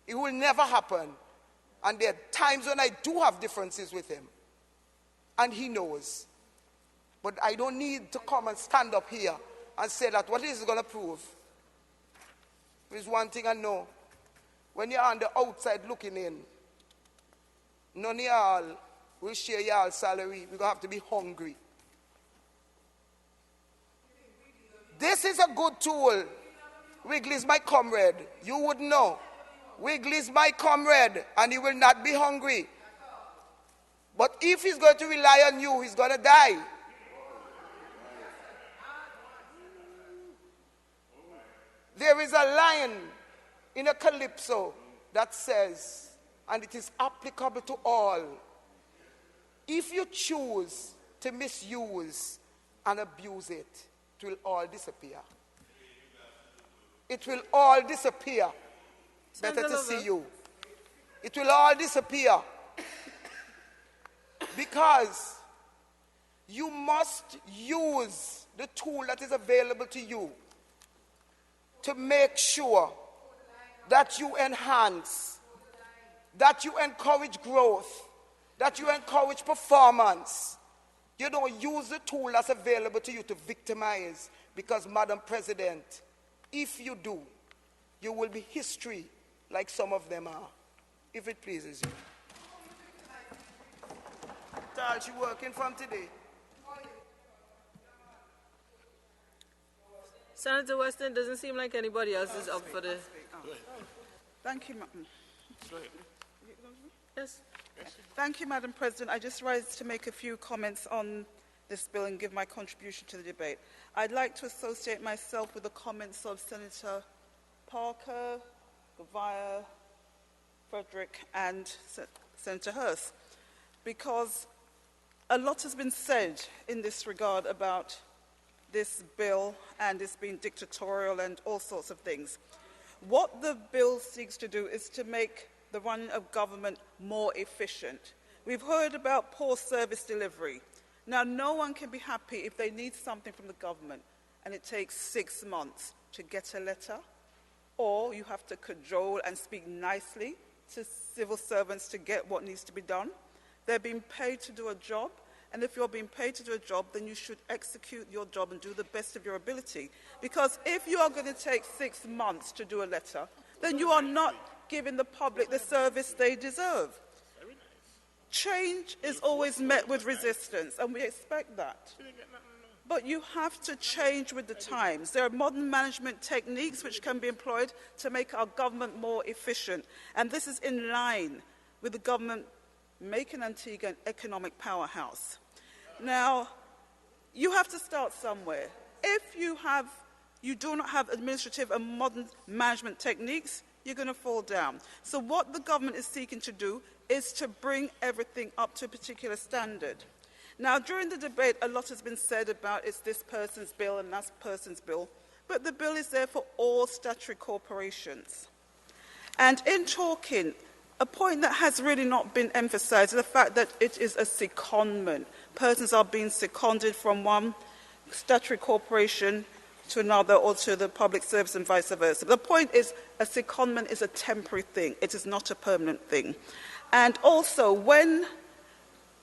It will never happen. And there are times when I do have differences with him. And he knows. But I don't need to come and stand up here and say that what is it going to prove? There's one thing I know. When you're on the outside looking in, none of y'all will share y'all salary. We're going to have to be hungry. This is a good tool. Wiggly is my comrade. You would know. Wiggly is my comrade, and he will not be hungry. But if he's going to rely on you, he's going to die. There is a line in a calypso that says, and it is applicable to all, if you choose to misuse and abuse it, it will all disappear. It will all disappear. Better to see you. It will all disappear. Because you must use the tool that is available to you to make sure that you enhance, that you encourage growth, that you encourage performance. You don't use the tool that's available to you to victimize, because, Madam President, if you do, you will be history like some of them are, if it pleases you. Tal, she working from today. Senator Weston, doesn't seem like anybody else is up for the... Thank you, Madam. Yes. Thank you, Madam President. I just rise to make a few comments on this bill and give my contribution to the debate. I'd like to associate myself with the comments of Senator Parker, Gavia, Frederick, and Senator Hurst, because a lot has been said in this regard about this bill and it's been dictatorial and all sorts of things. What the bill seeks to do is to make the running of government more efficient. We've heard about poor service delivery. Now, no one can be happy if they need something from the government and it takes 6 months to get a letter, or you have to cajole and speak nicely to civil servants to get what needs to be done. They're being paid to do a job, and if you're being paid to do a job, then you should execute your job and do the best of your ability. Because if you are going to take 6 months to do a letter, then you are not giving the public the service they deserve. Change is always met with resistance, and we expect that. But you have to change with the times. There are modern management techniques which can be employed to make our government more efficient. And this is in line with the government making Antigua an economic powerhouse. Now, you have to start somewhere. If you do not have administrative and modern management techniques, you're going to fall down. So what the government is seeking to do is to bring everything up to a particular standard. Now, during the debate, a lot has been said about it's this person's bill and that person's bill, but the bill is there for all statutory corporations. And in talking, a point that has really not been emphasised is the fact that it is a secondment. Persons are being seconded from one statutory corporation to another, or to the public service and vice versa. The point is, a secondment is a temporary thing. It is not a permanent thing. And also, when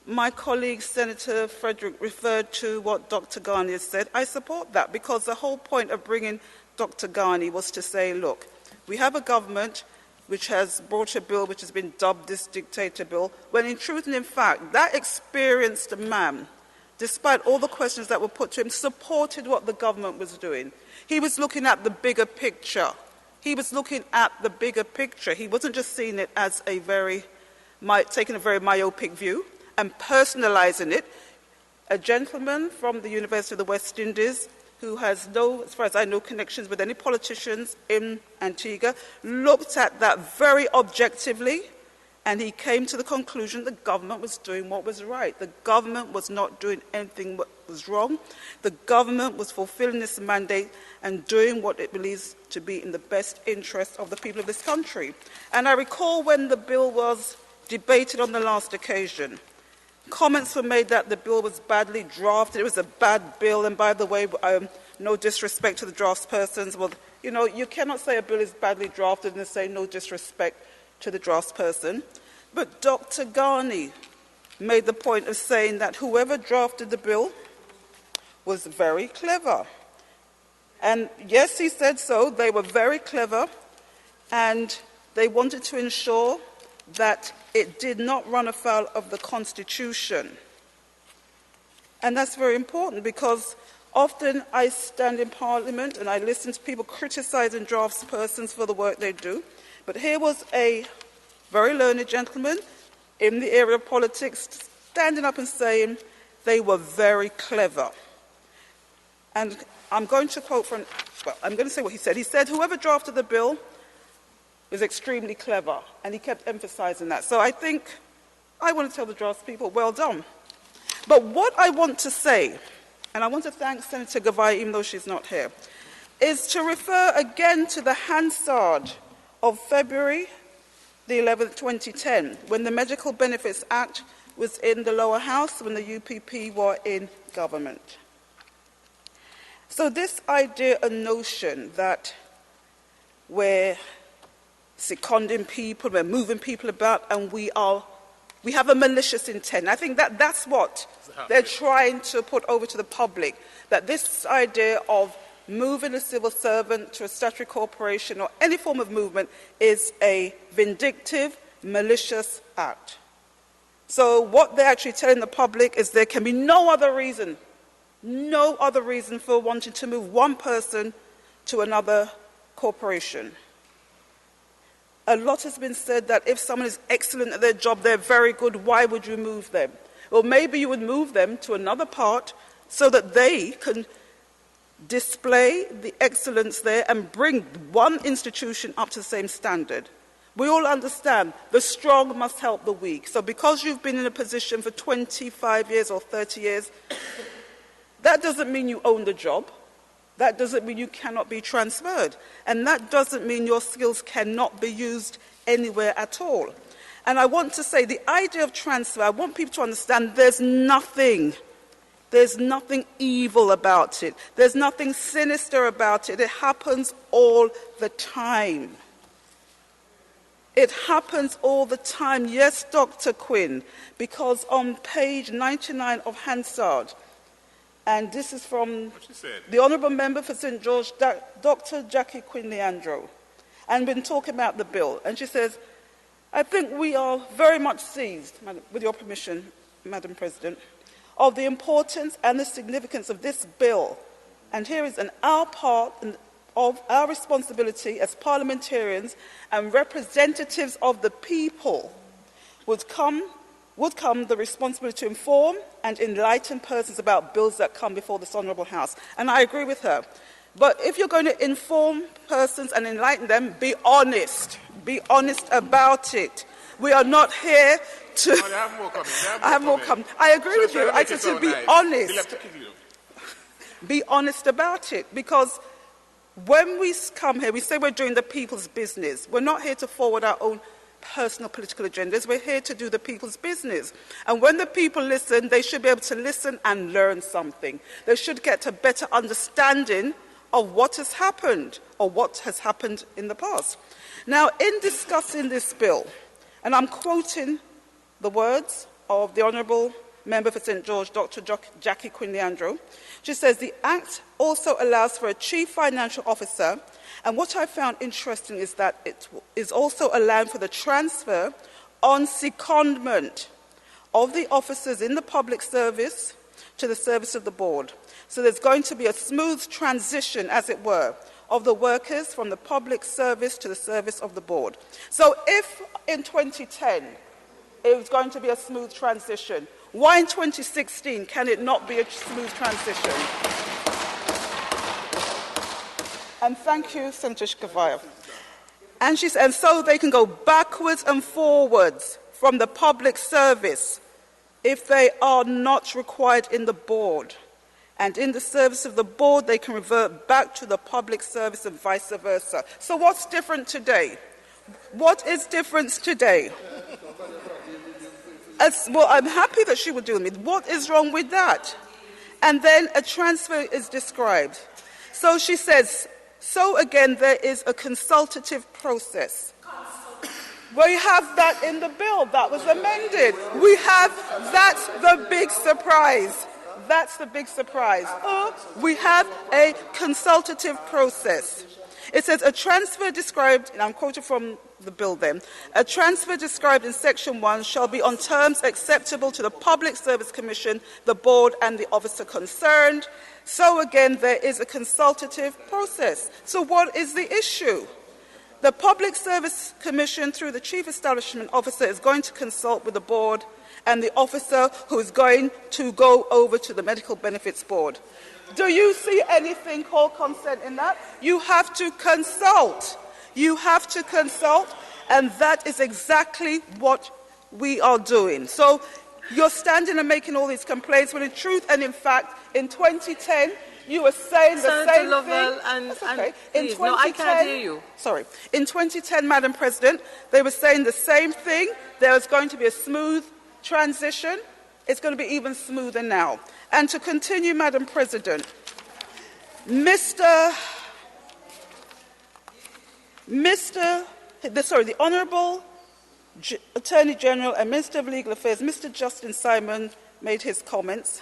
my colleague, Senator Frederick, referred to what Dr. Ghani has said, I support that, because the whole point of bringing Dr. Ghani was to say, look, we have a government which has brought a bill which has been dubbed this dictator bill, when in truth and in fact, that experienced man, despite all the questions that were put to him, supported what the government was doing. He was looking at the bigger picture. He was looking at the bigger picture. He wasn't just seeing it as a very taking a very myopic view and personalizing it. A gentleman from the University of the West Indies who has no, as far as I know, connections with any politicians in Antigua, looked at that very objectively, and he came to the conclusion the government was doing what was right. The government was not doing anything that was wrong. The government was fulfilling its mandate and doing what it believes to be in the best interest of the people of this country. And I recall when the bill was debated on the last occasion, comments were made that the bill was badly drafted, it was a bad bill, and by the way, no disrespect to the draftspersons. Well, you know, you cannot say a bill is badly drafted and say no disrespect to the draftsperson. But Dr. Ghani made the point of saying that whoever drafted the bill was very clever. And yes, he said so, they were very clever, and they wanted to ensure that it did not run afoul of the Constitution. And that's very important, because often I stand in Parliament and I listen to people criticising draftspersons for the work they do. But here was a very learned gentleman in the area of politics standing up and saying they were very clever. And I'm going to quote from, well, I'm going to say what he said. He said, whoever drafted the bill was extremely clever, and he kept emphasizing that. So I think I want to tell the draftspeople, well done. But what I want to say, and I want to thank Senator Gavai, even though she's not here, is to refer again to the Hansard of February the 11th, 2010, when the Medical Benefits Act was in the lower house, when the UPP were in government. So this idea and notion that we're seconding people, we're moving people about, and we have a malicious intent. I think that's what they're trying to put over to the public, that this idea of moving a civil servant to a statutory corporation or any form of movement is a vindictive, malicious act. So what they're actually telling the public is there can be no other reason for wanting to move one person to another corporation. A lot has been said that if someone is excellent at their job, they're very good, why would you move them? Well, maybe you would move them to another part so that they can display the excellence there and bring one institution up to the same standard. We all understand the strong must help the weak. So because you've been in a position for 25 years or 30 years, that doesn't mean you own the job. That doesn't mean you cannot be transferred. And that doesn't mean your skills cannot be used anywhere at all. And I want to say the idea of transfer, I want people to understand there's nothing evil about it. There's nothing sinister about it. It happens all the time. It happens all the time. Yes, Dr. Quinn, because on page 99 of Hansard, and this is from the Honourable Member for St George, Dr. Jackie Quinn Leandro, and been talking about the bill. And she says, I think we are very much seized, with your permission, Madam President, of the importance and the significance of this bill. And here is our part of our responsibility as parliamentarians and representatives of the people would come the responsibility to inform and enlighten persons about bills that come before this Honourable House. And I agree with her. But if you're going to inform persons and enlighten them, be honest. Be honest about it. We are not here to... Oh, they have more coming. I have more coming. I agree with you. I just to be honest. Be honest about it. Because when we come here, we say we're doing the people's business. We're not here to forward our own personal political agendas. We're here to do the people's business. And when the people listen, they should be able to listen and learn something. They should get a better understanding of what has happened or what has happened in the past. Now, in discussing this bill, and I'm quoting the words of the Honourable Member for St George, Dr. Jackie Quinn Leandro, she says the Act also allows for a Chief Financial Officer, and what I found interesting is that it is also allowing for the transfer on secondment of the officers in the public service to the service of the board. So there's going to be a smooth transition, as it were, of the workers from the public service to the service of the board. So if in 2010 it was going to be a smooth transition. Why in 2016 can it not be a smooth transition? And thank you, Senator Shkavayev. And she said, and so they can go backwards and forwards from the public service if they are not required in the board. And in the service of the board, they can revert back to the public service and vice versa. So what's different today? What is different today? Well, I'm happy that she would do with me. What is wrong with that? And then a transfer is described. So she says, so again, there is a consultative process. We have that in the bill. That was amended. We have, that's the big surprise. That's the big surprise. We have a consultative process. It says a transfer described, and I'm quoting from the bill then, a transfer described in section 1 shall be on terms acceptable to the Public Service Commission, the board and the officer concerned. So again, there is a consultative process. So what is the issue? The Public Service Commission, through the Chief Establishment Officer, is going to consult with the board and the officer who is going to go over to the Medical Benefits Board. Do you see anything called consent in that? You have to consult. You have to consult, and that is exactly what we are doing. So you're standing and making all these complaints, when in truth and in fact, in 2010, you were saying the same thing. That's okay. In 2010, no, I can't hear you. Sorry. In 2010, Madam President, they were saying the same thing. There was going to be a smooth transition. It's going to be even smoother now. And to continue, Madam President, the Honourable Attorney General and Minister of Legal Affairs, Mr. Justin Simon, made his comments,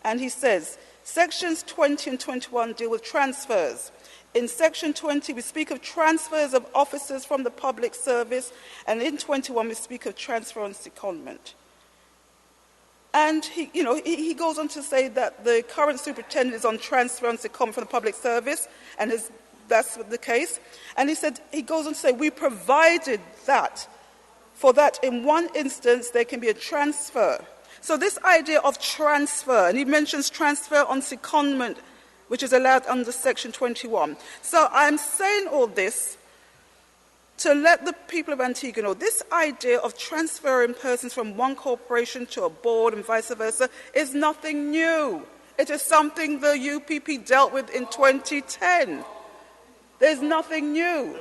and he says, Sections 20 and 21 deal with transfers. In Section 20, we speak of transfers of officers from the public service, and in 21, we speak of transfer on secondment. And he goes on to say that the current superintendent is on transfer on secondment from the public service, and that's the case. And he goes on to say, we provided that, for that in one instance there can be a transfer. So this idea of transfer, and he mentions transfer on secondment, which is allowed under Section 21. So I'm saying all this to let the people of Antigua know this idea of transferring persons from one corporation to a board and vice versa is nothing new. It is something the UPP dealt with in 2010. There's nothing new.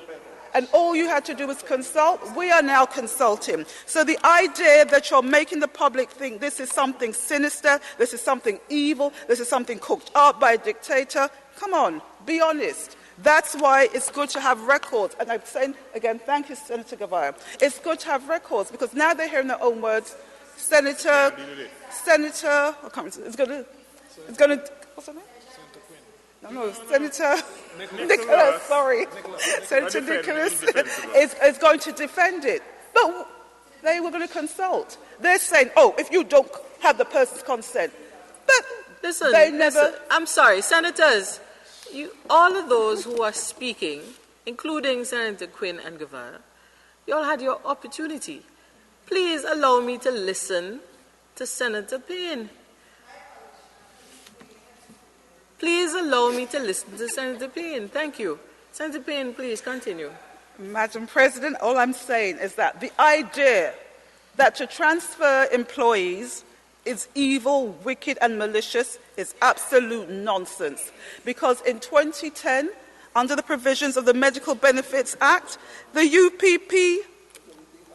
And all you had to do was consult. We are now consulting. So the idea that you're making the public think this is something sinister, this is something evil, this is something cooked up by a dictator, come on, be honest. That's why it's good to have records. And I'm saying, again, thank you, Senator Gavaya. It's good to have records because now they're hearing their own words. Senator, I can't remember, it's going to, what's her name? No, Senator Nicholas, sorry. Senator Nicholas is going to defend it. But they were going to consult. They're saying, if you don't have the person's consent. But listen, I'm sorry, Senators, all of those who are speaking, including Senator Quinn and Guevara, you all had your opportunity. Please allow me to listen to Senator Payne. Please allow me to listen to Senator Payne. Thank you. Senator Payne, please continue. Madam President, all I'm saying is that the idea that to transfer employees is evil, wicked and malicious is absolute nonsense. Because in 2010, under the provisions of the Medical Benefits Act, the UPP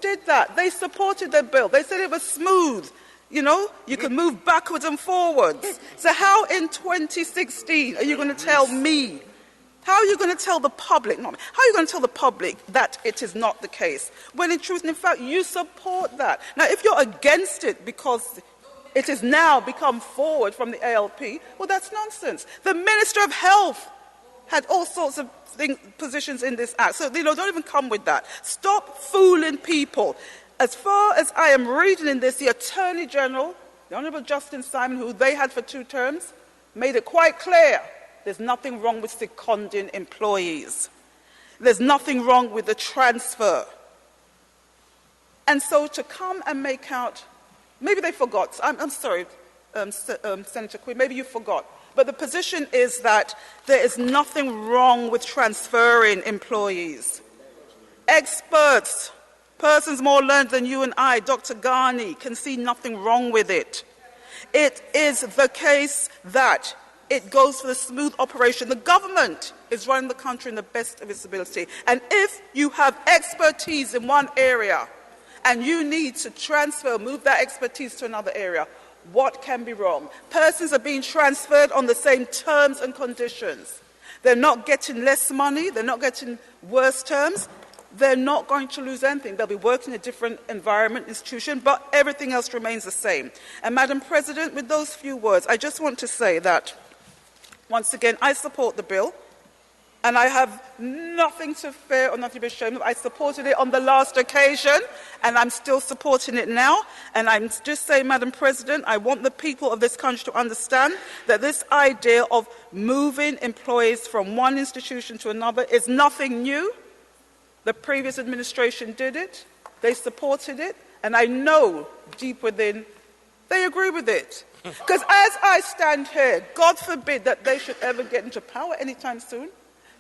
did that. They supported the bill. They said it was smooth. You could move backwards and forwards. So how in 2016 are you going to tell me? How are you going to tell the public? How are you going to tell the public that it is not the case? When in truth and in fact, you support that. Now, if you're against it because it has now become forward from the ALP, well, that's nonsense. The Minister of Health had all sorts of positions in this act. So, don't even come with that. Stop fooling people. As far as I am reading in this, the Attorney General, the Honourable Justin Simon, who they had for 2 terms, made it quite clear there's nothing wrong with seconding employees. There's nothing wrong with the transfer. And so to come and make out, maybe they forgot. I'm sorry, Senator Quinn, maybe you forgot. But the position is that there is nothing wrong with transferring employees. Experts, persons more learned than you and I, Dr. Ghani, can see nothing wrong with it. It is the case that it goes for the smooth operation. The government is running the country in the best of its ability. And if you have expertise in one area and you need to move that expertise to another area, what can be wrong? Persons are being transferred on the same terms and conditions. They're not getting less money. They're not getting worse terms. They're not going to lose anything. They'll be working in a different environment, institution, but everything else remains the same. And Madam President, with those few words, I just want to say that, once again, I support the bill. And I have nothing to fear or nothing to be ashamed of. I supported it on the last occasion, and I'm still supporting it now. And I'm just saying, Madam President, I want the people of this country to understand that this idea of moving employees from one institution to another is nothing new. The previous administration did it. They supported it. And I know deep within they agree with it. Because as I stand here, God forbid that they should ever get into power anytime soon.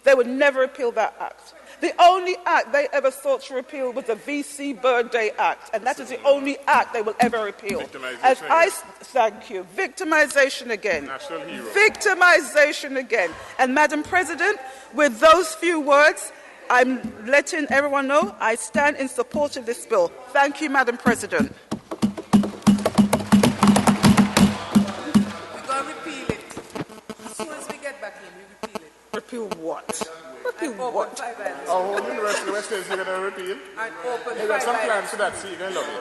They would never repeal that act. The only act they ever sought to repeal was the VC Birthday Act, and that is the only act they will ever repeal. Thank you. Victimization again. National hero. Victimization again. And Madam President, with those few words, I'm letting everyone know I stand in support of this bill. Thank you, Madam President. We're going to repeal it. As soon as we get back in, we repeal it. Repeal what? Repeal And what? Oh, the University of West States, you're going to repeal? And open They got some plans for that, so you're going to love it.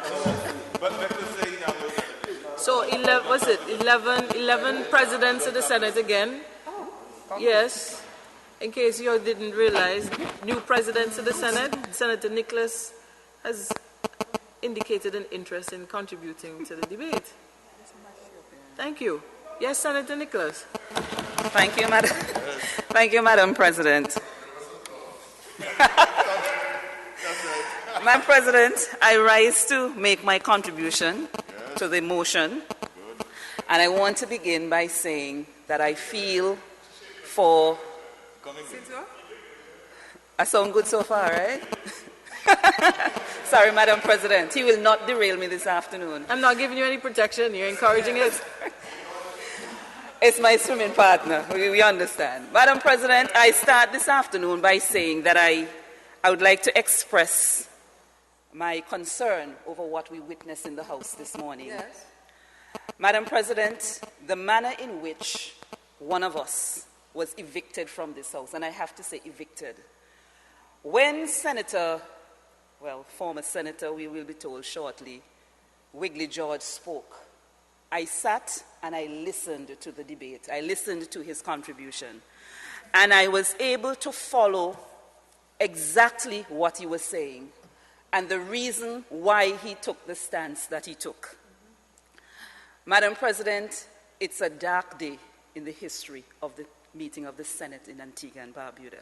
But let us say now. So 11 presidents of the Senate again? Yes. In case you didn't realize, new presidents of the Senate, Senator Nicholas has indicated an interest in contributing to the debate. Thank you. Yes, Senator Nicholas. Thank you, Madam. Thank you, Madam President. Madam President, I rise to make my contribution to the motion, and I want to begin by saying that I feel for. I sound good so far, right? Sorry, Madam President. He will not derail me this afternoon. I'm not giving you any protection. You're encouraging it. It's my swimming partner. We understand. Madam President, I start this afternoon by saying that I would like to express my concern over what we witnessed in the House this morning. Yes. Madam President, the manner in which one of us was evicted from this House, and I have to say evicted. When former Senator, we will be told shortly, Wiggly George spoke, I sat and I listened to the debate. I listened to his contribution. And I was able to follow exactly what he was saying and the reason why he took the stance that he took. Madam President, it's a dark day in the history of the meeting of the Senate in Antigua and Barbuda.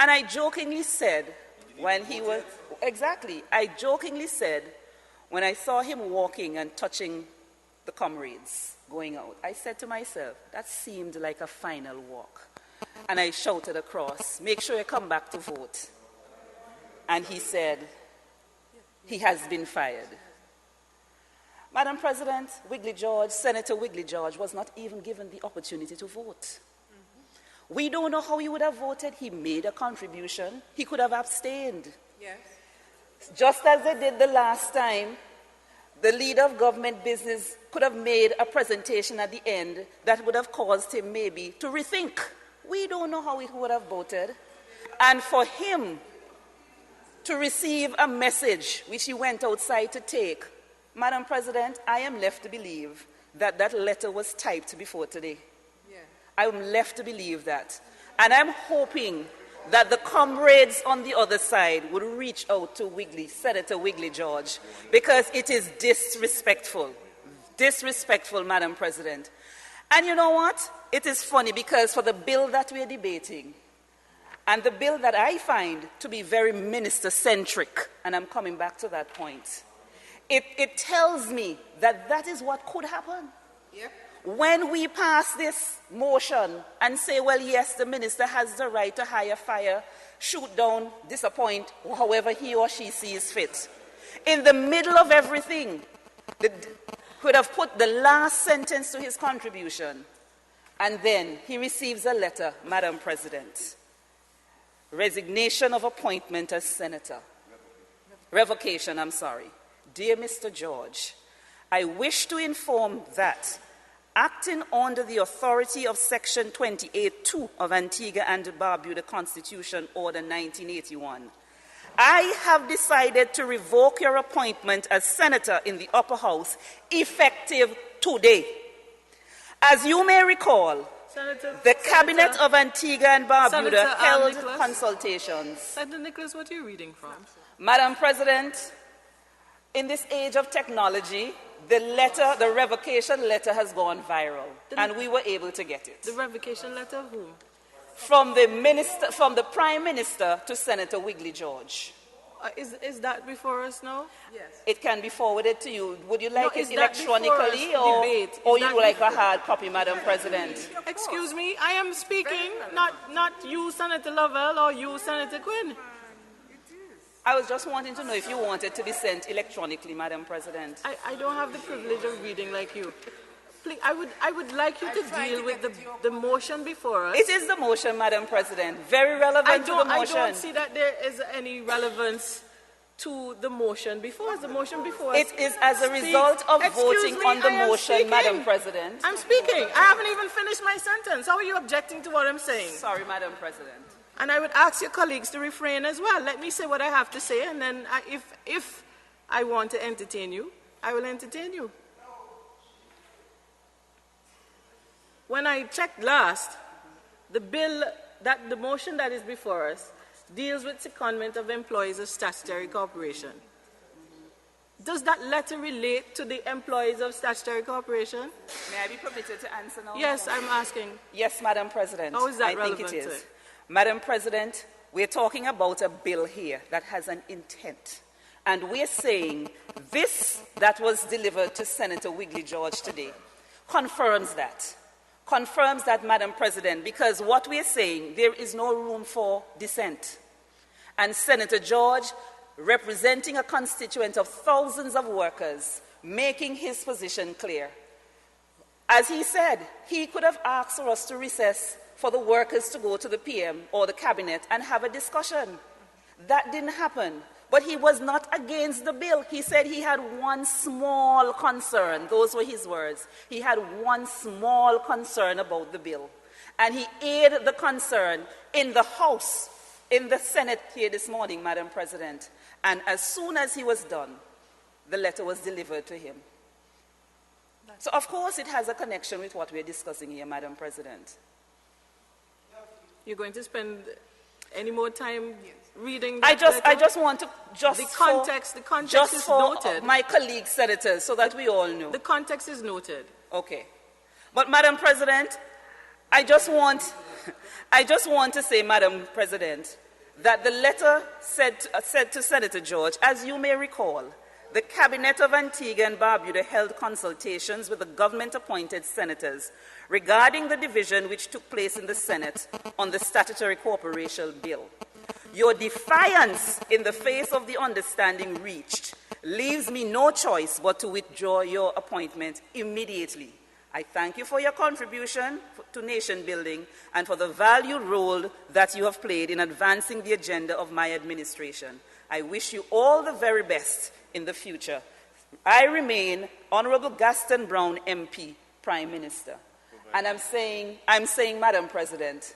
And I jokingly said when he was, I jokingly said when I saw him walking and touching the comrades going out, I said to myself, that seemed like a final walk. And I shouted across, make sure you come back to vote. And he said, he has been fired. Madam President, Senator Wiggly George was not even given the opportunity to vote. We don't know how he would have voted. He made a contribution. He could have abstained. Yes. Just as they did the last time, the leader of government business could have made a presentation at the end that would have caused him maybe to rethink. We don't know how he would have voted. And for him to receive a message which he went outside to take, Madam President, I am left to believe that that letter was typed before today. Yeah. I am left to believe that. And I'm hoping that the comrades on the other side would reach out to Senator Wiggly George, because it is disrespectful. Disrespectful, Madam President. And you know what? It is funny because for the bill that we're debating, And the bill that I find to be very minister-centric, and I'm coming back to that point, it tells me that that is what could happen. Yeah. When we pass this motion and say, well, yes, the minister has the right to hire, fire, shoot down, disappoint, however he or she sees fit. In the middle of everything, could have put the last sentence to his contribution, and then he receives a letter, Madam President. Resignation of appointment as senator. Revocation, I'm sorry. Dear Mr. George, I wish to inform that, acting under the authority of Section 28(2) of Antigua and Barbuda Constitution Order 1981, I have decided to revoke your appointment as senator in the upper house effective today. As you may recall, the cabinet of Antigua and Barbuda held consultations. Senator Nicholas, what are you reading from? Madam President, in this age of technology, the revocation letter has gone viral, and we were able to get it. The revocation letter of whom? From the Prime Minister to Senator Wiggly George. Is that before us now? Yes. It can be forwarded to you. Would you like it that electronically, or you like a hard copy, Madam President? Excuse me, I am speaking, not you, Senator Lovell, or you, Senator Quinn. I was just wanting to know if you wanted to be sent electronically, Madam President. I don't have the privilege of reading like you. Please, I would like you to deal with the motion before us. It is the motion, Madam President. Very relevant to the motion. I don't see that there is any relevance to the motion before us. The motion before us. It is as a result of voting on the motion, Madam President. I'm speaking. I haven't even finished my sentence. How are you objecting to what I'm saying? Sorry, Madam President. And I would ask your colleagues to refrain as well. Let me say what I have to say, and then if I want to entertain you, I will entertain you. When I checked last, the motion that is before us deals with secondment of employees of statutory corporation. Does that letter relate to the employees of statutory corporation? May I be permitted to answer now? Yes, I'm asking. Yes, Madam President. How is that relevant? I think it is. Madam President, we're talking about a bill here that has an intent. And we're saying this that was delivered to Senator Wiggly George today confirms that. Confirms that, Madam President, because what we're saying, there is no room for dissent. And Senator George, representing a constituent of thousands of workers, making his position clear. As he said, he could have asked for us to recess for the workers to go to the PM or the cabinet and have a discussion. That didn't happen. But he was not against the bill. He said he had one small concern. Those were his words. He had one small concern about the bill. And he aired the concern in the House, in the Senate here this morning, Madam President. And as soon as he was done, the letter was delivered to him. So, of course, it has a connection with what we're discussing here, Madam President. You're going to spend any more time reading that I just want to the context is noted. My colleague senators, so that we all know. The context is noted. Okay. But Madam President, I just want to say, Madam President, that the letter said to Senator George, as you may recall, the Cabinet of Antigua and Barbuda held consultations with the government-appointed senators regarding the division which took place in the Senate on the Statutory Corporation Bill. Your defiance in the face of the understanding reached leaves me no choice but to withdraw your appointment immediately. I thank you for your contribution to nation building and for the valued role that you have played in advancing the agenda of my administration. I wish you all the very best in the future. I remain Honorable Gaston Brown, MP, Prime Minister. And I'm saying, Madam President,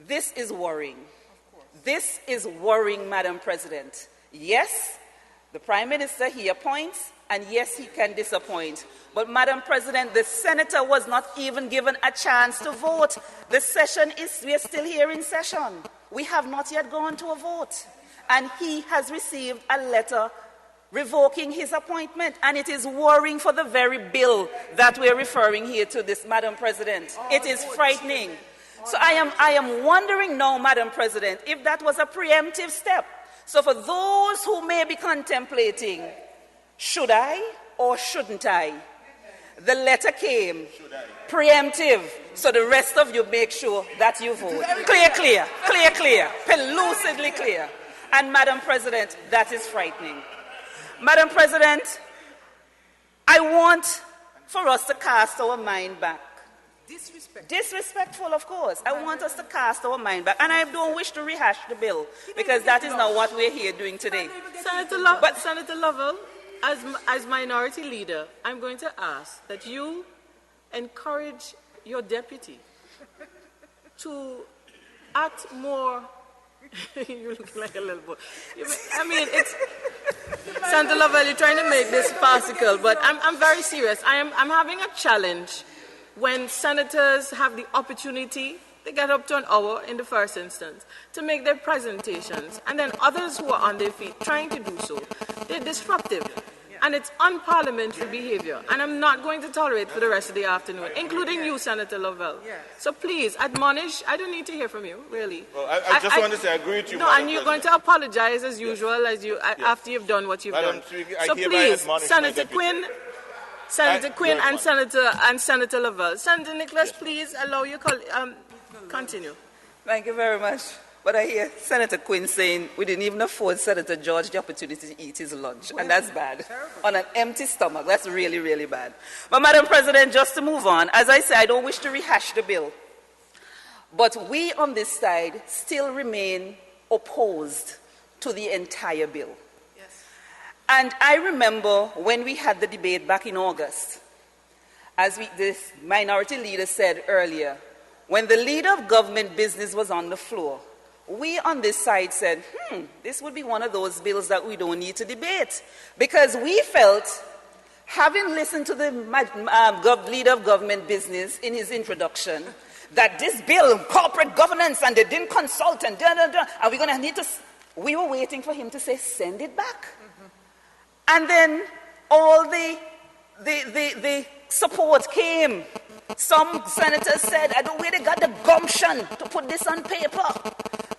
this is worrying. This is worrying, Madam President. Yes, the Prime Minister, he appoints, and yes, he can disappoint. But, Madam President, the senator was not even given a chance to vote. The session we are still here in session. We have not yet gone to a vote. And he has received a letter revoking his appointment. And it is worrying for the very bill that we're referring here to this, Madam President. It is frightening. So I am wondering now, Madam President, if that was a preemptive step. So for those who may be contemplating, should I or shouldn't I? The letter came preemptive. So the rest of you make sure that you vote. Clear, lucidly clear. And Madam President, that is frightening. Madam President, I want for us to cast our mind back. Disrespectful, of course. I want us to cast our mind back. And I don't wish to rehash the bill, because that is not what we're here doing today. Senator Lovell, as minority leader, I'm going to ask that you encourage your deputy to act more. You look like a little boy. I mean, it's Senator Lovell, you're trying to make this farcical, but I'm very serious. I'm having a challenge when senators have the opportunity. They get up to an hour in the first instance to make their presentations, and then others who are on their feet trying to do so, they're disruptive. And it's unparliamentary behavior, and I'm not going to tolerate for the rest of the afternoon, including you, Senator Lovell. So please, admonish. I don't need to hear from you, really. Well, I just want to say I agree with you, No, Madam and you're President. going to apologize as usual after you've done what you've done. Speaker, I So hereby please, admonish Senator my Quinn, deputy. and Senator Lovell. Senator Nicholas, please allow your continue. Thank you very much. But I hear Senator Quinn saying we didn't even afford Senator George the opportunity to eat his lunch, and that's bad. On an empty stomach, that's really, really bad. But Madam President, just to move on, as I say, I don't wish to rehash the bill, but we on this side still remain opposed to the entire bill. Yes. And I remember when we had the debate back in August, as this minority leader said earlier, when the leader of government business was on the floor, we on this side said, this would be one of those bills that we don't need to debate, because we felt, having listened to the leader of government business in his introduction, that this bill, corporate governance, and they didn't consult, and are we going to need to... We were waiting for him to say, send it back. And then all the support came. Some senators said, I don't know where they got the gumption to put this on paper.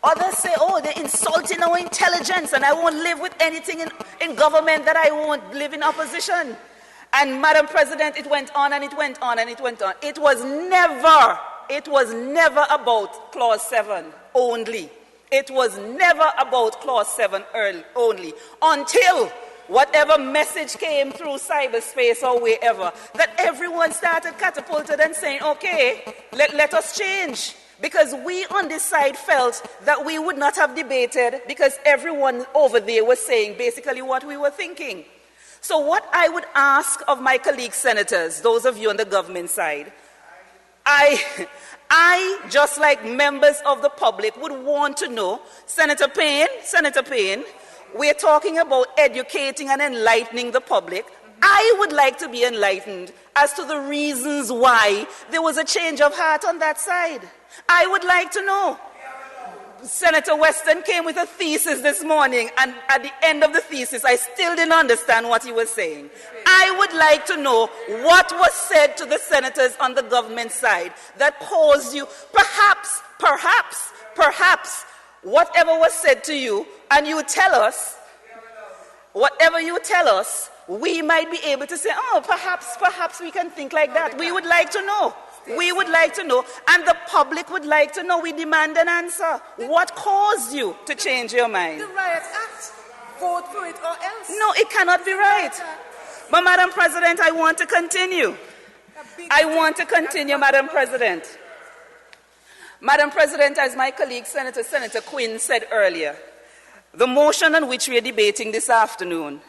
Others say, oh, they're insulting our intelligence, and I won't live with anything in government that I won't live in opposition. And Madam President, it went on and it went on and it went on. It was never about Clause 7 only. It was never about Clause 7 only until whatever message came through cyberspace or wherever, that everyone started catapulted and saying, okay, let us change. Because we on this side felt that we would not have debated, because everyone over there was saying basically what we were thinking. So what I would ask of my colleague senators, those of you on the government side, I, just like members of the public, would want to know, Senator Payne, we're talking about educating and enlightening the public. I would like to be enlightened as to the reasons why there was a change of heart on that side. I would like to know. Senator Weston came with a thesis this morning, and at the end of the thesis, I still didn't understand what he was saying. I would like to know what was said to the senators on the government side that caused you, perhaps, whatever was said to you, and you tell us, whatever you tell us, we might be able to say, oh, perhaps we can think like that. We would like to know. We would like to know, and the public would like to know. We demand an answer. What caused you to change your mind? The Riot Act. Vote for it or else. No, it cannot be right. But Madam President, I want to continue. Madam President. Madam President, as my colleague Senator Quinn said earlier, the motion on which we are debating this afternoon,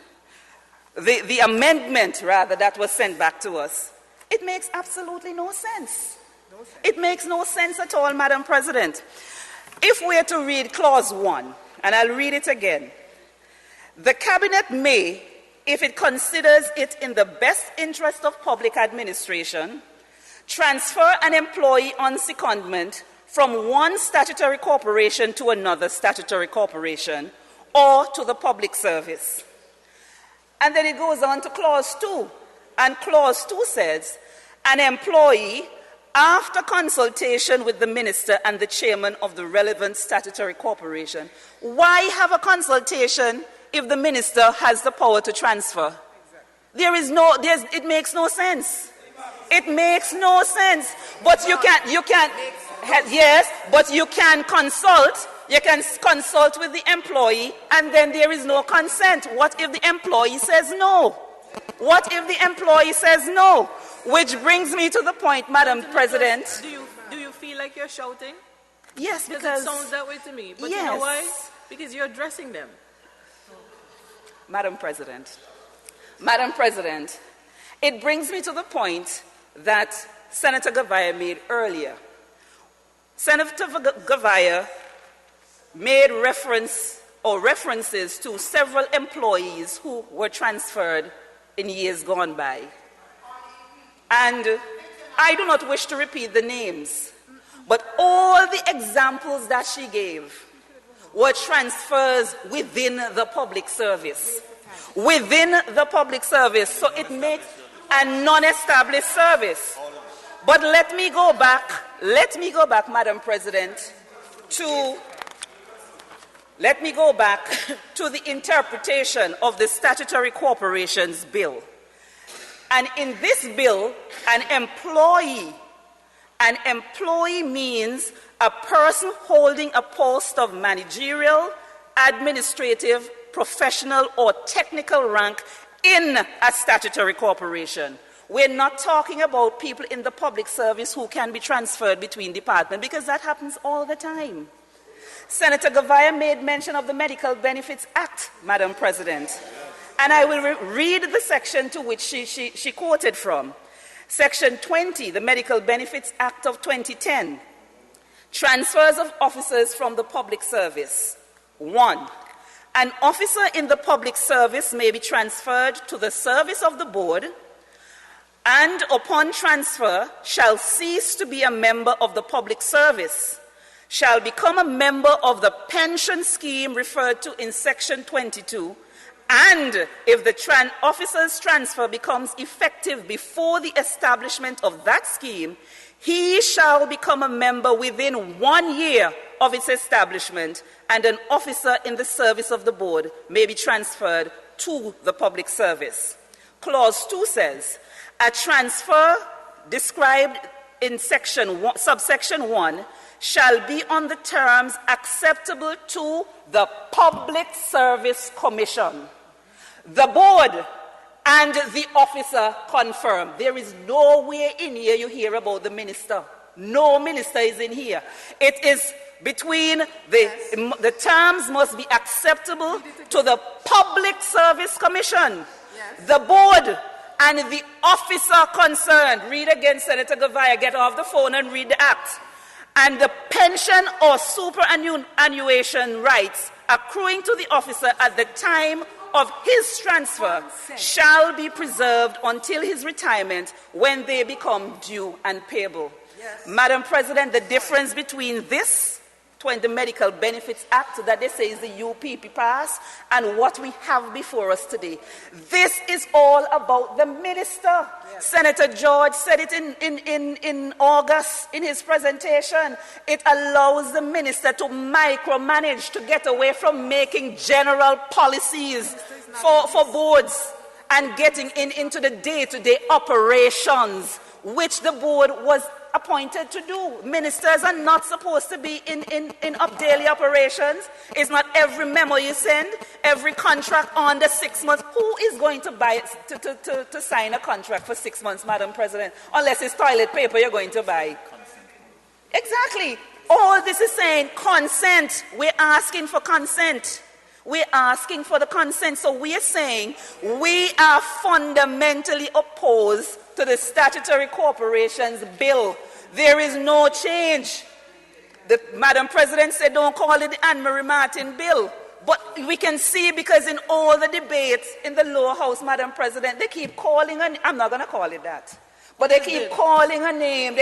the amendment rather that was sent back to us, it makes absolutely no sense. It makes no sense at all, Madam President. If we are to read Clause 1, and I'll read it again, the Cabinet may, if it considers it in the best interest of public administration, transfer an employee on secondment from one statutory corporation to another statutory corporation or to the public service. And then it goes on to Clause 2. And Clause 2 says, an employee after consultation with the minister and the chairman of the relevant statutory corporation. Why have a consultation if the minister has the power to transfer? It makes no sense. It makes no sense. But you can, yes, but you can consult. You can consult with the employee, and then there is no consent. What if the employee says no? What if the employee says no? Which brings me to the point, Madam President. Do you feel like you're shouting? Yes, because it sounds that way to me. But you know why? Because you're addressing them. Madam President, it brings me to the point that Senator Gavaya made earlier. Senator Gavaya made references to several employees who were transferred in years gone by. And I do not wish to repeat the names, but all the examples that she gave were transfers within the public service. Within the public service. So it makes a non-established service. But let me go back, Madam President, to the interpretation of the Statutory Corporations Bill. And in this bill, an employee means a person holding a post of managerial, administrative, professional, or technical rank in a statutory corporation. We're not talking about people in the public service who can be transferred between departments, because that happens all the time. Senator Gavaya made mention of the Medical Benefits Act, Madam President. And I will read the section to which she quoted from. Section 20, the Medical Benefits Act of 2010. Transfers of officers from the public service. 1. An officer in the public service may be transferred to the service of the board, and upon transfer shall cease to be a member of the public service, shall become a member of the pension scheme referred to in Section 22, and if the officer's transfer becomes effective before the establishment of that scheme, he shall become a member within 1 year of its establishment, and an officer in the service of the board may be transferred to the public service. Clause 2 says, a transfer described in subsection 1 shall be on the terms acceptable to the Public Service Commission, the board, and the officer confirmed. There is nowhere in here you hear about the minister. No minister is in here. It is between the terms must be acceptable to the Public Service Commission, the board, and the officer concerned. Read again, Senator Gavaya. Get off the phone and read the act. And the pension or superannuation rights accruing to the officer at the time of his transfer shall be preserved until his retirement, when they become due and payable. Yes. Madam President, the difference between this, the Medical Benefits Act that they say is the UPP pass, and what we have before us today, this is all about the minister. Yes. Senator George said it in August in his presentation. It allows the minister to micromanage, to get away from making general policies for boards and getting into the day-to-day operations, which the board was appointed to do. Ministers are not supposed to be in up daily operations. It's not every memo you send, every contract under 6 months. Who is going to buy it, to sign a contract for 6 months, Madam President, unless it's toilet paper you're going to buy? Exactly. All this is saying consent. We're asking for consent. We're asking for the consent. So we are saying we are fundamentally opposed to the Statutory Corporations Bill. There is no change. Madam President said don't call it the Anne-Marie Martin Bill. But we can see, because in all the debates in the lower house, Madam President, they keep calling her, I'm not going to call it that, but they keep calling her name,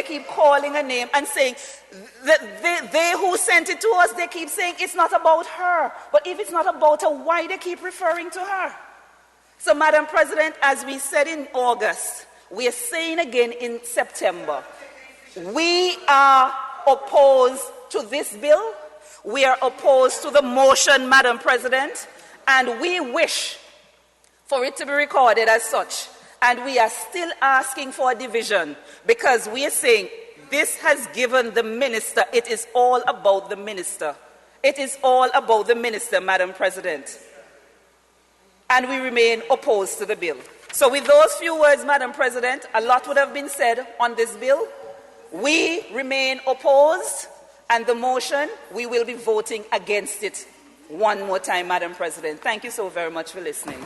and saying, they who sent it to us, they keep saying it's not about her. But if it's not about her, why they keep referring to her? So, Madam President, as we said in August, we are saying again in September, We are opposed to this bill. We are opposed to the motion, Madam President, and we wish for it to be recorded as such. And we are still asking for a division because we are saying this has given the minister, it is all about the minister. It is all about the minister, Madam President. And we remain opposed to the bill. So with those few words, Madam President, a lot would have been said on this bill. We remain opposed, and the motion, we will be voting against it one more time, Madam President. Thank you so very much for listening.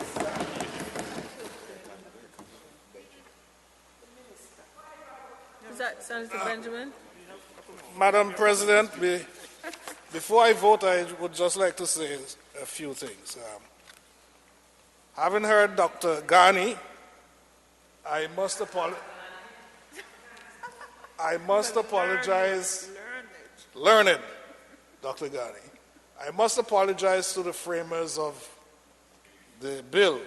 Is that Senator Benjamin? Madam President, before I vote, I would just like to say a few things. Having heard Dr. Ghani, I must apologize. Learned, Dr. Ghani. I must apologize to the framers of the bill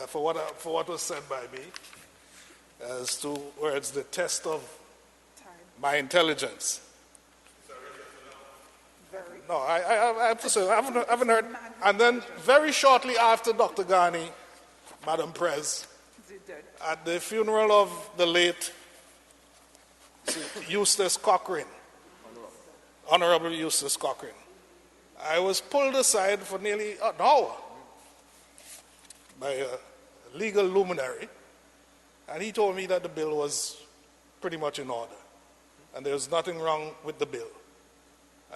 for what was said by me as towards the test of my intelligence. No, I have to say, I haven't heard. And then very shortly after Dr. Ghani, Madam Prez, at the funeral of the late Eustace Cochrane, Honorable Eustace Cochrane, I was pulled aside for nearly an hour by a legal luminary, and he told me that the bill was pretty much in order, and there was nothing wrong with the bill.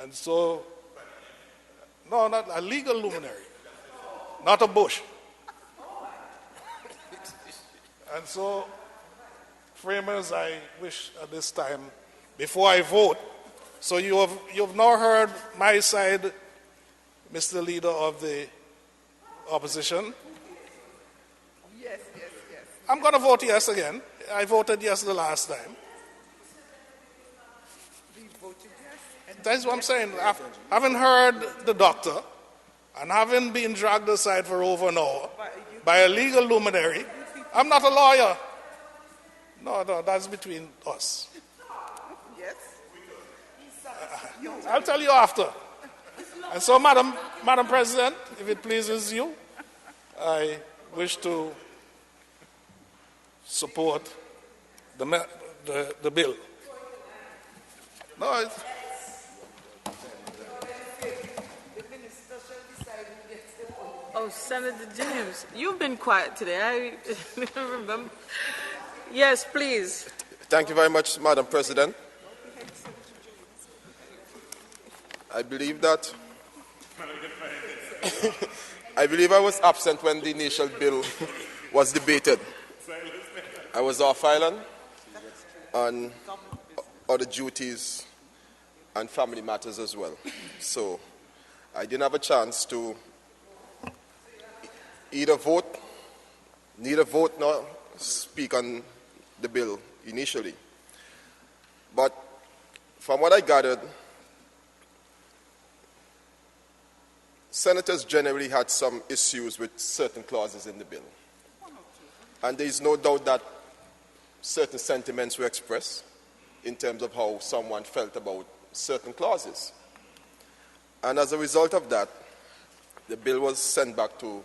And so, no, not a legal luminary, not a bush. And so, framers, I wish at this time, before I vote, so you've now heard my side, Mr. Leader of the Opposition. Yes. I'm going to vote yes again. I voted yes the last time. That's what I'm saying. Having heard the doctor and having been dragged aside for over an hour by a legal luminary, I'm not a lawyer. No, that's between us. Yes. I'll tell you after. And so, Madam President, if it pleases you, I wish to support the bill. No, it's... Oh, Senator James, you've been quiet today. I remember. Yes, please. Thank you very much, Madam President. I believe I was absent when the initial bill was debated. I was off island on other duties and family matters as well. So I didn't have a chance to neither vote nor speak on the bill initially. But from what I gathered, senators generally had some issues with certain clauses in the bill. And there is no doubt that certain sentiments were expressed in terms of how someone felt about certain clauses. And as a result of that, the bill was sent back to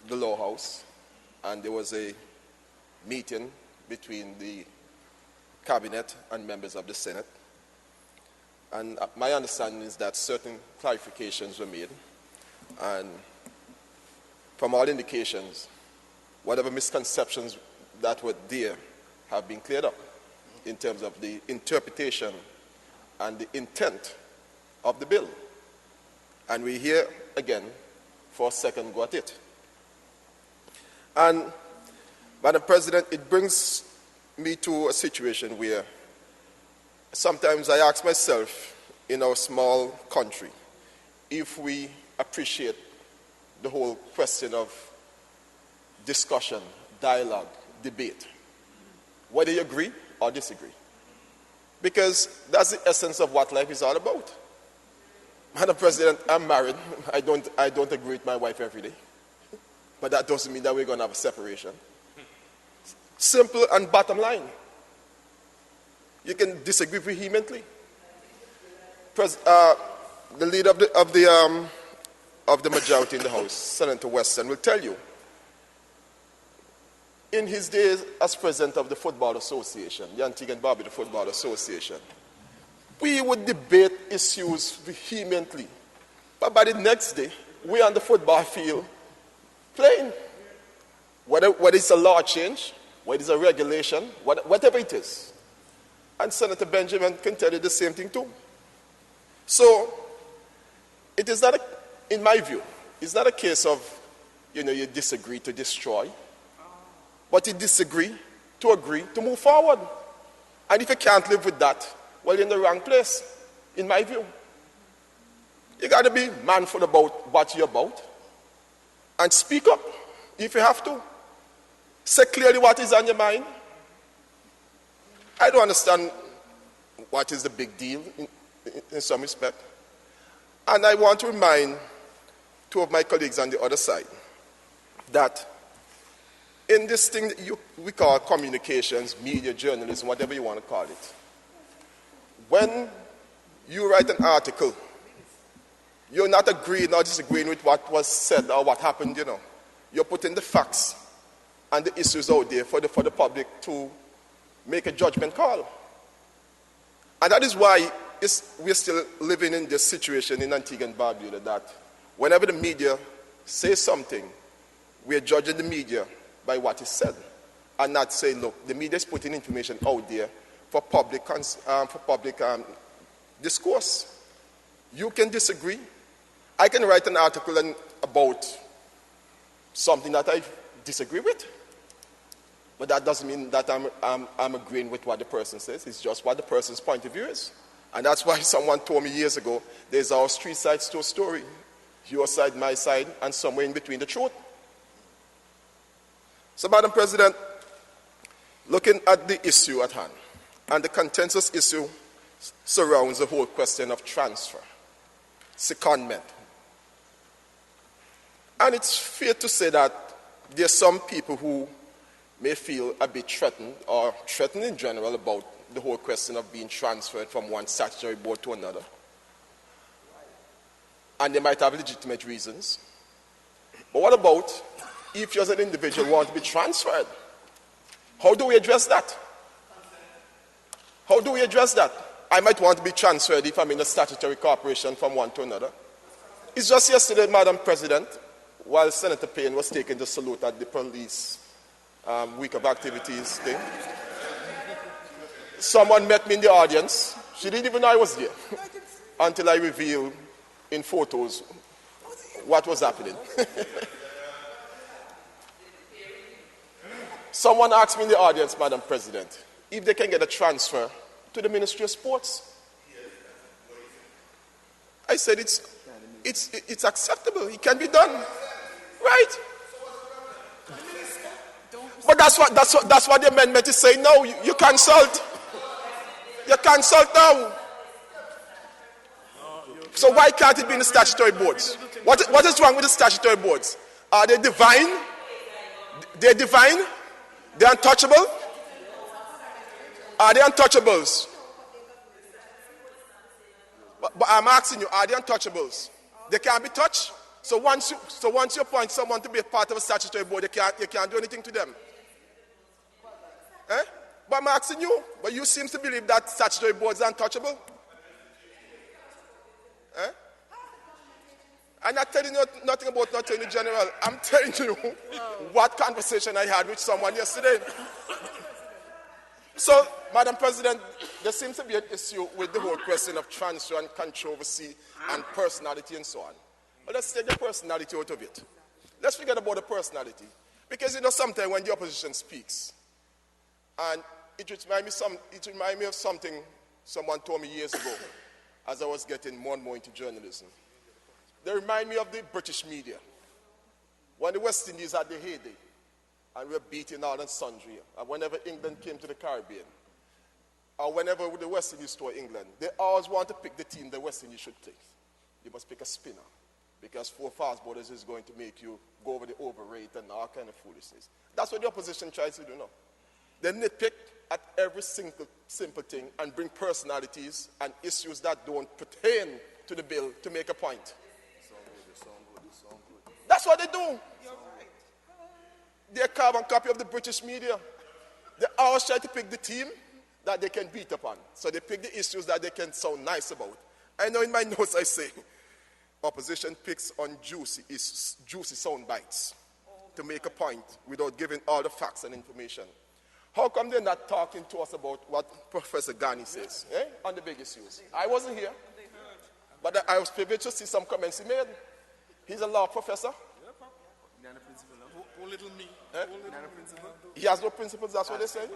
the Law House, and there was a meeting between the Cabinet and members of the Senate. And my understanding is that certain clarifications were made, and from all indications, whatever misconceptions that were there have been cleared up in terms of the interpretation and the intent of the bill. And we're here again for a second go at it. And, Madam President, it brings me to a situation where sometimes I ask myself, in our small country, if we appreciate the whole question of discussion, dialogue, debate, whether you agree or disagree. Because that's the essence of what life is all about. Madam President, I'm married. I don't agree with my wife every day. But that doesn't mean that we're going to have a separation. Simple and bottom line. You can disagree vehemently. The leader of the majority in the House, Senator Weston, will tell you, in his days as president of the Football Association, the Antigua and Barbuda Football Association, we would debate issues vehemently. But by the next day, we're on the football field playing. Whether it's a law change, whether it's a regulation, whatever it is. And Senator Benjamin can tell you the same thing too. So, it is not, in my view, it's not a case of, you disagree to destroy, but you disagree to agree to move forward. And if you can't live with that, well, you're in the wrong place, in my view. You got to be manful about what you're about and speak up if you have to. Say clearly what is on your mind. I don't understand what is the big deal in some respect. And I want to remind two of my colleagues on the other side that in this thing that we call communications, media, journalism, whatever you want to call it, when you write an article, you're not agreeing or disagreeing with what was said or what happened, You're putting the facts and the issues out there for the public to make a judgment call. And that is why we're still living in this situation in Antigua and Barbuda that whenever the media says something, we're judging the media by what is said and not saying, look, the media is putting information out there for public discourse. You can disagree. I can write an article about something that I disagree with. But that doesn't mean that I'm agreeing with what the person says. It's just what the person's point of view is. And that's why someone told me years ago, there's our street sides to a story. Your side, my side, and somewhere in between the truth. So, Madam President, looking at the issue at hand, and the consensus issue surrounds the whole question of transfer, secondment. And it's fair to say that there are some people who may feel a bit threatened, or threatened in general, about the whole question of being transferred from one statutory board to another. And they might have legitimate reasons. But what about if you as an individual want to be transferred? How do we address that? How do we address that? I might want to be transferred if I'm in a statutory corporation from one to another. It's just yesterday, Madam President, while Senator Payne was taking the salute at the police week of activities thing, someone met me in the audience. She didn't even know I was there until I revealed in photos what was happening. Someone asked me in the audience, Madam President, if they can get a transfer to the Ministry of Sports. I said it's acceptable. It can be done, right? But that's what the amendment is saying. No, you consult. You consult now. So why can't it be in the statutory boards? What is wrong with the statutory boards? Are they divine? They're divine? They're untouchable? Are they untouchables? But I'm asking you, are they untouchables? They can't be touched? So once you appoint someone to be a part of a statutory board, you can't do anything to them? Eh? But I'm asking you, but you seem to believe that statutory boards are untouchable? Eh? I'm not telling you nothing about not Attorney General. I'm telling you what conversation I had with someone yesterday. So, Madam President, there seems to be an issue with the whole question of transfer and controversy and personality and so on. But let's take the personality out of it. Let's forget about the personality. Because, sometimes when the opposition speaks, and it reminds me of something someone told me years ago as I was getting more and more into journalism. They remind me of the British media. When the West Indies had their heyday, and we were beating all and sundry, and whenever England came to the Caribbean, or whenever the West Indies toured England, they always want to pick the team the West Indies should play. You must pick a spinner, because 4 fast bowlers is going to make you go over the overrate and all kind of foolishness. That's what the opposition tries to do now. They nitpick at every simple thing and bring personalities and issues that don't pertain to the bill to make a point. That's what they do. They're a carbon copy of the British media. They always try to pick the team that they can beat upon. So they pick the issues that they can sound nice about. I know in my notes I say, opposition picks on juicy sound bites to make a point without giving all the facts and information. How come they're not talking to us about what Professor Ghani says on the big issues? I wasn't here, but I was privileged to see some comments he made. He's a law professor. Poor little me. He has no principles, that's what they say?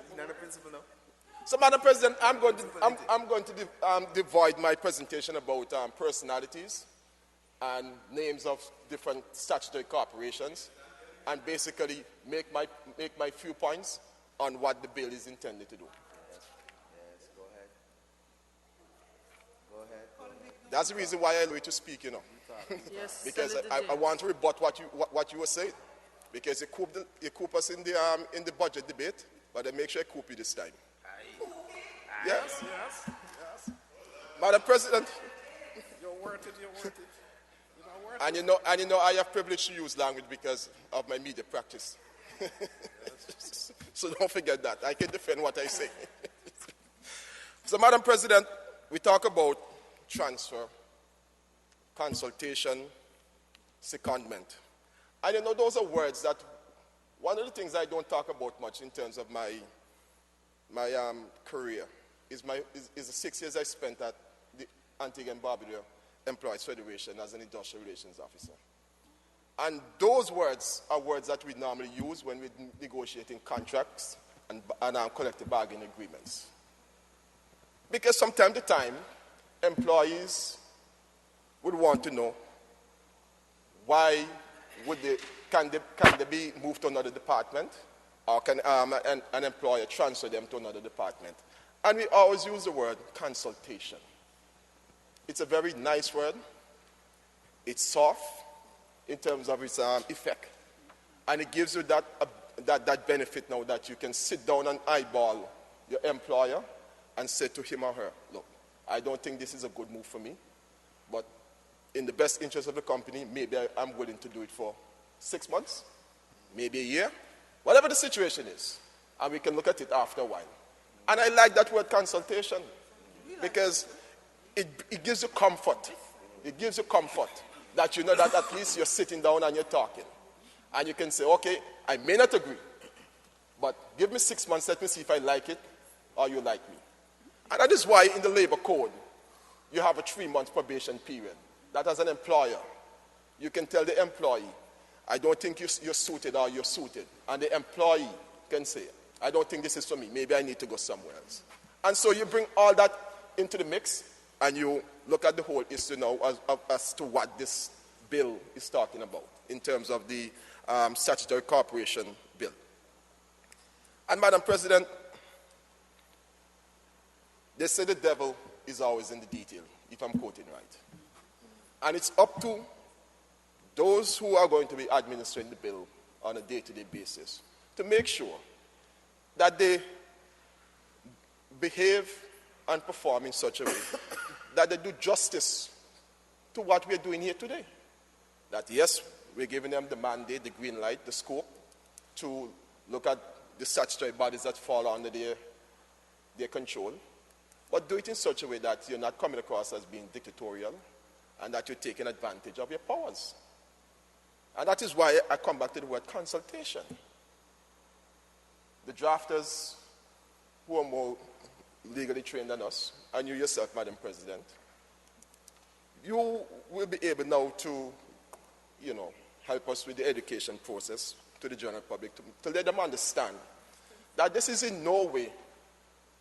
So, Madam President, I'm going to divide my presentation about personalities and names of different statutory corporations and basically make my few points on what the bill is intended to do. Yes, go ahead. Go ahead. That's the reason why I allow you to speak, you know. Yes, Because I want to rebut what you were saying. Because you coup us in the budget debate, but I make sure I coup you this time. Yes. Madam President. You're worth it. You're worth it. And you know I have privilege to use language because of my media practice. So don't forget that. I can defend what I say. So, Madam President, we talk about transfer, consultation, secondment. And you know, those are words that, one of the things I don't talk about much in terms of my career is the 6 years I spent at the Antigua and Barbuda Employees Federation as an industrial relations officer. And those words are words that we normally use when we're negotiating contracts and collective bargaining agreements. Because from time to time, employees would want to know why can they be moved to another department, or can an employer transfer them to another department. And we always use the word consultation. It's a very nice word. It's soft in terms of its effect. And it gives you that benefit now that you can sit down and eyeball your employer and say to him or her, look, I don't think this is a good move for me, but in the best interest of the company, maybe I'm willing to do it for 6 months, maybe a year, whatever the situation is. And we can look at it after a while. And I like that word consultation because it gives you comfort. It gives you comfort that you know that at least you're sitting down and you're talking. And you can say, okay, I may not agree, but give me 6 months, let me see if I like it or you like me. And that is why in the labor code, you have a 3-month probation period. That as an employer, you can tell the employee, I don't think you're suited or you're suited. And the employee can say, I don't think this is for me. Maybe I need to go somewhere else. And so you bring all that into the mix and you look at the whole issue now as to what this bill is talking about in terms of the statutory corporation bill. And Madam President, they say the devil is always in the detail, if I'm quoting right. And it's up to those who are going to be administering the bill on a day-to-day basis to make sure that they behave and perform in such a way that they do justice to what we're doing here today. That yes, we're giving them the mandate, the green light, the scope to look at the statutory bodies that fall under their control, but do it in such a way that you're not coming across as being dictatorial and that you're taking advantage of your powers. And that is why I come back to the word consultation. The drafters who are more legally trained than us, and you yourself, Madam President, you will be able now to, help us with the education process to the general public, to let them understand that this is in no way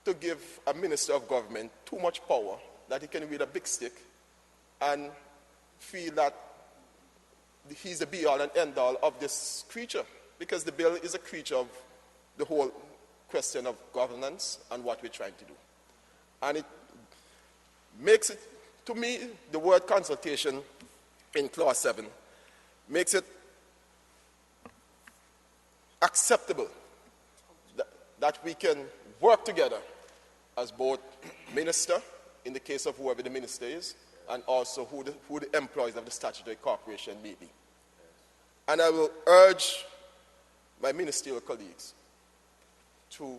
to give a minister of government too much power, that he can wield a big stick and feel that he's the be-all and end-all of this creature, because the bill is a creature of the whole question of governance and what we're trying to do. And it makes it, to me, the word consultation in Clause 7 makes it acceptable that we can work together as both minister, in the case of whoever the minister is, and also who the employees of the statutory corporation may be. And I will urge my ministerial colleagues to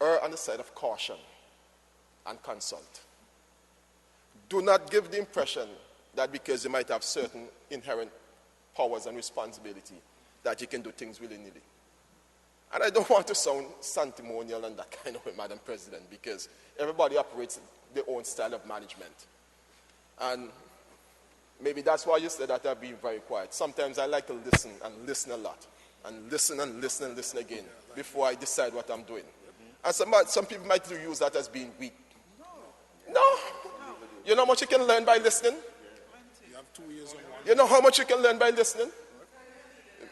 err on the side of caution and consult. Do not give the impression that because you might have certain inherent powers and responsibility that you can do things willy-nilly. And I don't want to sound sanctimonial and that kind of way, Madam President, because everybody operates their own style of management. And maybe that's why you said that I've been very quiet. Sometimes I like to listen and listen a lot, and listen and listen and listen again before I decide what I'm doing. And some people might use that as being weak. No. You know how much you can learn by listening? You have 2 years on one. You know how much you can learn by listening?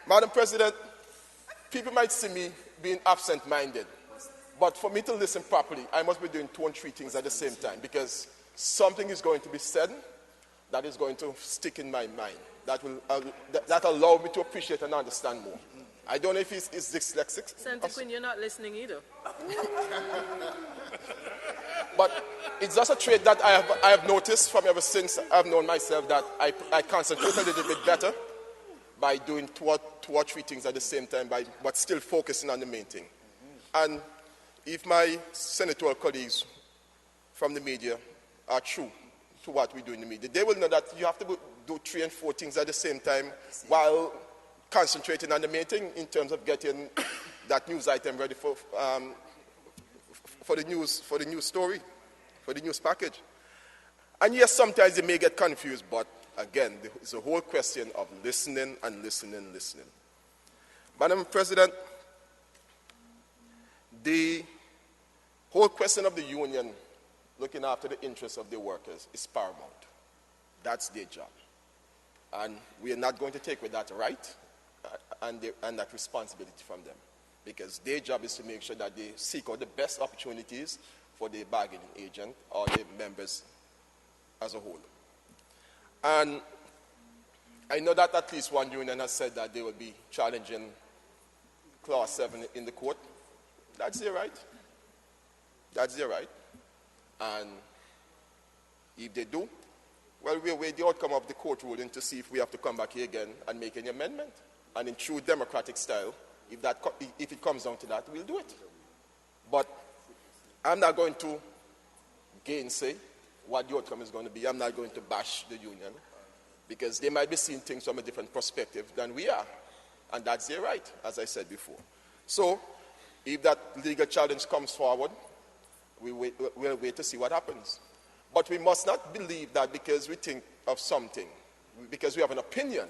Madam President, people might see me being absent-minded, but for me to listen properly, I must be doing 2 and 3 things at the same time, because something is going to be said that is going to stick in my mind, that will allow me to appreciate and understand more. I don't know if it's dyslexic. Senator Quinn, you're not listening either. But it's just a trait that I have noticed from ever since I've known myself, that I concentrate a little bit better by doing 2 or 3 things at the same time, but still focusing on the main thing. And if my senatorial colleagues from the media are true to what we do in the media, they will know that you have to do 3 and 4 things at the same time while concentrating on the main thing in terms of getting that news item ready for the news story, for the news package. And yes, sometimes you may get confused, but again, it's a whole question of listening and listening and listening. Madam President, the whole question of the union looking after the interests of the workers is paramount. That's their job. And we are not going to take away that right and that responsibility from them, because their job is to make sure that they seek out the best opportunities for the bargaining agent or the members as a whole. And I know that at least one union has said that they will be challenging Clause 7 in the court. That's their right. That's their right. And if they do, well, we'll wait the outcome of the court ruling to see if we have to come back here again and make an amendment. And in true democratic style, if it comes down to that, we'll do it. But I'm not going to gainsay what the outcome is going to be. I'm not going to bash the union, because they might be seeing things from a different perspective than we are. And that's their right, as I said before. So if that legal challenge comes forward, we'll wait to see what happens. But we must not believe that because we think of something, because we have an opinion,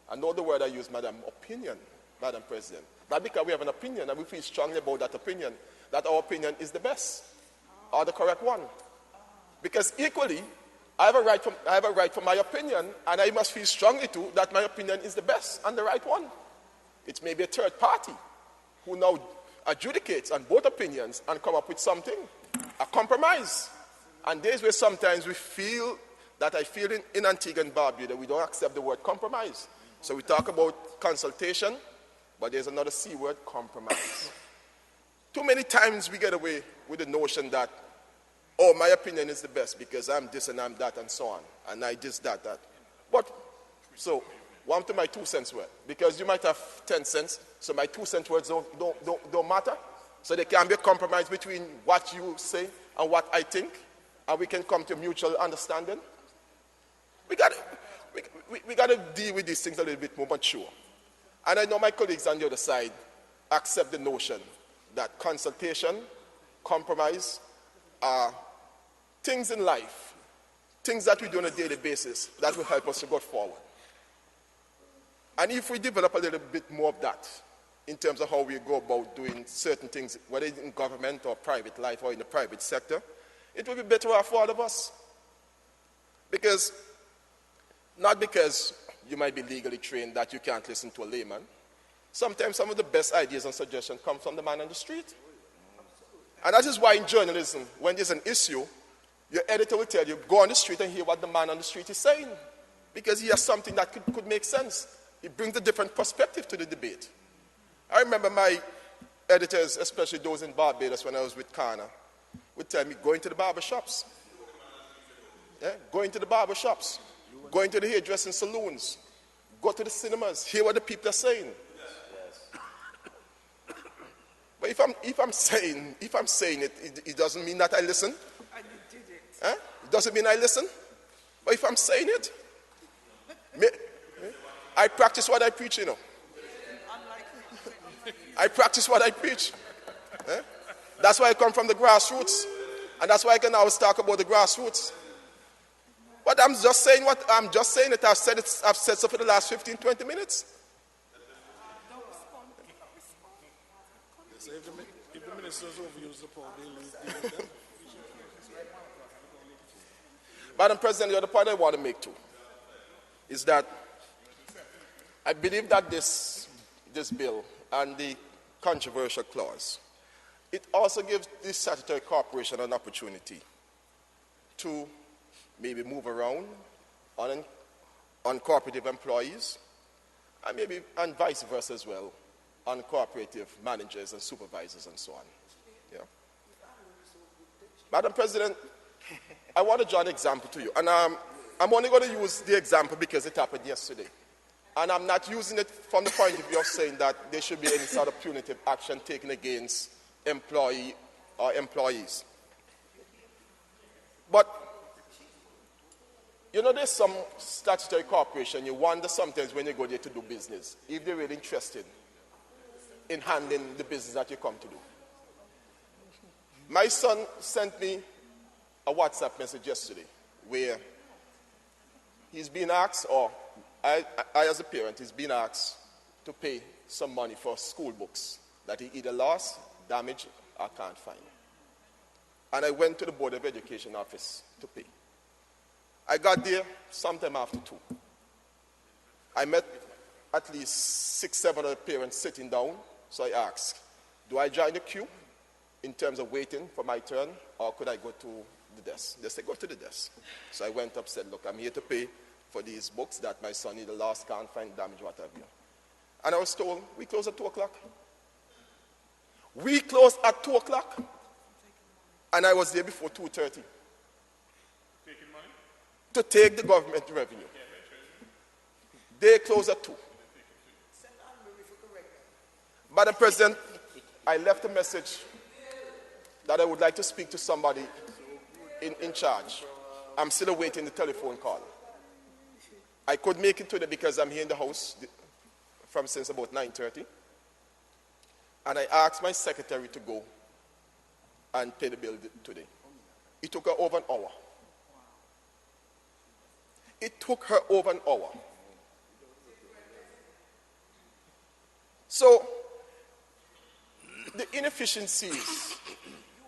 I know the word I use, Madam, opinion, Madam President, not because we have an opinion and we feel strongly about that opinion, that our opinion is the best or the correct one. Because equally, I have a right for my opinion, and I must feel strongly too that my opinion is the best and the right one. It may be a third party who now adjudicates on both opinions and come up with something, a compromise. And there's where sometimes we feel that I feel in Antigua and Barbuda, we don't accept the word compromise. So we talk about consultation, but there's another C word, compromise. Too many times we get away with the notion that, oh, my opinion is the best because I'm this and I'm that and so on, and I this, that. But, so, one to my 2 cents worth, because you might have 10 cents, so my 2 cent words don't matter. So there can be a compromise between what you say and what I think, and we can come to mutual understanding. We got to deal with these things a little bit more mature. And I know my colleagues on the other side accept the notion that consultation, compromise, are things in life, things that we do on a daily basis that will help us to go forward. And if we develop a little bit more of that in terms of how we go about doing certain things, whether it's in government or private life or in the private sector, it will be better off for all of us. Because, not because you might be legally trained that you can't listen to a layman. Sometimes some of the best ideas and suggestions come from the man on the street. And that is why in journalism, when there's an issue, your editor will tell you, go on the street and hear what the man on the street is saying. Because he has something that could make sense. He brings a different perspective to the debate. I remember my editors, especially those in Barbados when I was with Kana, would tell me, going to the barber shops. Yeah? Going to the barber shops. Going to the hairdressing saloons. Go to the cinemas. Hear what the people are saying. But if I'm saying it, it doesn't mean that I listen. It doesn't mean I listen. But if I'm saying it, I practice what I preach, you know. I practice what I preach. That's why I come from the grassroots. And that's why I can always talk about the grassroots. But I'm just saying it. I've said so for the last 15, 20 minutes. If the ministers overuse the power, they'll leave them. Madam President, the other point I want to make too is that I believe that this bill and the controversial clause, it also gives the statutory corporation an opportunity to maybe move around on cooperative employees and vice versa as well on cooperative managers and supervisors and so on. Yeah. Madam President, I want to draw an example to you. And I'm only going to use the example because it happened yesterday. And I'm not using it from the point of view of saying that there should be any sort of punitive action taken against employee or employees. But, you know, there's some statutory corporation, you wonder sometimes when you go there to do business, if they're really interested in handling the business that you come to do. My son sent me a WhatsApp message yesterday where he's been asked, or I as a parent, he's been asked to pay some money for school books that he either lost, damaged, or can't find. And I went to the Board of Education office to pay. I got there sometime after 2. I met at least 6, 7 other parents sitting down, so I asked, do I join the queue in terms of waiting for my turn, or could I go to the desk? They said, go to the desk. So I went up, said, look, I'm here to pay for these books that my son either lost, can't find, damaged, whatever. And I was told, we close at 2 o'clock. We closed at 2 o'clock. And I was there before 2:30. Taking money? To take the government revenue. They close at 2. Madam President, I left a message that I would like to speak to somebody in charge. I'm still awaiting the telephone call. I could make it today because I'm here in the house since about 9:30. And I asked my secretary to go and pay the bill today. It took her over an hour. It took her over an hour. So, the inefficiencies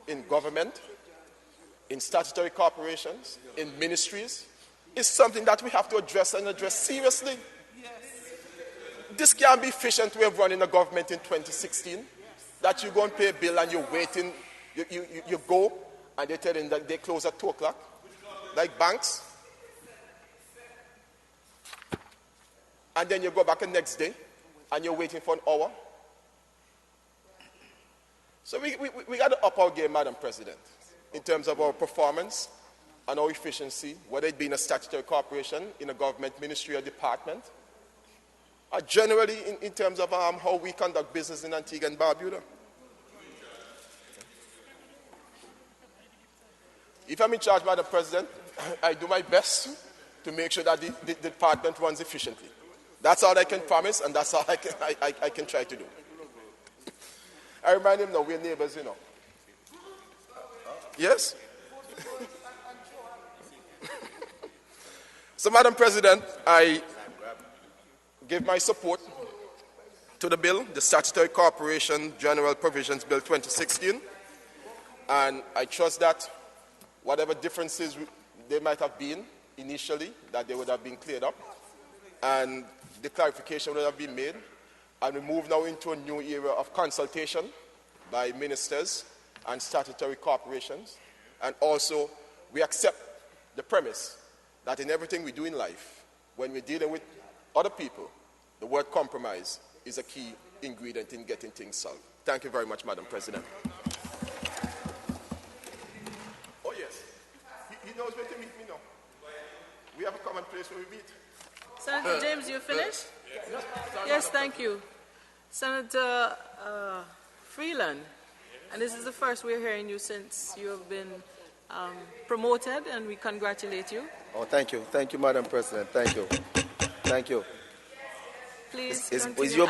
in government, in statutory corporations, in ministries, is something that we have to address and address seriously. This can't be efficient way of running a government in 2016, that you go and pay a bill and you're waiting, you go and they tell you that they close at 2 o'clock, like banks. And then you go back the next day and you're waiting for an hour. So we got to up our game, Madam President, in terms of our performance and our efficiency, whether it be in a statutory corporation, in a government ministry or department, or generally in terms of how we conduct business in Antigua and Barbuda. If I'm in charge, Madam President, I do my best to make sure that the department runs efficiently. That's all I can promise, and that's all I can try to do. I remind him now, we're neighbors, you know. Yes? So, Madam President, I give my support to the bill, the Statutory Corporation General Provisions Bill 2016, and I trust that whatever differences there might have been initially, that they would have been cleared up, and the clarification would have been made, and we move now into a new era of consultation by ministers and statutory corporations, and also we accept the premise that in everything we do in life, when we're dealing with other people, the word compromise is a key ingredient in getting things solved. Thank you very much, Madam President. Oh, yes. He knows where to meet me now. We have a common place where we meet. Senator James, you finished? Yes, thank you. Senator Freeland, and this is the first we're hearing you since you have been promoted, and we congratulate you. Oh, thank you. Thank you, Madam President. Thank you. Thank you. Please Is continue.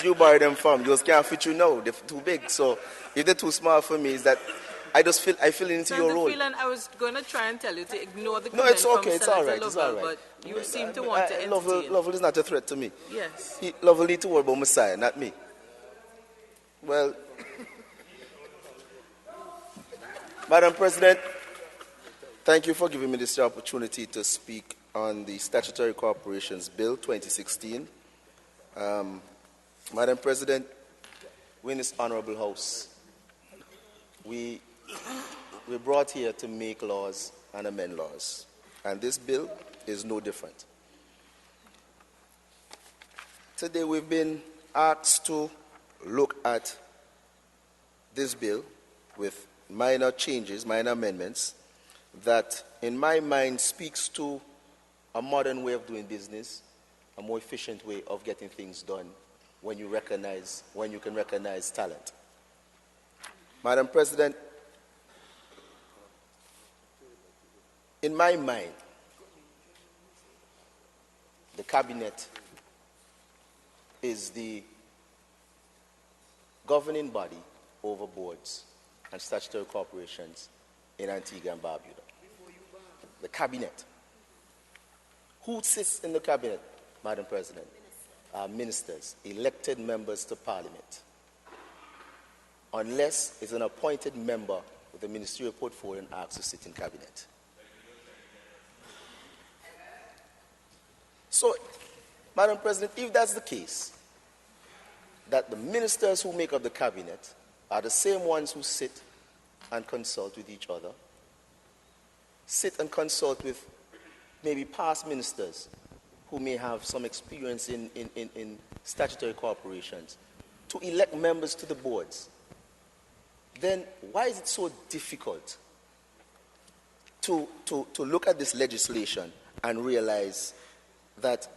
you borrow them from? Yours can't fit you now. They're too big. So if they're too small for me, is that I feel into Senator your role. Freeland, I was going to try and tell you to ignore the No, comment it's okay. from It's Senator all right. It's all Lovell, right. but you seem to want to entertain. Lovell is not a threat to me. Yes. Lovell need to worry about Messiah, not me. Well, Madam President, thank you for giving me this opportunity to speak on the Statutory Corporations Bill 2016. Madam President, we in this honorable house, we're brought here to make laws and amend laws, and this bill is no different. Today we've been asked to look at this bill with minor changes, minor amendments, that in my mind speaks to a modern way of doing business, a more efficient way of getting things done when you can recognize talent. Madam President, in my mind, the cabinet is the governing body over boards and statutory corporations in Antigua and Barbuda. The cabinet. Who sits in the cabinet, Madam President? Ministers, elected members to Parliament. Unless it's an appointed member with a ministerial portfolio and asked to sit in cabinet. So, Madam President, if that's the case, that the ministers who make up the cabinet are the same ones who sit and consult with each other, sit and consult with maybe past ministers who may have some experience in statutory corporations, to elect members to the boards, then why is it so difficult to look at this legislation and realize that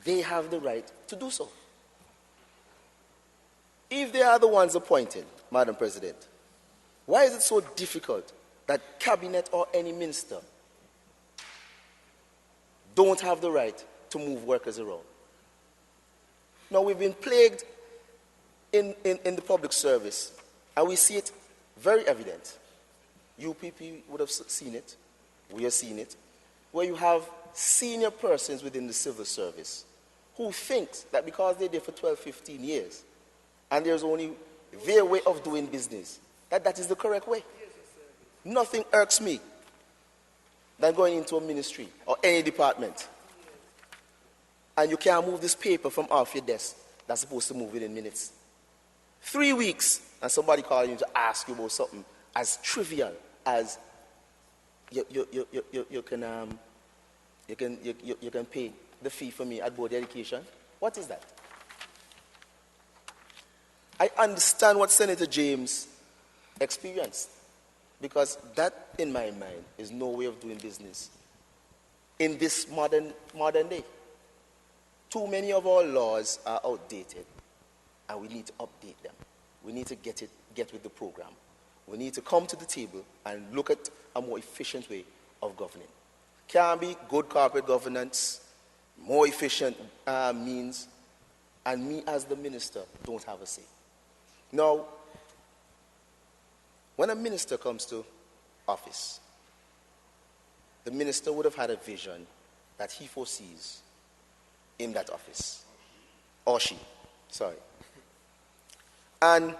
they have the right to do so? If they are the ones appointed, Madam President, why is it so difficult that cabinet or any minister don't have the right to move workers around? Now, we've been plagued in the public service, and we see it very evident. UPP would have seen it. We are seeing it. Where you have senior persons within the civil service who thinks that because they're there for 12, 15 years, and there's only their way of doing business, that is the correct way. Nothing irks me than going into a ministry or any department and you can't move this paper from off your desk that's supposed to move within minutes. 3 weeks and somebody calling you to ask you about something as trivial as you can pay the fee for me at board education. What is that? I understand what Senator James experienced, because that, in my mind, is no way of doing business in this modern day. Too many of our laws are outdated, and we need to update them. We need to get with the program. We need to come to the table and look at a more efficient way of governing. Can be good corporate governance, more efficient means, and me as the minister don't have a say. Now, when a minister comes to office, the minister would have had a vision that he foresees in that office, or she, sorry. And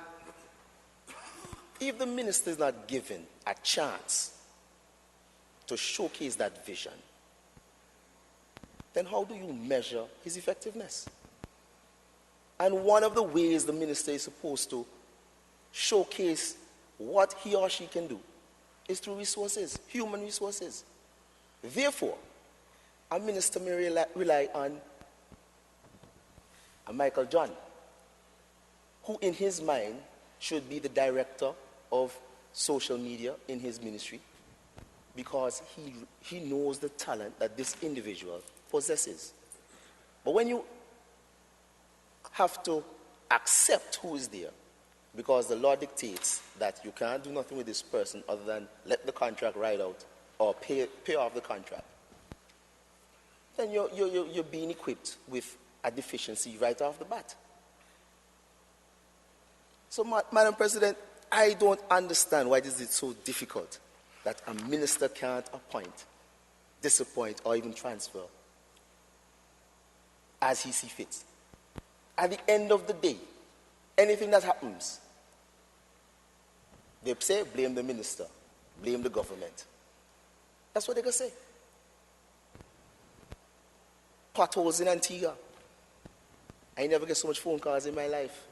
if the minister is not given a chance to showcase that vision, then how do you measure his effectiveness? And one of the ways the minister is supposed to showcase what he or she can do is through resources, human resources. Therefore, a minister may rely on a Michael John, who in his mind should be the director of social media in his ministry, because he knows the talent that this individual possesses. But when you have to accept who is there, because the law dictates that you can't do nothing with this person other than let the contract ride out or pay off the contract, then you're being equipped with a deficiency right off the bat. So, Madam President, I don't understand why this is so difficult that a minister can't appoint, disappoint, or even transfer as he sees fit. At the end of the day, anything that happens, they say, blame the minister, blame the government. That's what they're going to say. Potholes in Antigua. I never get so much phone calls in my life.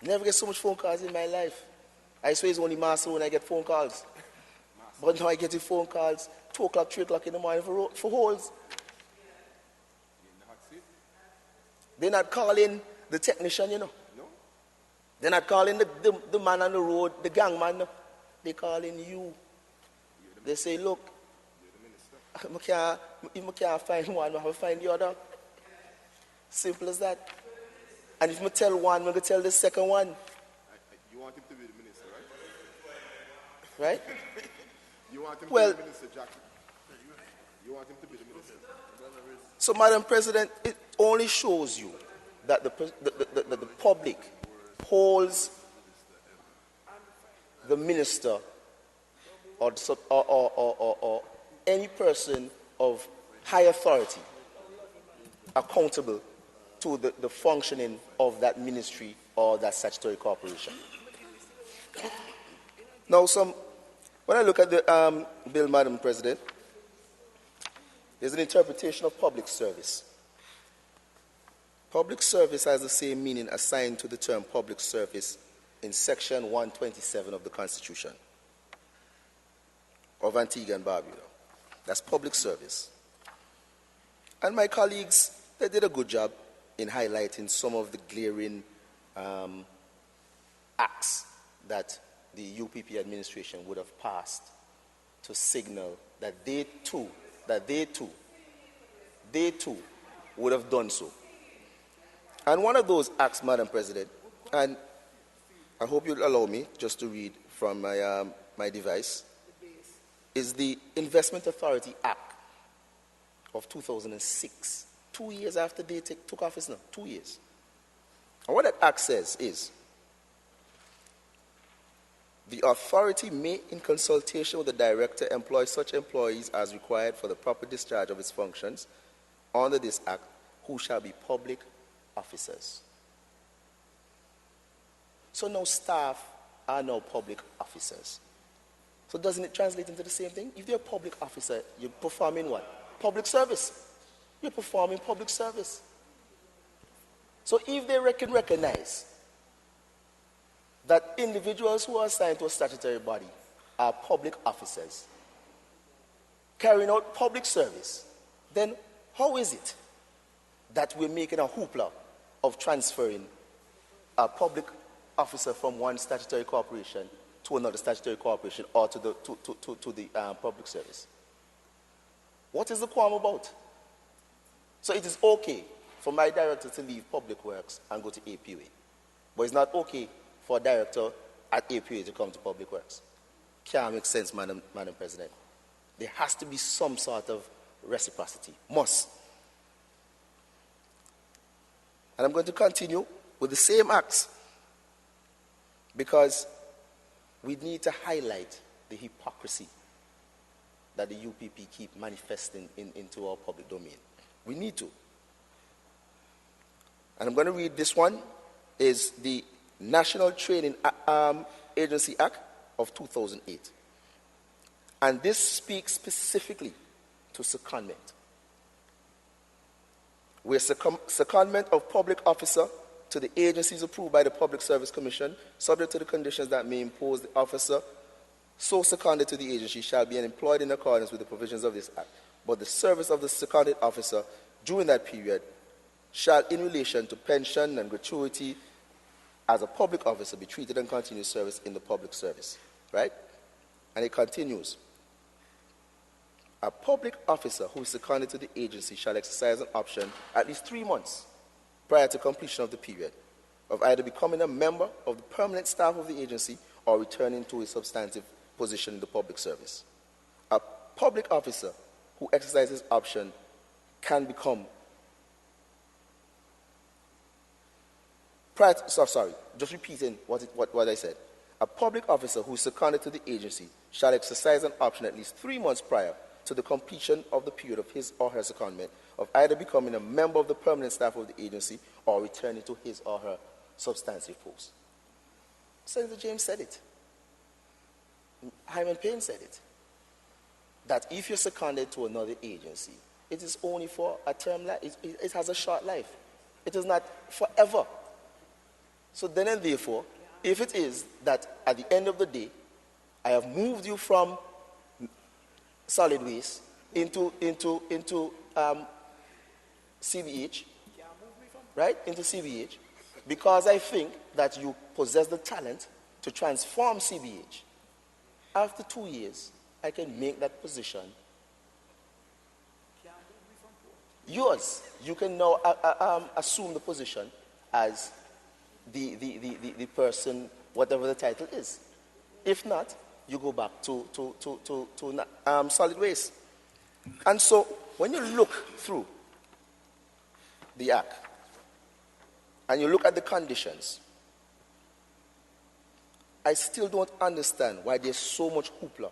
Never get so much phone calls in my life. I swear it's only Marcel when I get phone calls. But now I get phone calls 2 o'clock, 3 o'clock in the morning for holes. They're not calling the technician, you know. No. They're not calling the man on the road, the gang man. No. They're calling you. They say, look, if I can't find one, I have to find the other. Simple as that. And if I tell one, I'm going to tell the second one. You want him to be the minister, right? Right? You want him to be the minister, Jackie? You want him to be the minister? So, Madam President, it only shows you that the public holds the minister or any person of high authority accountable to the functioning of that ministry or that statutory corporation. Now, when I look at the bill, Madam President, there's an interpretation of public service. Public service has the same meaning assigned to the term public service in Section 127 of the Constitution of Antigua and Barbuda. That's public service. And my colleagues, they did a good job in highlighting some of the glaring acts that the UPP administration would have passed to signal that they too would have done so. And one of those acts, Madam President, and I hope you'll allow me just to read from my device, is the Investment Authority Act of 2006, 2 years after they took office now, 2 years. And what that act says is, the authority may, in consultation with the director, employ such employees as required for the proper discharge of its functions under this act, who shall be public officers. So now staff are now public officers. So doesn't it translate into the same thing? If you're a public officer, you're performing what? Public service. You're performing public service. So if they can recognize that individuals who are assigned to a statutory body are public officers carrying out public service, then how is it that we're making a hoopla of transferring a public officer from one statutory corporation to another statutory corporation or to the public service? What is the qualm about? So it is okay for my director to leave public works and go to APUA, but it's not okay for a director at APUA to come to public works. Can't make sense, Madam President. There has to be some sort of reciprocity. Must. And I'm going to continue with the same acts because we need to highlight the hypocrisy that the UPP keep manifesting into our public domain. We need to. And I'm going to read this one, is the National Training Agency Act of 2008. And this speaks specifically to secondment. Where secondment of public officer to the agencies approved by the Public Service Commission, subject to the conditions that may impose the officer so seconded to the agency shall be employed in accordance with the provisions of this Act. But the service of the seconded officer during that period shall, in relation to pension and gratuity, as a public officer, be treated and continue service in the public service, right? And it continues. A public officer who is seconded to the agency shall exercise an option at least 3 months prior to completion of the period of either becoming a member of the permanent staff of the agency or returning to a substantive position in the public service. A public officer who exercises option can become just repeating what I said. A public officer who is seconded to the agency shall exercise an option at least 3 months prior to the completion of the period of his or her secondment of either becoming a member of the permanent staff of the agency or returning to his or her substantive post. Senator James said it. Hyman Payne said it. That if you're seconded to another agency, it is only for a term life. It has a short life. It is not forever. So then and therefore, if it is that at the end of the day, I have moved you from solid waste into CBH, right? Into CBH, because I think that you possess the talent to transform CBH. After 2 years, I can make that position yours. You can now assume the position as the person, whatever the title is. If not, you go back to solid waste. And so, when you look through the act and you look at the conditions, I still don't understand why there's so much hoopla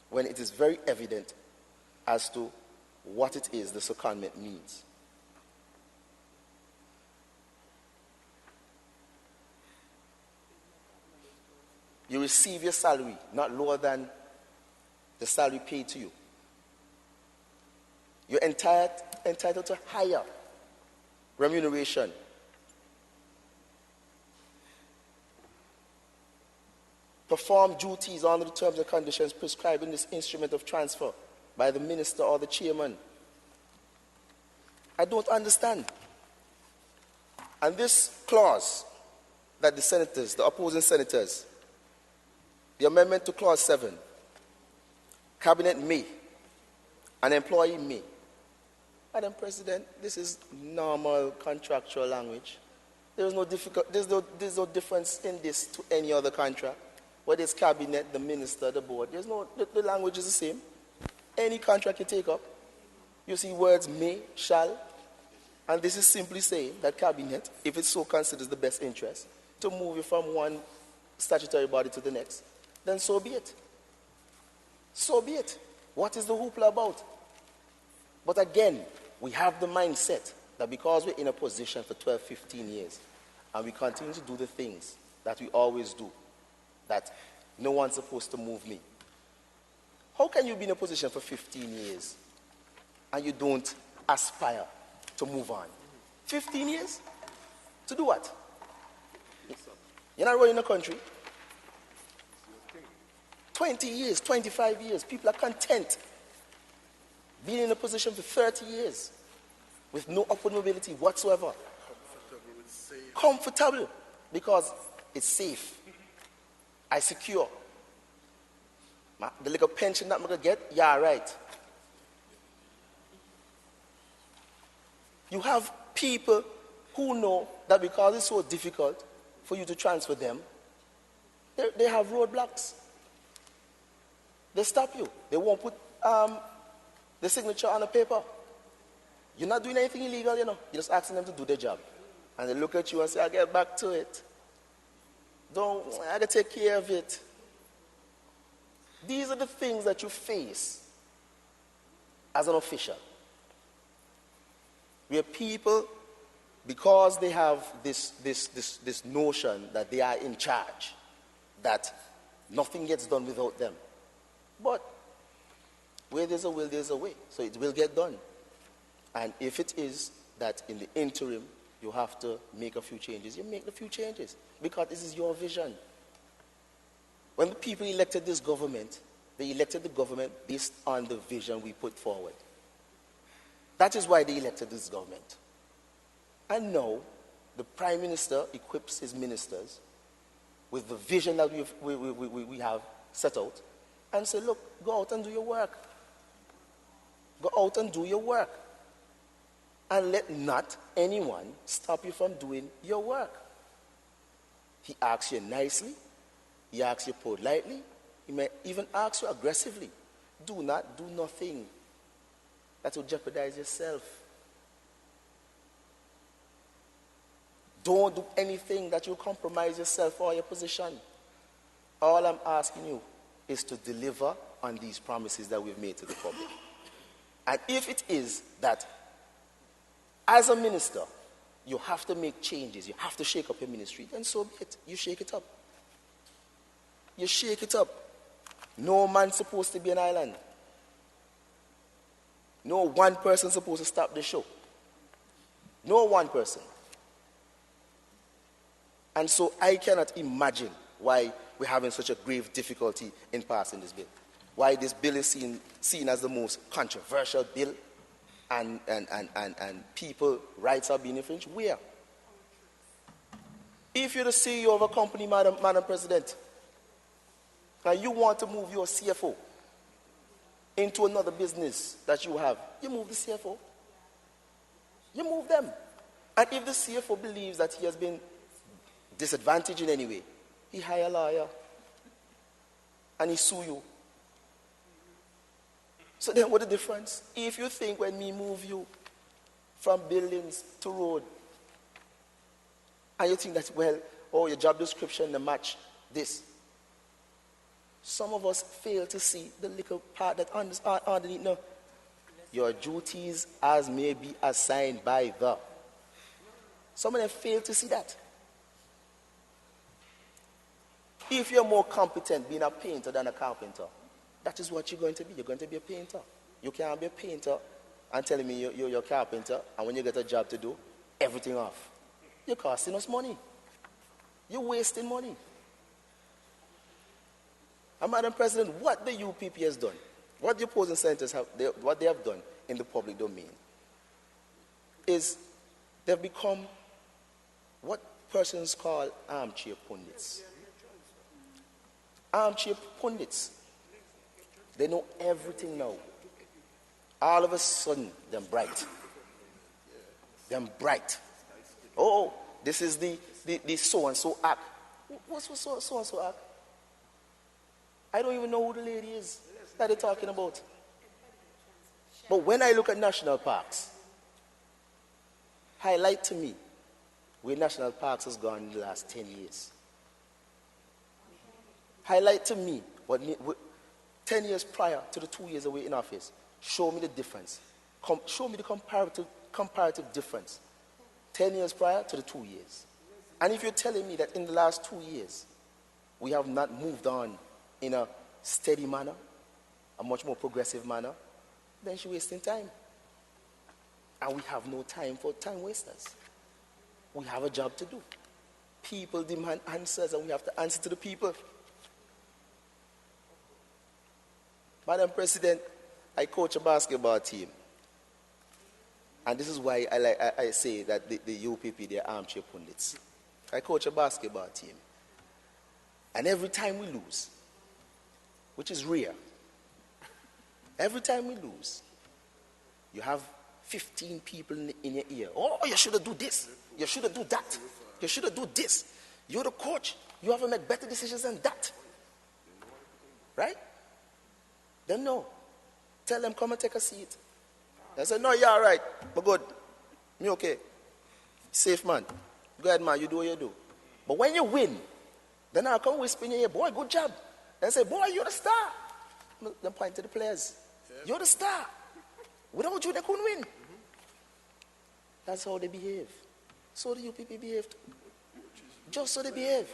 when it is very evident as to what it is the secondment means. You receive your salary not lower than the salary paid to you. You're entitled to higher remuneration. Perform duties under the terms and conditions prescribed in this instrument of transfer by the minister or the chairman. I don't understand. And this clause that the senators, the opposing senators, the amendment to clause 7, cabinet may, an employee may. Madam President, this is normal contractual language. There's no difference in this to any other contract. Whether it's cabinet, the minister, the board, the language is the same. Any contract you take up, you see words may, shall, and this is simply saying that cabinet, if it so considers the best interest, to move you from one statutory body to the next, then so be it. So be it. What is the hoopla about? But again, we have the mindset that because we're in a position for 12, 15 years, and we continue to do the things that we always do, that no one's supposed to move me. How can you be in a position for 15 years and you don't aspire to move on? 15 years? To do what? You're not running a country. 20 years, 25 years, people are content being in a position for 30 years with no upward mobility whatsoever. Comfortable because it's safe. I secure. The little pension that I'm going to get, yeah, right. You have people who know that because it's so difficult for you to transfer them, they have roadblocks. They stop you. They won't put the signature on the paper. You're not doing anything illegal, you know. You're just asking them to do their job. And they look at you and say, I'll get back to it. I gotta take care of it. These are the things that you face as an official. Where people, because they have this notion that they are in charge, that nothing gets done without them. But where there's a will, there's a way. So it will get done. And if it is that in the interim, you have to make a few changes, you make a few changes. Because this is your vision. When the people elected this government, they elected the government based on the vision we put forward. That is why they elected this government. And now, the Prime Minister equips his ministers with the vision that we have set out and say, look, go out and do your work. Go out and do your work. And let not anyone stop you from doing your work. He asks you nicely. He asks you politely. He may even ask you aggressively. Do not do nothing that will jeopardize yourself. Don't do anything that will compromise yourself or your position. All I'm asking you is to deliver on these promises that we've made to the public. And if it is that, as a minister, you have to make changes, you have to shake up your ministry, then so be it. You shake it up. You shake it up. No man's supposed to be an island. No one person supposed to stop the show. No one person. And so I cannot imagine why we're having such a grave difficulty in passing this bill. Why this bill is seen as the most controversial bill and people's rights are being infringed. Where? If you're the CEO of a company, Madam President, and you want to move your CFO into another business that you have, you move the CFO. You move them. And if the CFO believes that he has been disadvantaged in any way, he hire a lawyer and he sue you. So then what's the difference? If you think when me move you from buildings to road, and you think that, well, oh, your job description, the match, this. Some of us fail to see the little part that underneath. No. Your duties as may be assigned by the. Some of them fail to see that. If you're more competent being a painter than a carpenter, that is what you're going to be. You're going to be a painter. You can't be a painter and telling me you're a carpenter, and when you get a job to do, everything off. You're costing us money. You're wasting money. And Madam President, what the UPP has done, what the opposing senators what they have done in the public domain, is they've become what persons call armchair pundits. Armchair pundits. They know everything now. All of a sudden, they're bright. They're bright. Oh, this is the so-and-so act. What's so-and-so act? I don't even know who the lady is that they're talking about. But when I look at national parks, highlight to me where national parks has gone in the last 10 years. Highlight to me what 10 years prior to the 2 years away in office. Show me the difference. Show me the comparative difference. 10 years prior to the 2 years. And if you're telling me that in the last 2 years, we have not moved on in a steady manner, a much more progressive manner, then you're wasting time. And we have no time for time wasters. We have a job to do. People demand answers, and we have to answer to the people. Madam President, I coach a basketball team. And this is why I say that the UPP, they're armchair pundits. I coach a basketball team. And every time we lose, which is rare, every time we lose, you have 15 people in your ear. Oh, you should have done this. You should have done that. You should have done this. You're the coach. You have to make better decisions than that. Right? Then no. Tell them, come and take a seat. They say, no, you're all right. But good. Me okay. Safe, man. Go ahead, man. You do what you do. But when you win, then I'll come whisper in your ear, boy, good job. Then say, boy, you're the star. Then point to the players. Yeah. You're the star. Without you, they couldn't win. That's how they behave. So the UPP behave too. Just so they behave.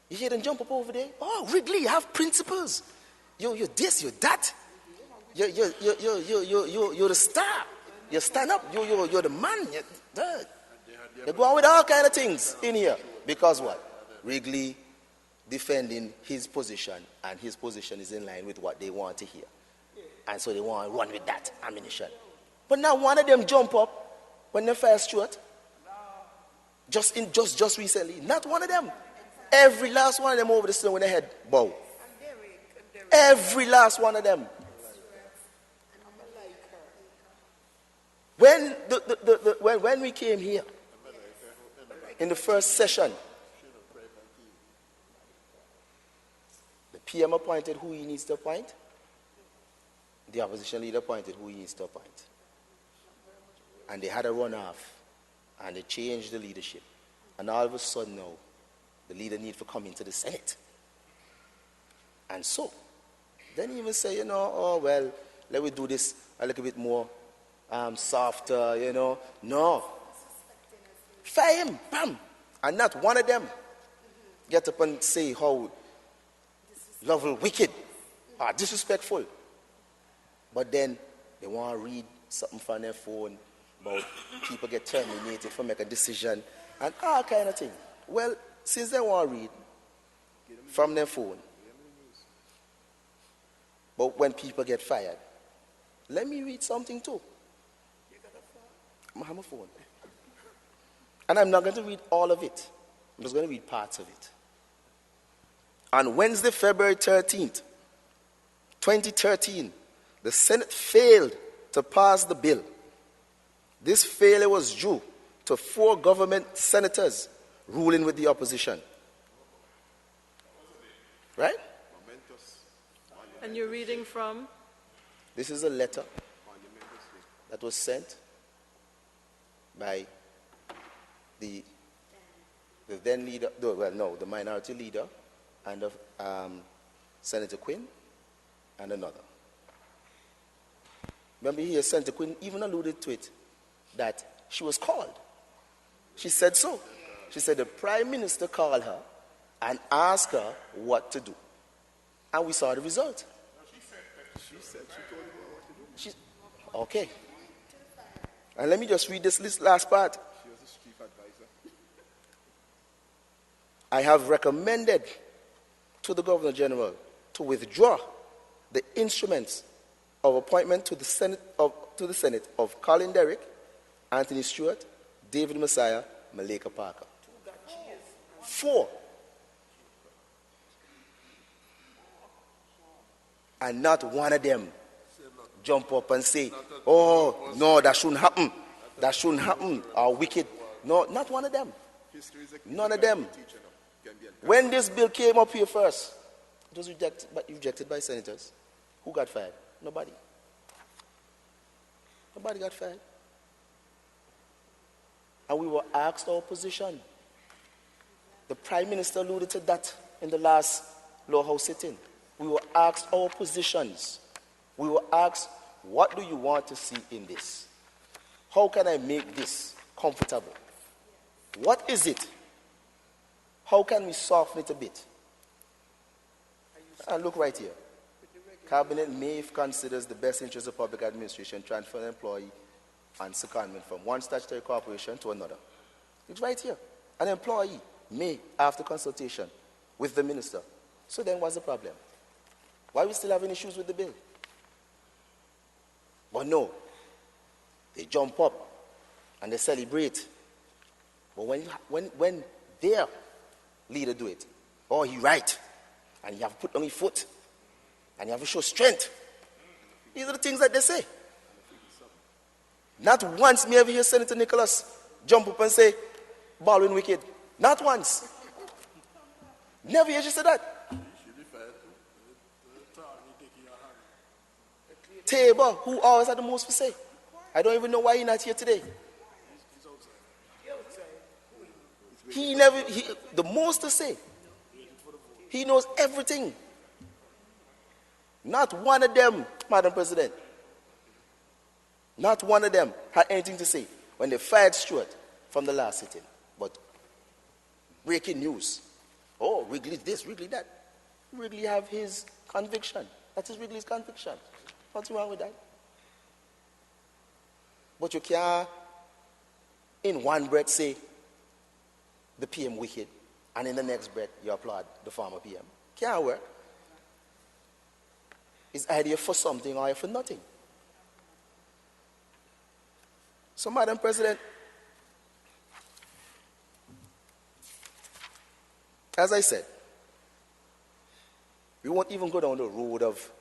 You hear them jump up over there? Oh, Wrigley, you have principles. You're this, you're that. You're the star. You stand up. You're the man. They go on with all kind of things in here. Because what? Wrigley defending his position, and his position is in line with what they want to hear. And so they want to run with that ammunition. But now one of them jump up when they fire Stuart. Just recently, not one of them. Every last one of them over the stone with their head bow. Every last one of them. When when we came here in the first session, the PM appointed who he needs to appoint. The opposition leader appointed who he needs to appoint. And they had a runoff, and they changed the leadership. And all of a sudden now, the leader needs to come into the Senate. And so, then he even say, oh, well, let me do this a little bit more softer, No. Fire him, bam. And not one of them get up and say how lovely, wicked, or disrespectful. But then they want to read something from their phone about people get terminated for make a decision and all kind of thing. Well, since they want to read from their phone, but when people get fired, let me read something too. I have a phone. And I'm not going to read all of it. I'm just going to read parts of it. On Wednesday, February 13th, 2013, the Senate failed to pass the bill. This failure was due to 4 government senators ruling with the opposition. Right? And you're reading from? This is a letter that was sent by the then leader, the minority leader, and of Senator Quinn, and another. Remember here, Senator Quinn even alluded to it, that she was called. She said so. She said the Prime Minister called her and asked her what to do. And we saw the result. She told her what to do. Okay. And let me just read this last part. She was a chief advisor. I have recommended to the Governor General to withdraw the instruments of appointment to the Senate of Colin Derrick, Anthony Stewart, David Messiah, Malika Parker. 4. And not one of them jump up and say, oh, no, that shouldn't happen. That shouldn't happen. Or wicked. No, not one of them. None of them. When this bill came up here first, it was rejected by senators. Who got fired? Nobody. Nobody got fired. And we were asked our position. The Prime Minister alluded to that in the last Lower House sitting. We were asked our positions. We were asked, what do you want to see in this? How can I make this comfortable? What is it? How can we soften it a bit? And look right here. Cabinet may, if considers the best interest of public administration, transfer an employee and secondment from one statutory corporation to another. It's right here. An employee may, after consultation with the minister. So then what's the problem? Why are we still having issues with the bill? But no, they jump up and they celebrate. But when their leader do it, oh, he right, and you have to put on your foot, and you have to show strength. These are the things that they say. Not once me ever hear Senator Nicholas jump up and say, Baldwin wicked. Not once. Never hear she say that. Tabor, who always had the most to say. I don't even know why he's not here today. The most to say. He knows everything. Not one of them, Madam President. Not one of them had anything to say when they fired Stewart from the last sitting. But breaking news. Oh, Wrigley this, Wrigley that. Wrigley have his conviction. That is Wrigley's conviction. What's wrong with that? But you can't, in one breath, say the PM wicked, and in the next breath, you applaud the former PM. Can't work. It's either for something or for nothing. So, Madam President, as I said, we won't even go down the road of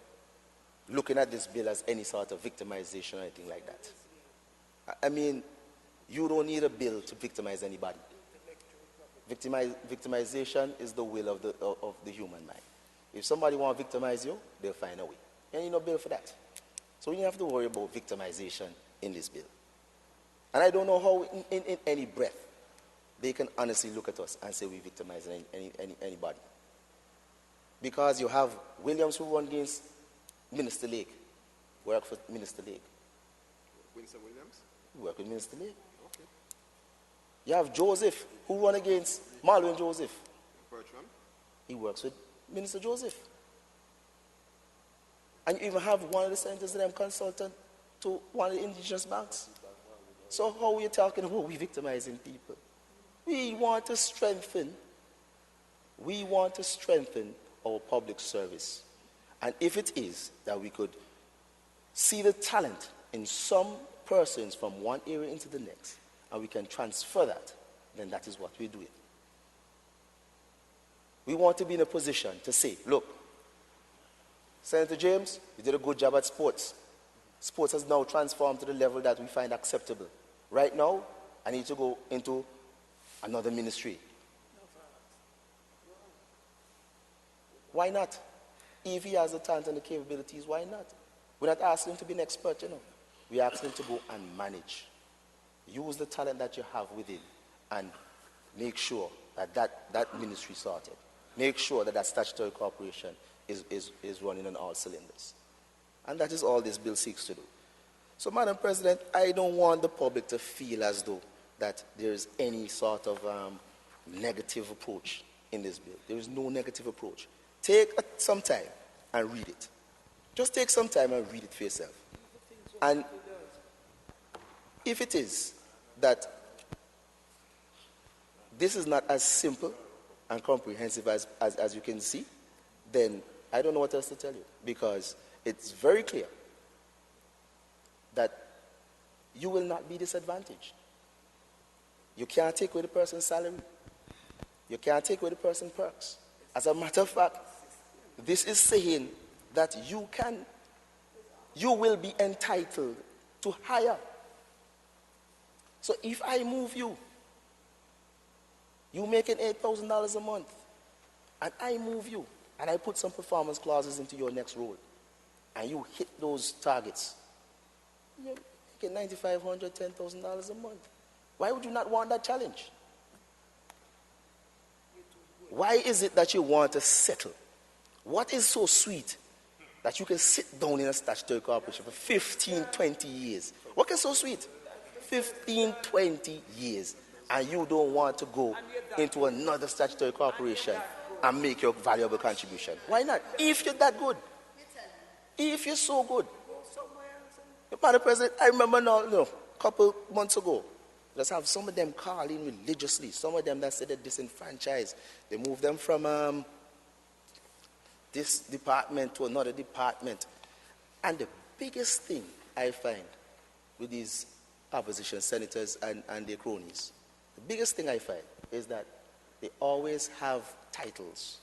looking at this bill as any sort of victimization or anything like that. I mean, you don't need a bill to victimize anybody. Victimization is the will of the human mind. If somebody wants to victimize you, they'll find a way. And you need no bill for that. So we don't have to worry about victimization in this bill. And I don't know how in any breath they can honestly look at us and say we victimize anybody. Because you have Williams who run against Minister Lake, work for Minister Lake. Winston Williams? Work with Minister Lake. Okay. You have Joseph who run against Marlon Joseph. Bertram? He works with Minister Joseph. And you even have one of the senators of them consultant to one of the indigenous banks. So how are you talking about we victimizing people? We want to strengthen our public service. And if it is that we could see the talent in some persons from one area into the next, and we can transfer that, then that is what we're doing. We want to be in a position to say, look, Senator James, you did a good job at sports. Sports has now transformed to the level that we find acceptable. Right now, I need to go into another ministry. Why not? If he has the talent and the capabilities, why not? We're not asking him to be an expert, We're asking him to go and manage. Use the talent that you have within and make sure that ministry sorted. Make sure that statutory corporation is running on all cylinders. And that is all this bill seeks to do. So, Madam President, I don't want the public to feel as though that there is any sort of negative approach in this bill. There is no negative approach. Take some time and read it. Just take some time and read it for yourself. And if it is that this is not as simple and comprehensive as you can see, then I don't know what else to tell you, because it's very clear that you will not be disadvantaged. You can't take away the person's salary. You can't take away the person's perks. As a matter of fact, this is saying that you will be entitled to higher. So if I move you making $8,000 a month, and I move you, and I put some performance clauses into your next role, and you hit those targets, you get $9,500, $10,000 a month. Why would you not want that challenge? Why is it that you want to settle? What is so sweet that you can sit down in a statutory corporation for 15, 20 years? What is so sweet? 15, 20 years, and you don't want to go into another statutory corporation and make your valuable contribution. Why not? If you're that good. If you're so good. Madam President, I remember now, a couple months ago, let's have some of them calling religiously. Some of them that said they're disenfranchised. They moved them from this department to another department. And the biggest thing I find with these opposition senators and their cronies, the biggest thing I find is that they always have titles.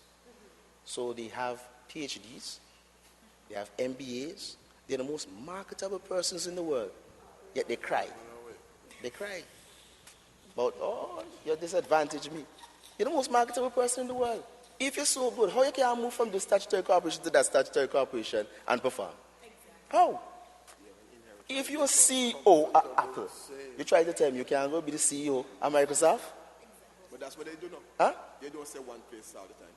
So they have PhDs, they have MBAs, they're the most marketable persons in the world, yet they cry. They cry about, oh, you disadvantage me. You're the most marketable person in the world. If you're so good, how you can move from this statutory corporation to that statutory corporation and perform? How? If you're CEO at Apple, you try to tell me you can't go be the CEO at Microsoft? But that's what they do now. Huh? They don't say one place all the time.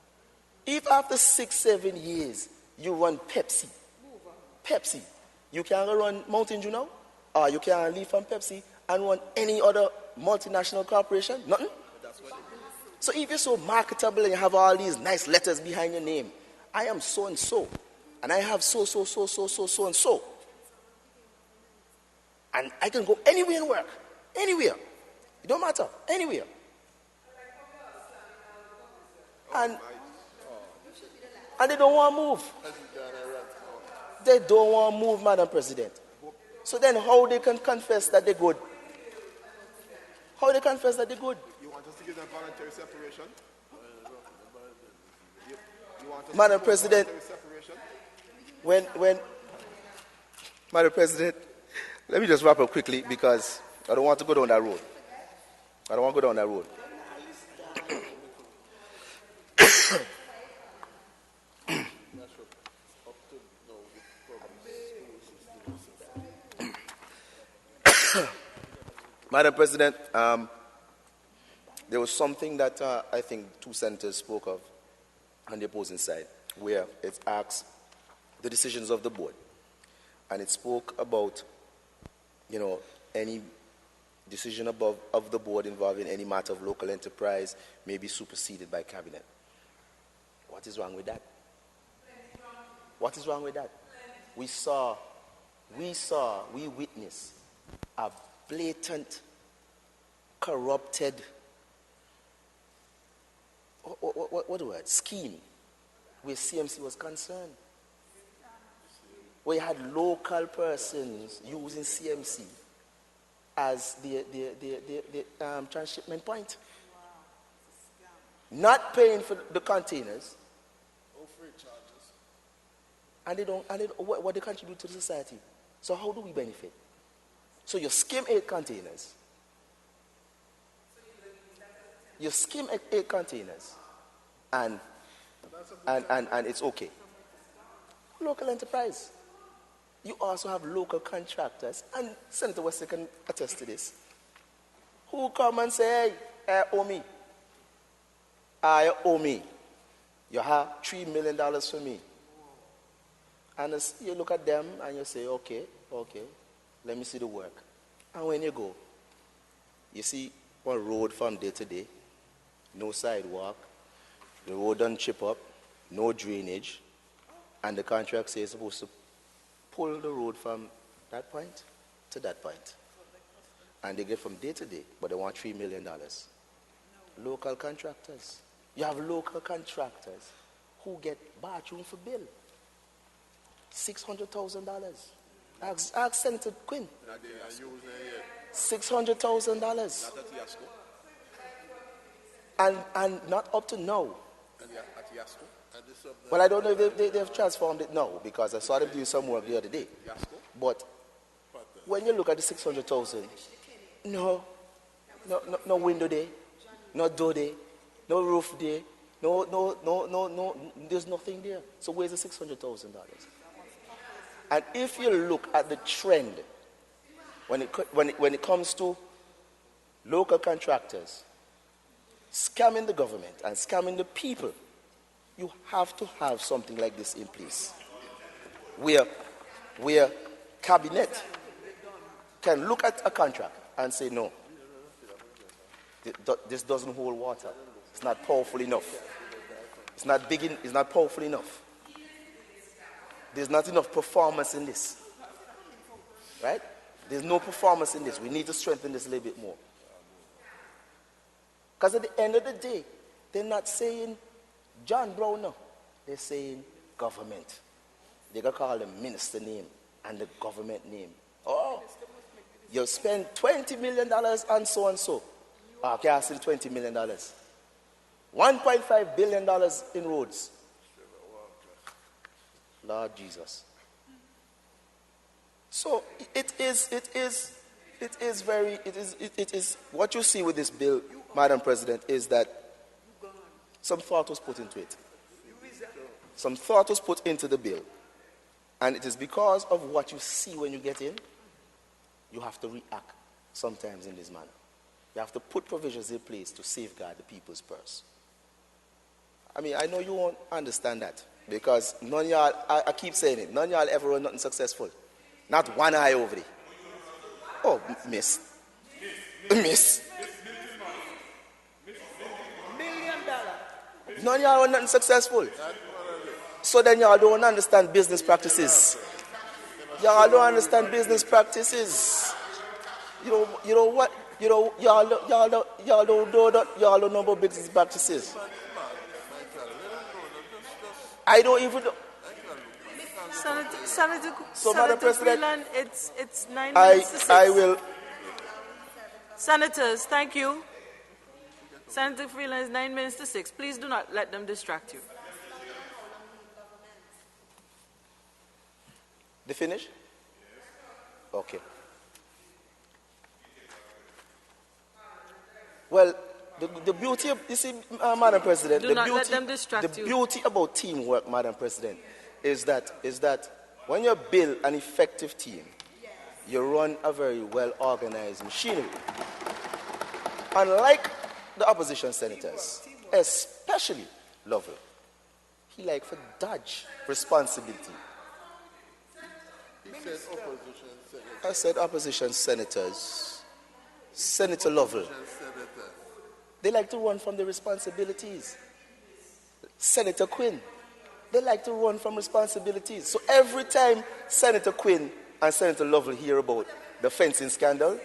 If after 6-7 years you run Pepsi, you can't run Mountain Dew now? Or you can't leave from Pepsi and run any other multinational corporation? Nothing? That's what they do. So if you're so marketable and you have all these nice letters behind your name, I am so and so, and I have so and so. And I can go anywhere and work. Anywhere. It don't matter. Anywhere. And they don't want to move. They don't want to move, Madam President. So then how they can confess that they're good? How they confess that they're good? You want us to give them voluntary separation? Madam President, Madam President, let me just wrap up quickly because I don't want to go down that road. I don't want to go down that road. Madam President, there was something that I think two senators spoke of on the opposing side, where it asked the decisions of the board. And it spoke about, any decision of the board involving any matter of local enterprise may be superseded by cabinet. What is wrong with that? What is wrong with that? We witnessed a blatant, corrupted, what the word, scheme where CMC was concerned. We had local persons using CMC as the transshipment point. Not paying for the containers. No freight charges. And what they contribute to the society. So how do we benefit? So you skim 8 containers. You skim 8 containers. And it's okay. Local enterprise. You also have local contractors, and Senator Wesley can attest to this, who come and say, hey, owe me. I owe me. You have $3 million for me. And you look at them and you say, okay, let me see the work. And when you go, you see one road from day to day, no sidewalk, the road doesn't chip up, no drainage, and the contract says it's supposed to pull the road from that point to that point. And they get from day to day, but they want $3 million. Local contractors. You have local contractors who get bathroom for bill. $600,000. Ask Senator Quinn. $600,000. And not up to now. Well, I don't know if they've transformed it now, because I saw them doing some work the other day. But when you look at the 600,000, no window there, no door there, no roof there, no, there's nothing there. So where's the $600,000? And if you look at the trend, when it comes to local contractors scamming the government and scamming the people, you have to have something like this in place, where cabinet can look at a contract and say, no, this doesn't hold water. It's not powerful enough. It's not big enough. It's not powerful enough. There's not enough performance in this. Right? There's no performance in this. We need to strengthen this a little bit more. Because at the end of the day, they're not saying John Brown, no. They're saying government. They're going to call the minister name and the government name. Oh, you spend $20 million on so and so. Okay, I see $20 million. $1.5 billion in roads. Lord Jesus. So it is what you see with this bill, Madam President, is that some thought was put into it. Some thought was put into the bill. And it is because of what you see when you get in, you have to react sometimes in this manner. You have to put provisions in place to safeguard the people's purse. I mean, I know you won't understand that, because none of y'all, I keep saying it, none of y'all ever run nothing successful. Not one eye over there. Oh, miss. Miss. None of y'all run nothing successful. So then y'all don't understand business practices. Y'all don't understand business practices. You know what? Y'all don't know about business practices. I don't even know. Senator Madam President, Freeland, it's 9 minutes to 6. I will. Senators, thank you. Senator Freeland, it's 9 minutes to 6. Please do not let them distract you. They finish? Okay. Well, the beauty of, you see, Madam President, Do not let them distract you. the beauty about teamwork, Madam President, is that when you build an effective team, you run a very well-organized machinery. Unlike the opposition senators, especially Lovell, he likes to dodge responsibility. He said opposition senators. I said opposition senators. Senator Lovell. They like to run from the responsibilities. Senator Quinn. They like to run from responsibilities. So every time Senator Quinn and Senator Lovell hear about the fencing scandal,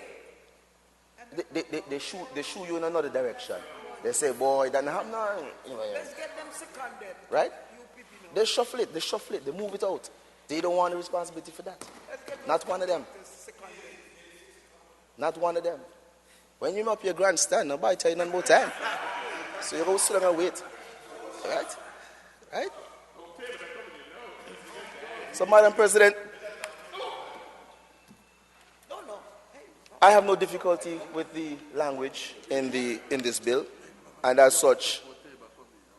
they shoot you in another direction. They say, boy, that happen. Let's get them seconded. Right? They shuffle it, they move it out. They don't want the responsibility for that. Not one of them. Not one of them. When you up your grandstand, nobody tell you nothing more time. So you go sit down and wait. Right? Right? So, Madam President, I have no difficulty with the language in this bill, and as such,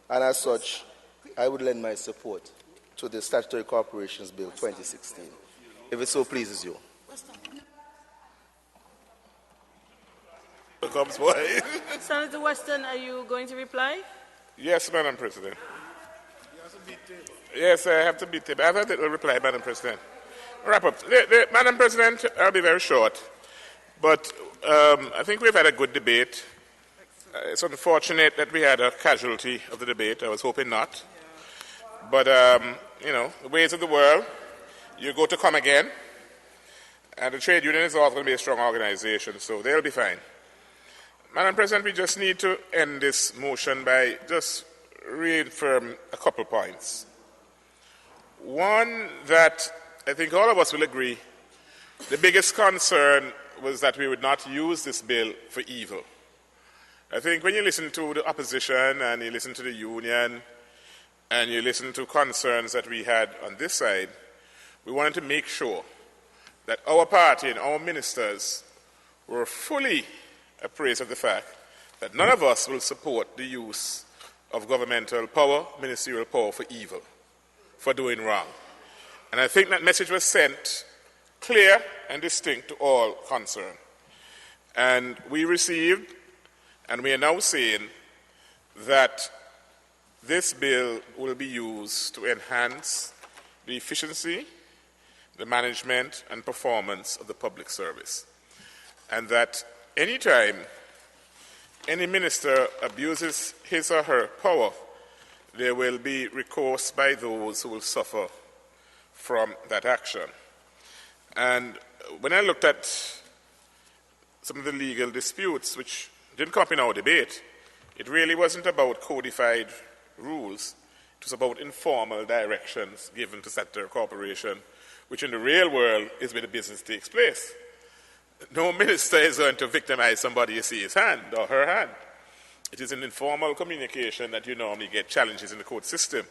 I would lend my support to the Statutory Corporations Bill 2016, if it so pleases you. Senator Weston, are you going to reply? Yes, Madam President. Yes, I have to beat it. I have to reply, Madam President. Wrap up. Madam President, I'll be very short. But I think we've had a good debate. It's unfortunate that we had a casualty of the debate. I was hoping not. But, the ways of the world, you go to come again. And the trade union is also going to be a strong organization, so they'll be fine. Madam President, we just need to end this motion by just reaffirm a couple points. One, that I think all of us will agree, the biggest concern was that we would not use this bill for evil. I think when you listen to the opposition and you listen to the union and you listen to concerns that we had on this side, we wanted to make sure that our party and our ministers were fully appraised of the fact that none of us will support the use of governmental power, ministerial power for evil, for doing wrong. And I think that message was sent clear and distinct to all concerned. And we received, and we are now saying that this bill will be used to enhance the efficiency, the management, and performance of the public service. And that any time any minister abuses his or her power, there will be recourse by those who will suffer from that action. And when I looked at some of the legal disputes, which didn't come up in our debate, it really wasn't about codified rules. It was about informal directions given to statutory corporation, which in the real world is where the business takes place. No minister is going to victimize somebody you see his hand or her hand. It is an informal communication that you normally get challenges in the court system.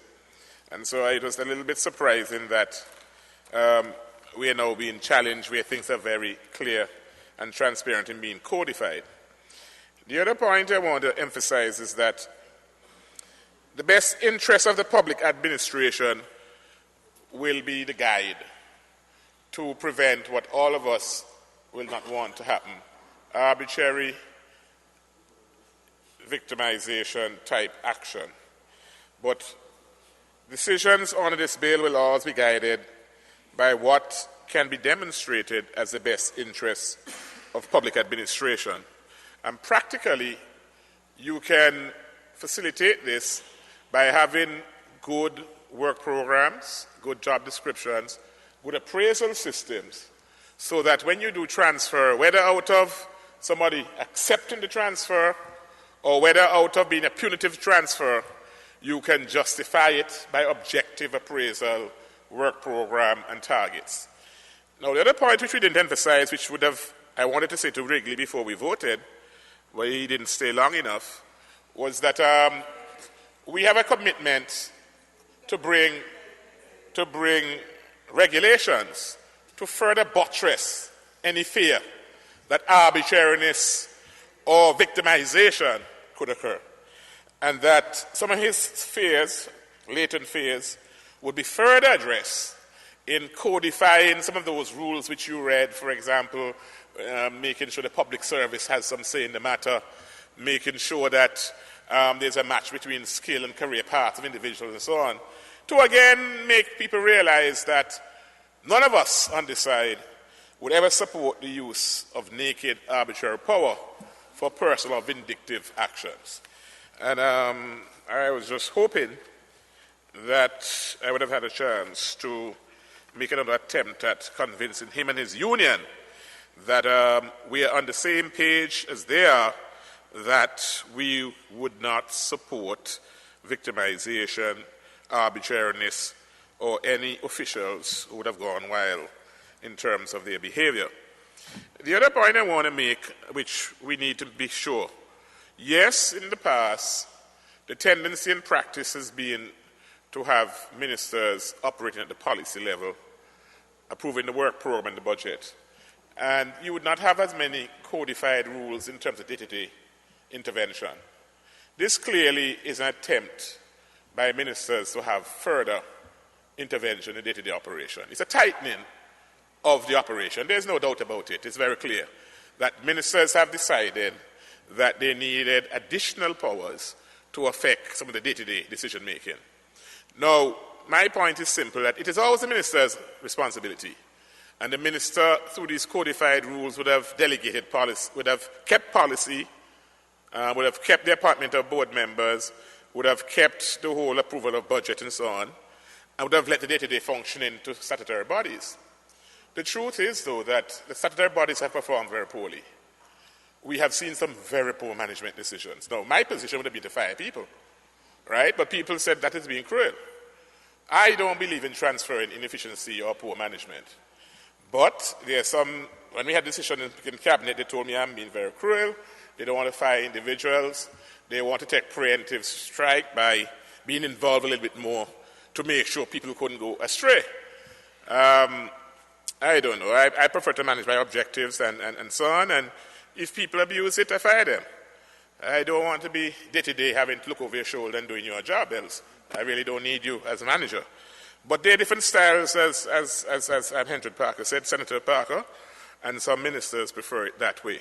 And so it was a little bit surprising that we are now being challenged where things are very clear and transparent in being codified. The other point I want to emphasize is that the best interest of the public administration will be the guide to prevent what all of us will not want to happen: arbitrary victimization type action. But decisions on this bill will always be guided by what can be demonstrated as the best interests of public administration. And practically, you can facilitate this by having good work programs, good job descriptions, good appraisal systems, so that when you do transfer, whether out of somebody accepting the transfer or whether out of being a punitive transfer, you can justify it by objective appraisal, work program, and targets. Now, the other point which we didn't emphasize, which I wanted to say to Wrigley before we voted, but he didn't stay long enough, was that we have a commitment to bring regulations to further buttress any fear that arbitrariness or victimization could occur, and that some of his fears, latent fears, would be further addressed in codifying some of those rules which you read, for example, making sure the public service has some say in the matter, making sure that there's a match between skill and career paths of individuals and so on, to again make people realize that none of us on this side would ever support the use of naked arbitrary power for personal or vindictive actions. And I was just hoping that I would have had a chance to make another attempt at convincing him and his union that we are on the same page as they are, that we would not support victimization, arbitrariness, or any officials who would have gone wild in terms of their behavior. The other point I want to make, which we need to be sure, yes, in the past, the tendency and practice has been to have ministers operating at the policy level, approving the work program and the budget. And you would not have as many codified rules in terms of day-to-day intervention. This clearly is an attempt by ministers to have further intervention in day-to-day operation. It's a tightening of the operation. There's no doubt about it. It's very clear that ministers have decided that they needed additional powers to affect some of the day-to-day decision-making. Now, my point is simple, that it is always the minister's responsibility. And the minister, through these codified rules, would have delegated policy, would have kept policy, would have kept the appointment of board members, would have kept the whole approval of budget and so on, and would have let the day-to-day functioning to statutory bodies. The truth is, though, that the statutory bodies have performed very poorly. We have seen some very poor management decisions. Now, my position would have been to fire people, right? But people said that is being cruel. I don't believe in transferring inefficiency or poor management. But there are some, when we had decision in cabinet, they told me I'm being very cruel. They don't want to fire individuals. They want to take preemptive strike by being involved a little bit more to make sure people couldn't go astray. I don't know. I prefer to manage my objectives and so on. And if people abuse it, I fire them. I don't want to be day-to-day having to look over your shoulder and doing your job else. I really don't need you as a manager. But there are different styles, as Henry Parker said, Senator Parker, and some ministers prefer it that way.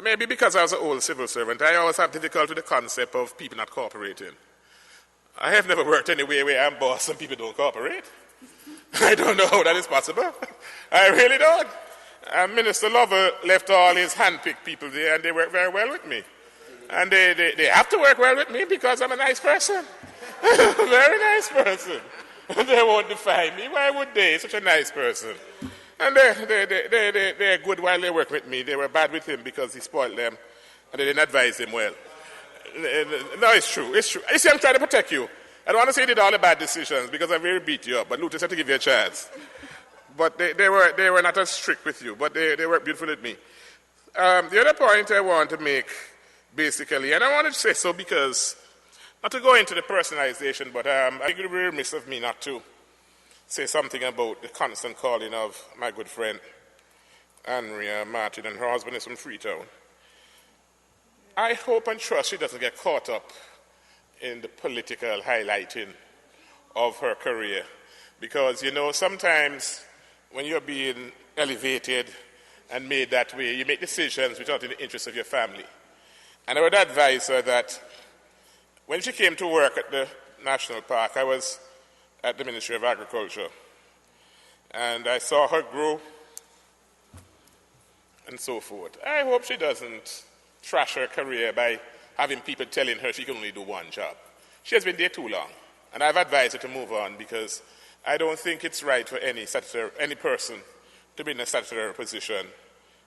Maybe because I was an old civil servant, I always have difficulty with the concept of people not cooperating. I have never worked anywhere where I'm boss and people don't cooperate. I don't know how that is possible. I really don't. Minister Lover left all his hand-picked people there, and they work very well with me. And they have to work well with me because I'm a nice person. Very nice person. They won't define me. Why would they? Such a nice person. And they're good while they work with me. They were bad with him because he spoiled them, and they didn't advise him well. No, it's true. It's true. You see, I'm trying to protect you. I don't want to say he did all the bad decisions because I really beat you up, but Lutus had to give you a chance. But they were not as strict with you, but they worked beautifully with me. The other point I want to make, basically, and I wanted to say so because, not to go into the personalization, but I think it would be remiss of me not to say something about the constant calling of my good friend, Andrea Martin, and her husband is from Freetown. I hope and trust she doesn't get caught up in the political highlighting of her career. Because, you know, sometimes when you're being elevated and made that way, you make decisions which are in the interest of your family. And I would advise her that when she came to work at the National Park, I was at the Ministry of Agriculture, and I saw her grow and so forth. I hope she doesn't trash her career by having people telling her she can only do one job. She has been there too long, and I've advised her to move on because I don't think it's right for any person to be in a statutory position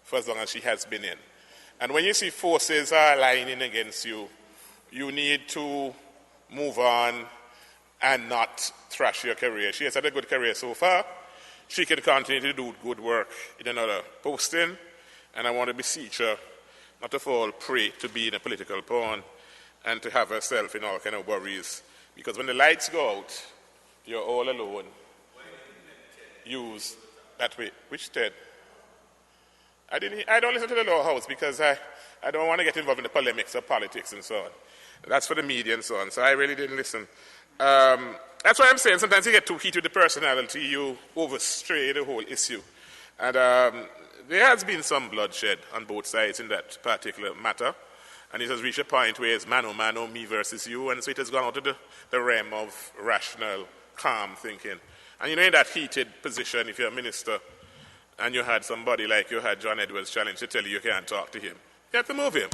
for as long as she has been in. And when you see forces are aligning against you, you need to move on and not trash your career. She has had a good career so far. She can continue to do good work in another posting, and I want to beseech her not to fall prey to being a political pawn and to have herself in all kind of worries. Because when the lights go out, you're all alone, used that way. Which Ted? I don't listen to the Law House because I don't want to get involved in the polemics of politics and so on. That's for the media and so on. So I really didn't listen. That's why I'm saying sometimes you get too heated with the personality, you overstray the whole issue. And there has been some bloodshed on both sides in that particular matter. And it has reached a point where it's mano, me versus you. And so it has gone out of the realm of rational, calm thinking. And you know, in that heated position, if you're a minister and you had somebody like you had John Edwards challenge to tell you can't talk to him, you have to move him.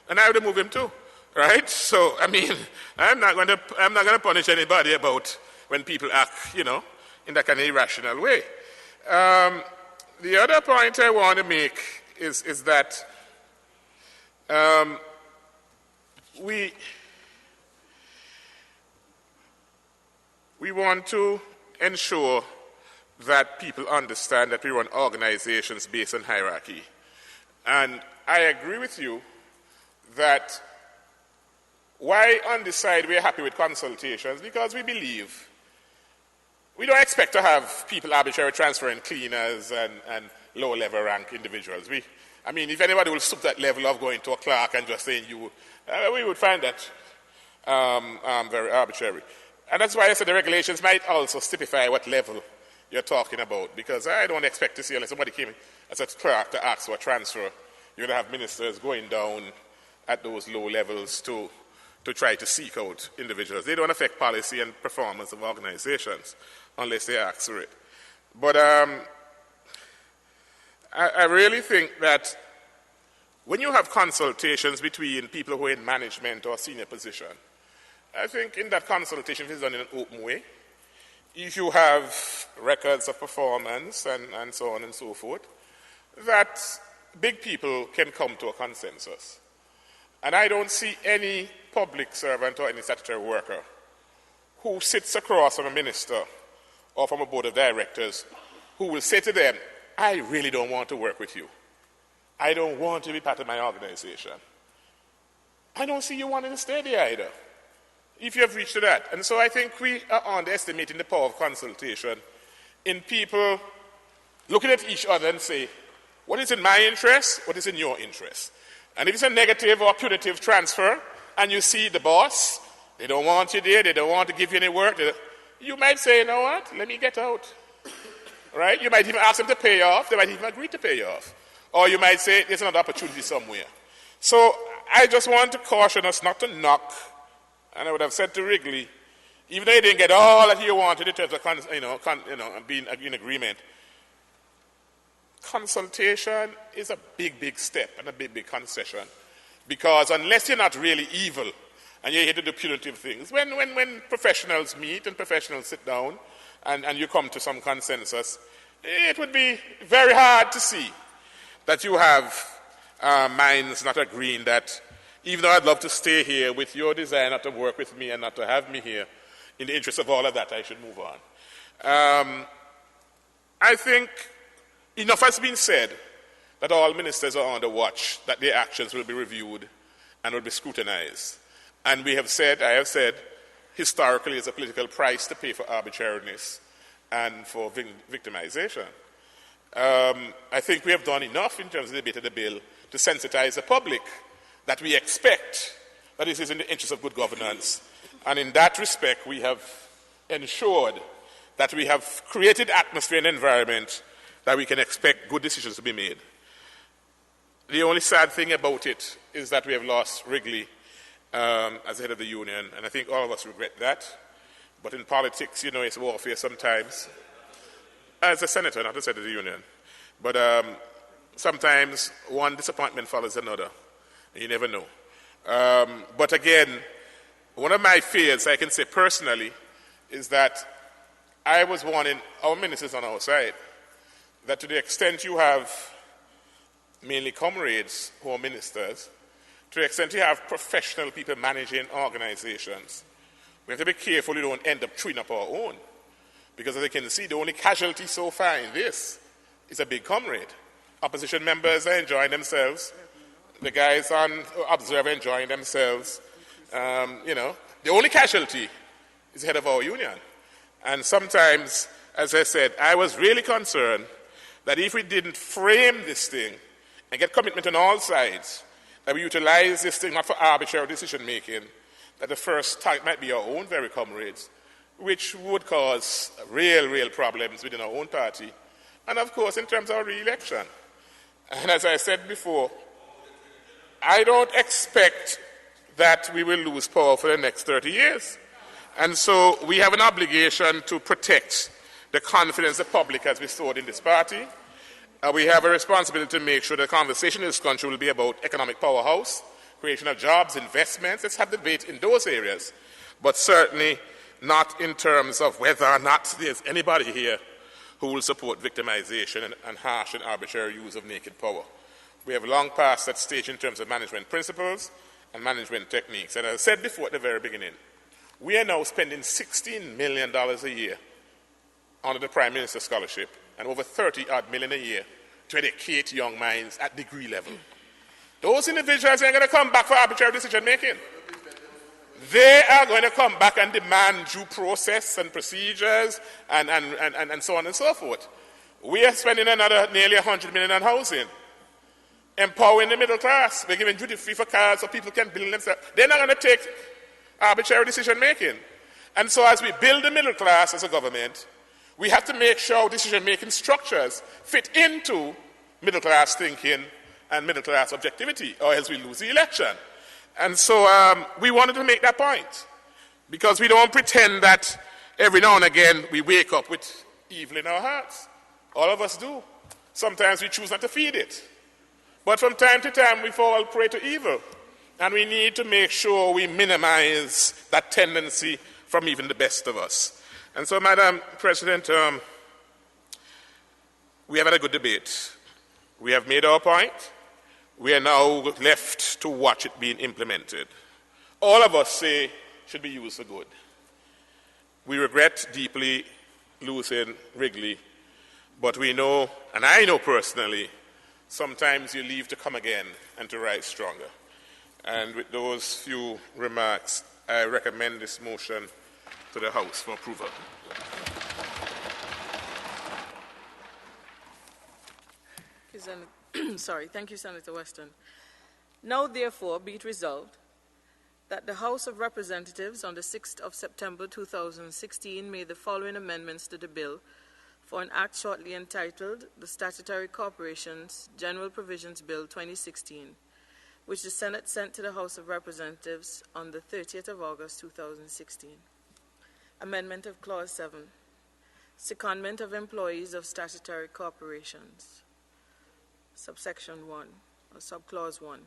And I would have moved him too. Right? So, I mean, I'm not going to punish anybody about when people act, you know, in that kind of irrational way. The other point I want to make is that we want to ensure that people understand that we run organizations based on hierarchy. And I agree with you that why on this side we're happy with consultations, because we believe we don't expect to have people arbitrarily transferring cleaners and low-level rank individuals. I mean, if anybody will stoop that level of going to a clerk and just saying you, we would find that very arbitrary. And that's why I said the regulations might also stipify what level you're talking about, because I don't expect to see, unless somebody came as a clerk to ask for a transfer, you're going to have ministers going down at those low levels to try to seek out individuals. They don't affect policy and performance of organizations unless they ask for it. But I really think that when you have consultations between people who are in management or senior position, I think in that consultation, if it's done in an open way, if you have records of performance and so on and so forth, that big people can come to a consensus. And I don't see any public servant or any statutory worker who sits across from a minister or from a board of directors who will say to them, I really don't want to work with you. I don't want to be part of my organization. I don't see you wanting to stay there either, if you have reached to that. And so I think we are underestimating the power of consultation in people looking at each other and say, what is in my interest? What is in your interest? And if it's a negative or punitive transfer, and you see the boss, they don't want you there, they don't want to give you any work, you might say, you know what, let me get out. Right? You might even ask them to pay you off, they might even agree to pay you off. Or you might say, there's another opportunity somewhere. So I just want to caution us not to knock, and I would have said to Wrigley, even though you didn't get all that you wanted in terms of being in agreement, consultation is a big step and a big concession. Because unless you're not really evil and you're here to do punitive things, when professionals meet and professionals sit down and you come to some consensus, it would be very hard to see that you have minds not agreeing that even though I'd love to stay here with your desire not to work with me and not to have me here, in the interest of all of that, I should move on. I think enough has been said that all ministers are under watch, that their actions will be reviewed and will be scrutinized. And I have said, historically, it's a political price to pay for arbitrariness and for victimization. I think we have done enough in terms of the debate of the bill to sensitize the public that we expect that this is in the interest of good governance. And in that respect, we have ensured that we have created atmosphere and environment that we can expect good decisions to be made. The only sad thing about it is that we have lost Wrigley as the head of the union, and I think all of us regret that. But in politics, you know, it's warfare sometimes. As a senator, not as head of the union. But sometimes one disappointment follows another. You never know. But again, one of my fears, I can say personally, is that I was warning our ministers on our side that to the extent you have mainly comrades who are ministers, to the extent you have professional people managing organizations, we have to be careful we don't end up chewing up our own. Because as you can see, the only casualty so far in this is a big comrade. Opposition members are enjoying themselves. The guys on Observer enjoying themselves. The only casualty is the head of our union. And sometimes, as I said, I was really concerned that if we didn't frame this thing and get commitment on all sides, that we utilize this thing not for arbitrary decision making, that the first target might be our own very comrades, which would cause real problems within our own party, and of course in terms of our re-election. And as I said before, I don't expect that we will lose power for the next 30 years. And so we have an obligation to protect the confidence the public has bestowed in this party. We have a responsibility to make sure the conversation in this country will be about economic powerhouse, creation of jobs, investments. Let's have debate in those areas, but certainly not in terms of whether or not there's anybody here who will support victimization and harsh and arbitrary use of naked power. We have long passed that stage in terms of management principles and management techniques. And as I said before at the very beginning, we are now spending $16 million a year under the Prime Minister's scholarship and over 30-odd million a year to educate young minds at degree level. Those individuals ain't going to come back for arbitrary decision making. They are going to come back and demand due process and procedures and so on and so forth. We are spending another nearly $100 million on housing, empowering the middle class. We're giving duty free for cars so people can build themselves. They're not going to take arbitrary decision making. And so as we build the middle class as a government, we have to make sure our decision making structures fit into middle class thinking and middle class objectivity, or else we lose the election. And so we wanted to make that point, because we don't pretend that every now and again we wake up with evil in our hearts. All of us do. Sometimes we choose not to feed it. But from time to time we fall prey to evil, and we need to make sure we minimize that tendency from even the best of us. And so, Madam President, we have had a good debate. We have made our point. We are now left to watch it being implemented. All of us say should be used for good. We regret deeply losing Wrigley, but we know, and I know personally, sometimes you leave to come again and to rise stronger. And with those few remarks, I recommend this motion to the House for approval. Thank you, Senator Weston. Now, therefore, be it resolved that the House of Representatives on the 6th of September 2016 made the following amendments to the bill for an act shortly entitled the Statutory Corporations General Provisions Bill 2016, which the Senate sent to the House of Representatives on the 30th of August 2016. Amendment of Clause 7, secondment of employees of statutory corporations. Subsection 1, or Subclause 1.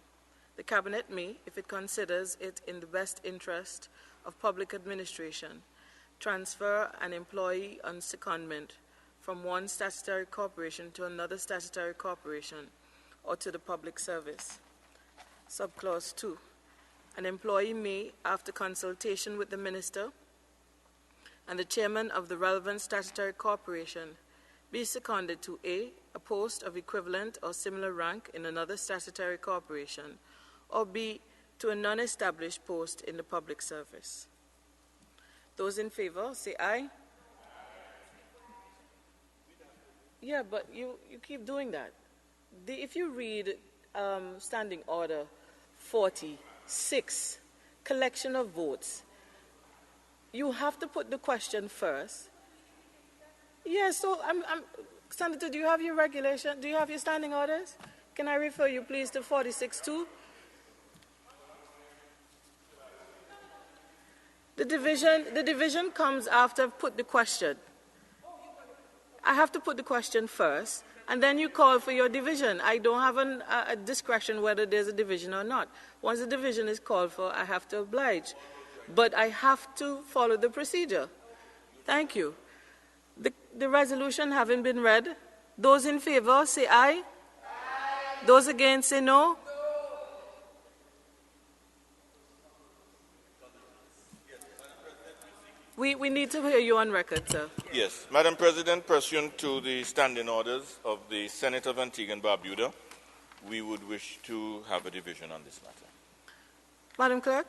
The Cabinet may, if it considers it in the best interest of public administration, transfer an employee on secondment from one statutory corporation to another statutory corporation or to the public service. Subclause 2. An employee may, after consultation with the Minister and the chairman of the relevant statutory corporation, be seconded to A, a post of equivalent or similar rank in another statutory corporation, or B, to a non-established post in the public service. Those in favor, say aye. Yeah, but you keep doing that. If you read Standing Order 46, collection of votes, you have to put the question first. Yeah, so Senator, do you have your regulation? Do you have your standing orders? Can I refer you, please, to 46.2? The division comes after put the question. I have to put the question first, and then you call for your division. I don't have a discretion whether there's a division or not. Once the division is called for, I have to oblige. But I have to follow the procedure. Thank you. The resolution having been read, those in favor say aye. Aye. Those against say no. We need to hear you on record, sir. Yes. Madam President, pursuant to the standing orders of the Senate of Antigua and Barbuda, we would wish to have a division on this matter. Madam Clerk?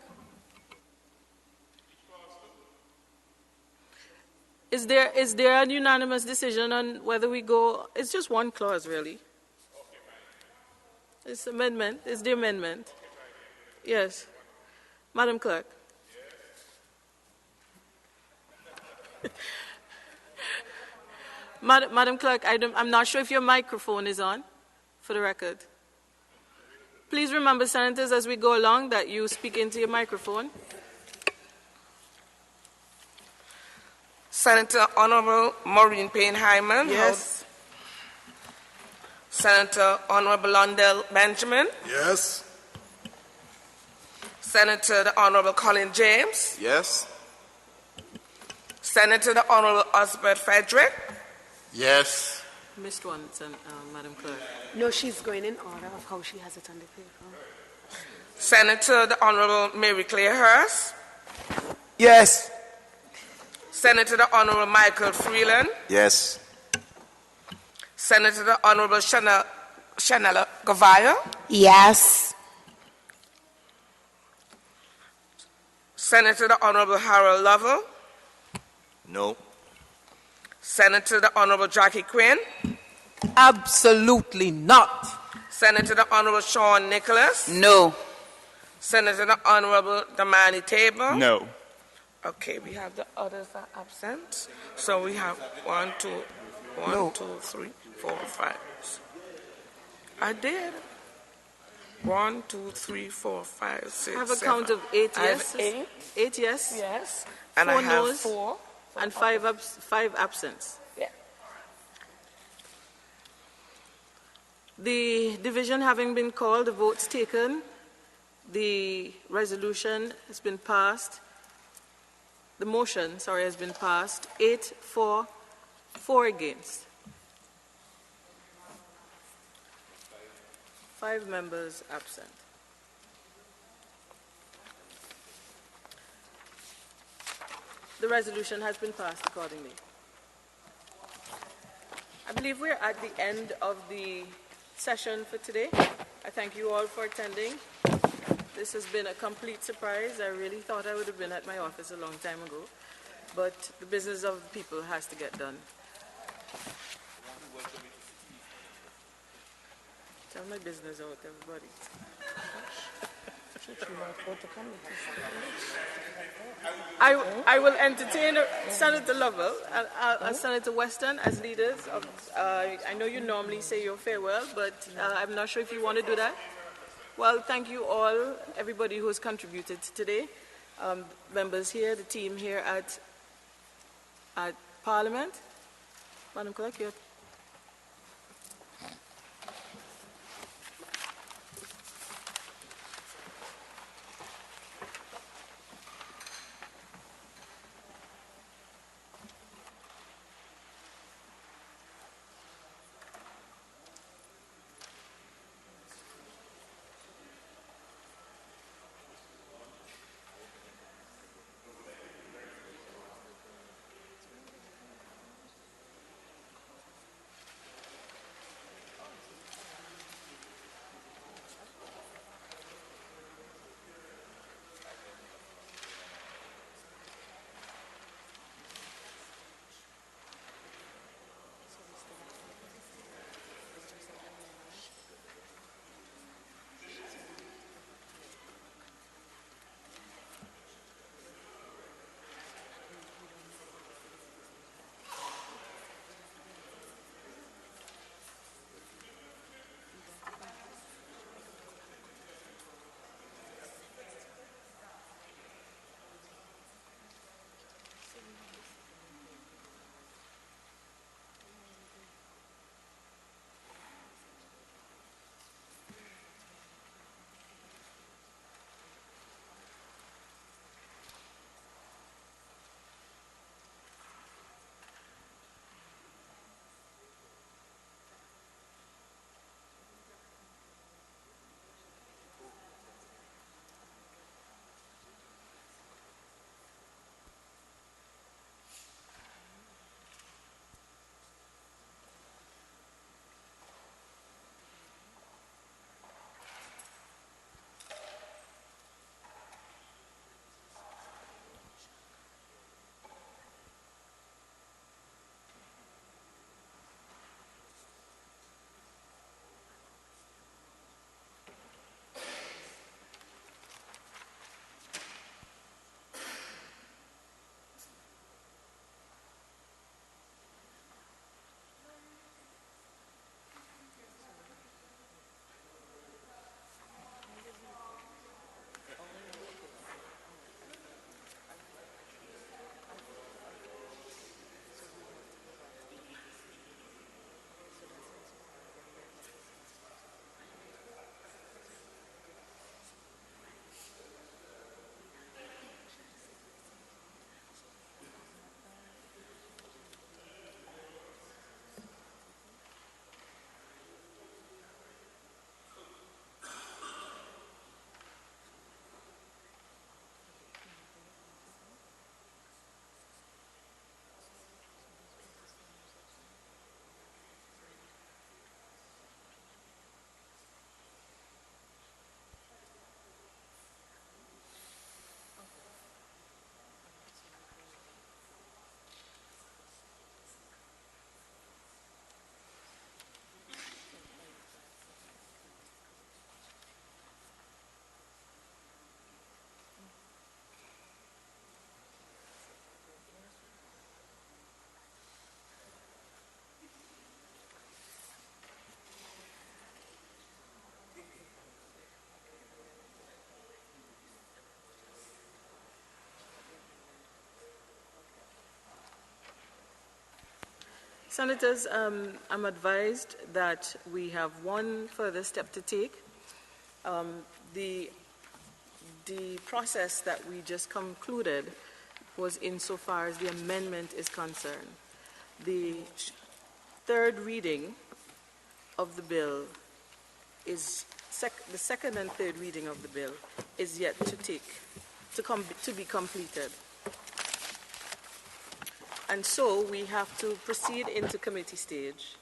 Is there a unanimous decision on whether we go? It's just one clause, really. It's amendment. It's the amendment. Yes. Madam Clerk. Madam Clerk, I'm not sure if your microphone is on, for the record. Please remember, Senators, as we go along, that you speak into your microphone. Senator Honorable Maureen Payne Hyman. Yes. Senator Honorable Londell Benjamin. Yes. Senator the Honorable Colin James. Yes. Senator the Honorable Osbert Frederick. Yes. Missed one, Madam Clerk. No, she's going in order of how she has it on the paper. Senator the Honorable Mary Claire Hurst. Yes. Senator the Honorable Michael Freeland. Yes. Senator the Honorable Shanella Gavaya. Yes. Senator the Honorable Harold Lovell. No. Senator the Honorable Jackie Quinn. Absolutely not. Senator the Honorable Sean Nicholas. No. Senator the Honorable Damani Table. No. Okay, we have the others are absent. So we have 1, 2, 3, 4, 5. I did. 1, 2, 3, 4, 5, 6. I have a count of 8 I have yes. 8. 8 yes. Yes. And 4 I have no's 4. And 5 absence. Yeah. The division having been called, the votes taken, the resolution has been passed. The motion, has been passed. 8 for, 4 against. 5 members absent. The resolution has been passed accordingly. I believe we're at the end of the session for today. I thank you all for attending. This has been a complete surprise. I really thought I would have been at my office a long time ago, but the business of the people has to get done. Tell my business out, everybody. I will entertain Senator Lovell and Senator Weston as leaders of, I know you normally say your farewell, but I'm not sure if you want to do that. Well, thank you all, everybody who has contributed today, members here, the team here at Parliament. Madam Clerk, you have Senators, I'm advised that we have one further step to take. The process that we just concluded was insofar as the amendment is concerned. The third reading of the bill is the second and third reading of the bill is yet to be completed. And so we have to proceed into committee stage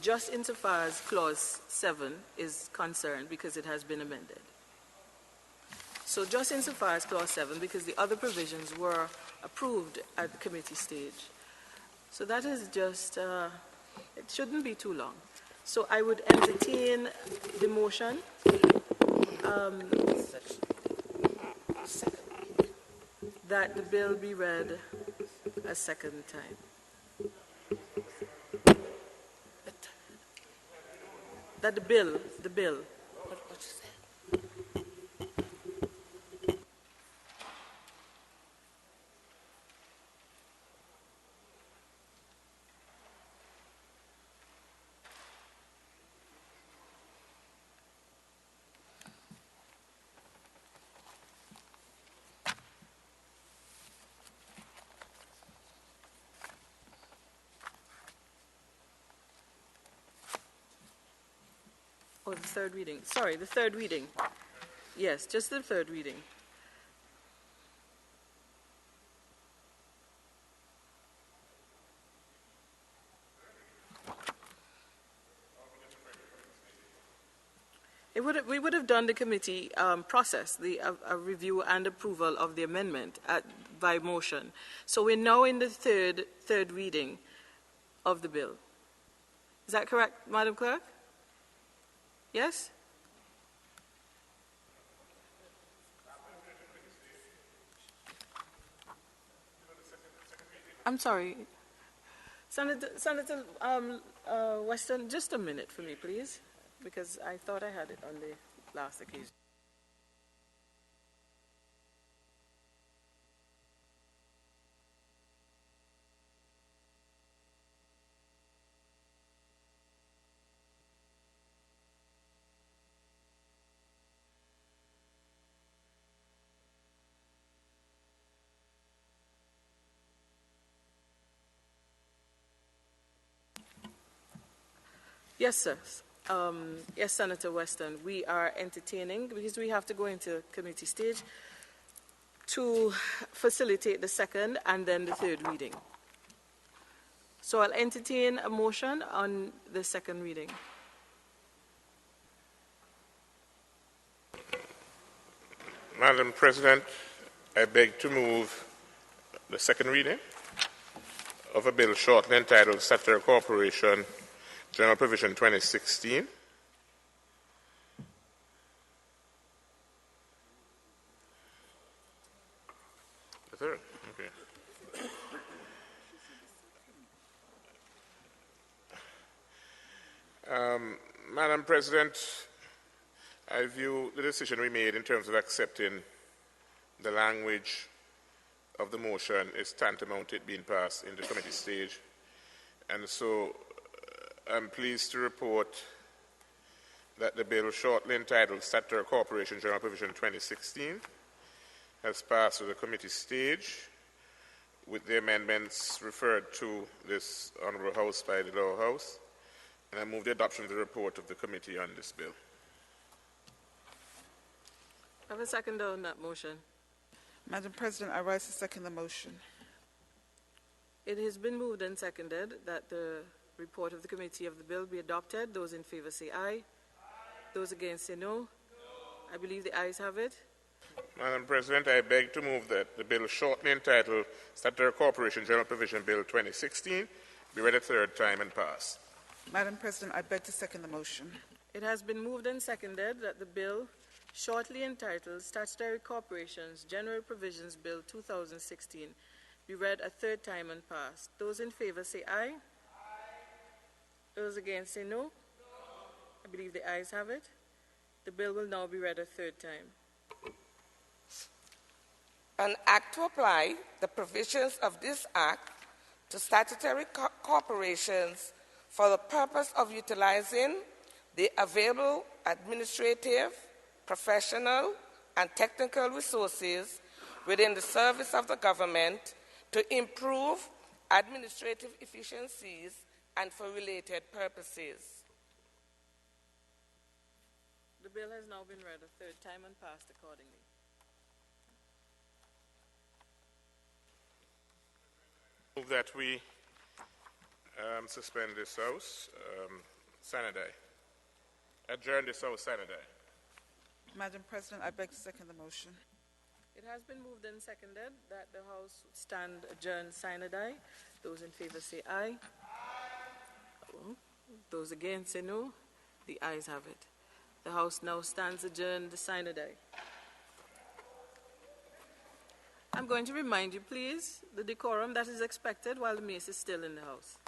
just insofar as clause 7 is concerned because it has been amended. So just insofar as clause 7, because the other provisions were approved at the committee stage. So that is just, it shouldn't be too long. So I would entertain the motion that the bill be read a second time. That the bill. Oh, the third reading. Sorry, the third reading. Yes, just the third reading. We would have done the committee process, a review and approval of the amendment by motion. So we're now in the third reading of the bill. Is that correct, Madam Clerk? Yes? I'm sorry. Senator Weston, just a minute for me, please, because I thought I had it on the last occasion. Yes, sir. Yes, Senator Weston, we are entertaining, because we have to go into committee stage, to facilitate the second and then the third reading. So I'll entertain a motion on the second reading. Madam President, I beg to move the second reading of a bill shortly entitled Statutory Corporation General Provision 2016. The third? Okay. Madam President, I view the decision we made in terms of accepting the language of the motion is tantamount to it being passed in the committee stage. And so I'm pleased to report that the bill shortly entitled Statutory Corporation General Provision 2016 has passed to the committee stage with the amendments referred to this Honourable House by the Lower House, and I move the adoption of the report of the committee on this bill. I have a second on that motion. Madam President, I rise to second the motion. It has been moved and seconded that the report of the committee of the bill be adopted. Those in favor say aye. Those against say no. I believe the ayes have it. Madam President, I beg to move that the bill shortly entitled Statutory Corporation General Provision Bill 2016 be read a third time and pass. Madam President, I beg to second the motion. It has been moved and seconded that the bill shortly entitled Statutory Corporations General Provisions Bill 2016 be read a third time and passed. Those in favor say aye. Those against say no. I believe the ayes have it. The bill will now be read a third time. An act to apply the provisions of this act to statutory corporations for the purpose of utilizing the available administrative, professional, and technical resources within the service of the government to improve administrative efficiencies and for related purposes. The bill has now been read a third time and passed accordingly. Move that we suspend this House Senate Day. Adjourn this House Senate Day. Madam President, I beg to second the motion. It has been moved and seconded that the House stand adjourned sine die. Those in favor say aye. Those against say no. The ayes have it. The House now stands adjourned sine die. I'm going to remind you, please, the decorum that is expected while the mace is still in the House.